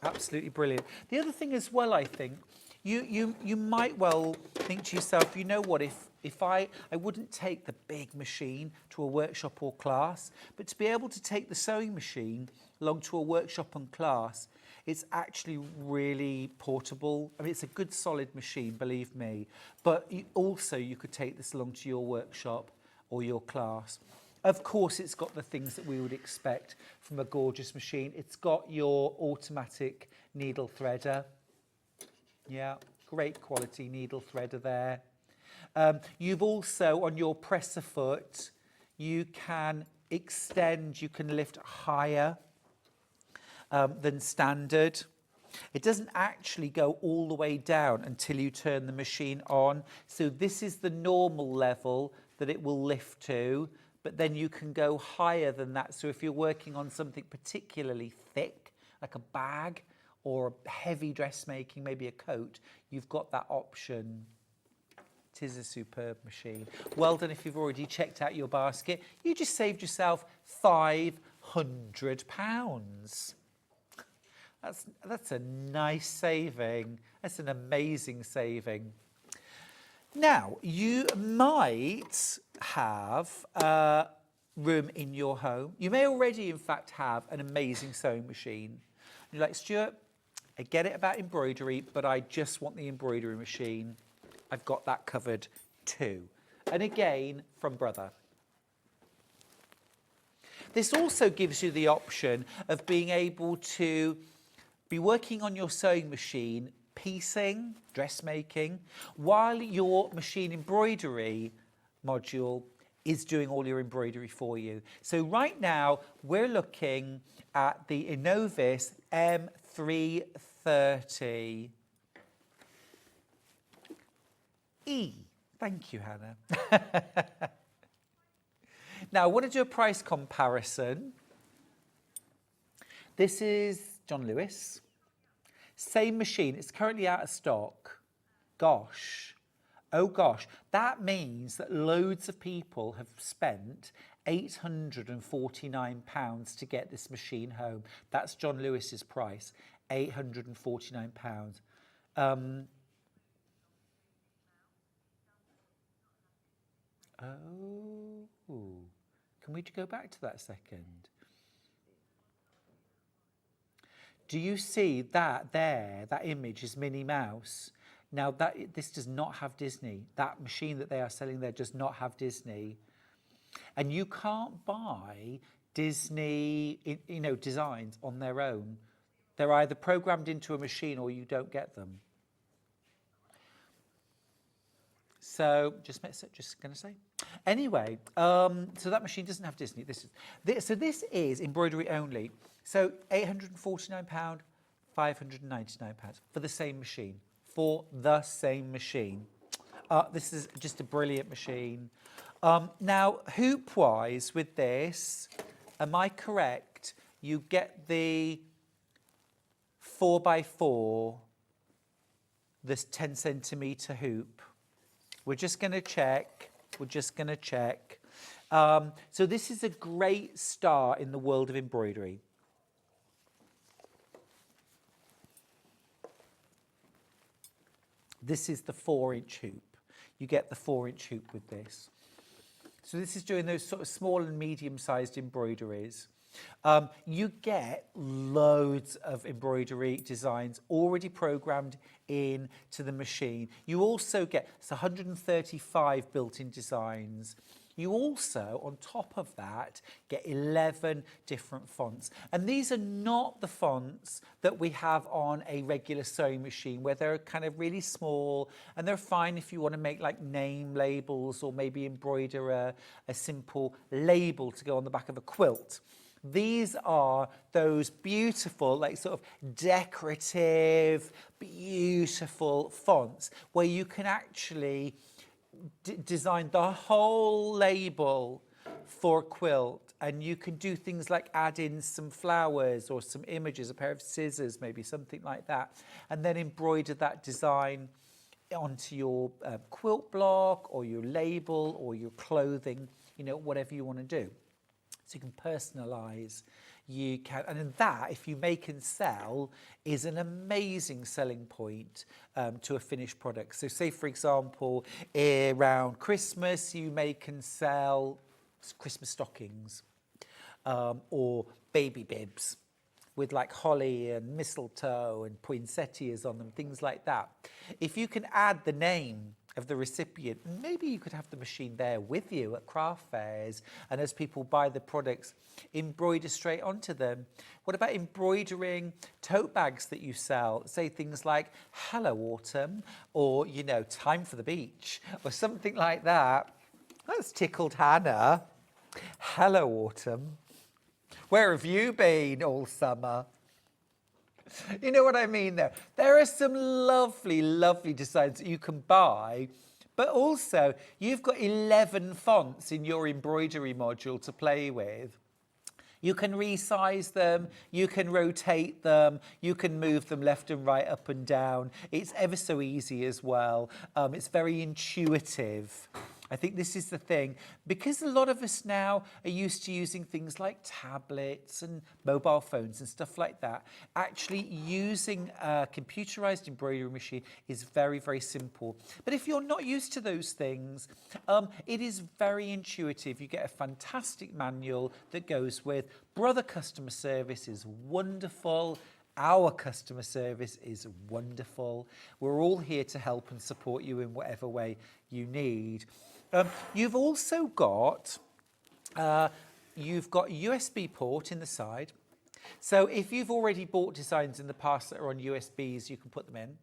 Absolutely brilliant. The other thing as well, I think, you might well think to yourself, you know what, if I wouldn't take the big machine to a workshop or class, but to be able to take the sewing machine along to a workshop and class, it's actually really portable. I mean, it's a good solid machine, believe me, but also you could take this along to your workshop or your class. Of course, it's got the things that we would expect from a gorgeous machine. It's got your automatic needle threader. Yeah, great quality needle threader there. You've also, on your presser foot, you can extend, you can lift higher than standard. It doesn't actually go all the way down until you turn the machine on. So this is the normal level that it will lift to, but then you can go higher than that. So if you're working on something particularly thick, like a bag, or heavy dressmaking, maybe a coat, you've got that option. It is a superb machine. Well done if you've already checked out your basket. You just saved yourself £500. That's a nice saving. That's an amazing saving. Now, you might have room in your home. You may already, in fact, have an amazing sewing machine. You're like, Stuart, I get it about embroidery, but I just want the embroidery machine. I've got that covered too. And again, from Brother. This also gives you the option of being able to be working on your sewing machine, piecing, dressmaking, while your machine embroidery module is doing all your embroidery for you. So right now, we're looking at the Innovis M330E. Thank you, Hannah. Now, I want to do a price comparison. This is John Lewis. Same machine. It's currently out of stock. Gosh. Oh, gosh. That means that loads of people have spent £849 to get this machine home. That's John Lewis's price, £849. Oh, can we go back to that a second? Do you see that there? That image is Minnie Mouse. Now, this does not have Disney. That machine that they are selling there does not have Disney. And you can't buy Disney, designs on their own. They're either programmed into a machine or you don't get them. So, just going to say. Anyway, so that machine doesn't have Disney. This is embroidery only. So, £849, £599 for the same machine. For the same machine. This is just a brilliant machine. Now, hoop-wise with this, am I correct? You get the 4x4, this 10 centimetre hoop. We're just going to check. So this is a great start in the world of embroidery. This is the 4-inch hoop. You get the 4-inch hoop with this. So this is doing those sort of small and medium-sized embroideries. You get loads of embroidery designs already programmed into the machine. You also get 135 built-in designs. You also, on top of that, get 11 different fonts. And these are not the fonts that we have on a regular sewing machine, where they're kind of really small, and they're fine if you want to make like name labels or maybe embroider a simple label to go on the back of a quilt. These are those beautiful, like sort of decorative, beautiful fonts where you can actually design the whole label for a quilt, and you can do things like add in some flowers or some images, a pair of scissors, maybe something like that, and then embroider that design onto your quilt block or your label or your clothing, you know, whatever you want to do. So you can personalise, you can, and then that, if you make and sell, is an amazing selling point to a finished product. So say, for example, around Christmas, you make and sell Christmas stockings or baby bibs with like holly and mistletoe and poinsettias on them, things like that. If you can add the name of the recipient, maybe you could have the machine there with you at craft fairs, and as people buy the products, embroider straight onto them. What about embroidering tote bags that you sell? Say things like "Hello Autumn," or, you know, "Time for the beach," or something like that. That's tickled Hannah. "Hello Autumn. Where have you been all summer?" You know what I mean there? There are some lovely, lovely designs that you can buy, but also you've got 11 fonts in your embroidery module to play with. You can resize them, you can rotate them, you can move them left and right, up and down. It's ever so easy as well. It's very intuitive. I think this is the thing, because a lot of us now are used to using things like tablets and mobile phones and stuff like that. Actually using a computerized embroidery machine is very, very simple. But if you're not used to those things, it is very intuitive. You get a fantastic manual that goes with. Brother customer service is wonderful. Our customer service is wonderful. We're all here to help and support you in whatever way you need. You've also got USB port in the side. So if you've already bought designs in the past that are on USBs, you can put them in.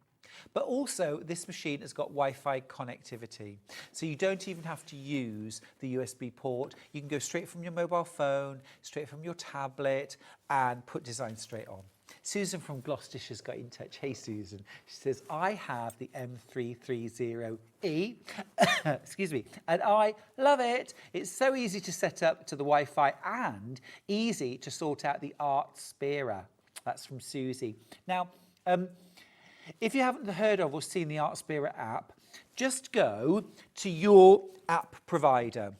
But also, this machine has got Wi-Fi connectivity. So you don't even have to use the USB port. You can go straight from your mobile phone, straight from your tablet, and put designs straight on. Susan from Gloucestershire's got in touch. Hey, Susan. She says, I have the M330E, excuse me, and I love it. It's so easy to set up to the Wi-Fi and easy to sort out the Art Spira. That's from Susie. Now, if you haven't heard of or seen the Art Spira app, just go to your app provider.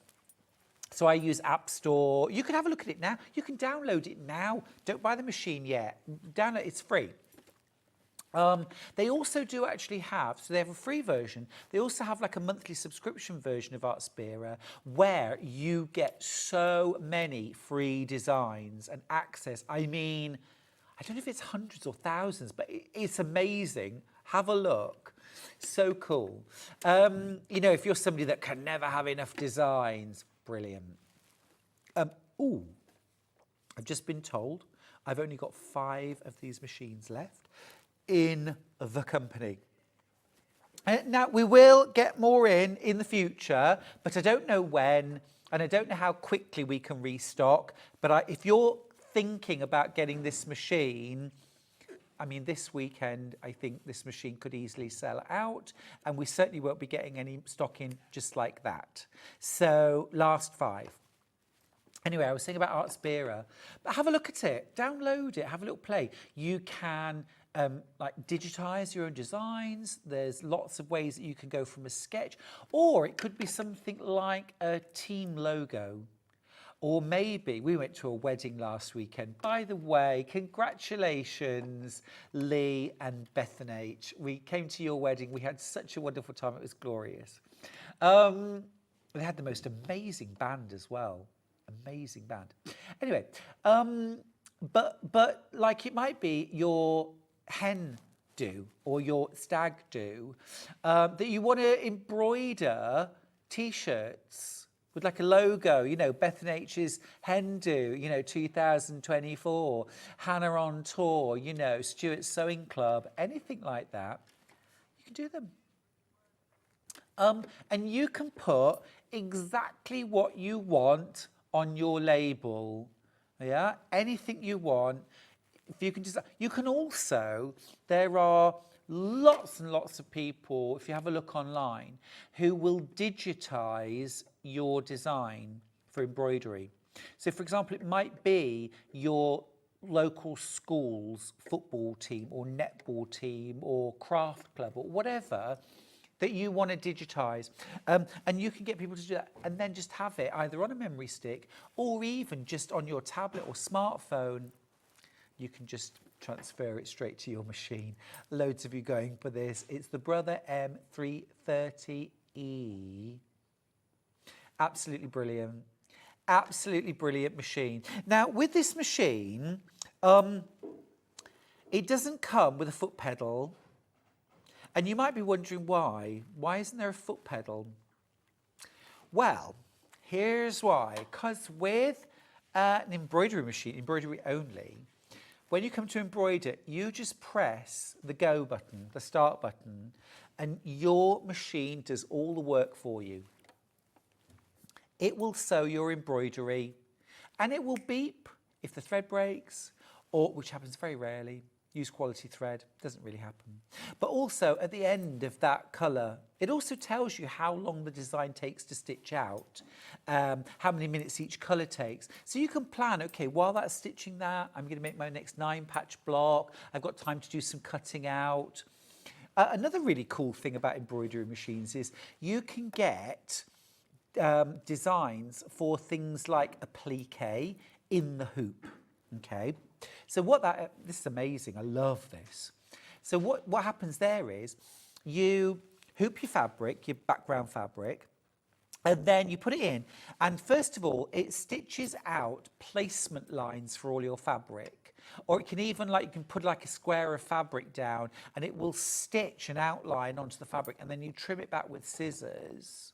So I use App Store. You can have a look at it now. You can download it now. Don't buy the machine yet. Download, it's free. They also do actually have, so they have a free version. They also have like a monthly subscription version of Art Spira where you get so many free designs and access. I mean, I don't know if it's hundreds or thousands, but it's amazing. Have a look. So cool. You know, if you're somebody that can never have enough designs, brilliant. I've just been told I've only got 5 of these machines left in the company. Now, we will get more in the future, but I don't know when, and I don't know how quickly we can restock. But if you're thinking about getting this machine, I mean, this weekend, I think this machine could easily sell out, and we certainly won't be getting any stock in just like that. So, last 5. Anyway, I was saying about Art Spira, but have a look at it, download it, have a little play. You can like digitize your own designs. There's lots of ways that you can go from a sketch, or it could be something like a team logo. Or maybe we went to a wedding last weekend. By the way, congratulations, Lee and Bethan H. We came to your wedding. We had such a wonderful time. It was glorious. They had the most amazing band as well. Amazing band. Anyway, but like it might be your hen do or your stag do that you want to embroider T-shirts with like a logo, you know, Beth and H's Hen Do, you know, 2024, Hannah on Tour, you know, Stuart's Sewing Club, anything like that, you can do them. And you can put exactly what you want on your label, yeah, anything you want. If you can just, you can also, there are lots and lots of people, if you have a look online, who will digitize your design for embroidery. So for example, it might be your local school's football team or netball team or craft club or whatever that you want to digitize, and you can get people to do that and then just have it either on a memory stick or even just on your tablet or smartphone. You can just transfer it straight to your machine. Loads of you going for this. It's the Brother M330E. Absolutely brilliant. Absolutely brilliant machine. Now, with this machine, it doesn't come with a foot pedal. And you might be wondering why. Why isn't there a foot pedal? Well, here's why. Because with an embroidery machine, embroidery only, when you come to embroider, you just press the go button, the start button, and your machine does all the work for you. It will sew your embroidery, and it will beep if the thread breaks, or, which happens very rarely. Use quality thread, doesn't really happen. But also at the end of that colour, it also tells you how long the design takes to stitch out, how many minutes each colour takes. So you can plan, okay, while that's stitching that, I'm going to make my next 9-patch block. I've got time to do some cutting out. Another really cool thing about embroidery machines is you can get designs for things like a plique in the hoop, okay? So this is amazing, I love this. So what happens there is you hoop your fabric, your background fabric, and then you put it in, and first of all, it stitches out placement lines for all your fabric. Or it can even, like, you can put like a square of fabric down and it will stitch an outline onto the fabric, and then you trim it back with scissors.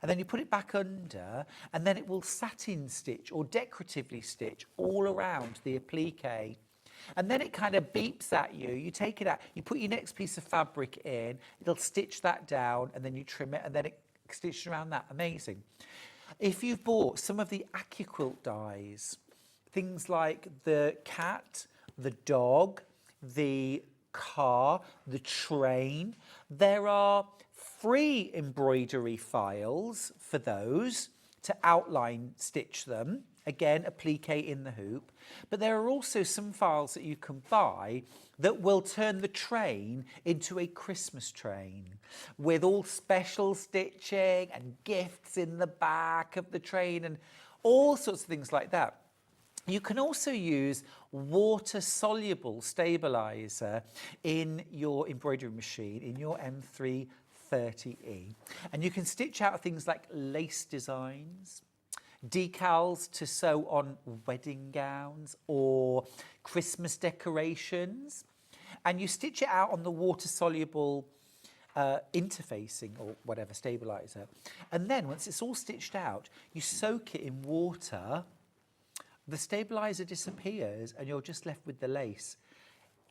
And then you put it back under, and then it will satin stitch or decoratively stitch all around the applique. And then it kind of beeps at you. You take it out, you put your next piece of fabric in, it'll stitch that down, and then you trim it, and then it stitches around that. Amazing. If you've bought some of the AccuQuilt dies, things like the cat, the dog, the car, the train, there are free embroidery files for those to outline stitch them. Again, applique in the hoop. But there are also some files that you can buy that will turn the train into a Christmas train with all special stitching and gifts in the back of the train and all sorts of things like that. You can also use water-soluble stabilizer in your embroidery machine, in your M330E. And you can stitch out things like lace designs, decals to sew on wedding gowns or Christmas decorations. And you stitch it out on the water-soluble interfacing or whatever, stabilizer. And then once it's all stitched out, you soak it in water. The stabilizer disappears and you're just left with the lace.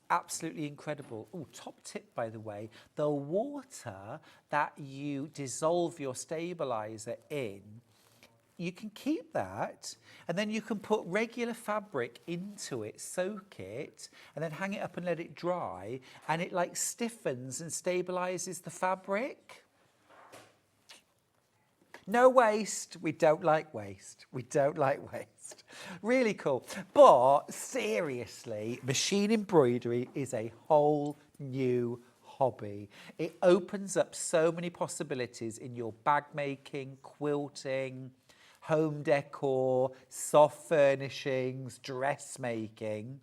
Absolutely incredible. Oh, top tip, by the way, the water that you dissolve your stabilizer in, you can keep that, and then you can put regular fabric into it, soak it, and then hang it up and let it dry, and it like stiffens and stabilizes the fabric. No waste. We don't like waste. We don't like waste. Really cool. But seriously, machine embroidery is a whole new hobby. It opens up so many possibilities in your bag making, quilting, home decor, soft furnishings, dressmaking.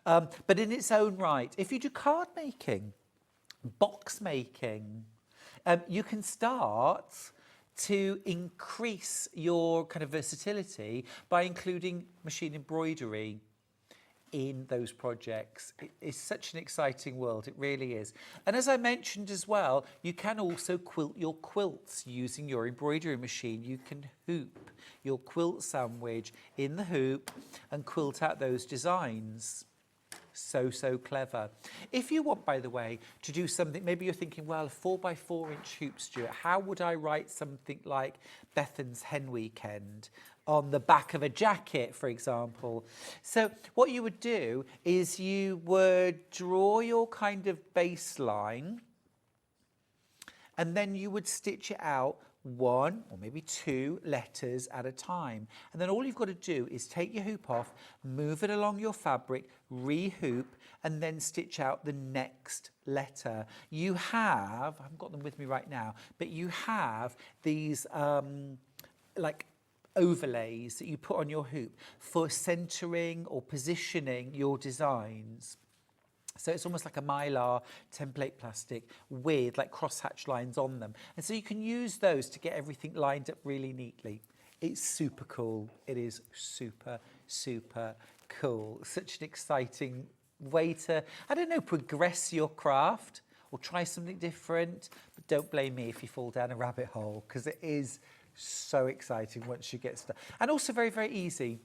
But in its own right, if you do card making, box making, you can start to increase your kind of versatility by including machine embroidery in those projects. It is such an exciting world, it really is. And as I mentioned as well, you can also quilt your quilts using your embroidery machine. You can hoop your quilt sandwich in the hoop and quilt out those designs. So clever. If you want, by the way, to do something, maybe you're thinking, well, a 4x4-inch hoop, Stuart, how would I write something like Bethan's Hen Weekend on the back of a jacket, for example? So what you would do is you would draw your kind of baseline, and then you would stitch it out 1 or maybe 2 letters at a time. And then all you've got to do is take your hoop off, move it along your fabric, re-hoop, and then stitch out the next letter. You have, I haven't got them with me right now, but you have these like overlays that you put on your hoop for centering or positioning your designs. So it's almost like a mylar template plastic with like crosshatch lines on them. And so you can use those to get everything lined up really neatly. It's super cool. It is super cool. Such an exciting way to, I don't know, progress your craft or try something different. But don't blame me if you fall down a rabbit hole, because it is so exciting once you get started. And also very easy.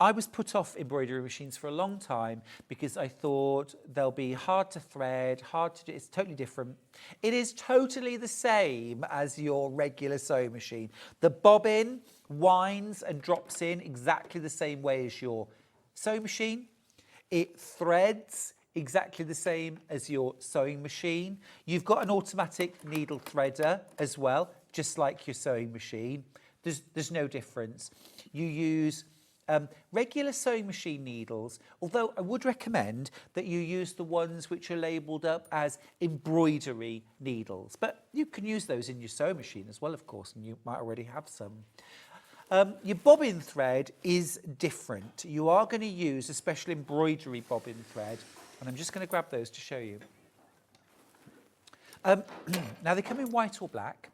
I was put off embroidery machines for a long time because I thought they'll be hard to thread, hard to do. It's totally different. It is totally the same as your regular sewing machine. The bobbin winds and drops in exactly the same way as your sewing machine. It threads exactly the same as your sewing machine. You've got an automatic needle threader as well, just like your sewing machine. There's no difference. You use regular sewing machine needles, although I would recommend that you use the ones which are labelled up as embroidery needles. But you can use those in your sewing machine as well, of course, and you might already have some. Your bobbin thread is different. You are going to use a special embroidery bobbin thread, and I'm just going to grab those to show you. Now, they come in white or black,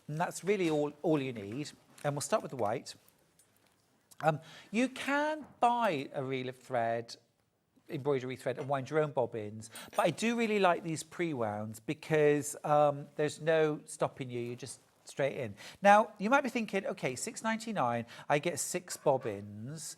and that's really all you need. And we'll start with the white. You can buy a reel of thread, embroidery thread, and wind your own bobbins, but I do really like these pre-wounds because there's no stopping you, you're just straight in. Now, you might be thinking, okay, $6.99, I get 6 bobbins.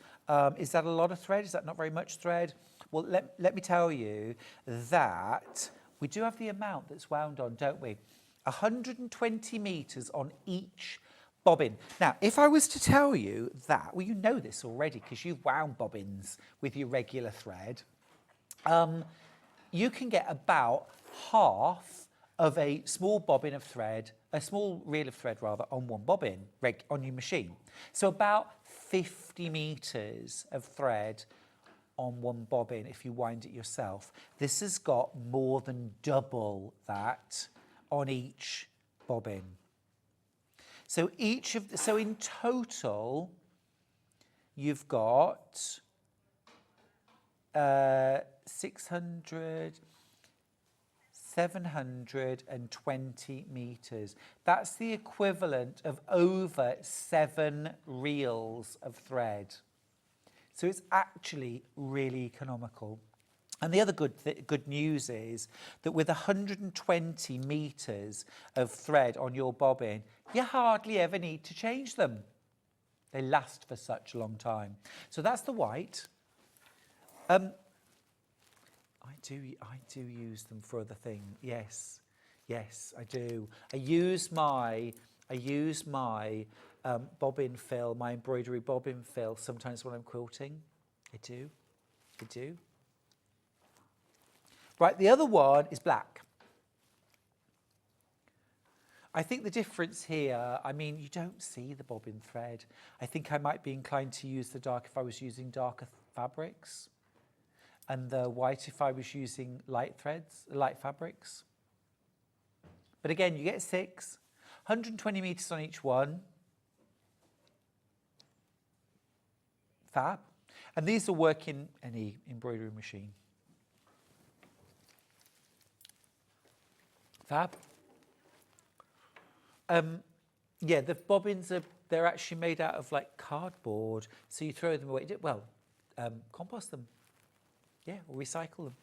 Is that a lot of thread? Is that not very much thread? Well, let me tell you that we do have the amount that's wound on, don't we? 120 metres on each bobbin. Now, if I was to tell you that, well, you know this already because you've wound bobbins with your regular thread, you can get about half of a small bobbin of thread, a small reel of thread rather, on one bobbin on your machine. So about 50 metres of thread on one bobbin if you wind it yourself. This has got more than double that on each bobbin. So in total, you've got 720 metres. That's the equivalent of over 7 reels of thread. So it's actually really economical. And the other good news is that with 120 metres of thread on your bobbin, you hardly ever need to change them. They last for such a long time. So that's the white. I do use them for other things. Yes, I do. I use my bobbin fill, my embroidery bobbin fill sometimes when I'm quilting. I do. Right, the other one is black. I think the difference here, I mean, you don't see the bobbin thread. I think I might be inclined to use the dark if I was using darker fabrics, and the white if I was using light fabrics. But again, you get 6, 120 metres on each one. Fab. And these will work in any embroidery machine. Fab. Yeah, the bobbins they're actually made out of like cardboard, so you throw them away. Well, compost them. Yeah, or recycle them.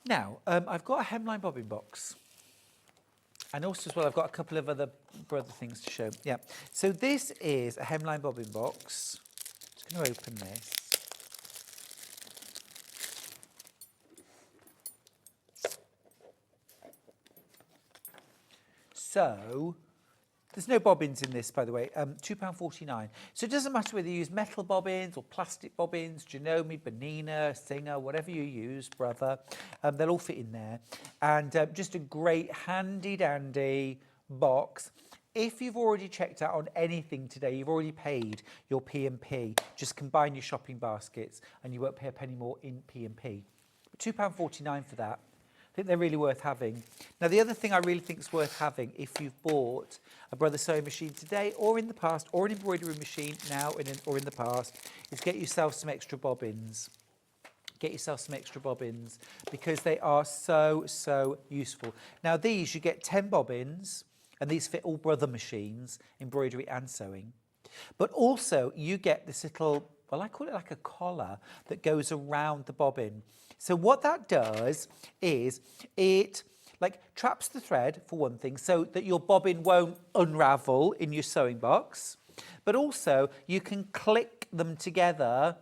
Now, I've got a hemline bobbin box. And also as well, I've got a couple of other brother things to show. Yeah, so this is a hemline bobbin box. Just going to open this. So, there's no bobbins in this, by the way, £2.49. So it doesn't matter whether you use metal bobbins or plastic bobbins, Janome, Bonina, Singer, whatever you use, brother, they'll all fit in there. And just a great handy-dandy box. If you've already checked out on anything today, you've already paid your P&P, just combine your shopping baskets and you won't pay a penny more in P&P. £2.49 for that. I think they're really worth having. Now, the other thing I really think is worth having if you've bought a Brother sewing machine today or in the past, or an embroidery machine now or in the past, is get yourself some extra bobbins. Get yourself some extra bobbins because they are so, so useful. Now, these, you get 10 bobbins, and these fit all Brother machines, embroidery and sewing. But also, you get this little, well, I call it like a collar that goes around the bobbin. So what that does is it like traps the thread for one thing so that your bobbin won't unravel in your sewing box, but also you can click them together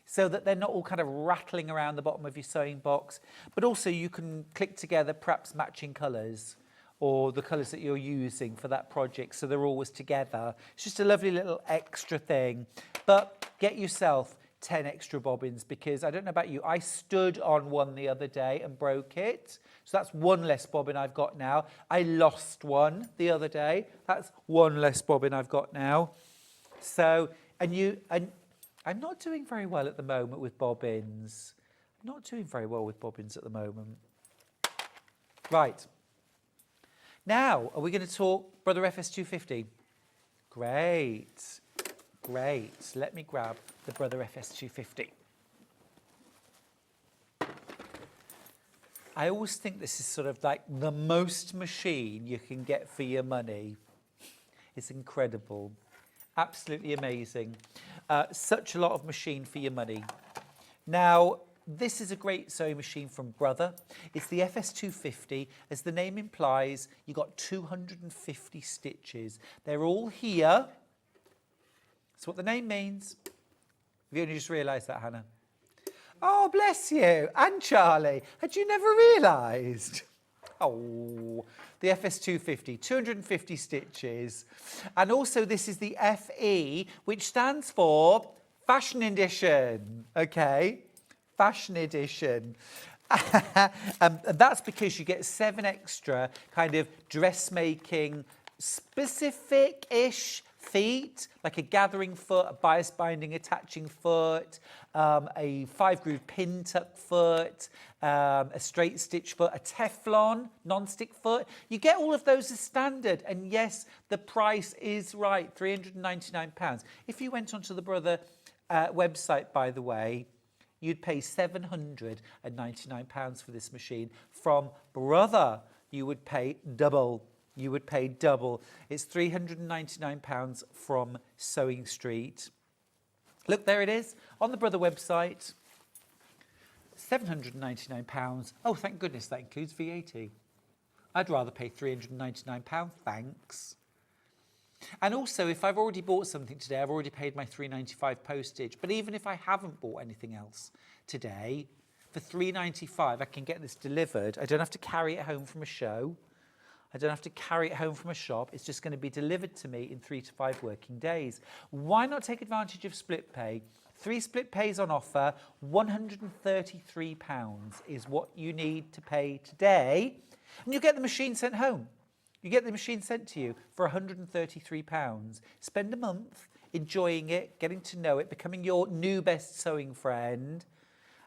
so that they're not all kind of rattling around the bottom of your sewing box, but also you can click together perhaps matching colours or the colours that you're using for that project so they're always together. It's just a lovely little extra thing, but get yourself 10 extra bobbins because I don't know about you, I stood on one the other day and broke it. So that's one less bobbin I've got now. I lost one the other day. That's one less bobbin I've got now. So, and I'm not doing very well at the moment with bobbins. I'm not doing very well with bobbins at the moment. Right. Now, are we going to talk Brother FS250? Great. Great. Let me grab the Brother FS250. I always think this is sort of like the most machine you can get for your money. It's incredible. Absolutely amazing. Such a lot of machine for your money. Now, this is a great sewing machine from Brother. It's the FS250. As the name implies, you've got 250 stitches. They're all here. That's what the name means. Have you only just realised that, Hannah? Oh, bless you. And Charlie. Had you never realised? Oh, the FS250, 250 stitches. And also this is the FE, which stands for Fashion Edition. Okay, Fashion Edition. That's because you get 7 extra kind of dressmaking specific-ish feet, like a gathering foot, a bias binding attaching foot, a 5-groove pin tuck foot, a straight stitch foot, a Teflon non-stick foot. You get all of those as standard, and yes, the price is right, £399. If you went onto the Brother website, by the way, you'd pay £799 for this machine. From Brother, you would pay double. You would pay double. It's £399 from Sewing Street. Look, there it is on the Brother website. £799. Oh, thank goodness that includes VAT. I'd rather pay £399, thanks. And also, if I've already bought something today, I've already paid my £3.95 postage. But even if I haven't bought anything else today, for £3.95, I can get this delivered. I don't have to carry it home from a show. I don't have to carry it home from a shop. It's just going to be delivered to me in 3 to 5 working days. Why not take advantage of split pay? 3 split pays on offer. £133 is what you need to pay today. And you get the machine sent home. You get the machine sent to you for £133. Spend a month enjoying it, getting to know it, becoming your new best sewing friend.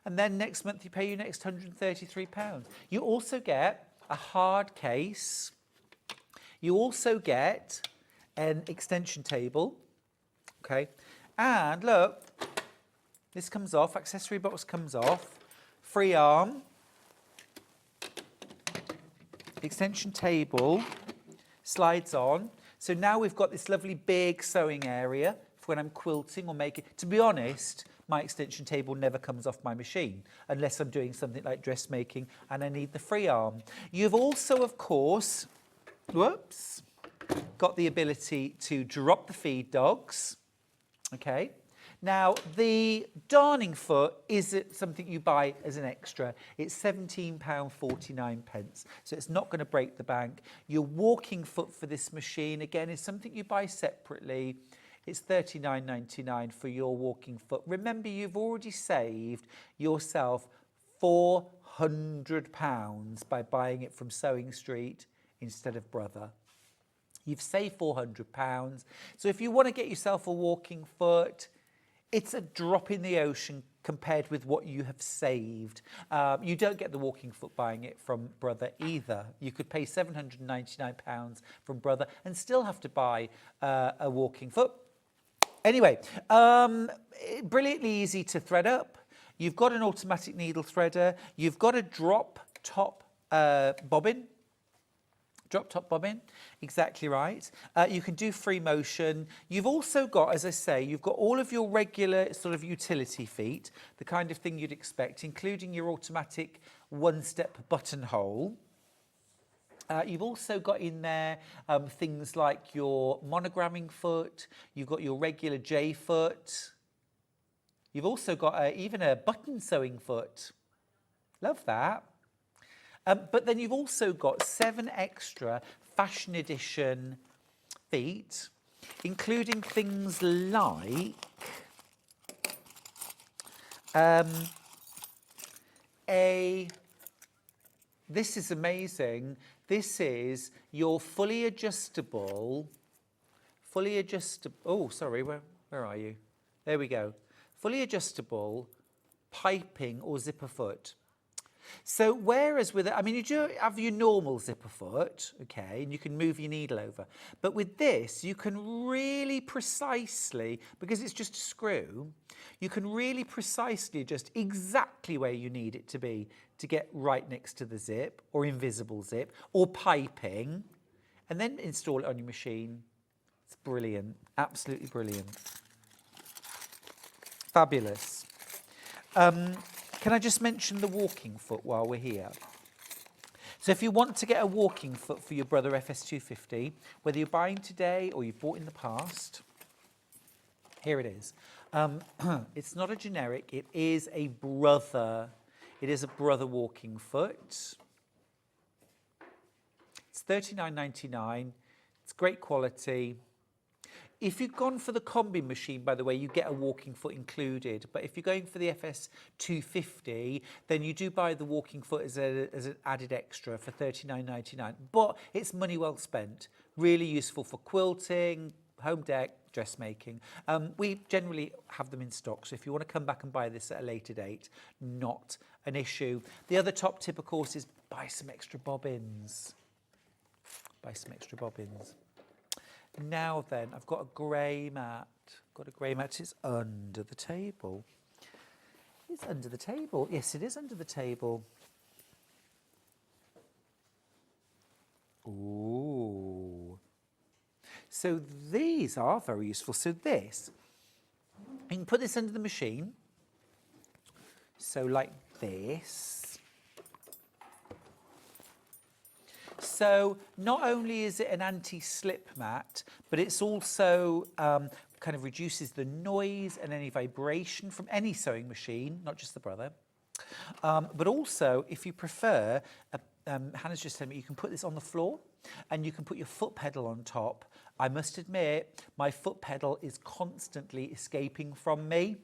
And then next month you pay your next £133. You also get a hard case. You also get an extension table, okay? And look, this comes off, accessory box comes off, free arm, extension table slides on. So now we've got this lovely big sewing area for when I'm quilting or making. To be honest, my extension table never comes off my machine unless I'm doing something like dressmaking and I need the free arm. You've also, of course, whoops, got the ability to drop the feed dogs, okay? Now, the darning foot isn't something you buy as an extra. It's £17.49, so it's not going to break the bank. Your walking foot for this machine, again, is something you buy separately. It's £39.99 for your walking foot. Remember, you've already saved yourself £400 by buying it from Sewing Street instead of Brother. You've saved £400. So if you want to get yourself a walking foot, it's a drop in the ocean compared with what you have saved. You don't get the walking foot buying it from Brother either. You could pay £799 from Brother and still have to buy a walking foot. Anyway, brilliantly easy to thread up. You've got an automatic needle threader. You've got a drop-top bobbin. Drop-top bobbin, exactly right. You can do free motion. You've also got, as I say, you've got all of your regular sort of utility feet, the kind of thing you'd expect, including your automatic one-step buttonhole. You've also got in there things like your monogramming foot. You've got your regular J foot. You've also got even a button sewing foot. Love that. But then you've also got 7 extra fashion edition feet, including things like this is amazing. This is your fully adjustable, oh, sorry, where are you? There we go. Fully adjustable piping or zipper foot. So whereas with it, I mean, you do have your normal zipper foot, okay, and you can move your needle over. But with this, you can really precisely, because it's just a screw, you can really precisely adjust exactly where you need it to be to get right next to the zip or invisible zip or piping, and then install it on your machine. It's brilliant, absolutely brilliant. Fabulous. Can I just mention the walking foot while we're here? So if you want to get a walking foot for your Brother FS250, whether you're buying today or you've bought in the past, here it is. It's not a generic, it is a Brother. It is a Brother walking foot. It's £39.99. It's great quality. If you've gone for the combi machine, by the way, you get a walking foot included. But if you're going for the FS250, then you do buy the walking foot as an added extra for £39.99. But it's money well spent. Really useful for quilting, home deck, dressmaking. We generally have them in stock. So if you want to come back and buy this at a later date, not an issue. The other top tip, of course, is buy some extra bobbins. Buy some extra bobbins. Now then, I've got a grey mat. It's under the table. It's under the table. Yes, it is under the table. Ooh. So these are very useful. So this, you can put this under the machine. So like this. So not only is it an anti-slip mat, but it's also kind of reduces the noise and any vibration from any sewing machine, not just the Brother. But also, if you prefer, Hannah's just telling me, you can put this on the floor and you can put your foot pedal on top. I must admit, my foot pedal is constantly escaping from me.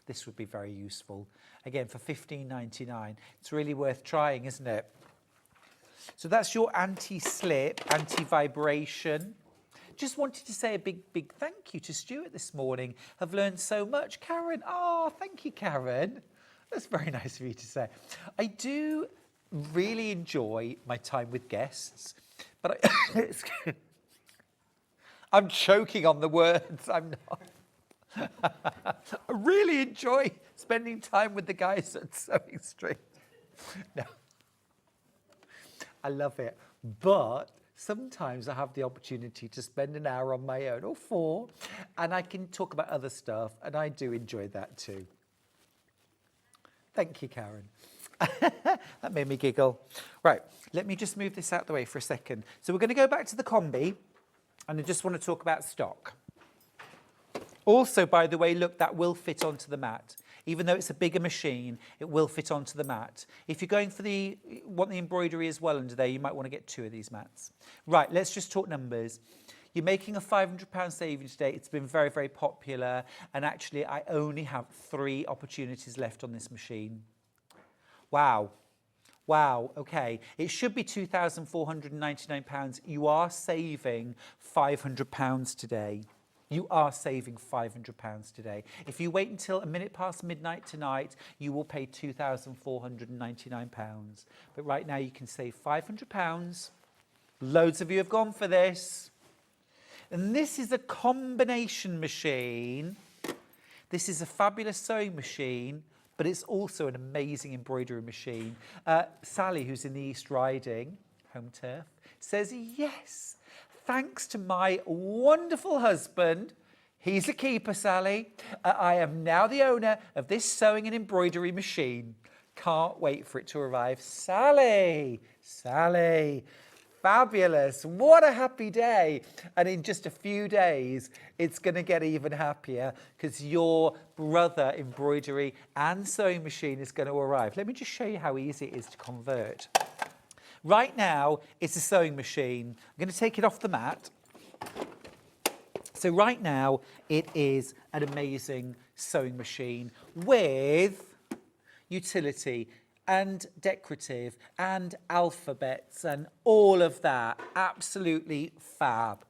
This would be very useful. Again, for £15.99. It's really worth trying, isn't it? So that's your anti-slip, anti-vibration. Just wanted to say a big thank you to Stuart this morning. I've learned so much. Karen, thank you, Karen. That's very nice of you to say. I do really enjoy my time with guests, but I'm choking on the words. I'm not. I really enjoy spending time with the guys at Sewing Street. No. I love it. But sometimes I have the opportunity to spend an hour on my own, or 4, and I can talk about other stuff, and I do enjoy that too. Thank you, Karen. That made me giggle. Right, let me just move this out the way for a second. So we're going to go back to the combi, and I just want to talk about stock. Also, by the way, look, that will fit onto the mat. Even though it's a bigger machine, it will fit onto the mat. If you're going for want the embroidery as well under there, you might want to get 2 of these mats. Right, let's just talk numbers. You're making a £500 saving today. It's been very, very popular. And actually, I only have 3 opportunities left on this machine. Wow. Wow, okay. It should be £2,499. You are saving £500 today. You are saving £500 today. If you wait until a minute past midnight tonight, you will pay £2,499. But right now you can save £500. Loads of you have gone for this. And this is a combination machine. This is a fabulous sewing machine, but it's also an amazing embroidery machine. Sally, who's in the East Riding, home turf, says yes. Thanks to my wonderful husband, he's a keeper, Sally. I am now the owner of this sewing and embroidery machine. Can't wait for it to arrive. Sally, fabulous. What a happy day. And in just a few days, it's going to get even happier because your brother embroidery and sewing machine is going to arrive. Let me just show you how easy it is to convert. Right now, it's a sewing machine. I'm going to take it off the mat. So right now, it is an amazing sewing machine with utility and decorative and alphabets and all of that. Absolutely fab.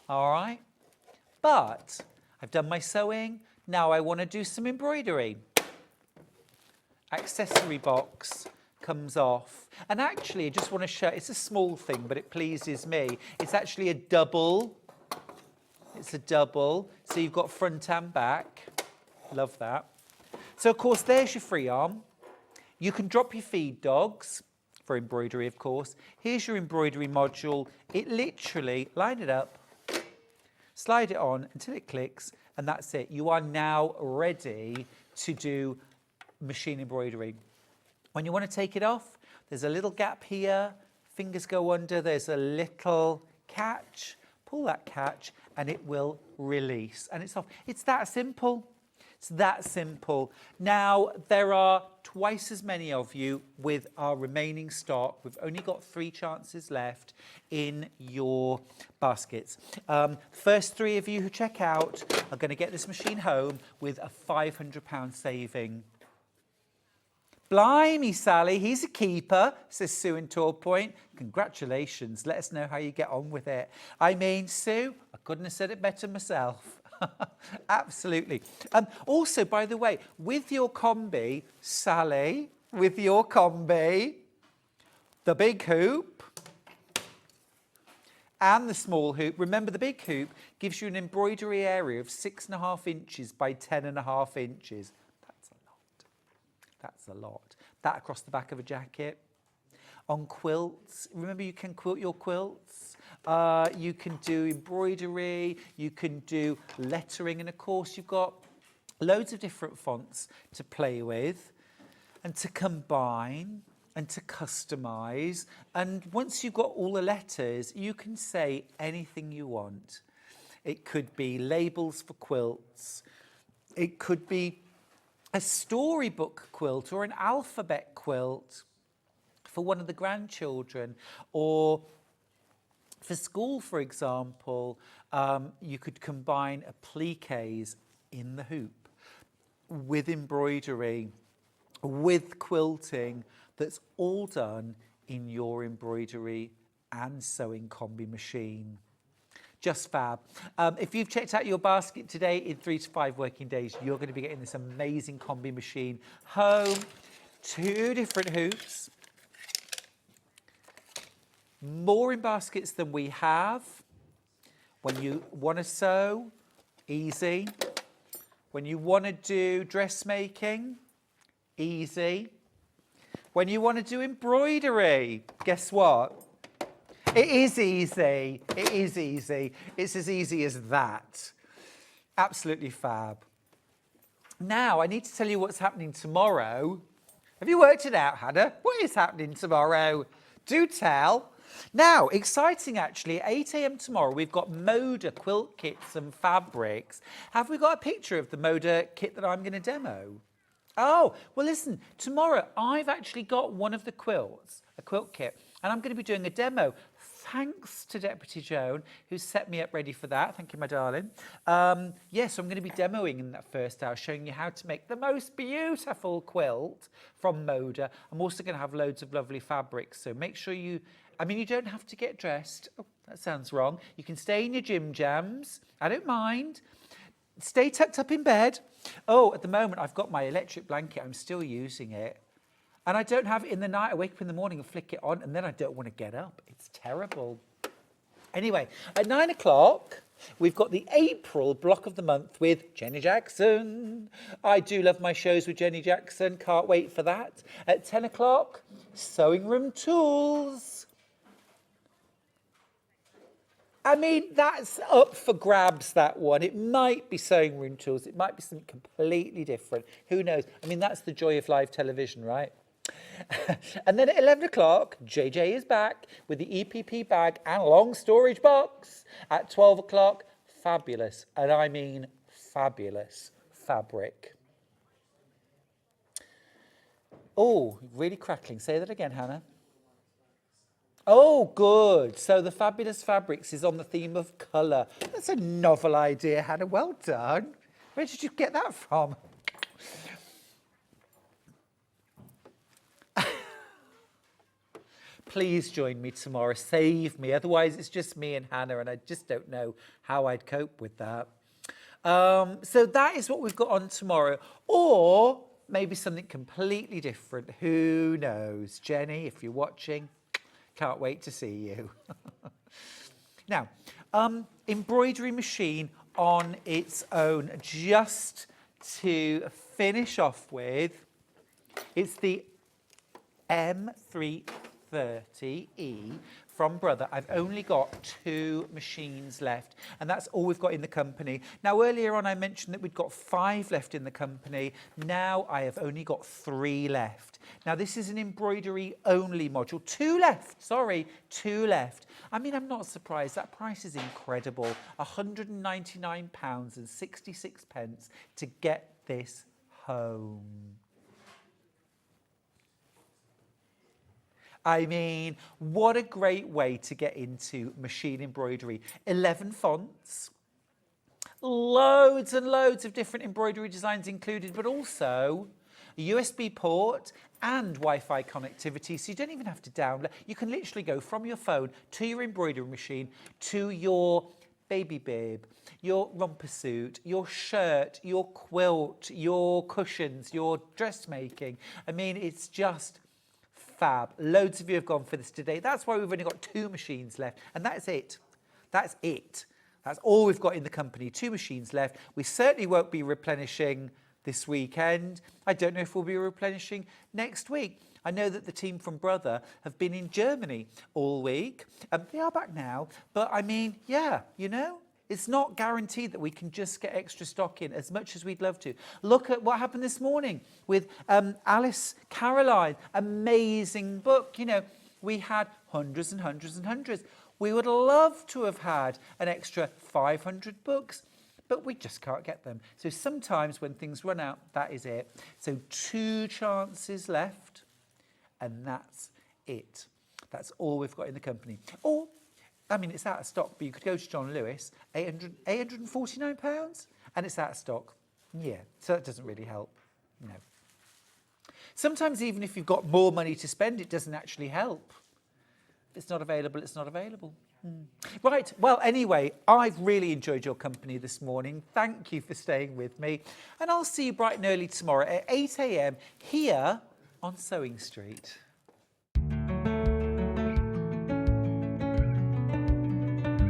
All right. But I've done my sewing. Now I want to do some embroidery. Accessory box comes off, and actually I just want to show, it's a small thing but it pleases me. It's actually a double. It's a double, so you've got front and back. Love that. So of course there's your free arm. You can drop your feed dogs for embroidery, of course. Here's your embroidery module. It literally, line it up, slide it on until it clicks, and that's it. You are now ready to do machine embroidery. When you want to take it off, there's a little gap here, fingers go under, there's a little catch, pull that catch, and it will release, and it's off. It's that simple. It's that simple. Now, there are twice as many of you with our remaining stock. We've only got 3 chances left in your baskets. First 3 of you who check out are going to get this machine home with a £500 saving. Blimey, Sally, he's a keeper, says Sue in Torpoint. Congratulations. Let us know how you get on with it. I mean, Sue, I couldn't have said it better myself. Absolutely. Also, by the way, with your combi, Sally, with your combi, the big hoop and the small hoop. Remember, the big hoop gives you an embroidery area of 6.5 inches by 10.5 inches. That's a lot. That across the back of a jacket. On quilts, remember you can quilt your quilts. You can do embroidery. You can do lettering. And of course, you've got loads of different fonts to play with and to combine and to customise. And once you've got all the letters, you can say anything you want. It could be labels for quilts. It could be a storybook quilt or an alphabet quilt for one of the grandchildren, or for school, for example, you could combine appliques in the hoop with embroidery, with quilting, that's all done in your embroidery and sewing combi machine. Just fab. If you've checked out your basket today, in 3 to 5 working days, you're going to be getting this amazing combi machine home. 2 different hoops. More in baskets than we have. When you want to sew, easy. When you want to do dressmaking, easy. When you want to do embroidery, guess what? It is easy. It is easy. It's as easy as that. Absolutely fab. Now, I need to tell you what's happening tomorrow. Have you worked it out, Hannah? What is happening tomorrow? Do tell. Now, exciting actually, at 8 a.m. tomorrow, we've got Moda quilt kits and fabrics. Have we got a picture of the Moda kit that I'm going to demo? Oh, well, listen, tomorrow I've actually got one of the quilts, a quilt kit, and I'm going to be doing a demo. Thanks to Deputy Joan, who's set me up ready for that. Thank you, my darling. Yes, I'm going to be demoing in that first hour, showing you how to make the most beautiful quilt from Moda. I'm also going to have loads of lovely fabrics, so make sure you don't have to get dressed. Oh, that sounds wrong. You can stay in your gym jams. I don't mind. Stay tucked up in bed. Oh, at the moment, I've got my electric blanket. I'm still using it. And I don't have it in the night. I wake up in the morning and flick it on, and then I don't want to get up. It's terrible. Anyway, at 9 o'clock, we've got the April block of the month with Jenny Jackson. I do love my shows with Jenny Jackson. Can't wait for that. At 10 o'clock, sewing room tools. I mean, that's up for grabs, that one. It might be sewing room tools. It might be something completely different. Who knows? I mean, that's the joy of live television, right? And then at 11 o'clock, JJ is back with the EPP bag and long storage box. At 12 o'clock, fabulous, and I mean fabulous fabric. Oh, really crackling. Say that again, Hannah. Oh, good. So the fabulous fabrics is on the theme of colour. That's a novel idea, Hannah. Well done. Where did you get that from? Please join me tomorrow. Save me. Otherwise, it's just me and Hannah, and I just don't know how I'd cope with that. So that is what we've got on tomorrow. Or maybe something completely different. Who knows? Jenny, if you're watching, can't wait to see you. Now, embroidery machine on its own. Just to finish off with, it's the M330E from Brother. I've only got 2 machines left, and that's all we've got in the company. Now, earlier on, I mentioned that we'd got 5 left in the company. Now, I have only got 3 left. Now, this is an embroidery-only module. 2 left, sorry, 2 left. I mean, I'm not surprised. That price is incredible. £199.66 to get this home. I mean, what a great way to get into machine embroidery. 11 fonts, loads and loads of different embroidery designs included, but also a USB port and Wi-Fi connectivity, so you don't even have to download. You can literally go from your phone to your embroidery machine to your baby bib, your romper suit, your shirt, your quilt, your cushions, your dressmaking. I mean, it's just fab. Loads of you have gone for this today. That's why we've only got 2 machines left, and that's it. That's it. That's all we've got in the company. 2 machines left. We certainly won't be replenishing this weekend. I don't know if we'll be replenishing next week. I know that the team from Brother have been in Germany all week. They are back now, but I mean, yeah, you know, it's not guaranteed that we can just get extra stock in as much as we'd love to. Look at what happened this morning with Alice Caroline. Amazing book. You know, we had hundreds and hundreds and hundreds. We would love to have had an extra 500 books, but we just can't get them. So sometimes when things run out, that is it. So 2 chances left, and that's it. That's all we've got in the company. Or, I mean, it's out of stock, but you could go to John Lewis, £849, and it's out of stock. Yeah, so that doesn't really help. No. Sometimes even if you've got more money to spend, it doesn't actually help. If it's not available, it's not available. Right, well, anyway, I've really enjoyed your company this morning. Thank you for staying with me. And I'll see you bright and early tomorrow at 8 a.m. here on Sewing Street.